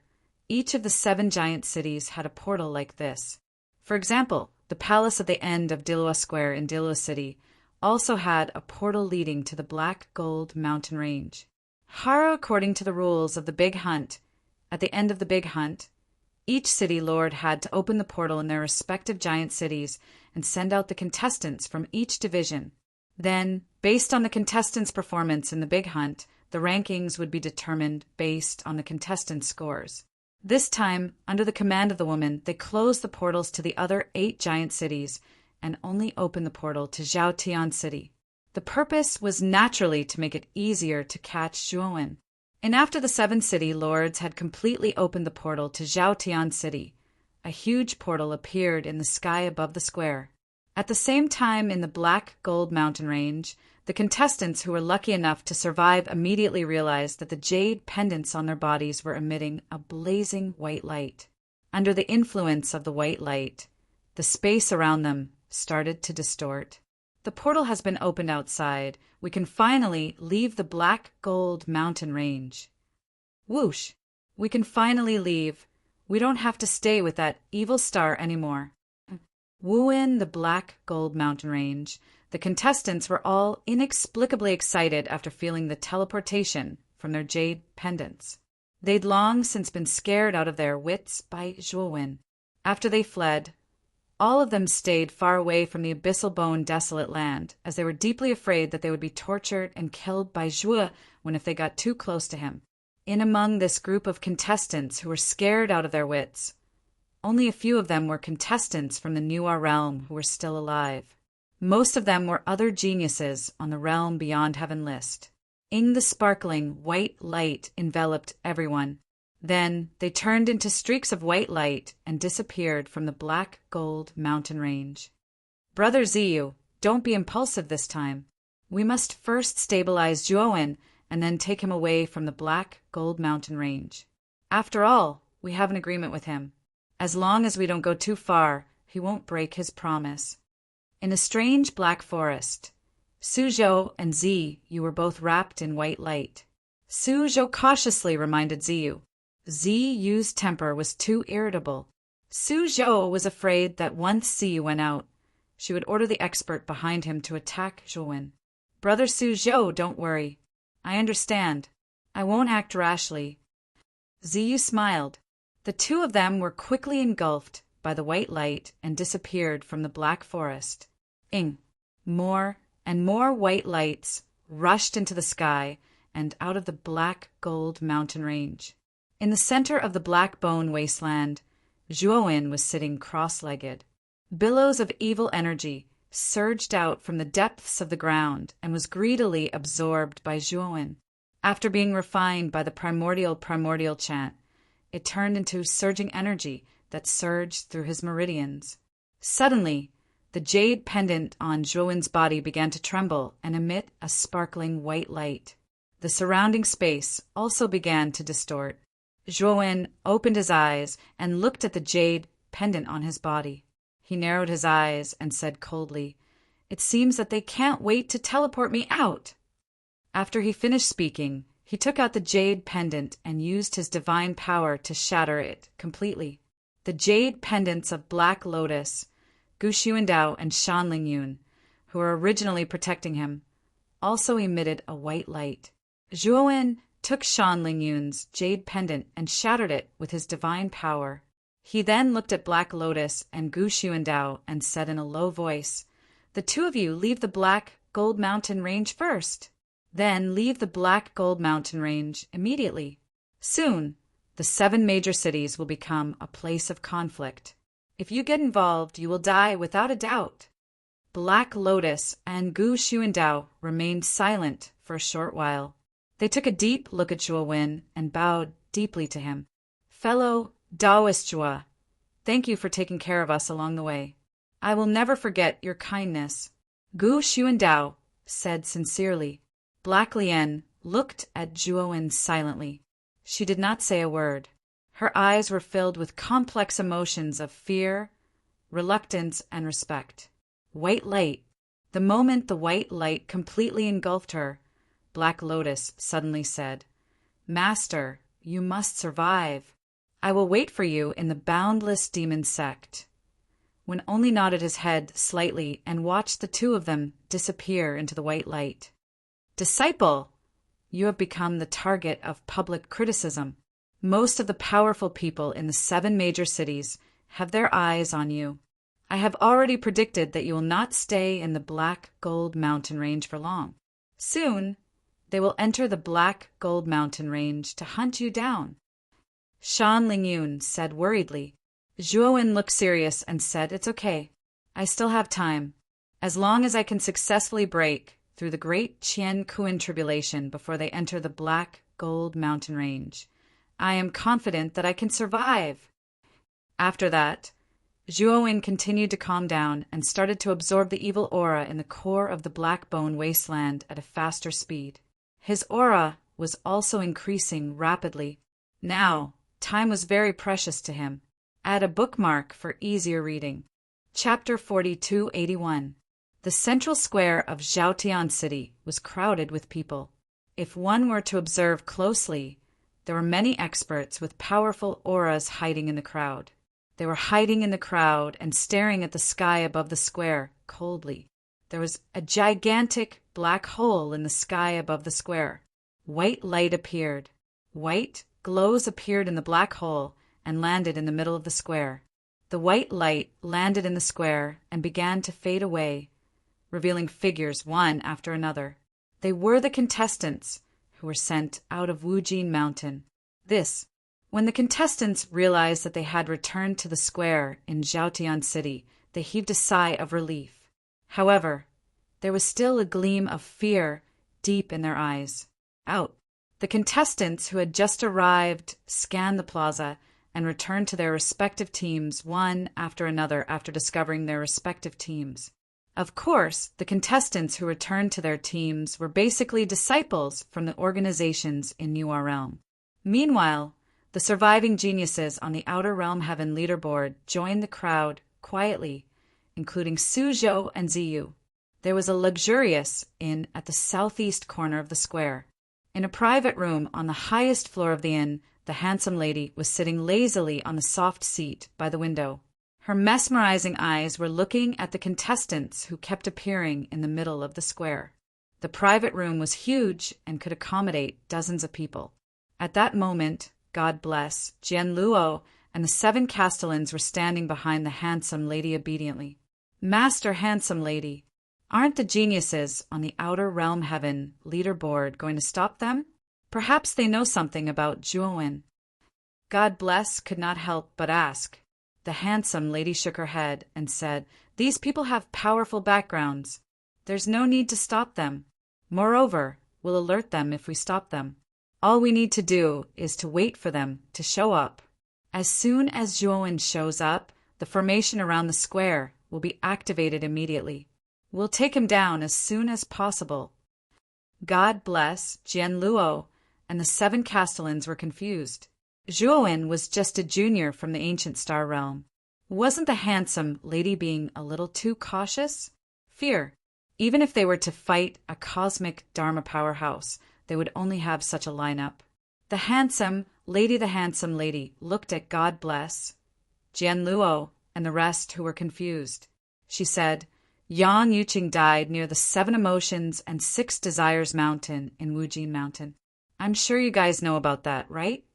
each of the 7 giant cities had a portal like this. For example, the palace at the end of Dilua Square in Dilua City also had a portal leading to the Black Gold Mountain Range. According to the rules of the Big Hunt, at the end of the Big Hunt, each city lord had to open the portal in their respective giant cities and send out the contestants from each division. Then, based on the contestants' performance in the Big Hunt, the rankings would be determined based on the contestants' scores. This time, under the command of the woman, they closed the portals to the other 8 giant cities and only opened the portal to Zhaotian City. The purpose was naturally to make it easier to catch Zhuowen. And after the 7 city lords had completely opened the portal to Zhaotian City, a huge portal appeared in the sky above the square. At the same time, in the Black Gold Mountain Range, the contestants who were lucky enough to survive immediately realized that the jade pendants on their bodies were emitting a blazing white light. Under the influence of the white light, the space around them started to distort. The portal has been opened outside. We can finally leave the Black Gold Mountain Range. Whoosh! We can finally leave. We don't have to stay with that evil star anymore. Wooing the Black Gold Mountain Range, the contestants were all inexplicably excited after feeling the teleportation from their jade pendants. They'd long since been scared out of their wits by Zhuowen. After they fled, all of them stayed far away from the abyssal bone desolate land, as they were deeply afraid that they would be tortured and killed by Zhuo if they got too close to him. In among this group of contestants who were scared out of their wits, Only a few of them were contestants from the New realm who were still alive. Most of them were other geniuses on the realm beyond heaven list. The sparkling white light enveloped everyone. Then they turned into streaks of white light and disappeared from the black gold mountain range. Brother Ziyu, don't be impulsive this time. We must first stabilize Zhuowen and then take him away from the black gold mountain range. After all, we have an agreement with him. As long as we don't go too far, he won't break his promise. In a strange black forest, Suzhou and Ziyu were both wrapped in white light. Suzhou cautiously reminded Ziyu. Ziyu's temper was too irritable. Suzhou was afraid that once Ziyu went out, she would order the expert behind him to attack Zhuowen. Brother Suzhou, don't worry. I understand. I won't act rashly. Ziyu smiled. The two of them were quickly engulfed by the white light and disappeared from the black forest. More and more white lights rushed into the sky and out of the black gold mountain range. In the center of the black bone wasteland, Zhuowen was sitting cross-legged. Billows of evil energy surged out from the depths of the ground and was greedily absorbed by Zhuowen. After being refined by the primordial chant, it turned into surging energy that surged through his meridians. Suddenly, the jade pendant on Zhuowen's body began to tremble and emit a sparkling white light. The surrounding space also began to distort. Zhuowen opened his eyes and looked at the jade pendant on his body. He narrowed his eyes and said coldly, "It seems that they can't wait to teleport me out." After he finished speaking, he took out the jade pendant and used his divine power to shatter it completely. The jade pendants of Black Lotus, Gu Xuandao and Shan Lingyun, who were originally protecting him, also emitted a white light. Zhuowen took Shan Lingyun's jade pendant and shattered it with his divine power. He then looked at Black Lotus and Gu Xuandao and said in a low voice, "The two of you leave the Black Gold Mountain Range first. Then leave the Black Gold Mountain Range immediately. Soon, the 7 major cities will become a place of conflict. If you get involved, you will die without a doubt." Black Lotus and Gu Xuandao remained silent for a short while. They took a deep look at Zhuowen and bowed deeply to him. "Fellow Taoist Zhuo, thank you for taking care of us along the way. I will never forget your kindness." Gu Xuandao said sincerely. Black Lian looked at Zhuowen silently. She did not say a word. Her eyes were filled with complex emotions of fear, reluctance, and respect. White light. The moment the white light completely engulfed her, Black Lotus suddenly said, "Master, you must survive. I will wait for you in the boundless demon sect." Wen only nodded his head slightly and watched the two of them disappear into the white light. "Disciple, you have become the target of public criticism. Most of the powerful people in the 7 major cities have their eyes on you. I have already predicted that you will not stay in the Black Gold Mountain Range for long. Soon, they will enter the Black Gold Mountain Range to hunt you down." Shan Lingyun said worriedly. Zhuowen looked serious and said, "It's okay. I still have time. As long as I can successfully break through the great Qian Kuan tribulation before they enter the Black Gold Mountain Range, I am confident that I can survive." After that, Zhuowen continued to calm down and started to absorb the evil aura in the core of the Black Bone Wasteland at a faster speed. His aura was also increasing rapidly. Now, time was very precious to him. Add a bookmark for easier reading. Chapter 4281. The central square of Zhaotian City was crowded with people. If one were to observe closely, there were many experts with powerful auras hiding in the crowd. They were hiding in the crowd and staring at the sky above the square coldly. There was a gigantic black hole in the sky above the square. White light appeared. White glows appeared in the black hole and landed in the middle of the square. The white light landed in the square and began to fade away, revealing figures one after another. They were the contestants who were sent out of Wujin Mountain. This When the contestants realized that they had returned to the square in Zhaotian City, they heaved a sigh of relief. However, there was still a gleam of fear deep in their eyes. Out. The contestants who had just arrived scanned the plaza and returned to their respective teams one after another after discovering their respective teams. Of course, the contestants who returned to their teams were basically disciples from the organizations in New Realm. Meanwhile, the surviving geniuses on the Outer Realm Heaven leaderboard joined the crowd quietly, including Suzhou and Ziyu. There was a luxurious inn at the southeast corner of the square. In a private room on the highest floor of the inn, the handsome lady was sitting lazily on the soft seat by the window. Her mesmerizing eyes were looking at the contestants who kept appearing in the middle of the square. The private room was huge and could accommodate dozens of people. At that moment, God bless, Jian Luo and the 7 castellans were standing behind the handsome lady obediently. Master Handsome Lady, aren't the geniuses on the Outer Realm Heaven leaderboard going to stop them? Perhaps they know something about Zhuowen. God bless could not help but ask. The handsome lady shook her head and said, "These people have powerful backgrounds. There's no need to stop them. Moreover, we'll alert them if we stop them. All we need to do is to wait for them to show up. As soon as Zhuowen shows up, the formation around the square will be activated immediately. We'll take him down as soon as possible." God bless, Jian Luo and the 7 castellans were confused. Zhuowen was just a junior from the ancient star realm. Wasn't the handsome lady being a little too cautious? Fear. Even if they were to fight a cosmic Dharma powerhouse, they would only have such a lineup. The handsome lady looked at God bless, Jian Luo, and the rest who were confused. She said, "Yang Yuqing died near the 7 Emotions and 6 Desires Mountain in Wujin Mountain. I'm sure you guys know about that, right?"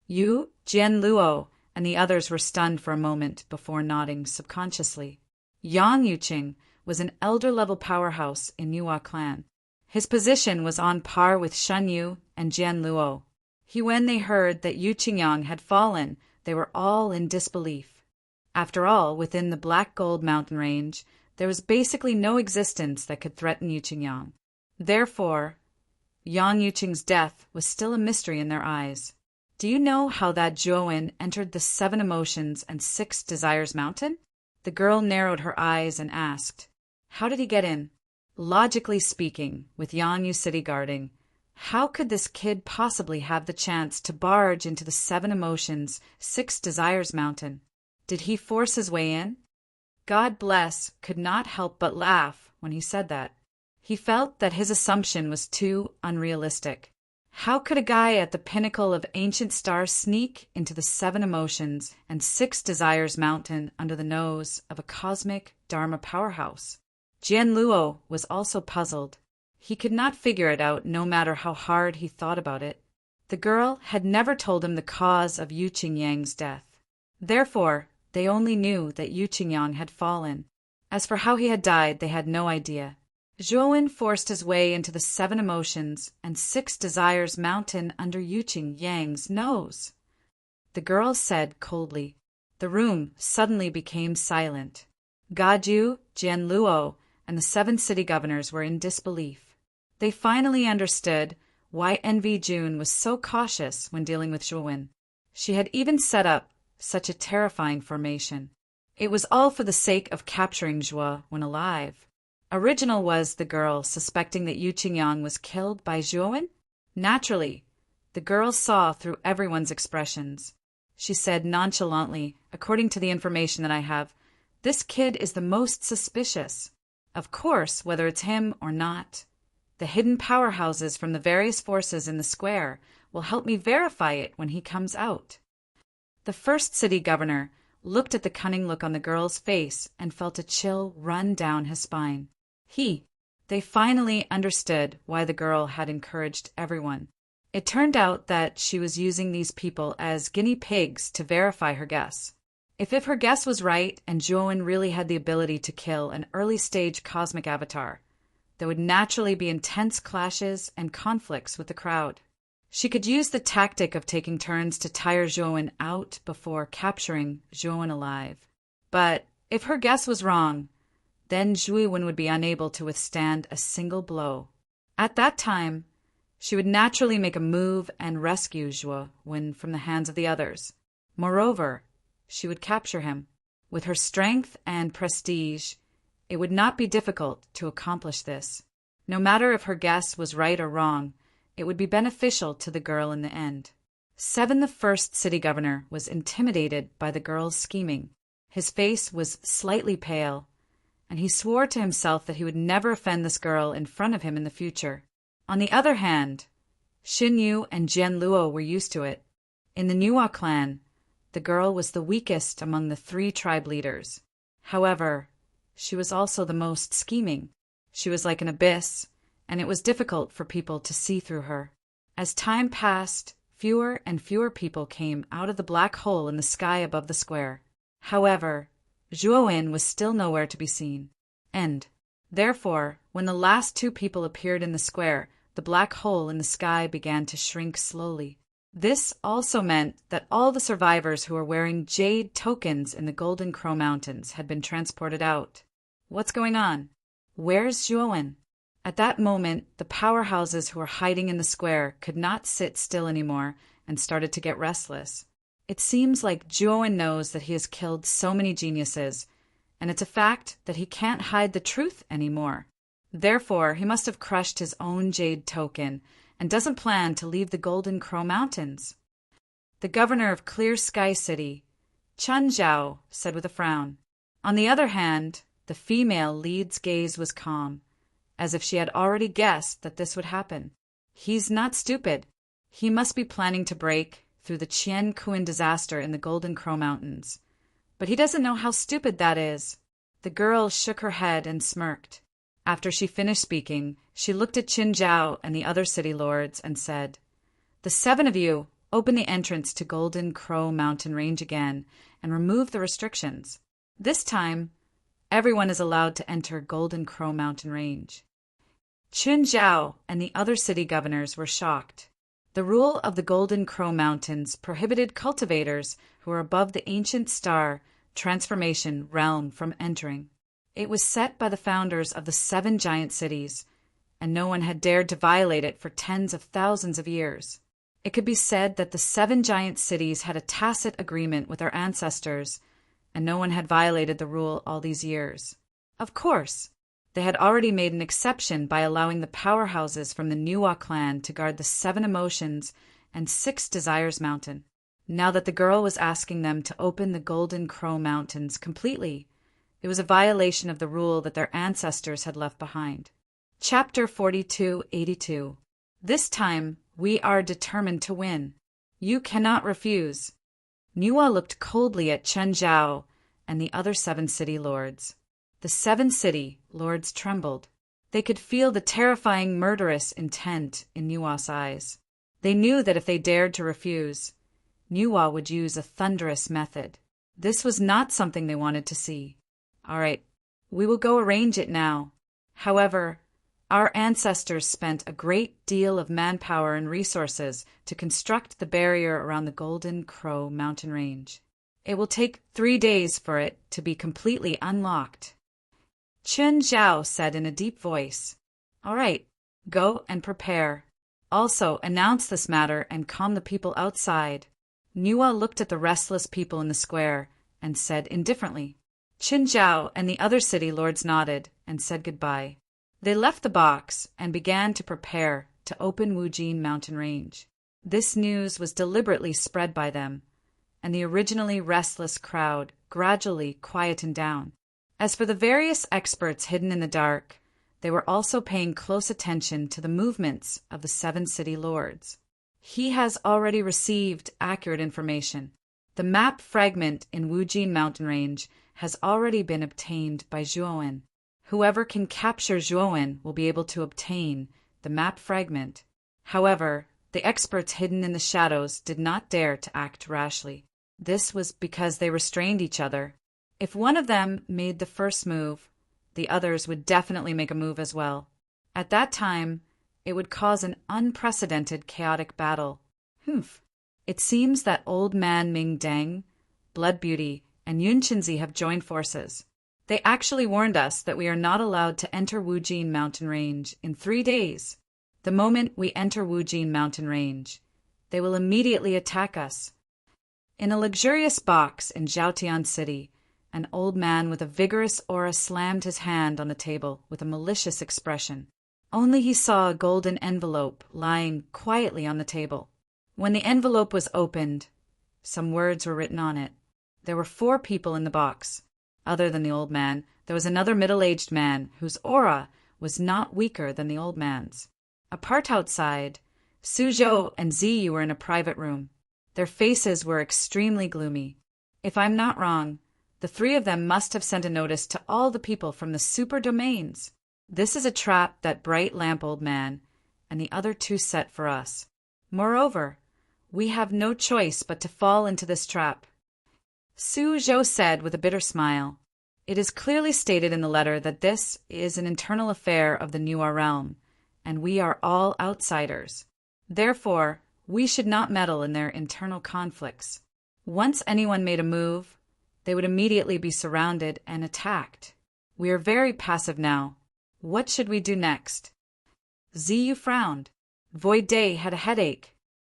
Yu, Jian Luo, and the others were stunned for a moment before nodding subconsciously. Yang Yuqing was an elder-level powerhouse in Yuhua clan. His position was on par with Shen Yu and Jian Luo. When they heard that Yu Qingyang had fallen, they were all in disbelief. After all, within the Black Gold mountain range, there was basically no existence that could threaten Yu Qingyang. Therefore, Yang Yuqing's death was still a mystery in their eyes. Do you know how that Zhuowen entered the 7 Emotions and 6 Desires Mountain? The girl narrowed her eyes and asked, "How did he get in?" Logically speaking, with Yang Yu City guarding, how could this kid possibly have the chance to barge into the 7 Emotions, 6 Desires Mountain? Did he force his way in? God bless could not help but laugh when he said that. He felt that his assumption was too unrealistic. How could a guy at the pinnacle of ancient stars sneak into the 7 Emotions and 6 Desires Mountain under the nose of a cosmic Dharma powerhouse? Jian Luo was also puzzled. He could not figure it out no matter how hard he thought about it. The girl had never told him the cause of Yu Qingyang's death. Therefore, they only knew that Yu Qingyang had fallen. As for how he had died, they had no idea. Zhuowen forced his way into the 7 Emotions and 6 Desires Mountain under Yu Qingyang's nose. The girl said coldly. The room suddenly became silent. Gaju, Jian Luo, and the 7 city governors were in disbelief. They finally understood why Envy June was so cautious when dealing with Zhuowen. She had even set up such a terrifying formation. It was all for the sake of capturing Zhuo when alive. Original was the girl suspecting that Yu Qingyang was killed by Zhuowen? Naturally, the girl saw through everyone's expressions. She said nonchalantly, "According to the information that I have, this kid is the most suspicious. Of course, whether it's him or not, the hidden powerhouses from the various forces in the square will help me verify it when he comes out." The first city governor looked at the cunning look on the girl's face and felt a chill run down his spine. They finally understood why the girl had encouraged everyone. It turned out that she was using these people as guinea pigs to verify her guess. If her guess was right and Zhuowen really had the ability to kill an early-stage cosmic avatar, there would naturally be intense clashes and conflicts with the crowd. She could use the tactic of taking turns to tire Zhuowen out before capturing Zhuowen alive. But if her guess was wrong, then Zhuowen would be unable to withstand a single blow. At that time, she would naturally make a move and rescue Zhuowen from the hands of the others. Moreover, she would capture him. With her strength and prestige, it would not be difficult to accomplish this. No matter if her guess was right or wrong, it would be beneficial to the girl in the end. Seven, the first city governor, was intimidated by the girl's scheming. His face was slightly pale, and he swore to himself that he would never offend this girl in front of him in the future. On the other hand, Xin Yu and Jian Luo were used to it. In the Nuo clan, the girl was the weakest among the 3 tribe leaders. However, she was also the most scheming. She was like an abyss, and it was difficult for people to see through her. As time passed, fewer and fewer people came out of the black hole in the sky above the square. However, Zhuowen was still nowhere to be seen. And, therefore, when the last 2 people appeared in the square, the black hole in the sky began to shrink slowly. This also meant that all the survivors who were wearing jade tokens in the Golden Crow Mountains had been transported out. What's going on? Where's Zhuowen? At that moment, the powerhouses who were hiding in the square could not sit still anymore and started to get restless. It seems like Zhuowen knows that he has killed so many geniuses, and it's a fact that he can't hide the truth anymore. Therefore, he must have crushed his own jade token and doesn't plan to leave the Golden Crow Mountains. The governor of Clear Sky City, Chun Zhao, said with a frown. On the other hand, the female lead's gaze was calm, as if she had already guessed that this would happen. He's not stupid. He must be planning to break through the Qian Kuan disaster in the Golden Crow Mountains. But he doesn't know how stupid that is. The girl shook her head and smirked. After she finished speaking, she looked at Qin Zhao and the other city lords and said, "The 7 of you, open the entrance to Golden Crow Mountain Range again and remove the restrictions. This time, everyone is allowed to enter Golden Crow Mountain Range." Qin Zhao and the other city governors were shocked. The rule of the Golden Crow Mountains prohibited cultivators who were above the ancient star transformation realm from entering. It was set by the founders of the 7 giant cities, and no one had dared to violate it for tens of thousands of years. It could be said that the 7 giant cities had a tacit agreement with their ancestors, and no one had violated the rule all these years. Of course, they had already made an exception by allowing the powerhouses from the Nuo clan to guard the 7 emotions and 6 desires mountain. Now that the girl was asking them to open the Golden Crow Mountains completely, it was a violation of the rule that their ancestors had left behind. Chapter 4282. This time, we are determined to win. You cannot refuse. Nuo looked coldly at Chen Zhao and the other 7 city lords. The 7 city lords trembled. They could feel the terrifying murderous intent in Nuo's eyes. They knew that if they dared to refuse, Nuo would use a thunderous method. This was not something they wanted to see. All right, we will go arrange it now. However, our ancestors spent a great deal of manpower and resources to construct the barrier around the Golden Crow Mountain Range. It will take 3 days for it to be completely unlocked. Qin Zhao said in a deep voice, "All right, go and prepare. Also, announce this matter and calm the people outside." Nuo looked at the restless people in the square and said indifferently. Qin Zhao and the other city lords nodded and said goodbye. They left the box and began to prepare to open Wujin Mountain Range. This news was deliberately spread by them, and the originally restless crowd gradually quietened down. As for the various experts hidden in the dark, they were also paying close attention to the movements of the 7 city lords. He has already received accurate information. The map fragment in Wujin Mountain Range has already been obtained by Zhuowen. Whoever can capture Zhuowen will be able to obtain the map fragment. However, the experts hidden in the shadows did not dare to act rashly. This was because they restrained each other. If one of them made the first move, the others would definitely make a move as well. At that time, It would cause an unprecedented chaotic battle. Humph. It seems that Old Man Ming Deng, Blood Beauty, and Yun Chinzi have joined forces. They actually warned us that we are not allowed to enter Wujin mountain range in 3 days. The moment we enter Wujin mountain range, they will immediately attack us. In a luxurious box in Zhaotian City, an old man with a vigorous aura slammed his hand on the table with a malicious expression. Only he saw a golden envelope lying quietly on the table. When the envelope was opened, some words were written on it. There were 4 people in the box. Other than the old man, there was another middle-aged man whose aura was not weaker than the old man's. Apart outside, Suzhou and Ziyu were in a private room. Their faces were extremely gloomy. If I'm not wrong, the 3 of them must have sent a notice to all the people from the super domains. This is a trap that Bright Lamp Old Man and the other 2 set for us. Moreover, we have no choice but to fall into this trap. Su Zhou said with a bitter smile, "It is clearly stated in the letter that this is an internal affair of the Nuwa realm, and we are all outsiders. Therefore, we should not meddle in their internal conflicts. Once anyone made a move, they would immediately be surrounded and attacked. We are very passive now. What should we do next?" Ziyu frowned. Void Day had a headache.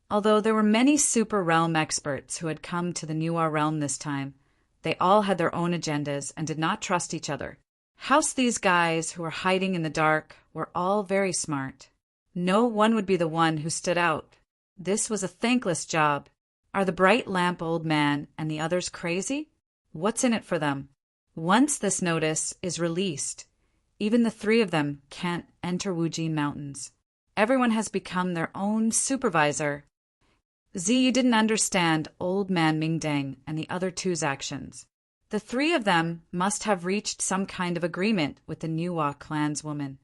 Although there were many super realm experts who had come to the Nuwa realm this time, they all had their own agendas and did not trust each other. House these guys who were hiding in the dark were all very smart. No one would be the one who stood out. This was a thankless job. Are the Bright Lamp Old Man and the others crazy? What's in it for them? Once this notice is released, even the 3 of them can't enter Wujin Mountains. Everyone has become their own supervisor. Ziyu didn't understand Old Man Ming Deng and the other 2's actions. The 3 of them must have reached some kind of agreement with the Nuwa clanswoman.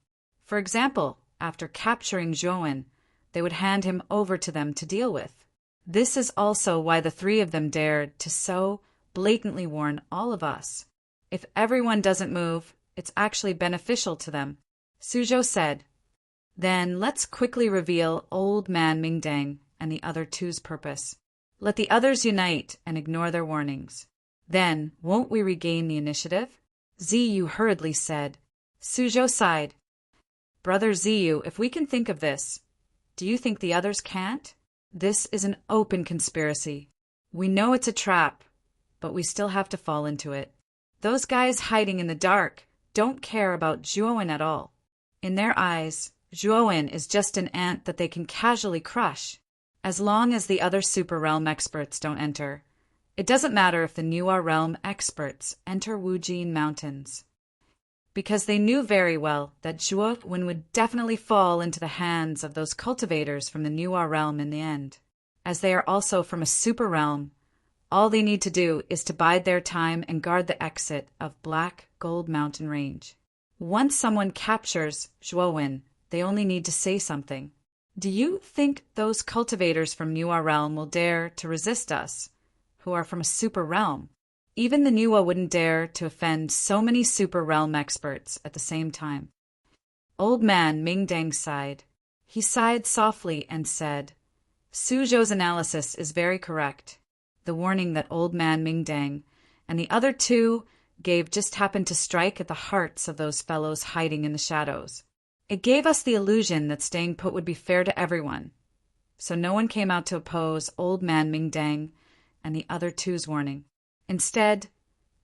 For example, after capturing Zhuowen, they would hand him over to them to deal with. This is also why the 3 of them dared to so blatantly warn all of us. If everyone doesn't move, it's actually beneficial to them. Suzhou said, "Then let's quickly reveal Old Man Ming Deng and the other 2's purpose. Let the others unite and ignore their warnings. Then won't we regain the initiative?" Ziyu hurriedly said. Suzhou sighed. "Brother Ziyu, if we can think of this, do you think the others can't? This is an open conspiracy. We know it's a trap, but we still have to fall into it. Those guys hiding in the dark don't care about Zhuowen at all. In their eyes, Zhuowen is just an ant that they can casually crush. As long as the other super realm experts don't enter, it doesn't matter if the Nuwa realm experts enter Wujin Mountains. Because they knew very well that Zhuowen would definitely fall into the hands of those cultivators from the Nuwa realm in the end. As they are also from a super realm, all they need to do is to bide their time and guard the exit of Black Gold Mountain Range. Once someone captures Zhuowen, they only need to say something. Do you think those cultivators from Nuwa realm will dare to resist us, who are from a super realm? Even the Nuwa wouldn't dare to offend so many super realm experts at the same time." Old Man Ming Deng sighed. He sighed softly and said, "Suzhou's analysis is very correct. The warning that Old Man Ming Deng and the other 2 gave just happened to strike at the hearts of those fellows hiding in the shadows. It gave us the illusion that staying put would be fair to everyone. So no one came out to oppose Old Man Ming Deng and the other 2's warning. Instead,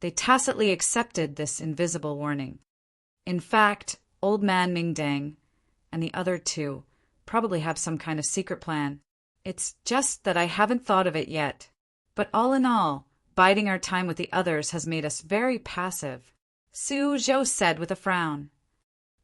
they tacitly accepted this invisible warning. In fact, Old Man Ming Deng and the other 2 probably have some kind of secret plan. It's just that I haven't thought of it yet. But all in all, biding our time with the others has made us very passive," Su Zhou said with a frown.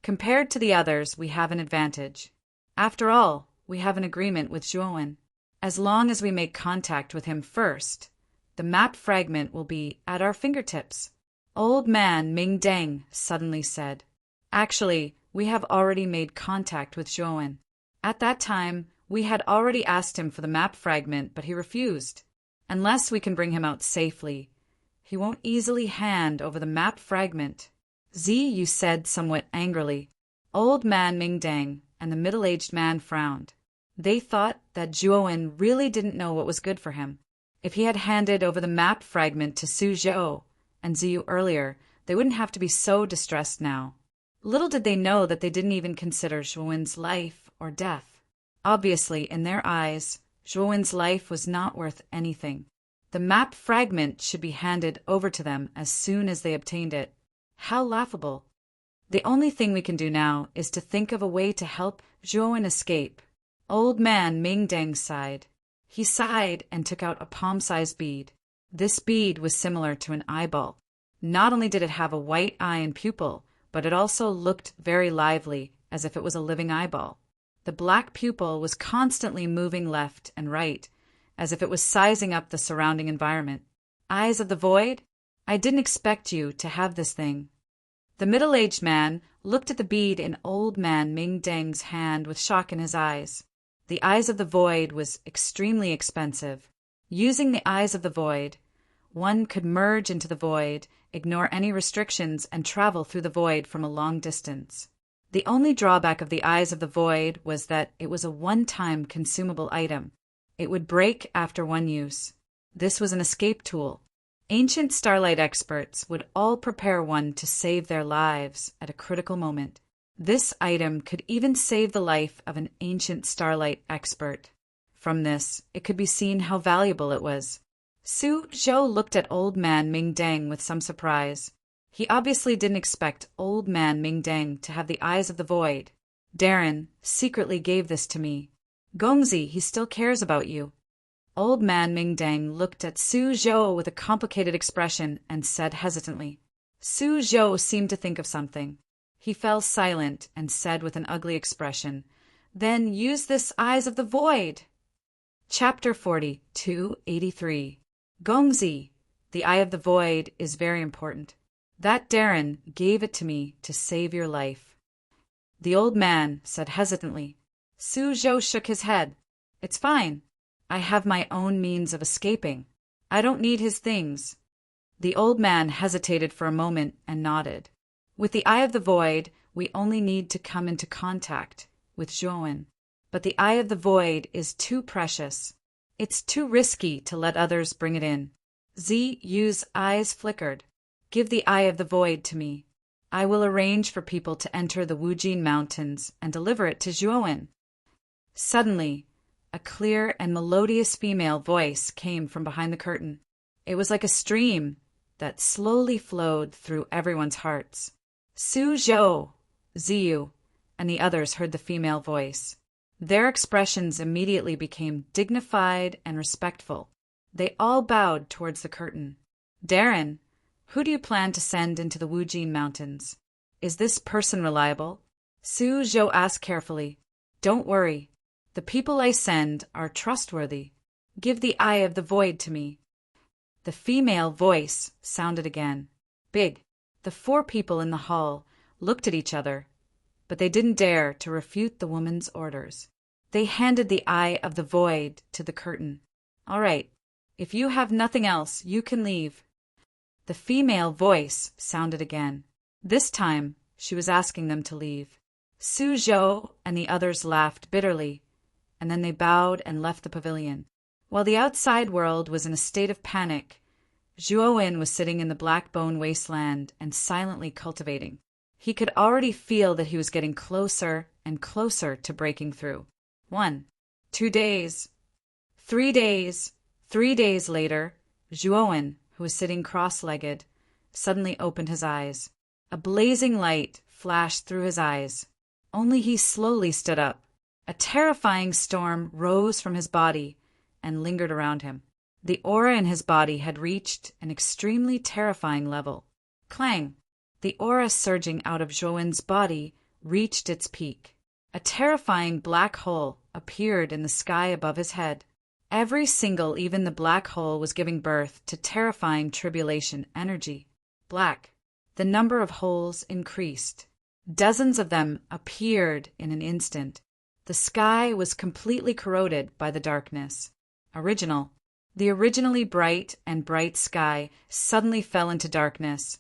"Compared to the others, we have an advantage. After all, we have an agreement with Zhuowen. As long as we make contact with him first, the map fragment will be at our fingertips." Old Man Ming Deng suddenly said, "Actually, we have already made contact with Zhuowen. At that time, we had already asked him for the map fragment, but he refused. Unless we can bring him out safely, he won't easily hand over the map fragment." Ziyu said somewhat angrily. Old Man Ming Deng and the middle-aged man frowned. They thought that Zhuowen really didn't know what was good for him. If he had handed over the map fragment to Su Zhou and Ziyu earlier, they wouldn't have to be so distressed now. Little did they know that they didn't even consider Zhuowen's life or death. Obviously, in their eyes, Zhuowen's life was not worth anything. The map fragment should be handed over to them as soon as they obtained it. How laughable. The only thing we can do now is to think of a way to help Zhuowen escape. Old man Ming Deng sighed. He sighed and took out a palm-sized bead. This bead was similar to an eyeball. Not only did it have a white eye and pupil, but it also looked very lively, as if it was a living eyeball. The black pupil was constantly moving left and right, as if it was sizing up the surrounding environment. Eyes of the void? I didn't expect you to have this thing. The middle-aged man looked at the bead in old man Ming Deng's hand with shock in his eyes. The eyes of the void was extremely expensive. Using the eyes of the void, one could merge into the void, ignore any restrictions, and travel through the void from a long distance. The only drawback of the eyes of the void was that it was a one-time consumable item. It would break after one use. This was an escape tool. Ancient starlight experts would all prepare one to save their lives at a critical moment. This item could even save the life of an ancient starlight expert. From this, it could be seen how valuable it was. Su Zhou looked at old man Ming Deng with some surprise. He obviously didn't expect old man Ming Deng to have the eyes of the void. Darren secretly gave this to me. Gongzi, he still cares about you. Old man Ming Deng looked at Su Zhou with a complicated expression and said hesitantly. Su Zhou seemed to think of something. He fell silent and said with an ugly expression, "Then use this eyes of the void." Chapter 40, 283. Gongzi, the eye of the void is very important. That Darren gave it to me to save your life. The old man said hesitantly. Su Zhou shook his head. It's fine. I have my own means of escaping. I don't need his things. The old man hesitated for a moment and nodded. With the eye of the void, we only need to come into contact with Zhuowen. But the eye of the void is too precious. It's too risky to let others bring it in. Yu's eyes flickered. Give the eye of the void to me. I will arrange for people to enter the Wujin Mountains and deliver it to Zhuowen. Suddenly, a clear and melodious female voice came from behind the curtain. It was like a stream that slowly flowed through everyone's hearts. Su Zhou, Ziyu, and the others heard the female voice. Their expressions immediately became dignified and respectful. They all bowed towards the curtain. Darren, who do you plan to send into the Wujin Mountains? Is this person reliable? Su Zhou asked carefully. Don't worry. The people I send are trustworthy. Give the eye of the void to me. The female voice sounded again. Big. The 4 people in the hall looked at each other, but they didn't dare to refute the woman's orders. They handed the eye of the void to the curtain. All right. If you have nothing else, you can leave. The female voice sounded again. This time, she was asking them to leave. Su Zhou and the others laughed bitterly, and then they bowed and left the pavilion. While the outside world was in a state of panic, Zhuowen was sitting in the black bone wasteland and silently cultivating. He could already feel that he was getting closer and closer to breaking through. 1, 2 days, 3 days. 3 days later, Zhuowen, who was sitting cross-legged, suddenly opened his eyes. A blazing light flashed through his eyes. Only he slowly stood up. A terrifying storm rose from his body and lingered around him. The aura in his body had reached an extremely terrifying level. Clang! The aura surging out of Zhuowen's body reached its peak. A terrifying black hole appeared in the sky above his head. Every single, even the black hole, was giving birth to terrifying tribulation energy. Black. The number of holes increased. Dozens of them appeared in an instant. The sky was completely corroded by the darkness. The originally bright and bright sky suddenly fell into darkness,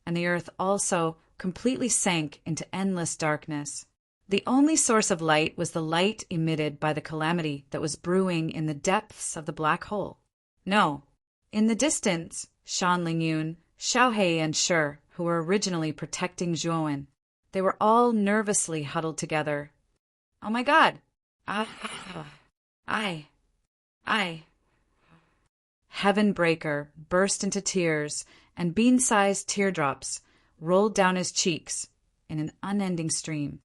and the earth also completely sank into endless darkness. The only source of light was the light emitted by the calamity that was brewing in the depths of the black hole. No. In the distance, Shan Lingyun, Xiaohei, and Shi, who were originally protecting Zhuowen, they were all nervously huddled together. Oh my God! I. Heavenbreaker burst into tears, and bean-sized teardrops rolled down his cheeks in an unending stream.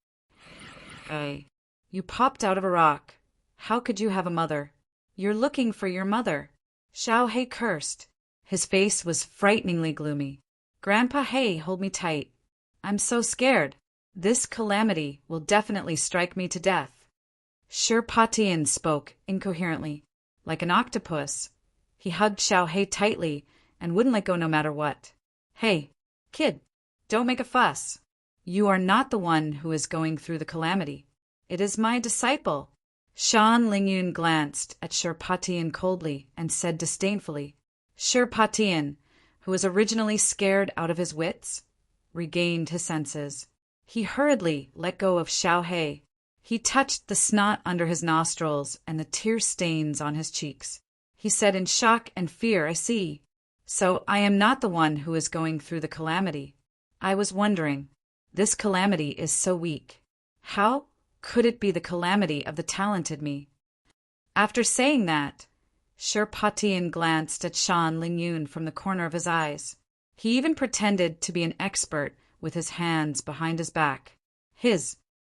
You popped out of a rock. How could you have a mother? You're looking for your mother. Xiaohei cursed. His face was frighteningly gloomy. Grandpa Hei, hold me tight. I'm so scared. This calamity will definitely strike me to death. Shi Patian spoke incoherently, like an octopus. He hugged Xiaohei tightly and wouldn't let go no matter what. Hey, kid, don't make a fuss. You are not the one who is going through the calamity. It is my disciple. Shan Lingyun glanced at Shi Patian coldly and said disdainfully. Shi Patian, who was originally scared out of his wits, regained his senses. He hurriedly let go of Xiaohei. He touched the snot under his nostrils and the tear stains on his cheeks. He said in shock and fear, I see. So I am not the one who is going through the calamity. I was wondering. This calamity is so weak. How could it be the calamity of the talented me? After saying that, Shi Patian glanced at Shan Lingyun from the corner of his eyes. He even pretended to be an expert with his hands behind his back.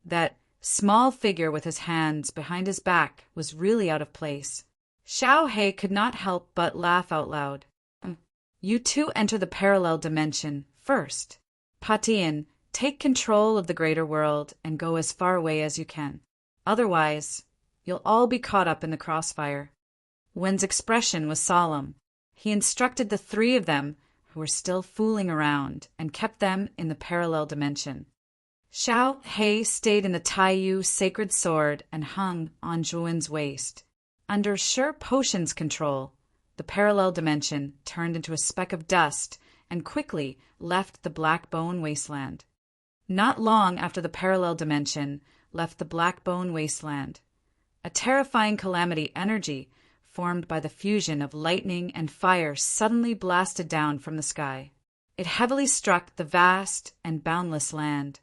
That small figure with his hands behind his back was really out of place. Xiaohei could not help but laugh out loud. You two enter the parallel dimension first. Patian, take control of the greater world and go as far away as you can. Otherwise, you'll all be caught up in the crossfire. Wen's expression was solemn. He instructed the three of them who were still fooling around and kept them in the parallel dimension. Xiaohei stayed in the Taiyu sacred sword and hung on Zhuowen's waist. Under Shi Potion's control, the parallel dimension turned into a speck of dust and quickly left the Black Bone Wasteland. Not long after the parallel dimension left the Black Bone Wasteland, a terrifying calamity energy formed by the fusion of lightning and fire suddenly blasted down from the sky. It heavily struck the vast and boundless land.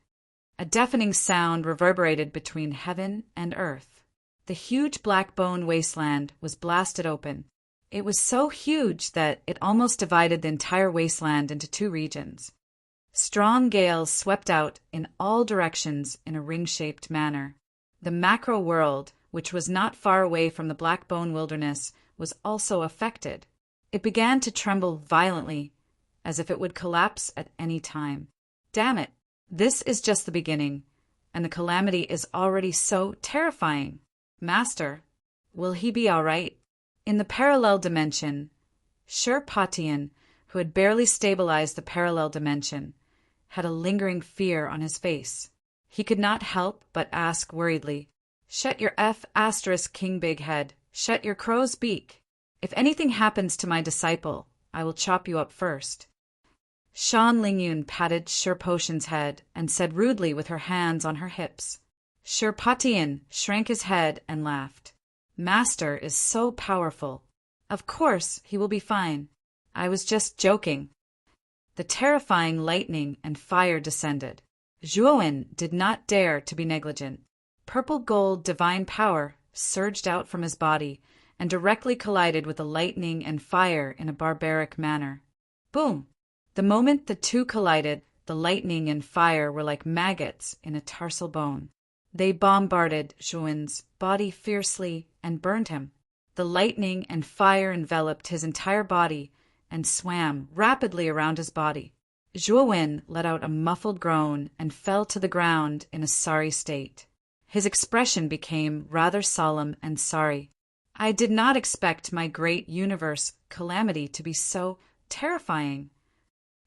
A deafening sound reverberated between heaven and earth. The huge Black Bone Wasteland was blasted open. It was so huge that it almost divided the entire wasteland into two regions. Strong gales swept out in all directions in a ring-shaped manner. The macro world, which was not far away from the Black Bone Wilderness, was also affected. It began to tremble violently, as if it would collapse at any time. Damn it, this is just the beginning, and the calamity is already so terrifying. Master, will he be all right? In the parallel dimension, Shi Patian, who had barely stabilized the parallel dimension, had a lingering fear on his face. He could not help but ask worriedly, Shut your King Big Head, shut your crow's beak. If anything happens to my disciple, I will chop you up first. Shan Lingyun patted Shi Potion's head and said rudely with her hands on her hips. Shi Patian shrank his head and laughed. Master is so powerful. Of course he will be fine. I was just joking. The terrifying lightning and fire descended. Zhuowen did not dare to be negligent. Purple gold divine power surged out from his body and directly collided with the lightning and fire in a barbaric manner. Boom! The moment the two collided, the lightning and fire were like maggots in a tarsal bone. They bombarded Zhuowen's body fiercely and burned him. The lightning and fire enveloped his entire body and swam rapidly around his body. Zhuowen let out a muffled groan and fell to the ground in a sorry state. His expression became rather solemn and sorry. I did not expect my great universe calamity to be so terrifying.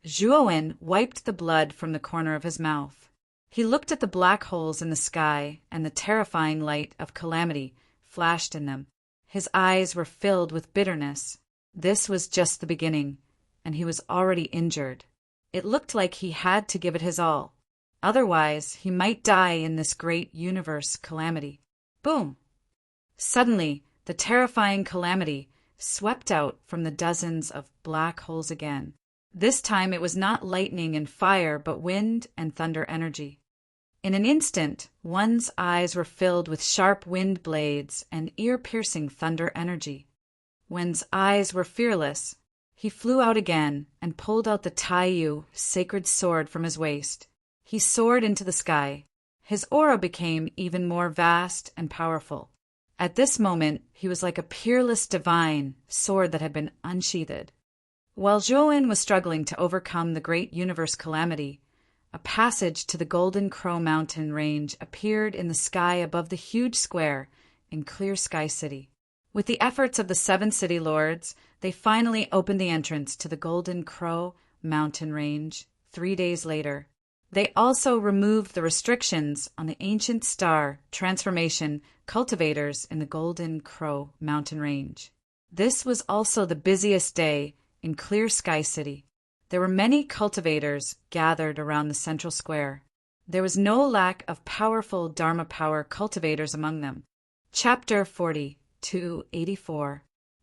Zhuowen wiped the blood from the corner of his mouth. He looked at the black holes in the sky, and the terrifying light of calamity flashed in them. His eyes were filled with bitterness. This was just the beginning, and he was already injured. It looked like he had to give it his all. Otherwise, he might die in this great universe calamity. Boom! Suddenly, the terrifying calamity swept out from the dozens of black holes again. This time it was not lightning and fire, but wind and thunder energy. In an instant, one's eyes were filled with sharp wind blades and ear-piercing thunder energy. Wen's eyes were fearless. He flew out again and pulled out the Taiyu sacred sword from his waist. He soared into the sky. His aura became even more vast and powerful. At this moment, he was like a peerless divine sword that had been unsheathed. While Zhou was struggling to overcome the great universe calamity, a passage to the Golden Crow mountain range appeared in the sky above the huge square in Clear Sky City. With the efforts of the 7 city lords, they finally opened the entrance to the Golden Crow mountain range 3 days later. They also removed the restrictions on the ancient star transformation cultivators in the Golden Crow mountain range. This was also the busiest day in Clear Sky City. There were many cultivators gathered around the central square. There was no lack of powerful Dharma power cultivators among them. Chapter 40-84.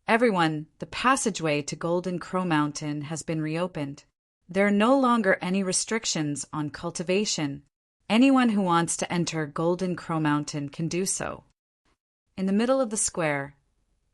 Everyone, the passageway to Golden Crow Mountain has been reopened. There are no longer any restrictions on cultivation. Anyone who wants to enter Golden Crow Mountain can do so. In the middle of the square,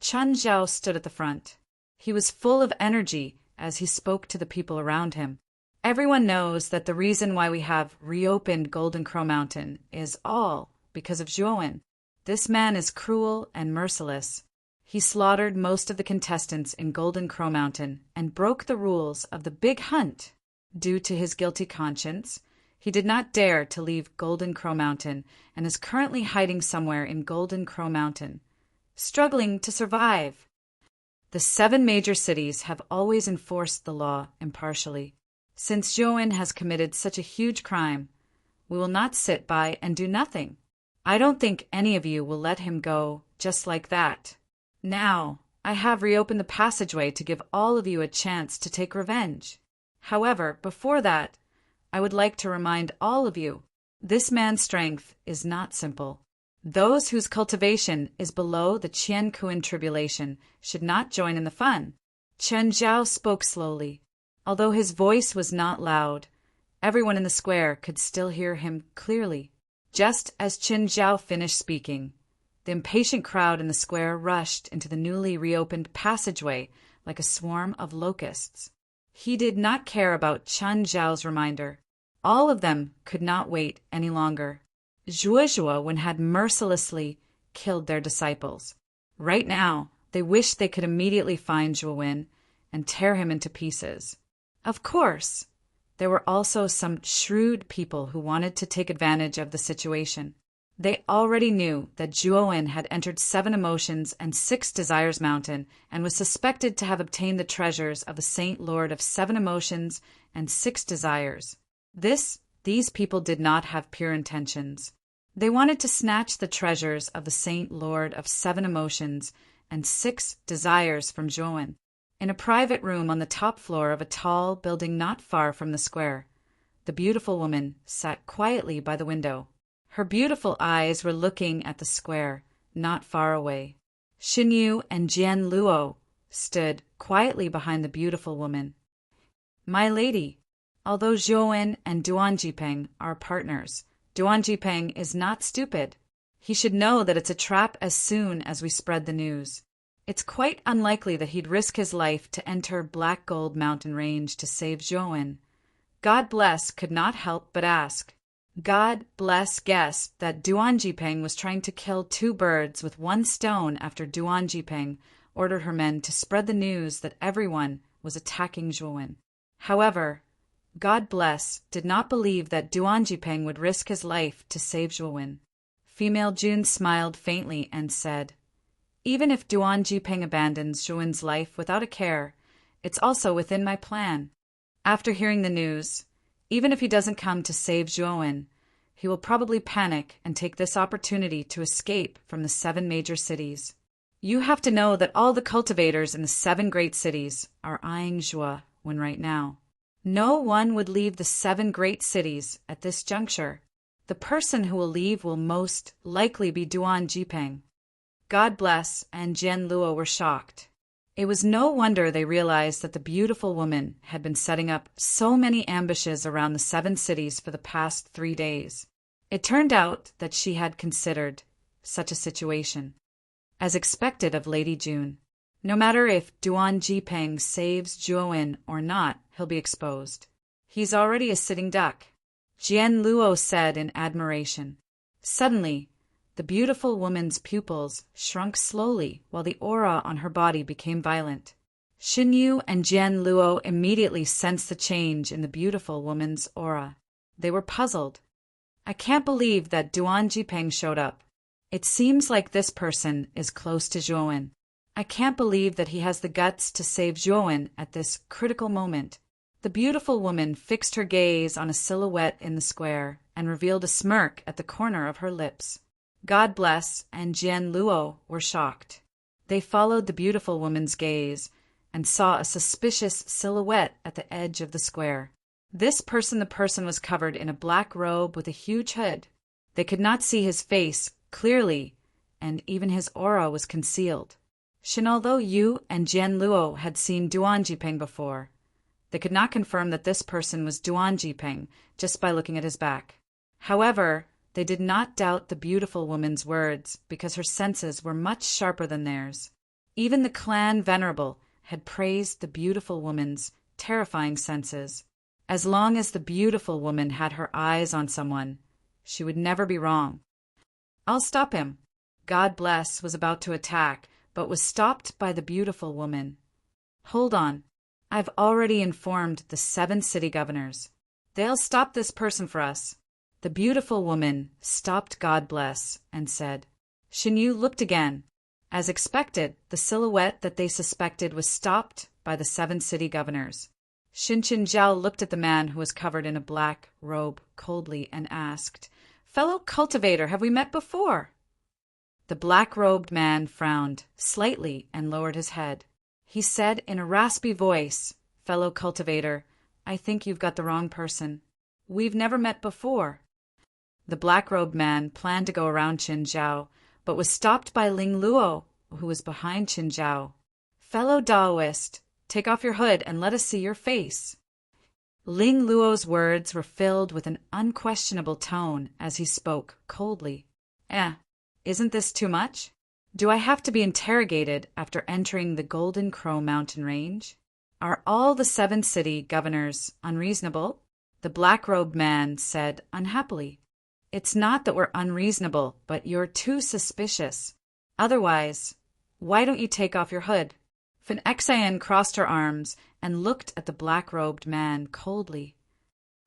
Chun Zhao stood at the front. He was full of energy as he spoke to the people around him. Everyone knows that the reason why we have reopened Golden Crow Mountain is all because of Zhou. This man is cruel and merciless. He slaughtered most of the contestants in Golden Crow Mountain and broke the rules of the Big Hunt. Due to his guilty conscience, he did not dare to leave Golden Crow Mountain and is currently hiding somewhere in Golden Crow Mountain, struggling to survive. The 7 major cities have always enforced the law impartially. Since Zhou has committed such a huge crime, we will not sit by and do nothing. I don't think any of you will let him go just like that. Now, I have reopened the passageway to give all of you a chance to take revenge. However, before that, I would like to remind all of you, this man's strength is not simple. Those whose cultivation is below the Qian Kuan tribulation should not join in the fun. Chen Zhao spoke slowly. Although his voice was not loud, everyone in the square could still hear him clearly. Just as Chen Zhao finished speaking, the impatient crowd in the square rushed into the newly reopened passageway like a swarm of locusts. He did not care about Chen Zhao's reminder. All of them could not wait any longer. Zhuozhuo had mercilessly killed their disciples. Right now, they wished they could immediately find Zhuo and tear him into pieces. Of course, there were also some shrewd people who wanted to take advantage of the situation. They already knew that Zhuo had entered 7 Emotions and 6 Desires Mountain and was suspected to have obtained the treasures of the Saint Lord of 7 Emotions and 6 Desires. These people did not have pure intentions. They wanted to snatch the treasures of the Saint Lord of 7 Emotions and 6 Desires from Zhou. In a private room on the top floor of a tall building not far from the square, the beautiful woman sat quietly by the window. Her beautiful eyes were looking at the square, not far away. Xinyu and Jian Luo stood quietly behind the beautiful woman. My lady, although Zhou and Duan Jipeng are partners, Duan Jipeng is not stupid. He should know that it's a trap as soon as we spread the news. It's quite unlikely that he'd risk his life to enter Black Gold Mountain Range to save Zhou. God Bless could not help but ask. God Bless guessed that Duan Jipeng was trying to kill 2 birds with 1 stone after Duan Jipeng ordered her men to spread the news that everyone was attacking Zhou. However, God Bless did not believe that Duan Jipeng would risk his life to save Zhou. Female June smiled faintly and said, even if Duan Jipeng abandons Zhou's life without a care, it's also within my plan. After hearing the news, even if he doesn't come to save Zhou, he will probably panic and take this opportunity to escape from the 7 major cities. You have to know that all the cultivators in the 7 great cities are eyeing Zhou right now. No one would leave the 7 great cities at this juncture. The person who will leave will most likely be Duan Jipeng. God Bless and Jian Luo were shocked. It was no wonder they realized that the beautiful woman had been setting up so many ambushes around the 7 cities for the past 3 days. It turned out that she had considered such a situation. As expected of Lady June, no matter if Duan Jipeng saves Zhuowen or not, he'll be exposed. He's already a sitting duck, Jian Luo said in admiration. Suddenly, the beautiful woman's pupils shrunk slowly while the aura on her body became violent. Xin Yu and Jian Luo immediately sensed the change in the beautiful woman's aura. They were puzzled. I can't believe that Duan Jipeng showed up. It seems like this person is close to Zhuowen. I can't believe that he has the guts to save Zhuowen at this critical moment. The beautiful woman fixed her gaze on a silhouette in the square and revealed a smirk at the corner of her lips. God Bless and Jian Luo were shocked. They followed the beautiful woman's gaze and saw a suspicious silhouette at the edge of the square. The person was covered in a black robe with a huge hood. They could not see his face clearly, and even his aura was concealed. Although Yu and Jian Luo had seen Duan Jipeng before, they could not confirm that this person was Duan Jipeng just by looking at his back. However, they did not doubt the beautiful woman's words because her senses were much sharper than theirs. Even the clan venerable had praised the beautiful woman's terrifying senses. As long as the beautiful woman had her eyes on someone, she would never be wrong. I'll stop him. God Bless was about to attack, but was stopped by the beautiful woman. Hold on. I've already informed the 7 city governors. They'll stop this person for us. The beautiful woman stopped God Bless and said. Xin Yu looked again. As expected, the silhouette that they suspected was stopped by the 7 city governors. Xin Zhao looked at the man who was covered in a black robe coldly and asked, Fellow cultivator, have we met before? The black-robed man frowned slightly and lowered his head. He said in a raspy voice, Fellow cultivator, I think you've got the wrong person. We've never met before. The black-robed man planned to go around Qin Zhao, but was stopped by Ling Luo, who was behind Qin Zhao. Fellow Daoist, take off your hood and let us see your face. Ling Luo's words were filled with an unquestionable tone as he spoke coldly. Isn't this too much? Do I have to be interrogated after entering the Golden Crow mountain range? Are all the 7 city governors unreasonable? The black-robed man said unhappily. It's not that we're unreasonable, but you're too suspicious. Otherwise, why don't you take off your hood? Fan Xian crossed her arms and looked at the black-robed man coldly.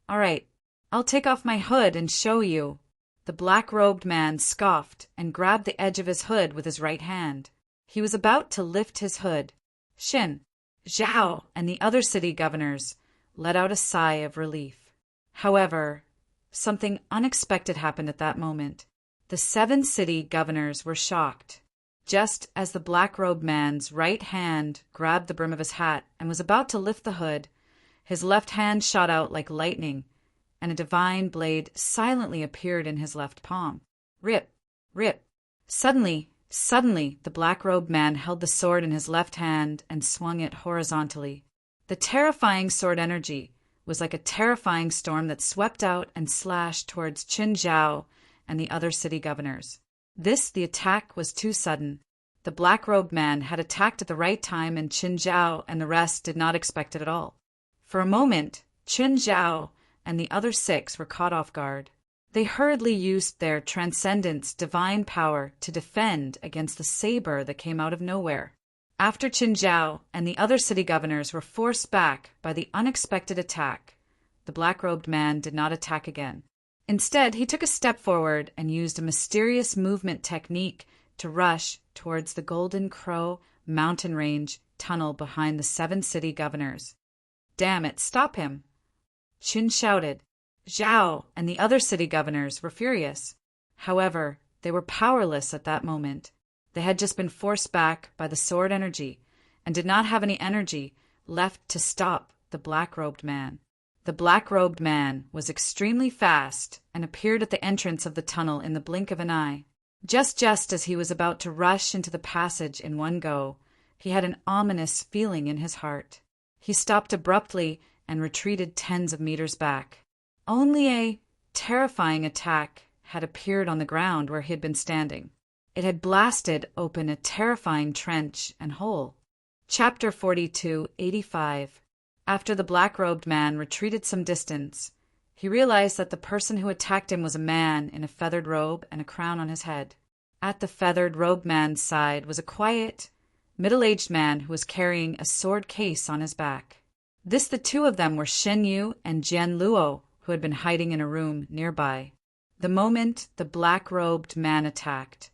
All right, I'll take off my hood and show you. The black-robed man scoffed and grabbed the edge of his hood with his right hand. He was about to lift his hood. Xin, Zhao, and the other city governors let out a sigh of relief. However, something unexpected happened at that moment. The 7 city governors were shocked. Just as the black-robed man's right hand grabbed the brim of his hat and was about to lift the hood, his left hand shot out like lightning, and a divine blade silently appeared in his left palm. Rip, rip. Suddenly, the black-robed man held the sword in his left hand and swung it horizontally. The terrifying sword energy was like a terrifying storm that swept out and slashed towards Qin Zhao and the other city governors. The attack was too sudden. The black-robed man had attacked at the right time, and Qin Zhao and the rest did not expect it at all. For a moment, Qin Zhao and the other 6 were caught off guard. They hurriedly used their transcendence divine power to defend against the saber that came out of nowhere. After Qin Zhao and the other city governors were forced back by the unexpected attack, the black-robed man did not attack again. Instead, he took a step forward and used a mysterious movement technique to rush towards the Golden Crow mountain range tunnel behind the 7 city governors. Damn it, stop him! Qin shouted. Zhao and the other city governors were furious. However, they were powerless at that moment. They had just been forced back by the sword energy and did not have any energy left to stop the black-robed man. the black-robed man was extremely fast and appeared at the entrance of the tunnel in the blink of an eye. Just as he was about to rush into the passage in one go, he had an ominous feeling in his heart. He stopped abruptly and retreated tens of meters back. Only a terrifying attack had appeared on the ground where he had been standing. It had blasted open a terrifying trench and hole. Chapter 42:85. After the black-robed man retreated some distance, he realized that the person who attacked him was a man in a feathered robe and a crown on his head. At the feathered robed man's side was a quiet, middle-aged man who was carrying a sword case on his back. The two of them were Shen Yu and Jian Luo, who had been hiding in a room nearby. The moment the black-robed man attacked,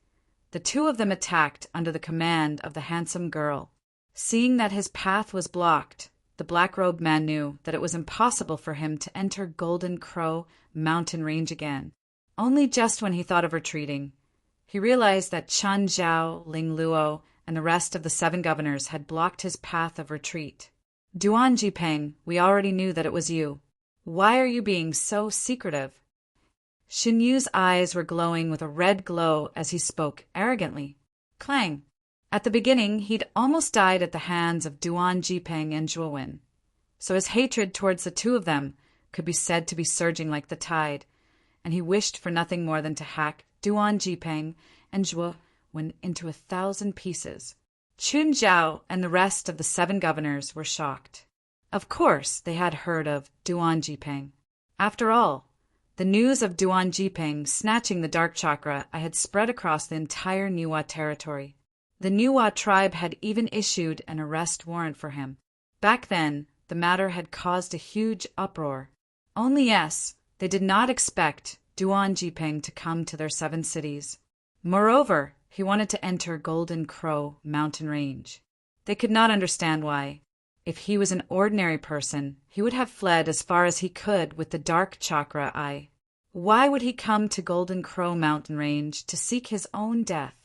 the two of them attacked under the command of the handsome girl. Seeing that his path was blocked, the black-robed man knew that it was impossible for him to enter Golden Crow mountain range again. Only just when he thought of retreating, he realized that Chen Zhao, Ling Luo, and the rest of the 7 governors had blocked his path of retreat. Duan Jipeng, we already knew that it was you. Why are you being so secretive? Shen Yu's eyes were glowing with a red glow as he spoke arrogantly. Clang! At the beginning, he'd almost died at the hands of Duan Jipeng and Zhuo Wen, so his hatred towards the two of them could be said to be surging like the tide, and he wished for nothing more than to hack Duan Jipeng and Zhuo Wen into 1,000 pieces. Chun Zhao and the rest of the 7 governors were shocked. Of course, they had heard of Duan Jipeng. After all, the news of Duan Jipeng snatching the dark chakra had spread across the entire Niwa territory. The Niwa tribe had even issued an arrest warrant for him. Back then, the matter had caused a huge uproar. Only yes, they did not expect Duan Jipeng to come to their 7 cities. Moreover, he wanted to enter Golden Crow mountain range. They could not understand why. If he was an ordinary person, he would have fled as far as he could with the dark chakra eye. Why would he come to Golden Crow mountain range to seek his own death?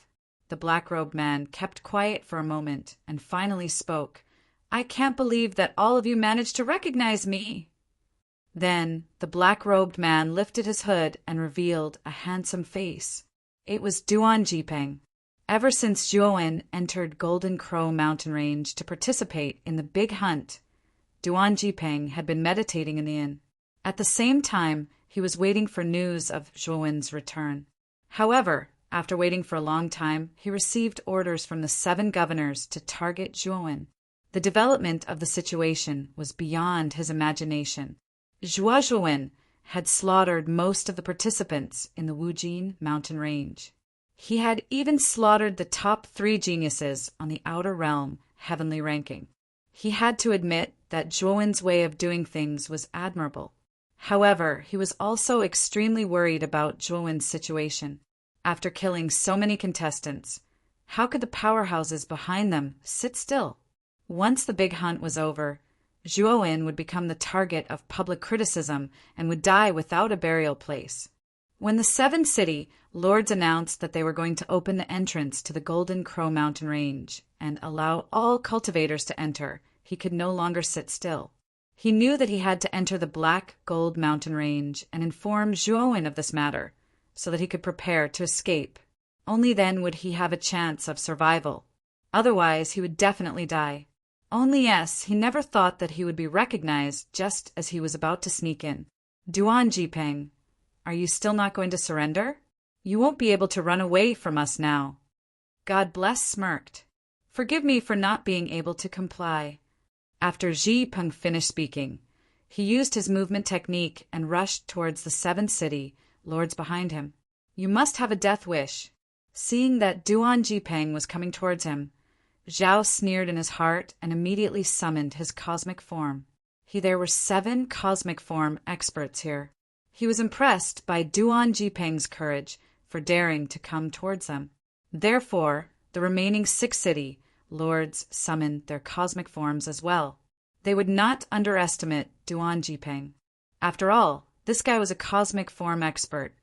The black-robed man kept quiet for a moment and finally spoke. I can't believe that all of you managed to recognize me. Then the black-robed man lifted his hood and revealed a handsome face. It was Duan Jipeng. Ever since Zhuo Wen entered Golden Crow mountain range to participate in the big hunt, Duan Jipeng had been meditating in the inn. At the same time, he was waiting for news of Zhuo Wen's return. However, after waiting for a long time, he received orders from the 7 governors to target Zhuo Wen. The development of the situation was beyond his imagination. Zhuo Wen had slaughtered most of the participants in the Wujin mountain range. He had even slaughtered the top 3 geniuses on the Outer Realm heavenly ranking. He had to admit that Zhuo Wen's way of doing things was admirable. However, he was also extremely worried about Zhuo Wen's situation. After killing so many contestants, how could the powerhouses behind them sit still? Once the big hunt was over, Zhuo Wen would become the target of public criticism and would die without a burial place. When the 7 city lords announced that they were going to open the entrance to the Golden Crow mountain range and allow all cultivators to enter, he could no longer sit still. He knew that he had to enter the Black Gold mountain range and inform Zhuo Wen of this matter, so that he could prepare to escape. Only then would he have a chance of survival. Otherwise, he would definitely die. Only yes, he never thought that he would be recognized just as he was about to sneak in. Duan Jipeng, are you still not going to surrender? You won't be able to run away from us now. God Bless smirked. Forgive me for not being able to comply. After Jipeng finished speaking, he used his movement technique and rushed towards the 7 city lords behind him. You must have a death wish. Seeing that Duan Jipeng was coming towards him, Zhao sneered in his heart and immediately summoned his cosmic form. There were 7 cosmic form experts here. He was impressed by Duan Jipeng's courage for daring to come towards them. Therefore, the remaining 6 city lords summoned their cosmic forms as well. They would not underestimate Duan Jipeng. After all, this guy was a cosmic form expert,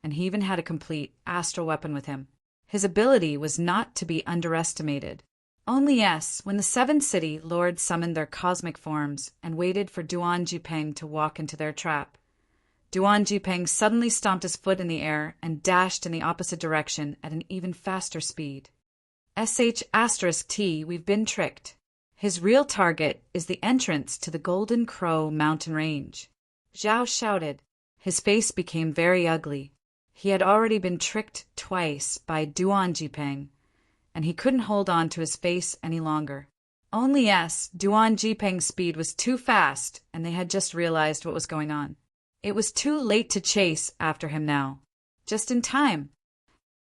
and he even had a complete astral weapon with him. His ability was not to be underestimated. Only yes, when the seven city lords summoned their cosmic forms and waited for Duan Jipeng to walk into their trap, Duan Jipeng suddenly stomped his foot in the air and dashed in the opposite direction at an even faster speed. *T, we've been tricked. His real target is the entrance to the Golden Crow mountain range. Zhao shouted. His face became very ugly. He had already been tricked twice by Duan Jipeng, and he couldn't hold on to his face any longer. Only yes, Duan Jipeng's speed was too fast, and they had just realized what was going on. It was too late to chase after him now. Just in time.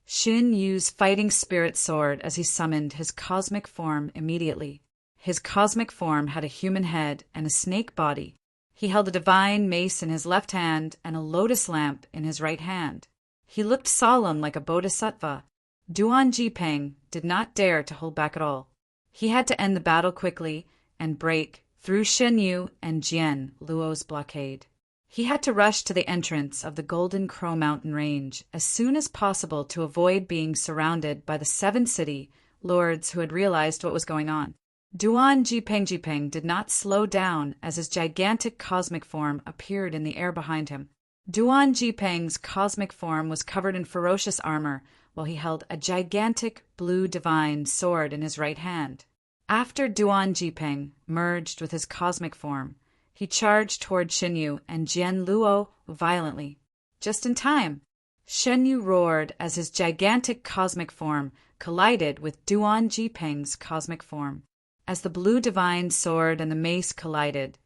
Xin used fighting spirit sword as he summoned his cosmic form immediately. His cosmic form had a human head and a snake body. He held a divine mace in his left hand and a lotus lamp in his right hand. He looked solemn like a bodhisattva. Duan Jipeng did not dare to hold back at all. He had to end the battle quickly and break through Shen Yu and Jian Luo's blockade. He had to rush to the entrance of the Golden Crow mountain range as soon as possible to avoid being surrounded by the seven city lords who had realized what was going on. Duan Jipeng did not slow down as his gigantic cosmic form appeared in the air behind him. Duan Jipeng's cosmic form was covered in ferocious armor, while he held a gigantic blue divine sword in his right hand. After Duan Jipeng merged with his cosmic form, he charged toward Shen Yu and Jian Luo violently. Just in time, Shen Yu roared as his gigantic cosmic form collided with Duan Jipeng's cosmic form. As the blue divine sword and the mace collided,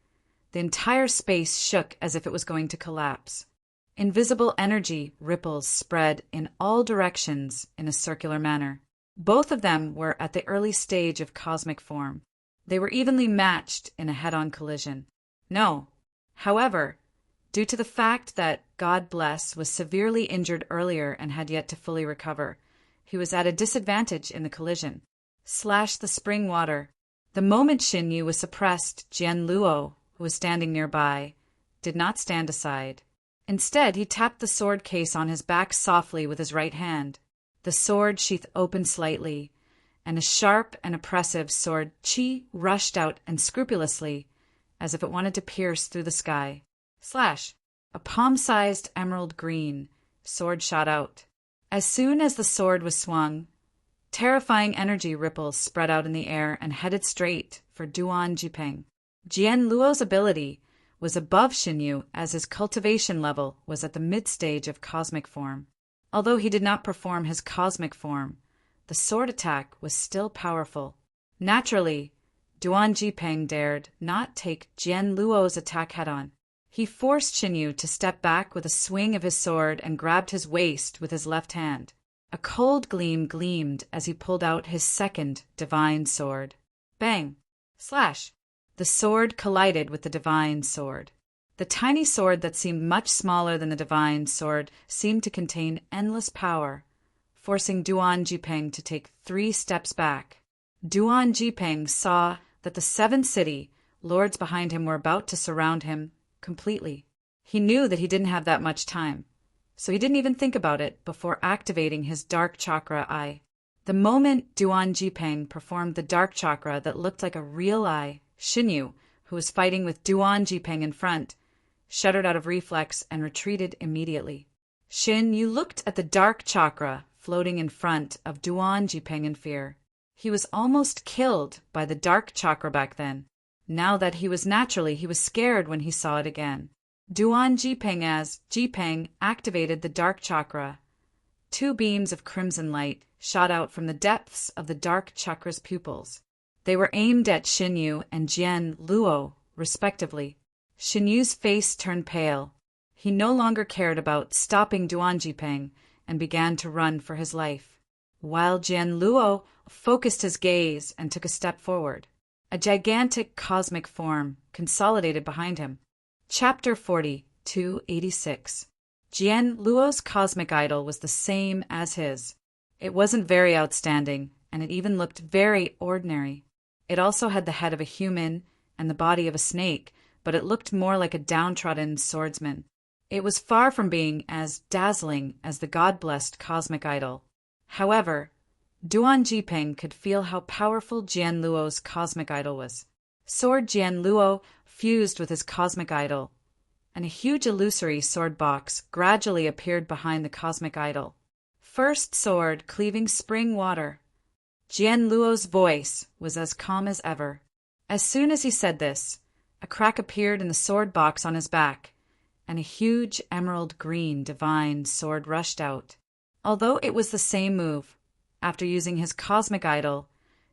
the entire space shook as if it was going to collapse. Invisible energy ripples spread in all directions in a circular manner. Both of them were at the early stage of cosmic form. They were evenly matched in a head-on collision. No. However, due to the fact that God Bless was severely injured earlier and had yet to fully recover, he was at a disadvantage in the collision. Slash the spring water. The moment Xin Yu was suppressed, Jian Luo, who was standing nearby, did not stand aside. Instead, he tapped the sword case on his back softly with his right hand. The sword sheath opened slightly, and a sharp and oppressive sword chi rushed out unscrupulously, as if it wanted to pierce through the sky. Slash! A palm-sized emerald green sword shot out. As soon as the sword was swung, terrifying energy ripples spread out in the air and headed straight for Duan Jipeng. Jian Luo's ability was above Shen Yu as his cultivation level was at the mid-stage of cosmic form. Although he did not perform his cosmic form, the sword attack was still powerful. Naturally, Duan Jipeng dared not take Jian Luo's attack head-on. He forced Shen Yu to step back with a swing of his sword and grabbed his waist with his left hand. A cold gleam gleamed as he pulled out his second divine sword. Bang! Slash! The sword collided with the divine sword. The tiny sword that seemed much smaller than the divine sword seemed to contain endless power, forcing Duan Jipeng to take 3 steps back. Duan Jipeng saw that the 7 city lords behind him were about to surround him completely. He knew that he didn't have that much time, so he didn't even think about it before activating his dark chakra eye. The moment Duan Jipeng performed the dark chakra that looked like a real eye, Shen Yu, who was fighting with Duan Jipeng in front, shuddered out of reflex and retreated immediately. Shen Yu looked at the dark chakra floating in front of Duan Jipeng in fear. He was almost killed by the dark chakra back then. Now that he was scared when he saw it again. Duan Jipeng activated the dark chakra. 2 beams of crimson light shot out from the depths of the dark chakra's pupils. They were aimed at Shen Yu and Jian Luo, respectively. Shen Yu's face turned pale. He no longer cared about stopping Duan Jipeng and began to run for his life, while Jian Luo focused his gaze and took a step forward. A gigantic cosmic form consolidated behind him. Chapter 40, 286. Jian Luo's cosmic idol was the same as his. It wasn't very outstanding, and it even looked very ordinary. It also had the head of a human and the body of a snake, but it looked more like a downtrodden swordsman. It was far from being as dazzling as the God-blessed cosmic idol. However, Duan Jiping could feel how powerful Jian Luo's cosmic idol was. Sword Jian Luo fused with his cosmic idol, and a huge illusory sword box gradually appeared behind the cosmic idol. First sword cleaving spring water. Jian Luo's voice was as calm as ever. As soon as he said this, a crack appeared in the sword box on his back, and a huge emerald green divine sword rushed out. Although it was the same move, after using his cosmic idol,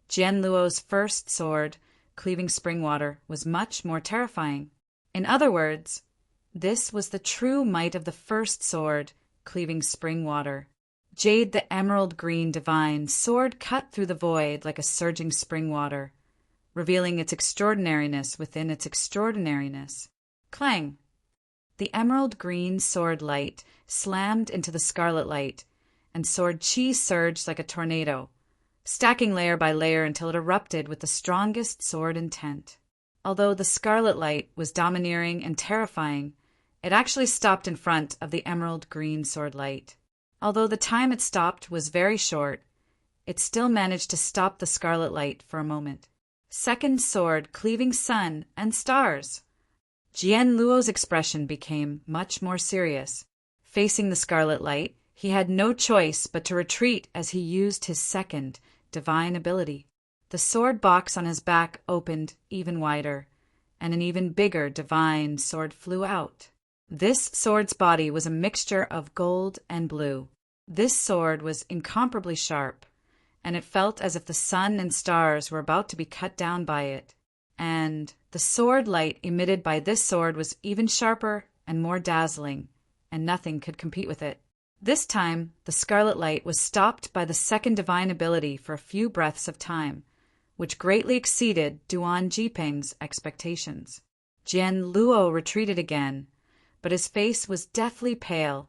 Jian Luo's first sword, cleaving spring water, was much more terrifying. In other words, this was the true might of the first sword, cleaving spring water. Jade the emerald green divine sword cut through the void like a surging spring water, revealing its extraordinariness within its extraordinariness. Clang! The emerald green sword light slammed into the scarlet light, and sword chi surged like a tornado, stacking layer by layer until it erupted with the strongest sword intent. Although the scarlet light was domineering and terrifying, it actually stopped in front of the emerald green sword light. Although the time it stopped was very short, it still managed to stop the scarlet light for a moment. Second sword cleaving sun and stars. Jian Luo's expression became much more serious. Facing the scarlet light, he had no choice but to retreat as he used his second divine ability. The sword box on his back opened even wider, and an even bigger divine sword flew out. This sword's body was a mixture of gold and blue. This sword was incomparably sharp, and it felt as if the sun and stars were about to be cut down by it. And the sword light emitted by this sword was even sharper and more dazzling, and nothing could compete with it. This time, the scarlet light was stopped by the second divine ability for a few breaths of time, which greatly exceeded Duan Jiping's expectations. Jian Luo retreated again, but his face was deathly pale,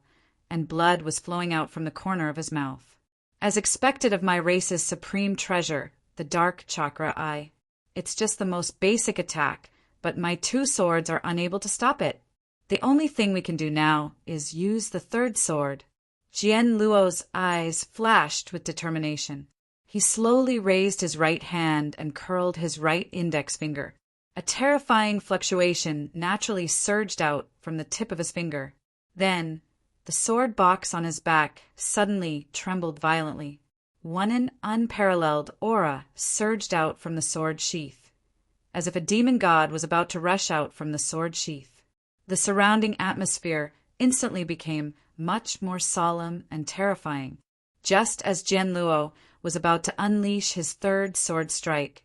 and blood was flowing out from the corner of his mouth. As expected of my race's supreme treasure, the dark chakra eye. It's just the most basic attack, but my two swords are unable to stop it. The only thing we can do now is use the third sword. Jian Luo's eyes flashed with determination. He slowly raised his right hand and curled his right index finger. A terrifying fluctuation naturally surged out from the tip of his finger. Then, the sword box on his back suddenly trembled violently. One unparalleled aura surged out from the sword sheath, as if a demon god was about to rush out from the sword sheath. The surrounding atmosphere instantly became much more solemn and terrifying. Just as Jian Luo was about to unleash his third sword strike,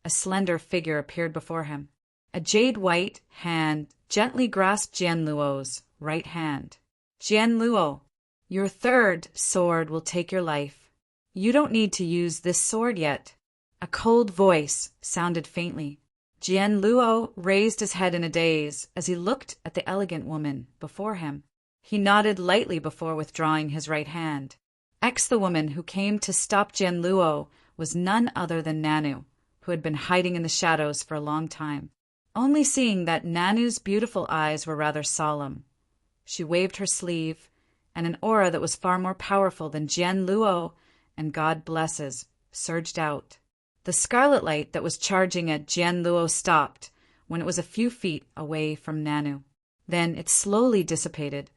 a slender figure appeared before him. A jade-white hand gently grasped Jian Luo's right hand. Jian Luo, your third sword will take your life. You don't need to use this sword yet. A cold voice sounded faintly. Jian Luo raised his head in a daze as he looked at the elegant woman before him. He nodded lightly before withdrawing his right hand. The woman who came to stop Jian Luo was none other than Nanu, who had been hiding in the shadows for a long time. Only seeing that Nanu's beautiful eyes were rather solemn, she waved her sleeve, and an aura that was far more powerful than Jian Luo and God blesses surged out. The scarlet light that was charging at Jian Luo stopped when it was a few feet away from Nanu. Then it slowly dissipated.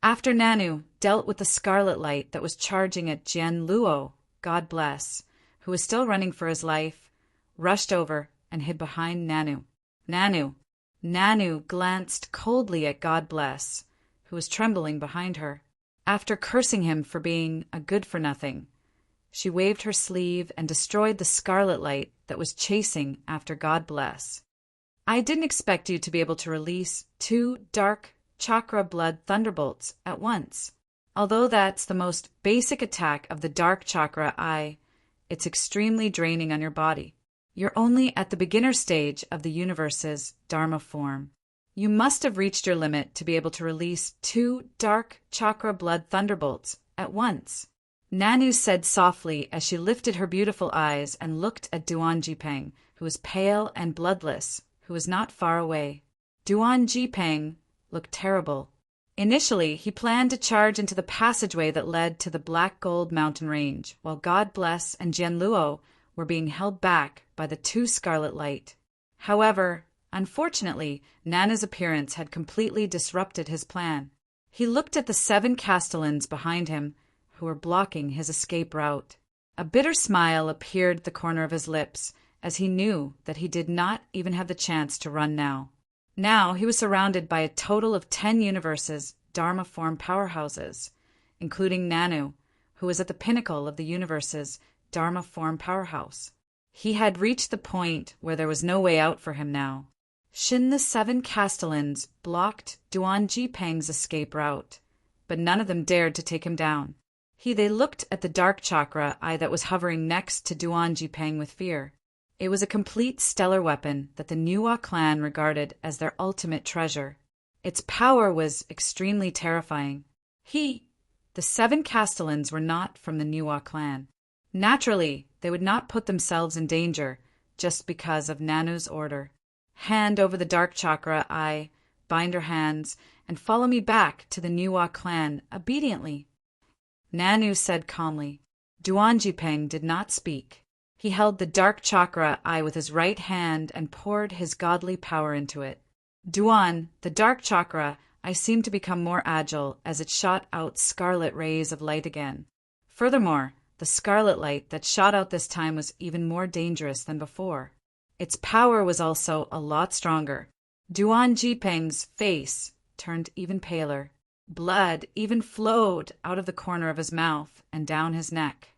After Nanu dealt with the scarlet light that was charging at Jian Luo, God bless, who was still running for his life, rushed over and hid behind Nanu. Nanu glanced coldly at God bless, who was trembling behind her. After cursing him for being a good-for-nothing, she waved her sleeve and destroyed the scarlet light that was chasing after God bless. I didn't expect you to be able to release 2 dark chakra blood thunderbolts at once. Although that's the most basic attack of the dark chakra, it's extremely draining on your body. You're only at the beginner stage of the universe's Dharma form. You must have reached your limit to be able to release 2 dark chakra blood thunderbolts at once. Nanu said softly as she lifted her beautiful eyes and looked at Duan Jiping, who was pale and bloodless, who was not far away. Duan Jiping looked terrible. Initially, he planned to charge into the passageway that led to the Black Gold mountain range, while God Bless and Jianluo were being held back by the two Scarlet Light. However, unfortunately, Nana's appearance had completely disrupted his plan. He looked at the 7 castellans behind him, who were blocking his escape route. A bitter smile appeared at the corner of his lips, as he knew that he did not even have the chance to run now. Now he was surrounded by a total of 10 universes, Dharma form powerhouses, including Nanu, who was at the pinnacle of the universe's Dharma form powerhouse. He had reached the point where there was no way out for him now. Shin the 7 castellans blocked Duan Jipeng's escape route, but none of them dared to take him down. They looked at the dark chakra eye that was hovering next to Duan Jipeng with fear. It was a complete stellar weapon that the Nuwa clan regarded as their ultimate treasure. Its power was extremely terrifying. The 7 castellans were not from the Nuwa clan. Naturally, they would not put themselves in danger just because of Nanu's order. Hand over the dark chakra eye, bind her hands, and follow me back to the Nuwa clan obediently. Nanu said calmly. Duan Jipeng did not speak. He held the dark chakra eye with his right hand and poured his godly power into it. Duan, the dark chakra eye seemed to become more agile as it shot out scarlet rays of light again. Furthermore, the scarlet light that shot out this time was even more dangerous than before. Its power was also a lot stronger. Duan Jipeng's face turned even paler. Blood even flowed out of the corner of his mouth and down his neck.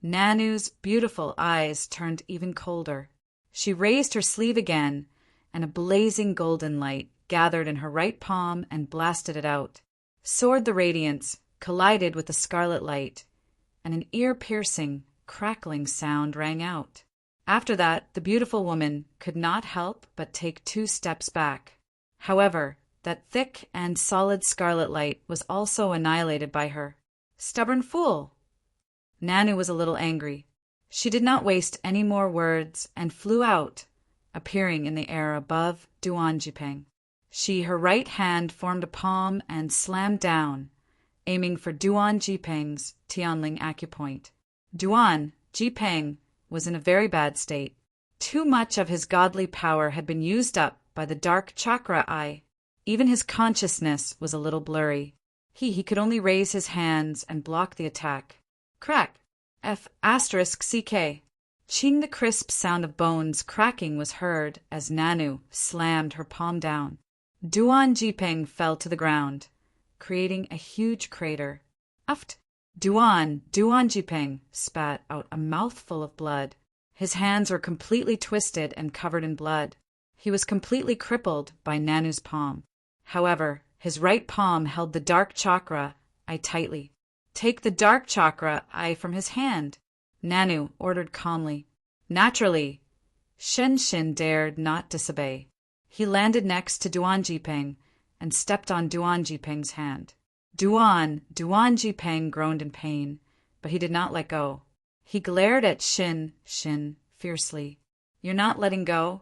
Nanu's beautiful eyes turned even colder. She raised her sleeve again, and a blazing golden light gathered in her right palm and blasted it out. Soared the radiance, collided with the scarlet light, and an ear-piercing, crackling sound rang out. After that, the beautiful woman could not help but take 2 steps back. However, that thick and solid scarlet light was also annihilated by her. Stubborn fool! Nanu was a little angry. She did not waste any more words and flew out, appearing in the air above Duan Jipeng. Her right hand formed a palm and slammed down, aiming for Duan Jipeng's Tianling acupoint. Duan Jipeng was in a very bad state. Too much of his godly power had been used up by the dark chakra eye. Even his consciousness was a little blurry. He could only raise his hands and block the attack. Crack! F***CK. Ching, the crisp sound of bones cracking was heard as Nanu slammed her palm down. Duan Jipeng fell to the ground, creating a huge crater. Uft! Duan Jipeng spat out a mouthful of blood. His hands were completely twisted and covered in blood. He was completely crippled by Nanu's palm. However, his right palm held the dark chakra eye tightly. Take the dark chakra eye from his hand, Nanu ordered calmly. Naturally, Shin dared not disobey. He landed next to Duan Jipeng and stepped on Duan Jipeng's hand. Duan Jipeng groaned in pain, but he did not let go. He glared at Shin fiercely. You're not letting go?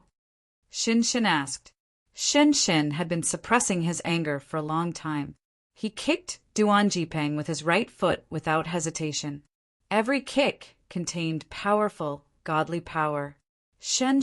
Shin asked. Shin had been suppressing his anger for a long time. He kicked Duan Jipeng with his right foot without hesitation. Every kick contained powerful, godly power. Shin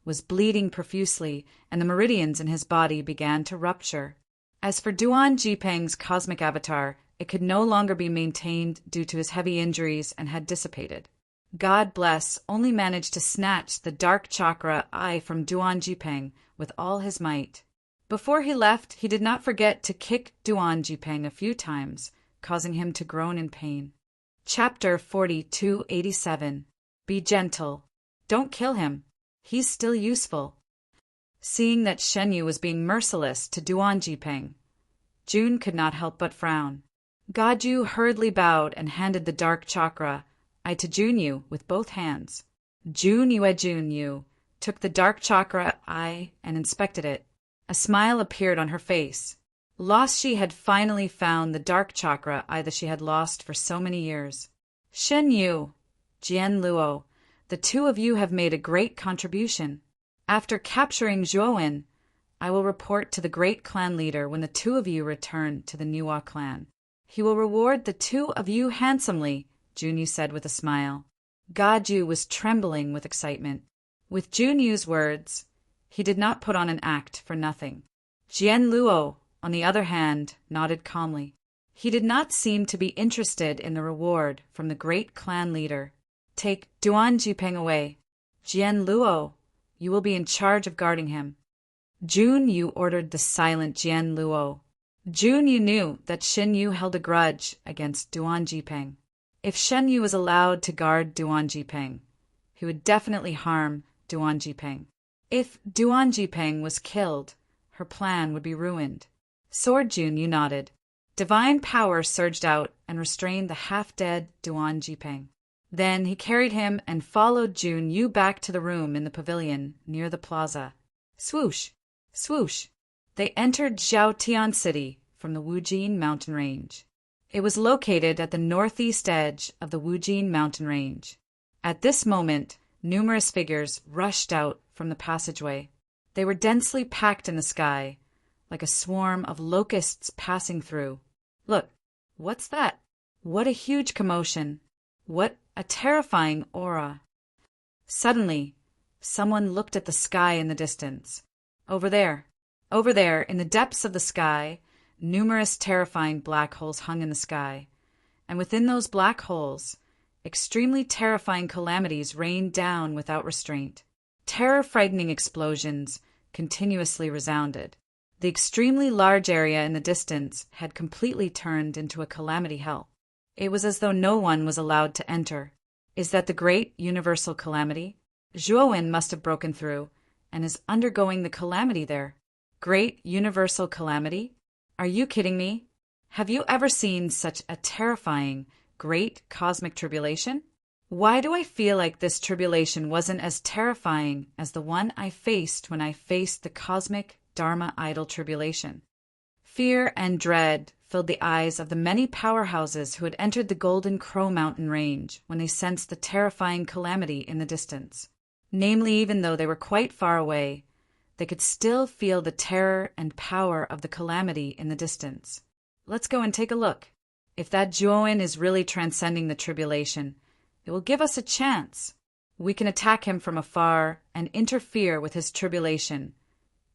was bleeding profusely, and the meridians in his body began to rupture. As for Duan Jipeng's cosmic avatar, it could no longer be maintained due to his heavy injuries and had dissipated. God Bless only managed to snatch the dark chakra eye from Duan Jipeng with all his might. Before he left, he did not forget to kick Duan Jipeng a few times, causing him to groan in pain. Chapter 4287. Be gentle. Don't kill him. He's still useful. Seeing that Shenyu was being merciless to Duan Jipeng, Jun could not help but frown. Gaju hurriedly bowed and handed the dark chakra eye to Junyu with both hands. Junyu took the dark chakra eye and inspected it. A smile appeared on her face. She had finally found the dark chakra eye that she had lost for so many years. Shenyu, Jianluo, the two of you have made a great contribution. After capturing Zhuowen, I will report to the great clan leader when the two of you return to the Niwa clan. He will reward the two of you handsomely, Junyu said with a smile. Gaju was trembling with excitement. With Junyu's words, he did not put on an act for nothing. Jian Luo, on the other hand, nodded calmly. He did not seem to be interested in the reward from the great clan leader. Take Duan Jipeng away. Jian Luo, you will be in charge of guarding him. Junyu ordered the silent Jian Luo. Junyu knew that Shen Yu held a grudge against Duan Jipeng. If Shen Yu was allowed to guard Duan Jipeng, he would definitely harm Duan Jipeng. If Duan Jipeng was killed, her plan would be ruined. Sword Junyu nodded. Divine power surged out and restrained the half-dead Duan Jipeng. Then he carried him and followed Junyu back to the room in the pavilion near the plaza. Swoosh! Swoosh! They entered Zhaotian City from the Wujin mountain range. It was located at the northeast edge of the Wujin mountain range. At this moment, numerous figures rushed out from the passageway. They were densely packed in the sky, like a swarm of locusts passing through. Look, what's that? What a huge commotion! What a terrifying aura! Suddenly, someone looked at the sky in the distance. Over there, in the depths of the sky, numerous terrifying black holes hung in the sky. And within those black holes, extremely terrifying calamities rained down without restraint. Terror-frightening explosions continuously resounded. The extremely large area in the distance had completely turned into a calamity hell. It was as though no one was allowed to enter. Is that the great universal calamity? Zhuowen must have broken through and is undergoing the calamity there. Great universal calamity? Are you kidding me? Have you ever seen such a terrifying, great cosmic tribulation? Why do I feel like this tribulation wasn't as terrifying as the one I faced when I faced the cosmic Dharma idol tribulation? Fear and dread filled the eyes of the many powerhouses who had entered the Golden Crow Mountain range when they sensed the terrifying calamity in the distance. Namely, even though they were quite far away, they could still feel the terror and power of the calamity in the distance. Let's go and take a look. If that Zhuowen is really transcending the tribulation, it will give us a chance. We can attack him from afar and interfere with his tribulation,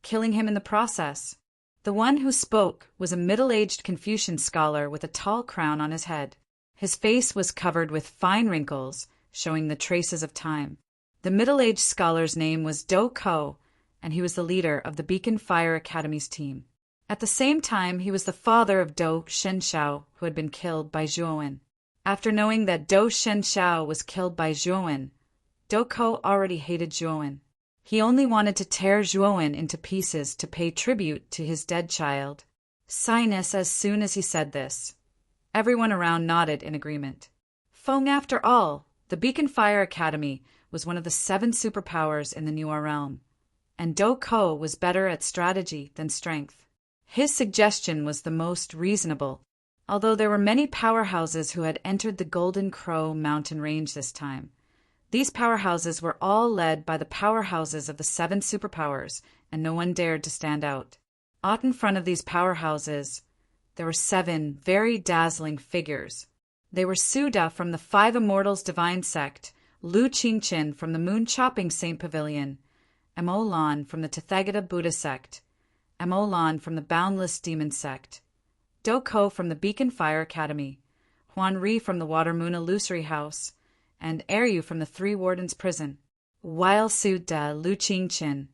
killing him in the process. The one who spoke was a middle-aged Confucian scholar with a tall crown on his head. His face was covered with fine wrinkles, showing the traces of time. The middle-aged scholar's name was Do Ko, and he was the leader of the Beacon Fire Academy's team. At the same time, he was the father of Do Shenshao, who had been killed by Zhuowen. After knowing that Do Shenshao was killed by Zhuowen, Do Ko already hated Zhuowen. He only wanted to tear Zhuowen into pieces to pay tribute to his dead child. Sinus as soon as he said this. Everyone around nodded in agreement. Feng, after all, the Beacon Fire Academy was one of the 7 superpowers in the Niwa realm, and Do Ko was better at strategy than strength. His suggestion was the most reasonable, although there were many powerhouses who had entered the Golden Crow mountain range this time. These powerhouses were all led by the powerhouses of the 7 superpowers, and no one dared to stand out. Out in front of these powerhouses, there were 7 very dazzling figures. They were Suda from the 5 Immortals Divine Sect, Lu Qingqin from the Moon Chopping Saint Pavilion, Emolan from the Tathagata Buddha Sect, Emolan from the Boundless Demon Sect, Do Ko from the Beacon Fire Academy, Huan Ri from the Water Moon Illusory House, and Eryu from the 3 Wardens Prison. While Suda, Lu Qingqin,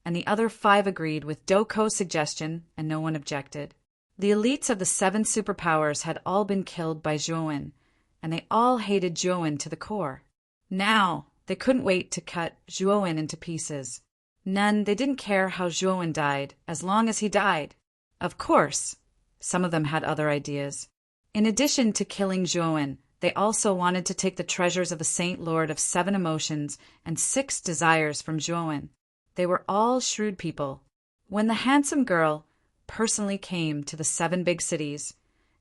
and the other 5 agreed with Do Ko's suggestion, and no one objected. The elites of the 7 superpowers had all been killed by Zhuowen, and they all hated Zhuowen to the core. Now, they couldn't wait to cut Zhuowen into pieces. They didn't care how Zhuowen died, as long as he died. Of course, some of them had other ideas. In addition to killing Zhuowen, they also wanted to take the treasures of the Saint Lord of 7 emotions and 6 desires from Zhuowen. They were all shrewd people. When the handsome girl personally came to the 7 big cities,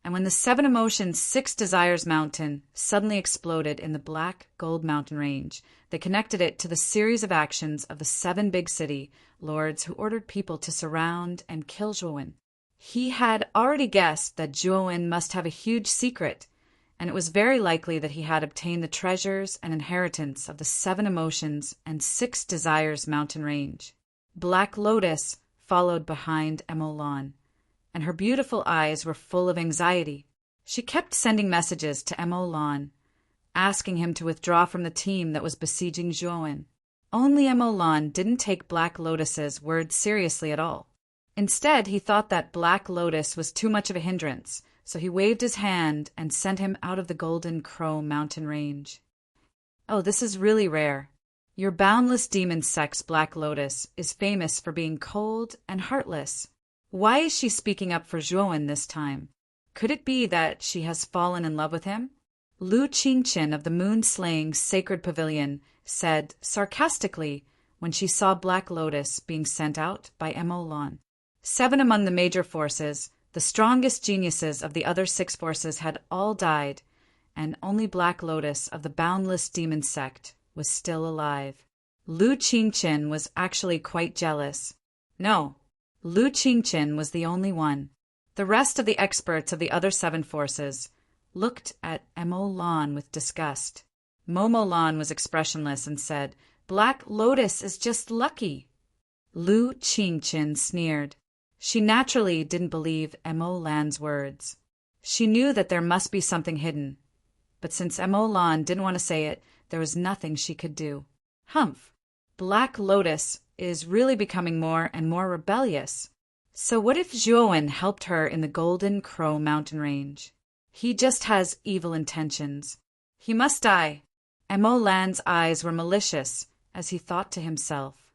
And when the 7 Emotions, 6 Desires mountain suddenly exploded in the Black Gold Mountain Range, they connected it to the series of actions of the 7 big city lords who ordered people to surround and kill Zhuowen. He had already guessed that Zhuowen must have a huge secret, and it was very likely that he had obtained the treasures and inheritance of the 7 Emotions and 6 Desires mountain range. Black Lotus followed behind Emolan, and her beautiful eyes were full of anxiety. She kept sending messages to Emolan, asking him to withdraw from the team that was besieging Zhuowen. Only Emolan didn't take Black Lotus's words seriously at all. Instead, he thought that Black Lotus was too much of a hindrance, so he waved his hand and sent him out of the Golden Crow mountain range. "Oh, this is really rare. Your boundless demon sex, Black Lotus, is famous for being cold and heartless. Why is she speaking up for Zhuowen this time? Could it be that she has fallen in love with him?" Lu Qingqin of the moon-slaying sacred pavilion said sarcastically when she saw Black Lotus being sent out by Emolan. 7 among the major forces, the strongest geniuses of the other 6 forces, had all died, and only Black Lotus of the boundless demon sect was still alive. Lu Qingqin was actually quite jealous. No, Lu Qingqin was the only one. The rest of the experts of the other 7 forces looked at Emolan with disgust. Momolan was expressionless and said, "Black Lotus is just lucky." Lu Qingqin sneered. She naturally didn't believe Emolan's words. She knew that there must be something hidden, but since Emolan didn't want to say it, there was nothing she could do. Humph! Black Lotus is really becoming more and more rebellious. So what if Zhuowen helped her in the Golden Crow mountain range? He just has evil intentions. He must die. Emolan's eyes were malicious as he thought to himself,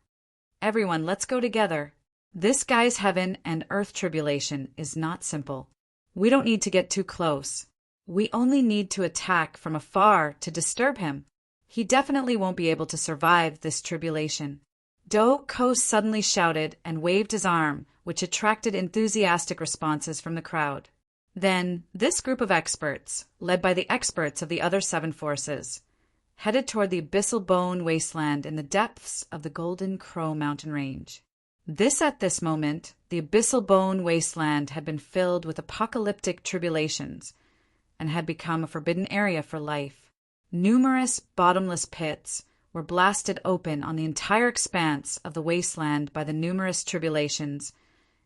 "Everyone, let's go together. This guy's heaven and earth tribulation is not simple. We don't need to get too close. We only need to attack from afar to disturb him. He definitely won't be able to survive this tribulation." Do Ko suddenly shouted and waved his arm, which attracted enthusiastic responses from the crowd. Then, this group of experts, led by the experts of the other 7 forces, headed toward the abyssal bone wasteland in the depths of the Golden Crow mountain range. At this moment, the abyssal bone wasteland had been filled with apocalyptic tribulations and had become a forbidden area for life. Numerous bottomless pits were blasted open on the entire expanse of the wasteland by the numerous tribulations,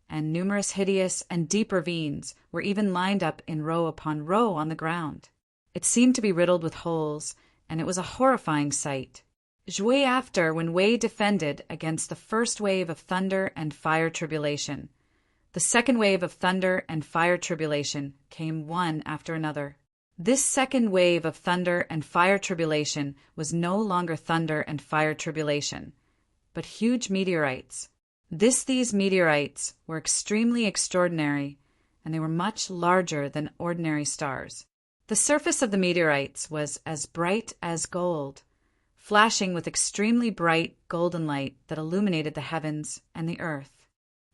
and numerous hideous and deep ravines were even lined up in row upon row on the ground. It seemed to be riddled with holes, and it was a horrifying sight. Zhui after when Wei defended against the first wave of thunder and fire tribulation. The second wave of thunder and fire tribulation came one after another. This second wave of thunder and fire tribulation was no longer thunder and fire tribulation, but huge meteorites. These meteorites were extremely extraordinary, and they were much larger than ordinary stars. The surface of the meteorites was as bright as gold, flashing with extremely bright golden light that illuminated the heavens and the earth.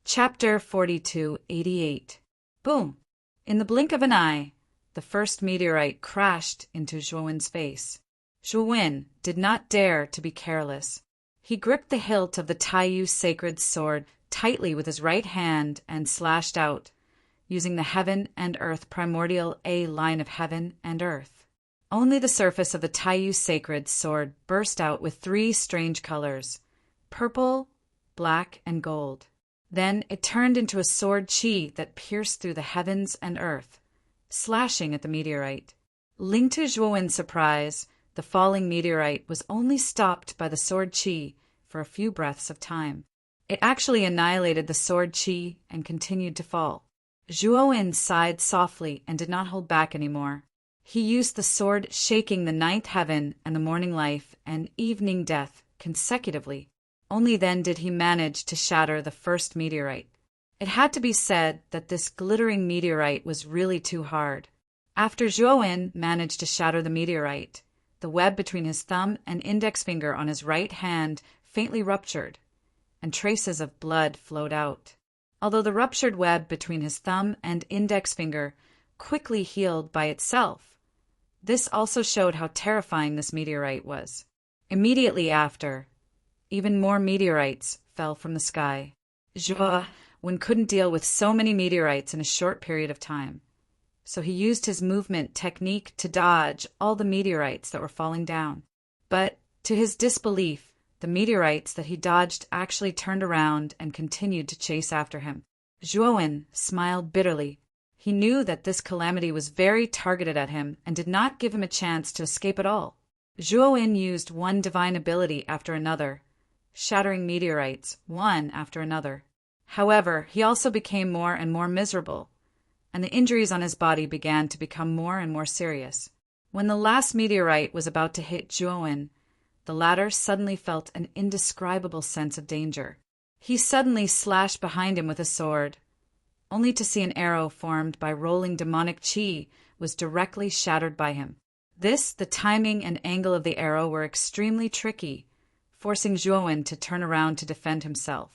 Chapter 4288. Boom! In the blink of an eye, the first meteorite crashed into Zhuowen's face. Zhuowen did not dare to be careless. He gripped the hilt of the Taiyu sacred sword tightly with his right hand and slashed out, using the heaven and earth primordial A line of heaven and earth. Only the surface of the Taiyu sacred sword burst out with 3 strange colors, purple, black, and gold. Then it turned into a sword chi that pierced through the heavens and earth, slashing at the meteorite. Ling to Zhuowen's surprise, the falling meteorite was only stopped by the sword chi for a few breaths of time. It actually annihilated the sword chi and continued to fall. Zhuowen sighed softly and did not hold back anymore. He used the sword shaking the 9th heaven and the morning life and evening death consecutively. Only then did he manage to shatter the first meteorite. It had to be said that this glittering meteorite was really too hard. After Zhuowen managed to shatter the meteorite, the web between his thumb and index finger on his right hand faintly ruptured, and traces of blood flowed out. Although the ruptured web between his thumb and index finger quickly healed by itself. This also showed how terrifying this meteorite was. Immediately after, even more meteorites fell from the sky. Zhuowen couldn't deal with so many meteorites in a short period of time, so he used his movement technique to dodge all the meteorites that were falling down. But, to his disbelief, the meteorites that he dodged actually turned around and continued to chase after him. Zhuowen smiled bitterly. He knew that this calamity was very targeted at him and did not give him a chance to escape at all. Zhuowen used one divine ability after another, shattering meteorites one after another. However, he also became more and more miserable, and the injuries on his body began to become more and more serious. When the last meteorite was about to hit Zhuowen, the latter suddenly felt an indescribable sense of danger. He suddenly slashed behind him with a sword, only to see an arrow formed by rolling demonic chi was directly shattered by him. The timing and angle of the arrow were extremely tricky, forcing Zhuowen to turn around to defend himself.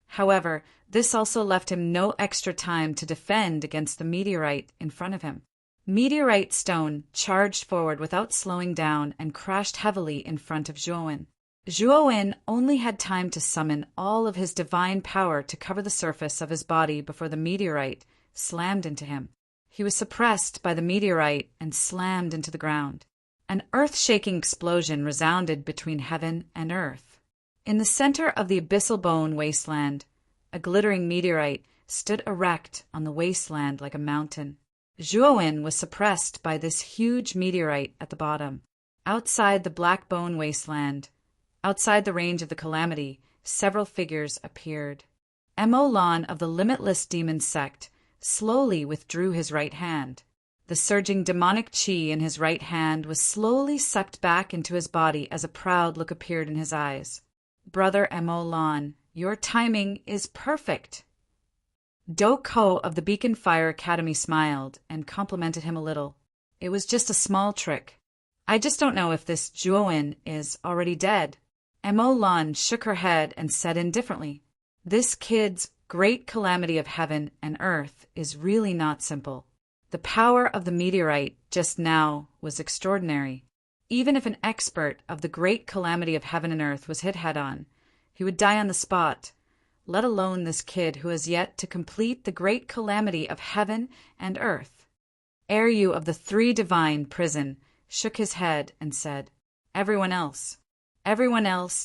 However, this also left him no extra time to defend against the meteorite in front of him. Meteorite stone charged forward without slowing down and crashed heavily in front of Zhuowen. Zhuowen only had time to summon all of his divine power to cover the surface of his body before the meteorite slammed into him. He was suppressed by the meteorite and slammed into the ground. An earth-shaking explosion resounded between heaven and earth. In the center of the abyssal bone wasteland, a glittering meteorite stood erect on the wasteland like a mountain. Zhuowen was suppressed by this huge meteorite at the bottom. Outside the black bone wasteland, outside the range of the calamity, several figures appeared. Mo Lan of the Limitless Demon Sect slowly withdrew his right hand. The surging demonic chi in his right hand was slowly sucked back into his body as a proud look appeared in his eyes. Brother Mo Lan, your timing is perfect. Do Ko of the Beacon Fire Academy smiled and complimented him a little. It was just a small trick. I just don't know if this Zhuowen is already dead. Mo Lan shook her head and said indifferently, "This kid's great calamity of heaven and earth is really not simple. The power of the meteorite just now was extraordinary. Even if an expert of the great calamity of heaven and earth was hit head-on, he would die on the spot, let alone this kid who has yet to complete the great calamity of heaven and earth." Eryu of the Three Divine Prison shook his head and said, Everyone else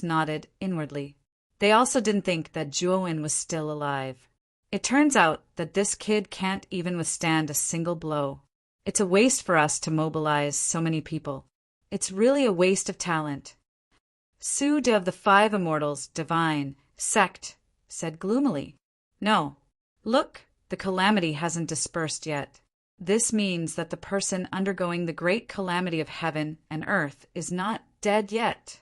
nodded inwardly. They also didn't think that Zhuowen was still alive. It turns out that this kid can't even withstand a single blow. It's a waste for us to mobilize so many people. It's really a waste of talent. Su De of the Five Immortals Divine Sect said gloomily, "No. Look, the calamity hasn't dispersed yet. This means that the person undergoing the great calamity of heaven and earth is not dead yet."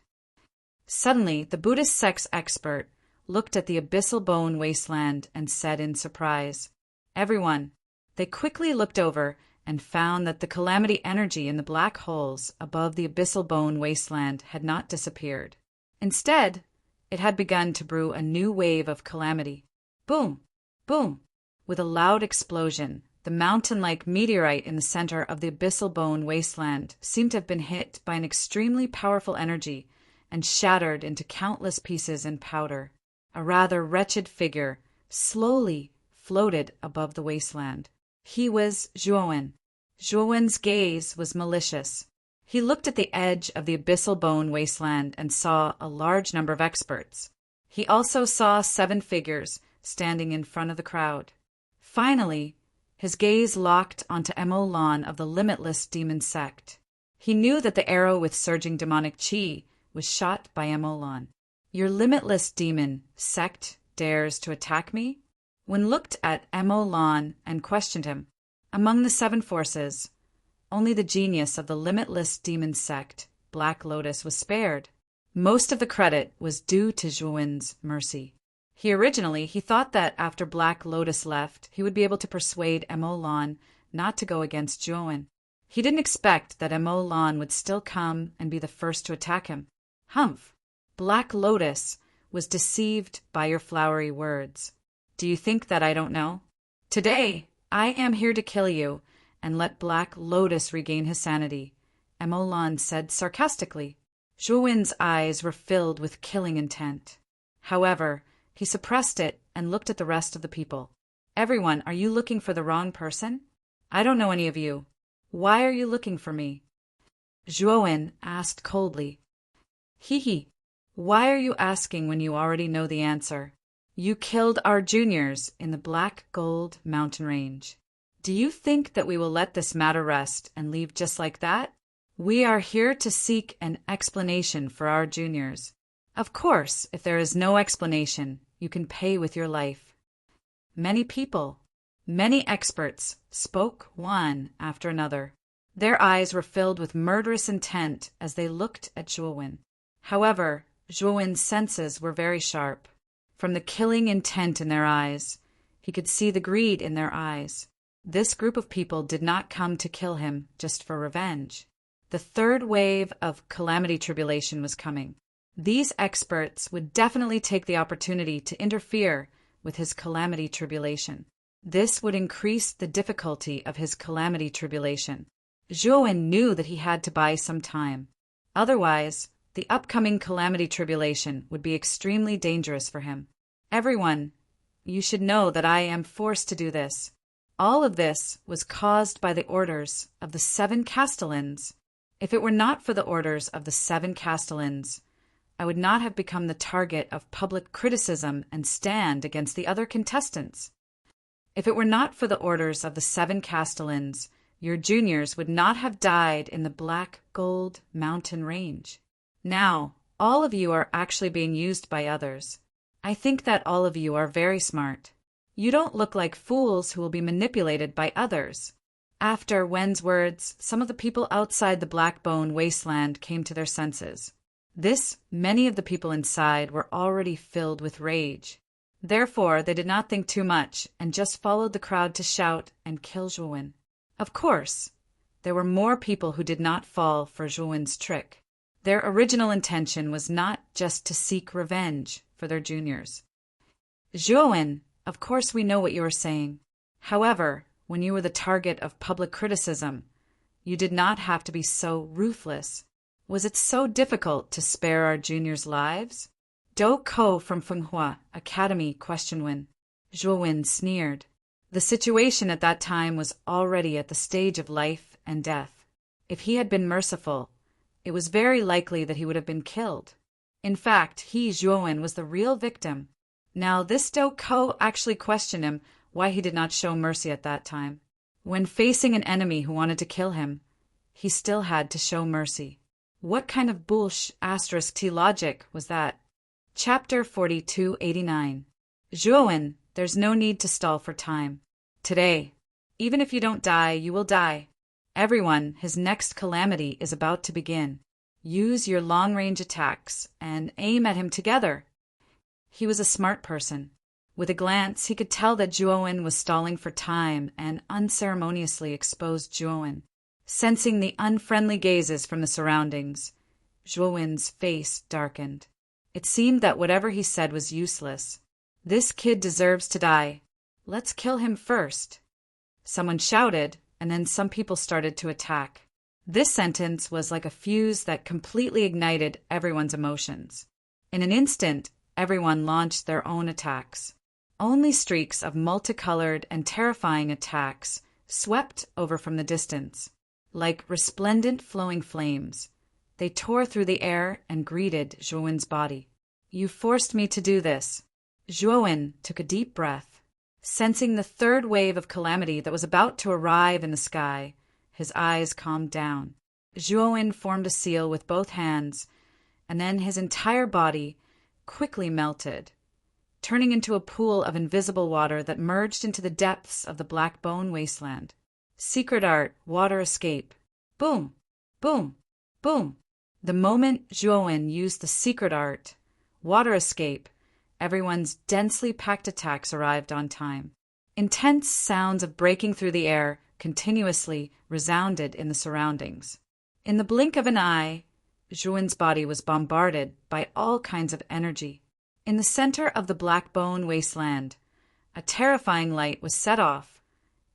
Suddenly, the Buddhist sect's expert looked at the abyssal bone wasteland and said in surprise, "Everyone." They quickly looked over and found that the calamity energy in the black holes above the abyssal bone wasteland had not disappeared. Instead, it had begun to brew a new wave of calamity. Boom! Boom! With a loud explosion, the mountain-like meteorite in the center of the abyssal bone wasteland seemed to have been hit by an extremely powerful energy and shattered into countless pieces and powder. A rather wretched figure slowly floated above the wasteland. He was Zhuowen. Zhuowen's gaze was malicious. He looked at the edge of the abyssal bone wasteland and saw a large number of experts. He also saw 7 figures standing in front of the crowd. Finally, his gaze locked onto Mo Lan of the Limitless Demon Sect. He knew that the arrow with surging demonic chi was shot by Mo Lan. "Your Limitless Demon Sect dares to attack me?" When looked at Mo Lan and questioned him, among the 7 forces, only the genius of the Limitless Demon Sect, Black Lotus, was spared. Most of the credit was due to Zhuowen's mercy. He thought that after Black Lotus left, he would be able to persuade Mo Lan not to go against Zhuowen. He didn't expect that Mo Lan would still come and be the first to attack him. Humph! Black Lotus was deceived by your flowery words. Do you think that I don't know? Today, I am here to kill you, and let Black Lotus regain his sanity, Emolan said sarcastically. Zhuowen's eyes were filled with killing intent. However, he suppressed it and looked at the rest of the people. Everyone, are you looking for the wrong person? I don't know any of you. Why are you looking for me? Zhuowen asked coldly. Hee. Why are you asking when you already know the answer? You killed our juniors in the Black Gold mountain range. Do you think that we will let this matter rest and leave just like that? We are here to seek an explanation for our juniors. Of course, if there is no explanation, you can pay with your life. Many people, many experts, spoke one after another. Their eyes were filled with murderous intent as they looked at Zhuowen. However, Zhuowen's senses were very sharp. From the killing intent in their eyes, he could see the greed in their eyes. This group of people did not come to kill him just for revenge. The third wave of calamity tribulation was coming. These experts would definitely take the opportunity to interfere with his calamity tribulation. This would increase the difficulty of his calamity tribulation. Zhuowen knew that he had to buy some time. Otherwise, the upcoming calamity tribulation would be extremely dangerous for him. Everyone, you should know that I am forced to do this. All of this was caused by the orders of the 7 castellans. If it were not for the orders of the 7 castellans, I would not have become the target of public criticism and stand against the other contestants. If it were not for the orders of the 7 castellans, your juniors would not have died in the Black Gold mountain range. Now, all of you are actually being used by others. I think that all of you are very smart. You don't look like fools who will be manipulated by others. After Wen's words, some of the people outside the Blackbone wasteland came to their senses. Many of the people inside were already filled with rage. Therefore, they did not think too much and just followed the crowd to shout and kill Zhuowen. Of course, there were more people who did not fall for Zhuowen's trick. Their original intention was not just to seek revenge for their juniors. Zhuowen, of course we know what you are saying. However, when you were the target of public criticism, you did not have to be so ruthless. Was it so difficult to spare our juniors' lives? Do Ko from Fenghua Academy questioned Wen. Zhuowen sneered. The situation at that time was already at the stage of life and death. If he had been merciful, it was very likely that he would have been killed. In fact, he, Zhuowen, was the real victim. Now, this Do Ko actually questioned him why he did not show mercy at that time. When facing an enemy who wanted to kill him, he still had to show mercy. What kind of **T logic was that? Chapter 4289. Zhuowen, there's no need to stall for time. Today, even if you don't die, you will die. Everyone, his next calamity is about to begin. Use your long-range attacks and aim at him together. He was a smart person. With a glance, he could tell that Zhuowen was stalling for time and unceremoniously exposed Zhuowen. Sensing the unfriendly gazes from the surroundings, Zhuowen's face darkened. It seemed that whatever he said was useless. This kid deserves to die. Let's kill him first. Someone shouted, and then some people started to attack. This sentence was like a fuse that completely ignited everyone's emotions. In an instant, everyone launched their own attacks. Only streaks of multicolored and terrifying attacks swept over from the distance. Like resplendent flowing flames, they tore through the air and greeted Zhuowen's body. You forced me to do this. Zhuowen took a deep breath. Sensing the third wave of calamity that was about to arrive in the sky, his eyes calmed down. Zhuowen formed a seal with both hands, and then his entire body quickly melted, turning into a pool of invisible water that merged into the depths of the Blackbone wasteland. Secret art, water escape. Boom, boom, boom. The moment Zhuowen used the secret art, water escape, everyone's densely packed attacks arrived on time. Intense sounds of breaking through the air continuously resounded in the surroundings. In the blink of an eye, Zhuowen's body was bombarded by all kinds of energy. In the center of the Blackbone wasteland, a terrifying light was set off,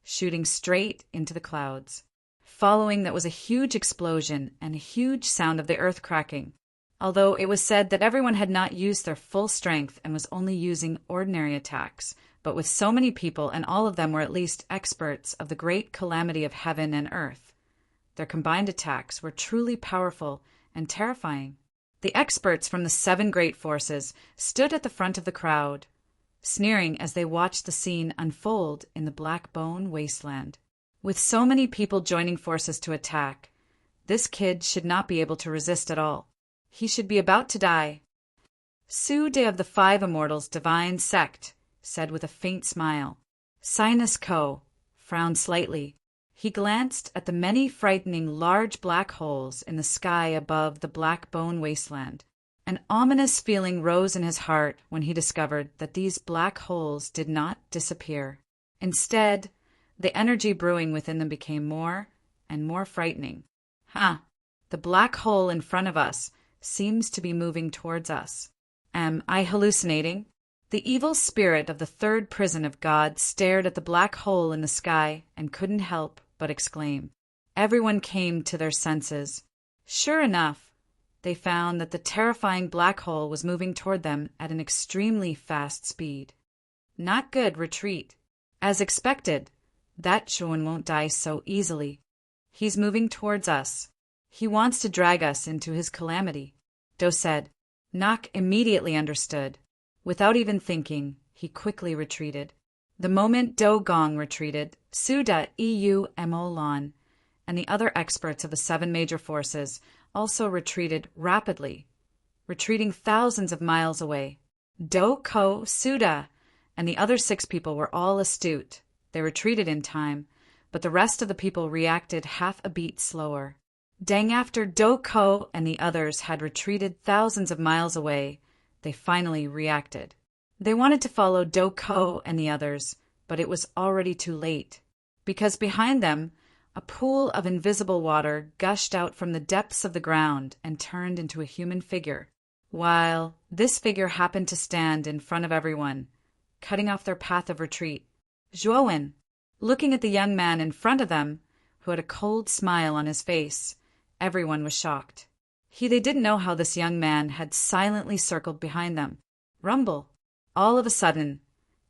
shooting straight into the clouds. Following that was a huge explosion and a huge sound of the earth cracking. Although it was said that everyone had not used their full strength and was only using ordinary attacks, but with so many people and all of them were at least experts of the great calamity of heaven and earth, their combined attacks were truly powerful and terrifying. The experts from the 7 great forces stood at the front of the crowd, sneering as they watched the scene unfold in the Black Bone wasteland. With so many people joining forces to attack, this kid should not be able to resist at all. He should be about to die. Su-de of the 5 Immortals' divine sect said with a faint smile. Sinus Ko frowned slightly. He glanced at the many frightening large black holes in the sky above the Black Bone wasteland. An ominous feeling rose in his heart when he discovered that these black holes did not disappear. Instead, the energy brewing within them became more and more frightening. The black hole in front of us seems to be moving towards us. Am I hallucinating? The evil spirit of the 3rd prison of God stared at the black hole in the sky and couldn't help but exclaim. Everyone came to their senses. Sure enough, they found that the terrifying black hole was moving toward them at an extremely fast speed. Not good, retreat. As expected, that Zhuan won't die so easily. He's moving towards us. He wants to drag us into his calamity, Do said. Nak immediately understood. Without even thinking, he quickly retreated. The moment Do Gong retreated, Su-de Mo Lan and the other experts of the 7 major forces also retreated rapidly, retreating thousands of miles away. Do Ko, Su-de, and the other 6 people were all astute. They retreated in time, but the rest of the people reacted half a beat slower. Dang, after Do Ko and the others had retreated thousands of miles away, they finally reacted. They wanted to follow Do Ko and the others, but it was already too late, because behind them, a pool of invisible water gushed out from the depths of the ground and turned into a human figure, while this figure happened to stand in front of everyone, cutting off their path of retreat. Zhuan, looking at the young man in front of them, who had a cold smile on his face, everyone was shocked. They didn't know how this young man had silently circled behind them. Rumble. All of a sudden,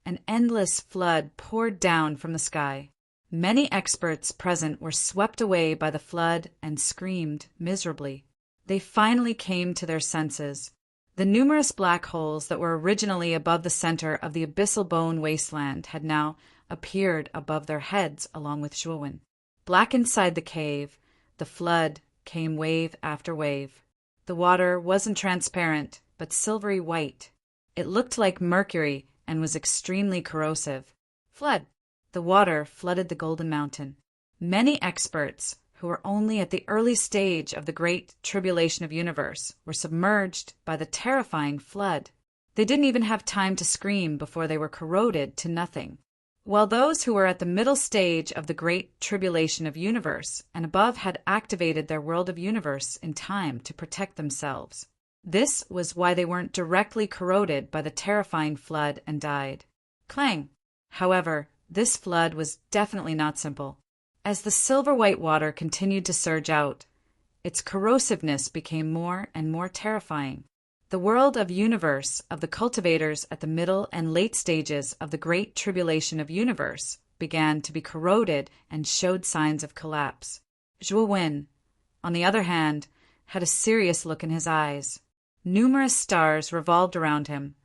an endless flood poured down from the sky. Many experts present were swept away by the flood and screamed miserably. They finally came to their senses. The numerous black holes that were originally above the center of the abyssal bone wasteland had now appeared above their heads along with Zhuan. Black inside the cave, the flood came wave after wave. The water wasn't transparent, but silvery white. It looked like mercury and was extremely corrosive. Flood. The water flooded the Golden Mountain. Many experts, who were only at the early stage of the great tribulation of universe, were submerged by the terrifying flood. They didn't even have time to scream before they were corroded to nothing. While those who were at the middle stage of the great tribulation of universe and above had activated their world of universe in time to protect themselves. This was why they weren't directly corroded by the terrifying flood and died. Clang! However, this flood was definitely not simple. As the silver-white water continued to surge out, its corrosiveness became more and more terrifying. The world of universe of the cultivators at the middle and late stages of the great tribulation of universe began to be corroded and showed signs of collapse. Zhuan, on the other hand, had a serious look in his eyes. Numerous stars revolved around him,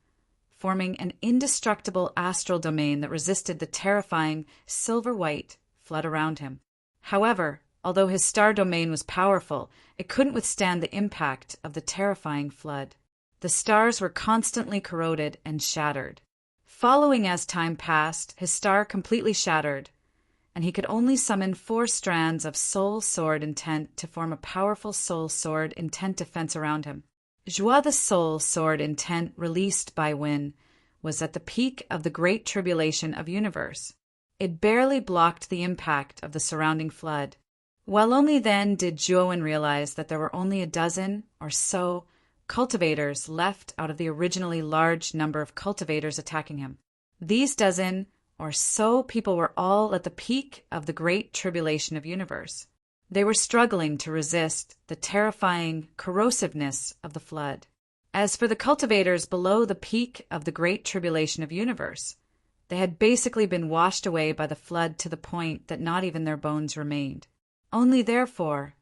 forming an indestructible astral domain that resisted the terrifying silver-white flood around him. However, although his star domain was powerful, it couldn't withstand the impact of the terrifying flood. The stars were constantly corroded and shattered. Following as time passed, his star completely shattered, and he could only summon 4 strands of soul sword intent to form a powerful soul sword intent defense around him. Zhua the soul sword intent released by Win was at the peak of the great tribulation of universe. It barely blocked the impact of the surrounding flood. While only then did Zhuan realize that there were only a dozen or so cultivators left out of the originally large number of cultivators attacking him. These dozen or so people were all at the peak of the Great Tribulation of Universe. They were struggling to resist the terrifying corrosiveness of the flood. As for the cultivators below the peak of the Great Tribulation of Universe, they had basically been washed away by the flood to the point that not even their bones remained. Only therefore,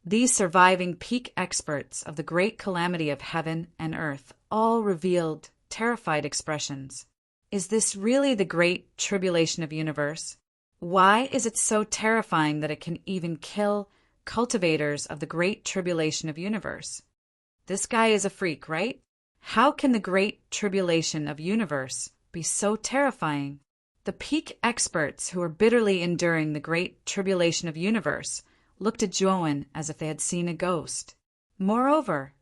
these surviving peak experts of the great calamity of heaven and earth all revealed terrified expressions. Is this really the Great Tribulation of Universe? Why is it so terrifying that it can even kill cultivators of the Great Tribulation of Universe? This guy is a freak, right? How can the Great Tribulation of Universe be so terrifying? The peak experts who were bitterly enduring the Great Tribulation of Universe looked at Zhuowen as if they had seen a ghost. Moreover,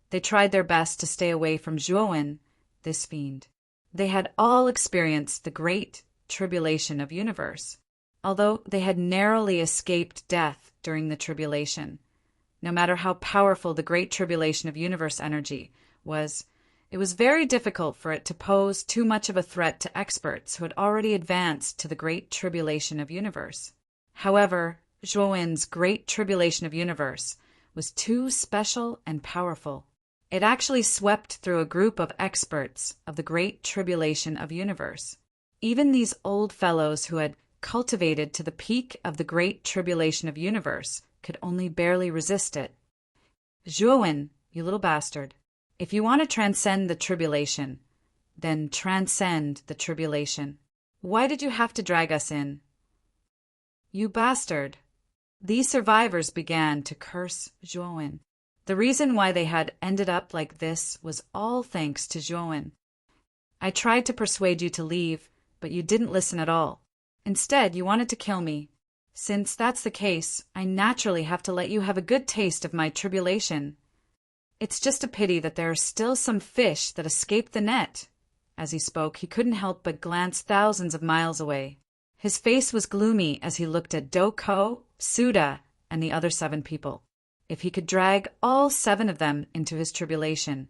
they tried their best to stay away from Zhuowen, this fiend. They had all experienced the Great Tribulation of Universe, although they had narrowly escaped death during the tribulation. No matter how powerful the Great Tribulation of Universe energy was, it was very difficult for it to pose too much of a threat to experts who had already advanced to the Great Tribulation of Universe. However, Zhuowen's Great Tribulation of Universe was too special and powerful. It actually swept through a group of experts of the Great Tribulation of Universe. Even these old fellows who had cultivated to the peak of the Great Tribulation of Universe could only barely resist it. Zhuowen, you little bastard, if you want to transcend the tribulation, then transcend the tribulation. Why did you have to drag us in? You bastard. These survivors began to curse Zhuowen. The reason why they had ended up like this was all thanks to Zhuowen. I tried to persuade you to leave, but you didn't listen at all. Instead, you wanted to kill me. Since that's the case, I naturally have to let you have a good taste of my tribulation. It's just a pity that there are still some fish that escaped the net. As he spoke, he couldn't help but glance thousands of miles away. His face was gloomy as he looked at Doko, Suda, and the other 7 people. If he could drag all 7 of them into his tribulation,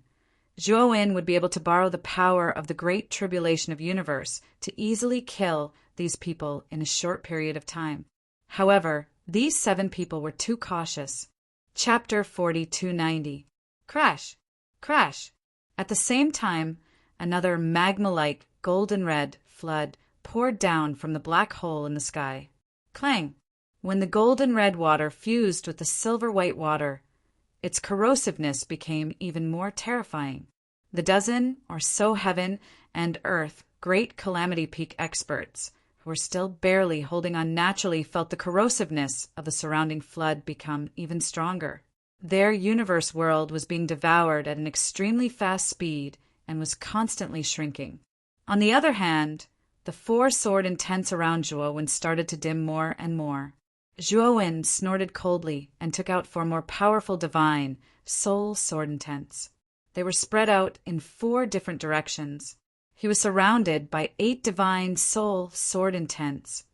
Zhuowen would be able to borrow the power of the Great Tribulation of Universe to easily kill these people in a short period of time. However, these 7 people were too cautious. Chapter 4290. Crash! Crash! At the same time, another magma-like golden-red flood poured down from the black hole in the sky. Clang! When the golden-red water fused with the silver-white water, its corrosiveness became even more terrifying. The dozen or so heaven and earth great calamity peak experts who were still barely holding on naturally felt the corrosiveness of the surrounding flood become even stronger. Their universe world was being devoured at an extremely fast speed and was constantly shrinking. On the other hand, the 4 sword intents around Zhuowen started to dim more and more. Zhuowen snorted coldly and took out 4 more powerful divine soul sword intents. They were spread out in 4 different directions. He was surrounded by 8 divine soul sword intents,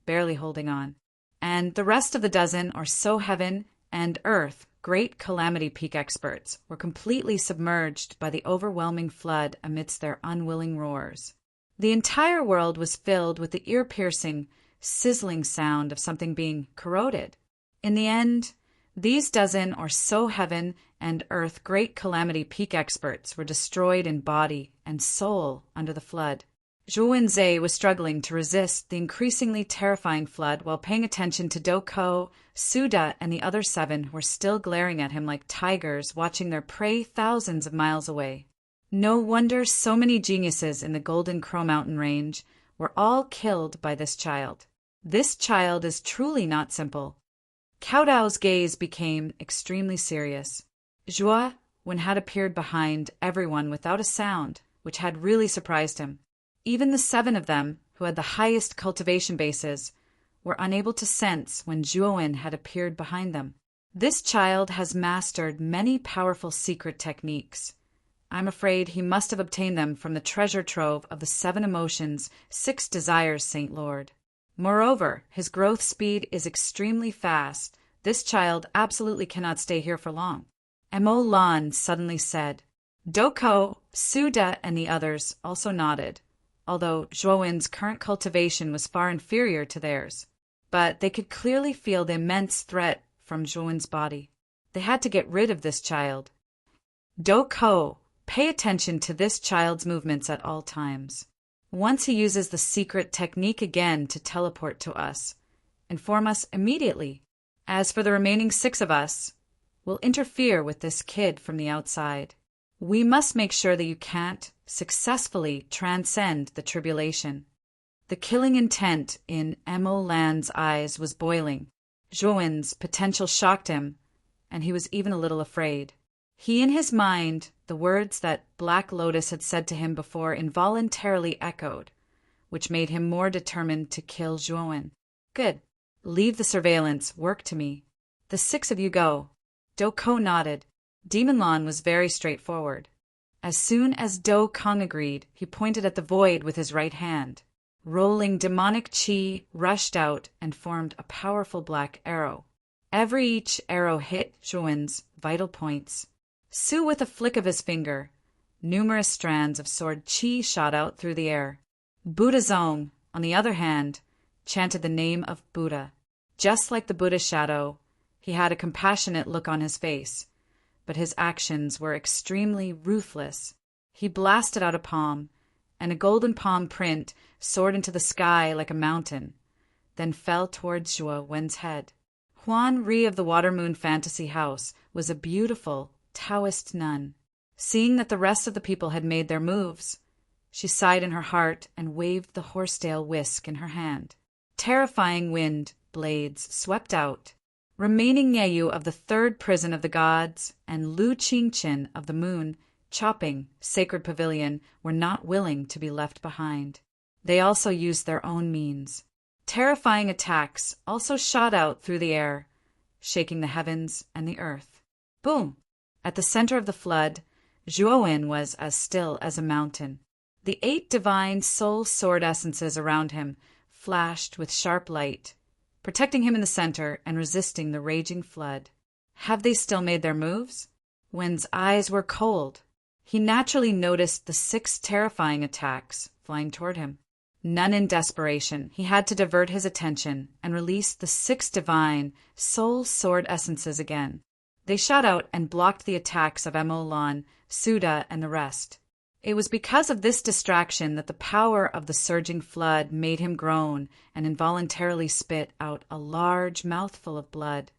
barely holding on, and the rest of the dozen or so heaven and earth great calamity peak experts were completely submerged by the overwhelming flood amidst their unwilling roars. The entire world was filled with the ear-piercing, sizzling sound of something being corroded. In the end, these dozen or so heaven and earth great calamity peak experts were destroyed in body and soul under the flood. Zhuowen was struggling to resist the increasingly terrifying flood while paying attention to Doko, Suda, and the other 7 who were still glaring at him like tigers watching their prey thousands of miles away. No wonder so many geniuses in the Golden Crow Mountain range were all killed by this child. This child is truly not simple. Cao Dao's gaze became extremely serious. Zhuowen had appeared behind everyone without a sound, which had really surprised him. Even the 7 of them, who had the highest cultivation bases, were unable to sense when Zhuowen had appeared behind them. This child has mastered many powerful secret techniques. I'm afraid he must have obtained them from the treasure trove of the 7 emotions, 6 desires, Saint Lord. Moreover, his growth speed is extremely fast. This child absolutely cannot stay here for long. Mo Lan suddenly said. Doko, Suda, and the others also nodded. although Zhuowen's current cultivation was far inferior to theirs. But they could clearly feel the immense threat from Zhuowen's body. They had to get rid of this child. Do-ko, pay attention to this child's movements at all times. Once he uses the secret technique again to teleport to us, inform us immediately. As for the remaining 6 of us, we'll interfere with this kid from the outside. We must make sure that you can't successfully transcend the tribulation. The killing intent in Emo Lan's eyes was boiling. Zhuowen's potential shocked him, and he was even a little afraid. He, in his mind, the words that Black Lotus had said to him before involuntarily echoed, which made him more determined to kill Zhuowen. Good. Leave the surveillance. Work to me. The 6 of you go. Do-ko nodded. Demon Lan was very straightforward. As soon as Do-kong agreed, he pointed at the void with his right hand. Rolling demonic chi rushed out and formed a powerful black arrow. Each arrow hit Zhuowen's vital points. Su, with a flick of his finger, numerous strands of sword chi shot out through the air. Buddha Zong, on the other hand, chanted the name of Buddha. Just like the Buddha shadow, he had a compassionate look on his face, but his actions were extremely ruthless. He blasted out a palm, and a golden palm print soared into the sky like a mountain, then fell towards Zhuowen's head. Huan Ri of the Water Moon Fantasy House was a beautiful Taoist nun. Seeing that the rest of the people had made their moves, she sighed in her heart and waved the horsetail whisk in her hand. Terrifying wind blades swept out. Remaining Nyeyu of the 3rd Prison of the Gods and Lu Qingqin of the Moon Chopping Sacred Pavilion were not willing to be left behind. They also used their own means. Terrifying attacks also shot out through the air, shaking the heavens and the earth. Boom! At the center of the flood, Zhuowen was as still as a mountain. The 8 divine soul sword essences around him flashed with sharp light, protecting him in the center and resisting the raging flood. Have they still made their moves? Wen's eyes were cold. He naturally noticed the 6 terrifying attacks flying toward him. None in desperation, he had to divert his attention and release the 6 divine soul sword essences again. They shot out and blocked the attacks of Emo Lan, Suda, and the rest. It was because of this distraction that the power of the surging flood made him groan and involuntarily spit out a large mouthful of blood.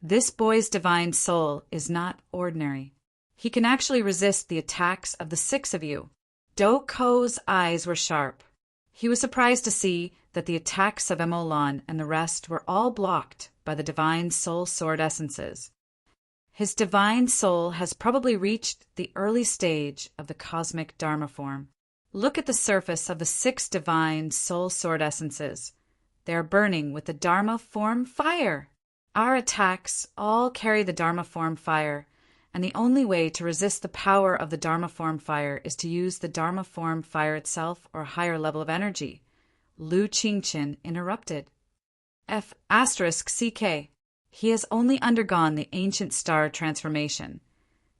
This boy's divine soul is not ordinary. He can actually resist the attacks of the 6 of you. Do-ko's eyes were sharp. He was surprised to see that the attacks of Emo Lan and the rest were all blocked by the divine soul sword essences. His divine soul has probably reached the early stage of the cosmic Dharma form. Look at the surface of the 6 divine soul sword essences. They are burning with the Dharma form fire. Our attacks all carry the Dharma form fire, and the only way to resist the power of the Dharma form fire is to use the Dharma form fire itself or a higher level of energy. Lu Qingqin interrupted. F***CK. He has only undergone the ancient star transformation,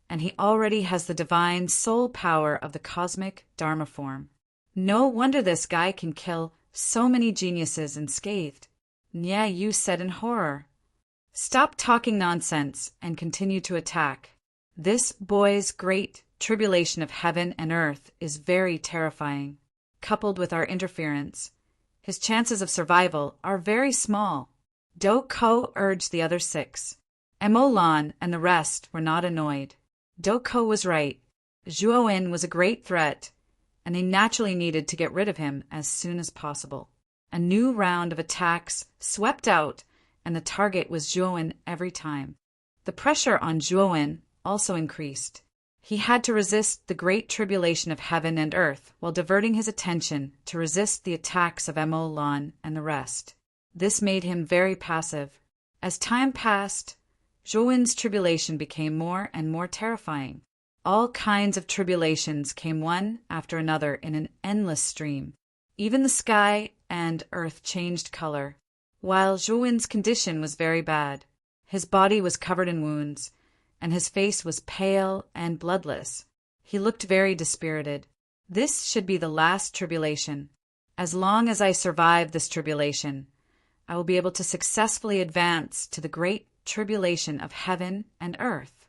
and he already has the divine soul power of the cosmic Dharma form. No wonder this guy can kill so many geniuses unscathed. Nyeyu said in horror. Stop talking nonsense and continue to attack. This boy's great tribulation of heaven and earth is very terrifying. Coupled with our interference, his chances of survival are very small. Do-ko urged the other 6. Emo Lan and the rest were not annoyed. Do-ko was right. Zhuowen was a great threat, and they naturally needed to get rid of him as soon as possible. A new round of attacks swept out, and the target was Zhuowen every time. The pressure on Zhuowen also increased. He had to resist the great tribulation of heaven and earth while diverting his attention to resist the attacks of Emo Lan and the rest. This made him very passive. As time passed, Zhuowen's tribulation became more and more terrifying. All kinds of tribulations came one after another in an endless stream. Even the sky and earth changed color. While Zhuowen's condition was very bad, his body was covered in wounds, and his face was pale and bloodless. He looked very dispirited. This should be the last tribulation. As long as I survive this tribulation, I will be able to successfully advance to the great tribulation of heaven and earth.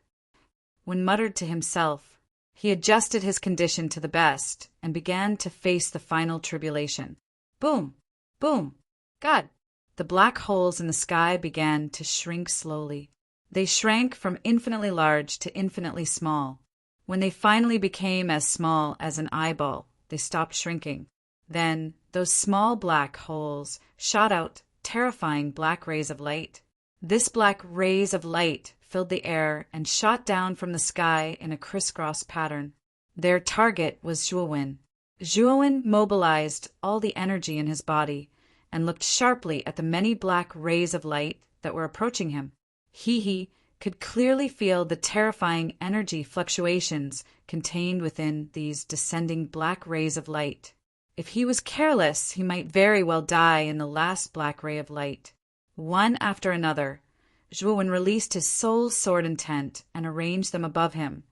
When muttered to himself, he adjusted his condition to the best and began to face the final tribulation. Boom! Boom! God! The black holes in the sky began to shrink slowly. They shrank from infinitely large to infinitely small. When they finally became as small as an eyeball, they stopped shrinking. Then those small black holes shot out terrifying black rays of light. This black rays of light filled the air and shot down from the sky in a crisscross pattern. Their target was Zhuowin. Zhuowin mobilized all the energy in his body and looked sharply at the many black rays of light that were approaching him. He could clearly feel the terrifying energy fluctuations contained within these descending black rays of light. If he was careless, he might very well die in the last black ray of light. One after another, Zhuowin released his soul sword intent and arranged them above him,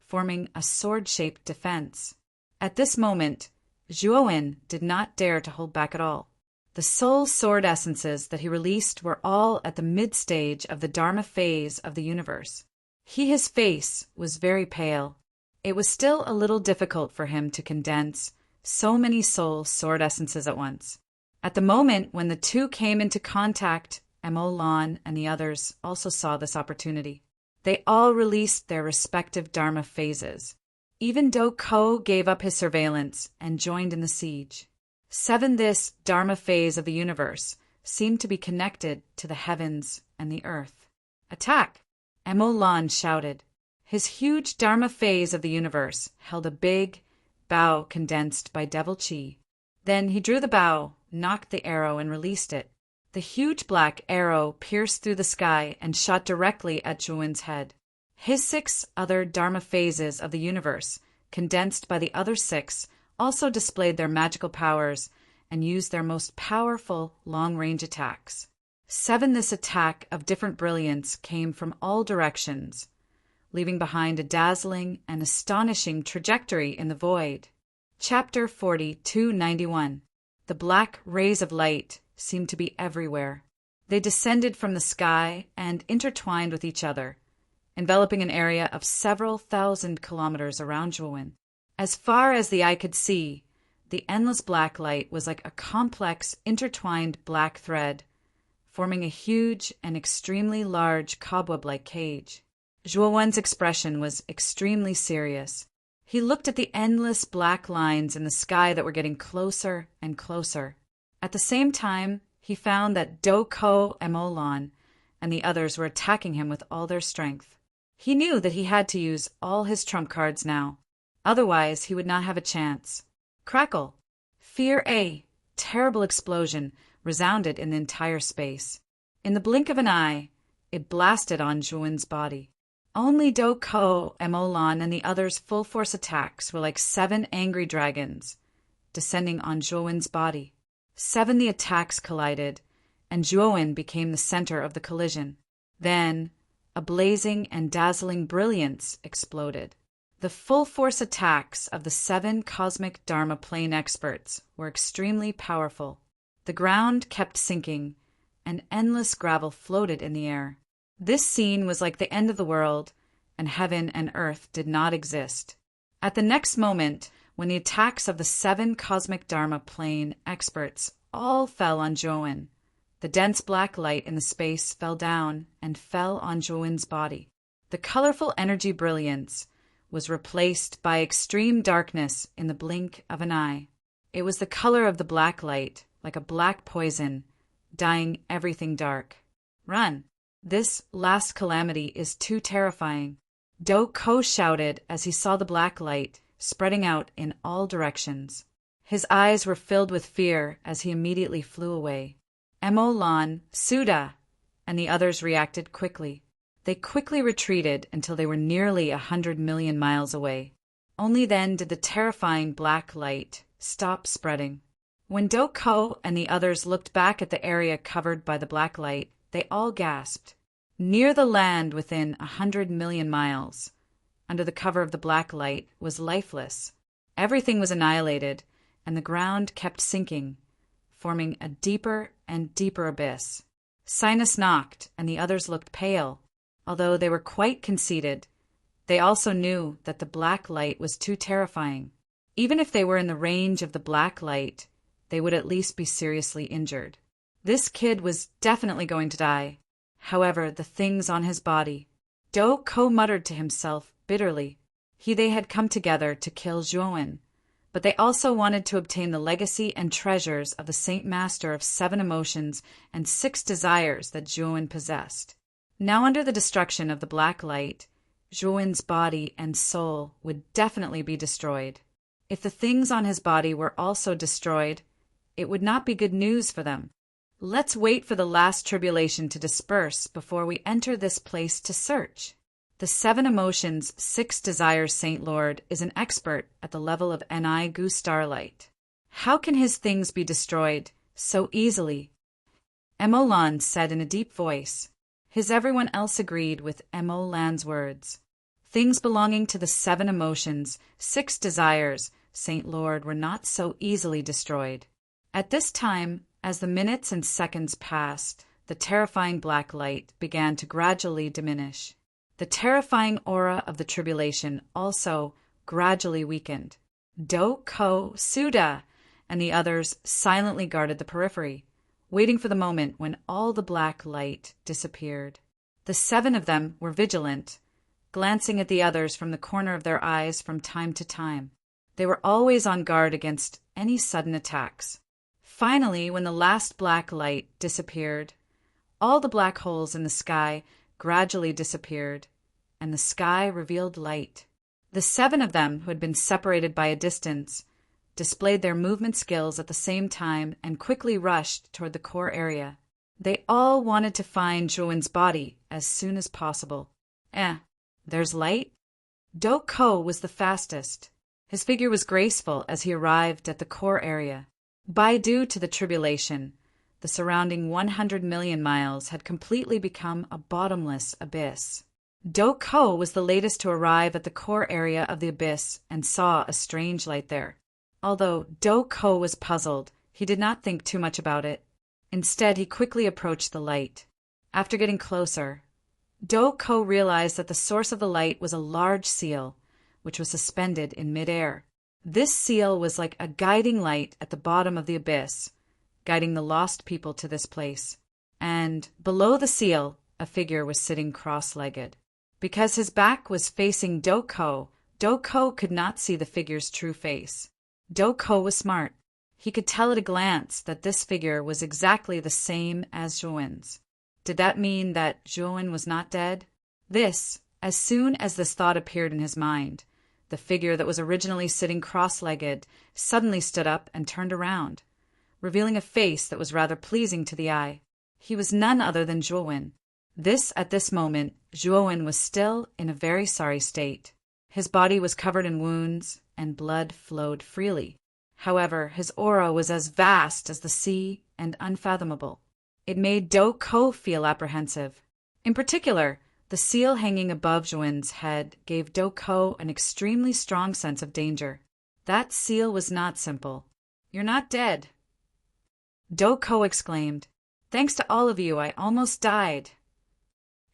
forming a sword-shaped defense. At this moment, Zhuowin did not dare to hold back at all. The soul sword essences that he released were all at the mid-stage of the Dharma phase of the universe. His face was very pale. It was still a little difficult for him to condense so many soul sword essences at once. At the moment when the two came into contact, Mo Lan and the others also saw this opportunity. They all released their respective Dharma phases. Even Do Ko gave up his surveillance and joined in the siege. This Dharma phase of the universe seemed to be connected to the heavens and the earth. Attack! Mo Lan shouted. His huge Dharma phase of the universe held a big bow condensed by devil chi. Then he drew the bow, knocked the arrow, and released it. The huge black arrow pierced through the sky and shot directly at Zhuowin's head. His 6 other Dharma phases of the universe, condensed by the other 6, also displayed their magical powers and used their most powerful long-range attacks. This attack of different brilliance came from all directions, leaving behind a dazzling and astonishing trajectory in the void. Chapter 4291. The black rays of light seemed to be everywhere. They descended from the sky and intertwined with each other, enveloping an area of several thousand kilometers around Zhuowin. As far as the eye could see, the endless black light was like a complex, intertwined black thread, forming a huge and extremely large cobweb-like cage. Zhuowin's expression was extremely serious. He looked at the endless black lines in the sky that were getting closer and closer. At the same time, he found that Do Ko and Mo Lan and the others were attacking him with all their strength. He knew that he had to use all his trump cards now. Otherwise, he would not have a chance. Crackle! Fear a terrible explosion resounded in the entire space. In the blink of an eye, it blasted on Zhuowin's body. Only Do Ko, Mo Lan, and the others' full-force attacks were like 7 angry dragons, descending on Zhuowin's body. 7 the attacks collided, and Zhuowin became the center of the collision. Then, a blazing and dazzling brilliance exploded. The full-force attacks of the 7 cosmic Dharma plane experts were extremely powerful. The ground kept sinking, and endless gravel floated in the air. This scene was like the end of the world, and heaven and earth did not exist. At the next moment, when the attacks of the 7 cosmic Dharma plane experts all fell on Zhuowin, the dense black light in the space fell down and fell on Zhuowin's body. The colorful energy brilliance was replaced by extreme darkness in the blink of an eye. It was the color of the black light, like a black poison, dyeing everything dark. Run! This last calamity is too terrifying. Do Ko shouted as he saw the black light spreading out in all directions. His eyes were filled with fear as he immediately flew away. Mo Lan, Suda, and the others reacted quickly. They quickly retreated until they were nearly 100 million miles away. Only then did the terrifying black light stop spreading. When Do Ko and the others looked back at the area covered by the black light, they all gasped. Near the land within 100 million miles, under the cover of the black light, was lifeless. Everything was annihilated, and the ground kept sinking, forming a deeper and deeper abyss. Sinus knocked, and the others looked pale, although they were quite conceited. They also knew that the black light was too terrifying. Even if they were in the range of the black light, they would at least be seriously injured. This kid was definitely going to die. However, the things on his body. Do-ko muttered to himself bitterly. They had come together to kill Zhuan, but they also wanted to obtain the legacy and treasures of the Saint Master of 7 emotions and 6 desires that Zhuan possessed. Now, under the destruction of the black light, Zhuan's body and soul would definitely be destroyed. If the things on his body were also destroyed, it would not be good news for them. Let's wait for the last tribulation to disperse before we enter this place to search. The 7 emotions, 6 desires Saint Lord is an expert at the level of Ni Gu Starlight. How can his things be destroyed so easily? Emolan said in a deep voice. Everyone else agreed with Emolan's words. Things belonging to the 7 emotions, 6 desires, Saint Lord were not so easily destroyed. At this time, as the minutes and seconds passed, the terrifying black light began to gradually diminish. The terrifying aura of the tribulation also gradually weakened. Do-ko, Suda, and the others silently guarded the periphery, waiting for the moment when all the black light disappeared. The 7 of them were vigilant, glancing at the others from the corner of their eyes from time to time. They were always on guard against any sudden attacks. Finally, when the last black light disappeared, all the black holes in the sky gradually disappeared, and the sky revealed light. The 7 of them, who had been separated by a distance, displayed their movement skills at the same time and quickly rushed toward the core area. They all wanted to find Zhuan's body as soon as possible. There's light? Do-ko was the fastest. His figure was graceful as he arrived at the core area. Due to the tribulation, the surrounding 100 million miles had completely become a bottomless abyss. Do-ko was the latest to arrive at the core area of the abyss and saw a strange light there. Although Do-ko was puzzled, he did not think too much about it. Instead, he quickly approached the light. After getting closer, Do-ko realized that the source of the light was a large seal, which was suspended in midair. This seal was like a guiding light at the bottom of the abyss, guiding the lost people to this place. And below the seal, a figure was sitting cross-legged. Because his back was facing Do-ko, Do-ko could not see the figure's true face. Do-ko was smart. He could tell at a glance that this figure was exactly the same as Zhuan's. Did that mean that Zhuan was not dead? As soon as this thought appeared in his mind, the figure that was originally sitting cross-legged suddenly stood up and turned around, revealing a face that was rather pleasing to the eye. He was none other than Zhuan. At this moment, Zhuan was still in a very sorry state. His body was covered in wounds, and blood flowed freely. However, his aura was as vast as the sea and unfathomable. It made Do-ko feel apprehensive. In particular, the seal hanging above Zhuan's head gave Do-ko an extremely strong sense of danger. That seal was not simple. "You're not dead," Do-ko exclaimed. "Thanks to all of you, I almost died."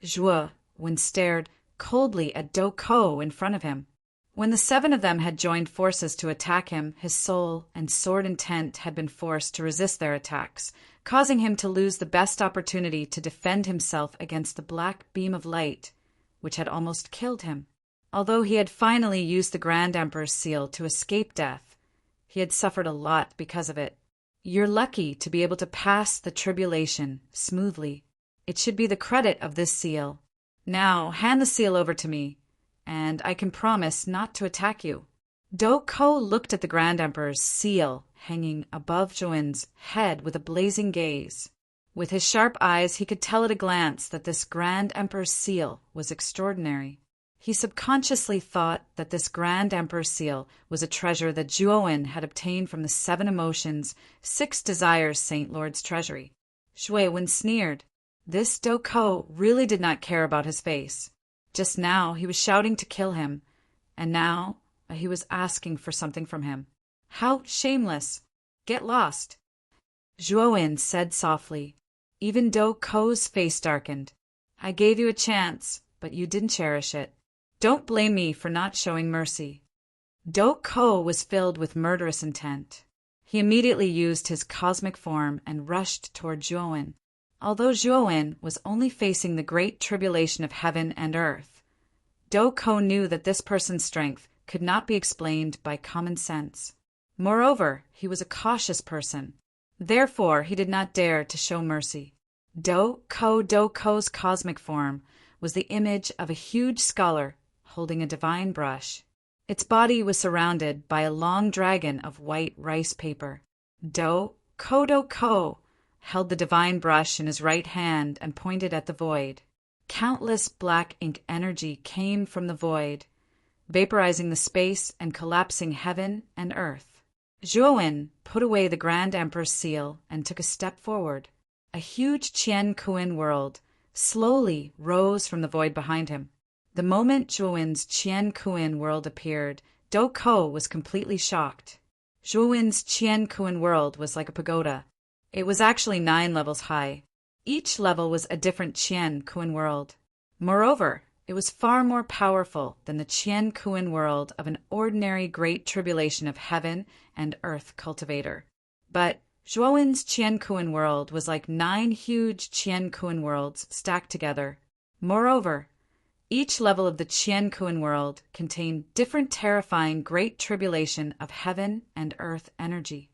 Zhuan stared coldly at Do-ko in front of him. When the 7 of them had joined forces to attack him, his soul and sword intent had been forced to resist their attacks, causing him to lose the best opportunity to defend himself against the black beam of light, which had almost killed him. Although he had finally used the Grand Emperor's seal to escape death, he had suffered a lot because of it. You're lucky to be able to pass the tribulation smoothly. It should be the credit of this seal. Now, hand the seal over to me, and I can promise not to attack you." Do-ko looked at the Grand Emperor's seal hanging above Zhuan's head with a blazing gaze. With his sharp eyes, he could tell at a glance that this Grand Emperor's seal was extraordinary. He subconsciously thought that this Grand Emperor's seal was a treasure that Zhuan had obtained from the 7 emotions, 6 desires Saint Lord's treasury. Zhuan sneered. This Do-ko really did not care about his face. Just now he was shouting to kill him, and now, but he was asking for something from him. How shameless! Get lost! Zhuowen said softly. Even Do Ko's face darkened. I gave you a chance, but you didn't cherish it. Don't blame me for not showing mercy. Do Ko was filled with murderous intent. He immediately used his cosmic form and rushed toward Zhuowen. Although Zhuowen was only facing the great tribulation of heaven and earth, Do Ko knew that this person's strength could not be explained by common sense. Moreover, he was a cautious person. Therefore, he did not dare to show mercy. Do Ko's cosmic form was the image of a huge scholar holding a divine brush. Its body was surrounded by a long dragon of white rice paper. Do Ko held the divine brush in his right hand and pointed at the void. Countless black ink energy came from the void, vaporizing the space and collapsing heaven and earth. Zhuowen put away the Grand Emperor's seal and took a step forward. A huge Qian Kuan world slowly rose from the void behind him. The moment Zhuowen's Qian Kuan world appeared, Do Ko was completely shocked. Zhuowen's Qian Kuan world was like a pagoda. It was actually 9 levels high. Each level was a different Qian Kuan world. Moreover, it was far more powerful than the Qian Kuan world of an ordinary great tribulation of heaven and earth cultivator. But Zhuowen's Qian Kuan world was like 9 huge Qian Kuan worlds stacked together. Moreover, each level of the Qian Kuan world contained different terrifying great tribulation of heaven and earth energy.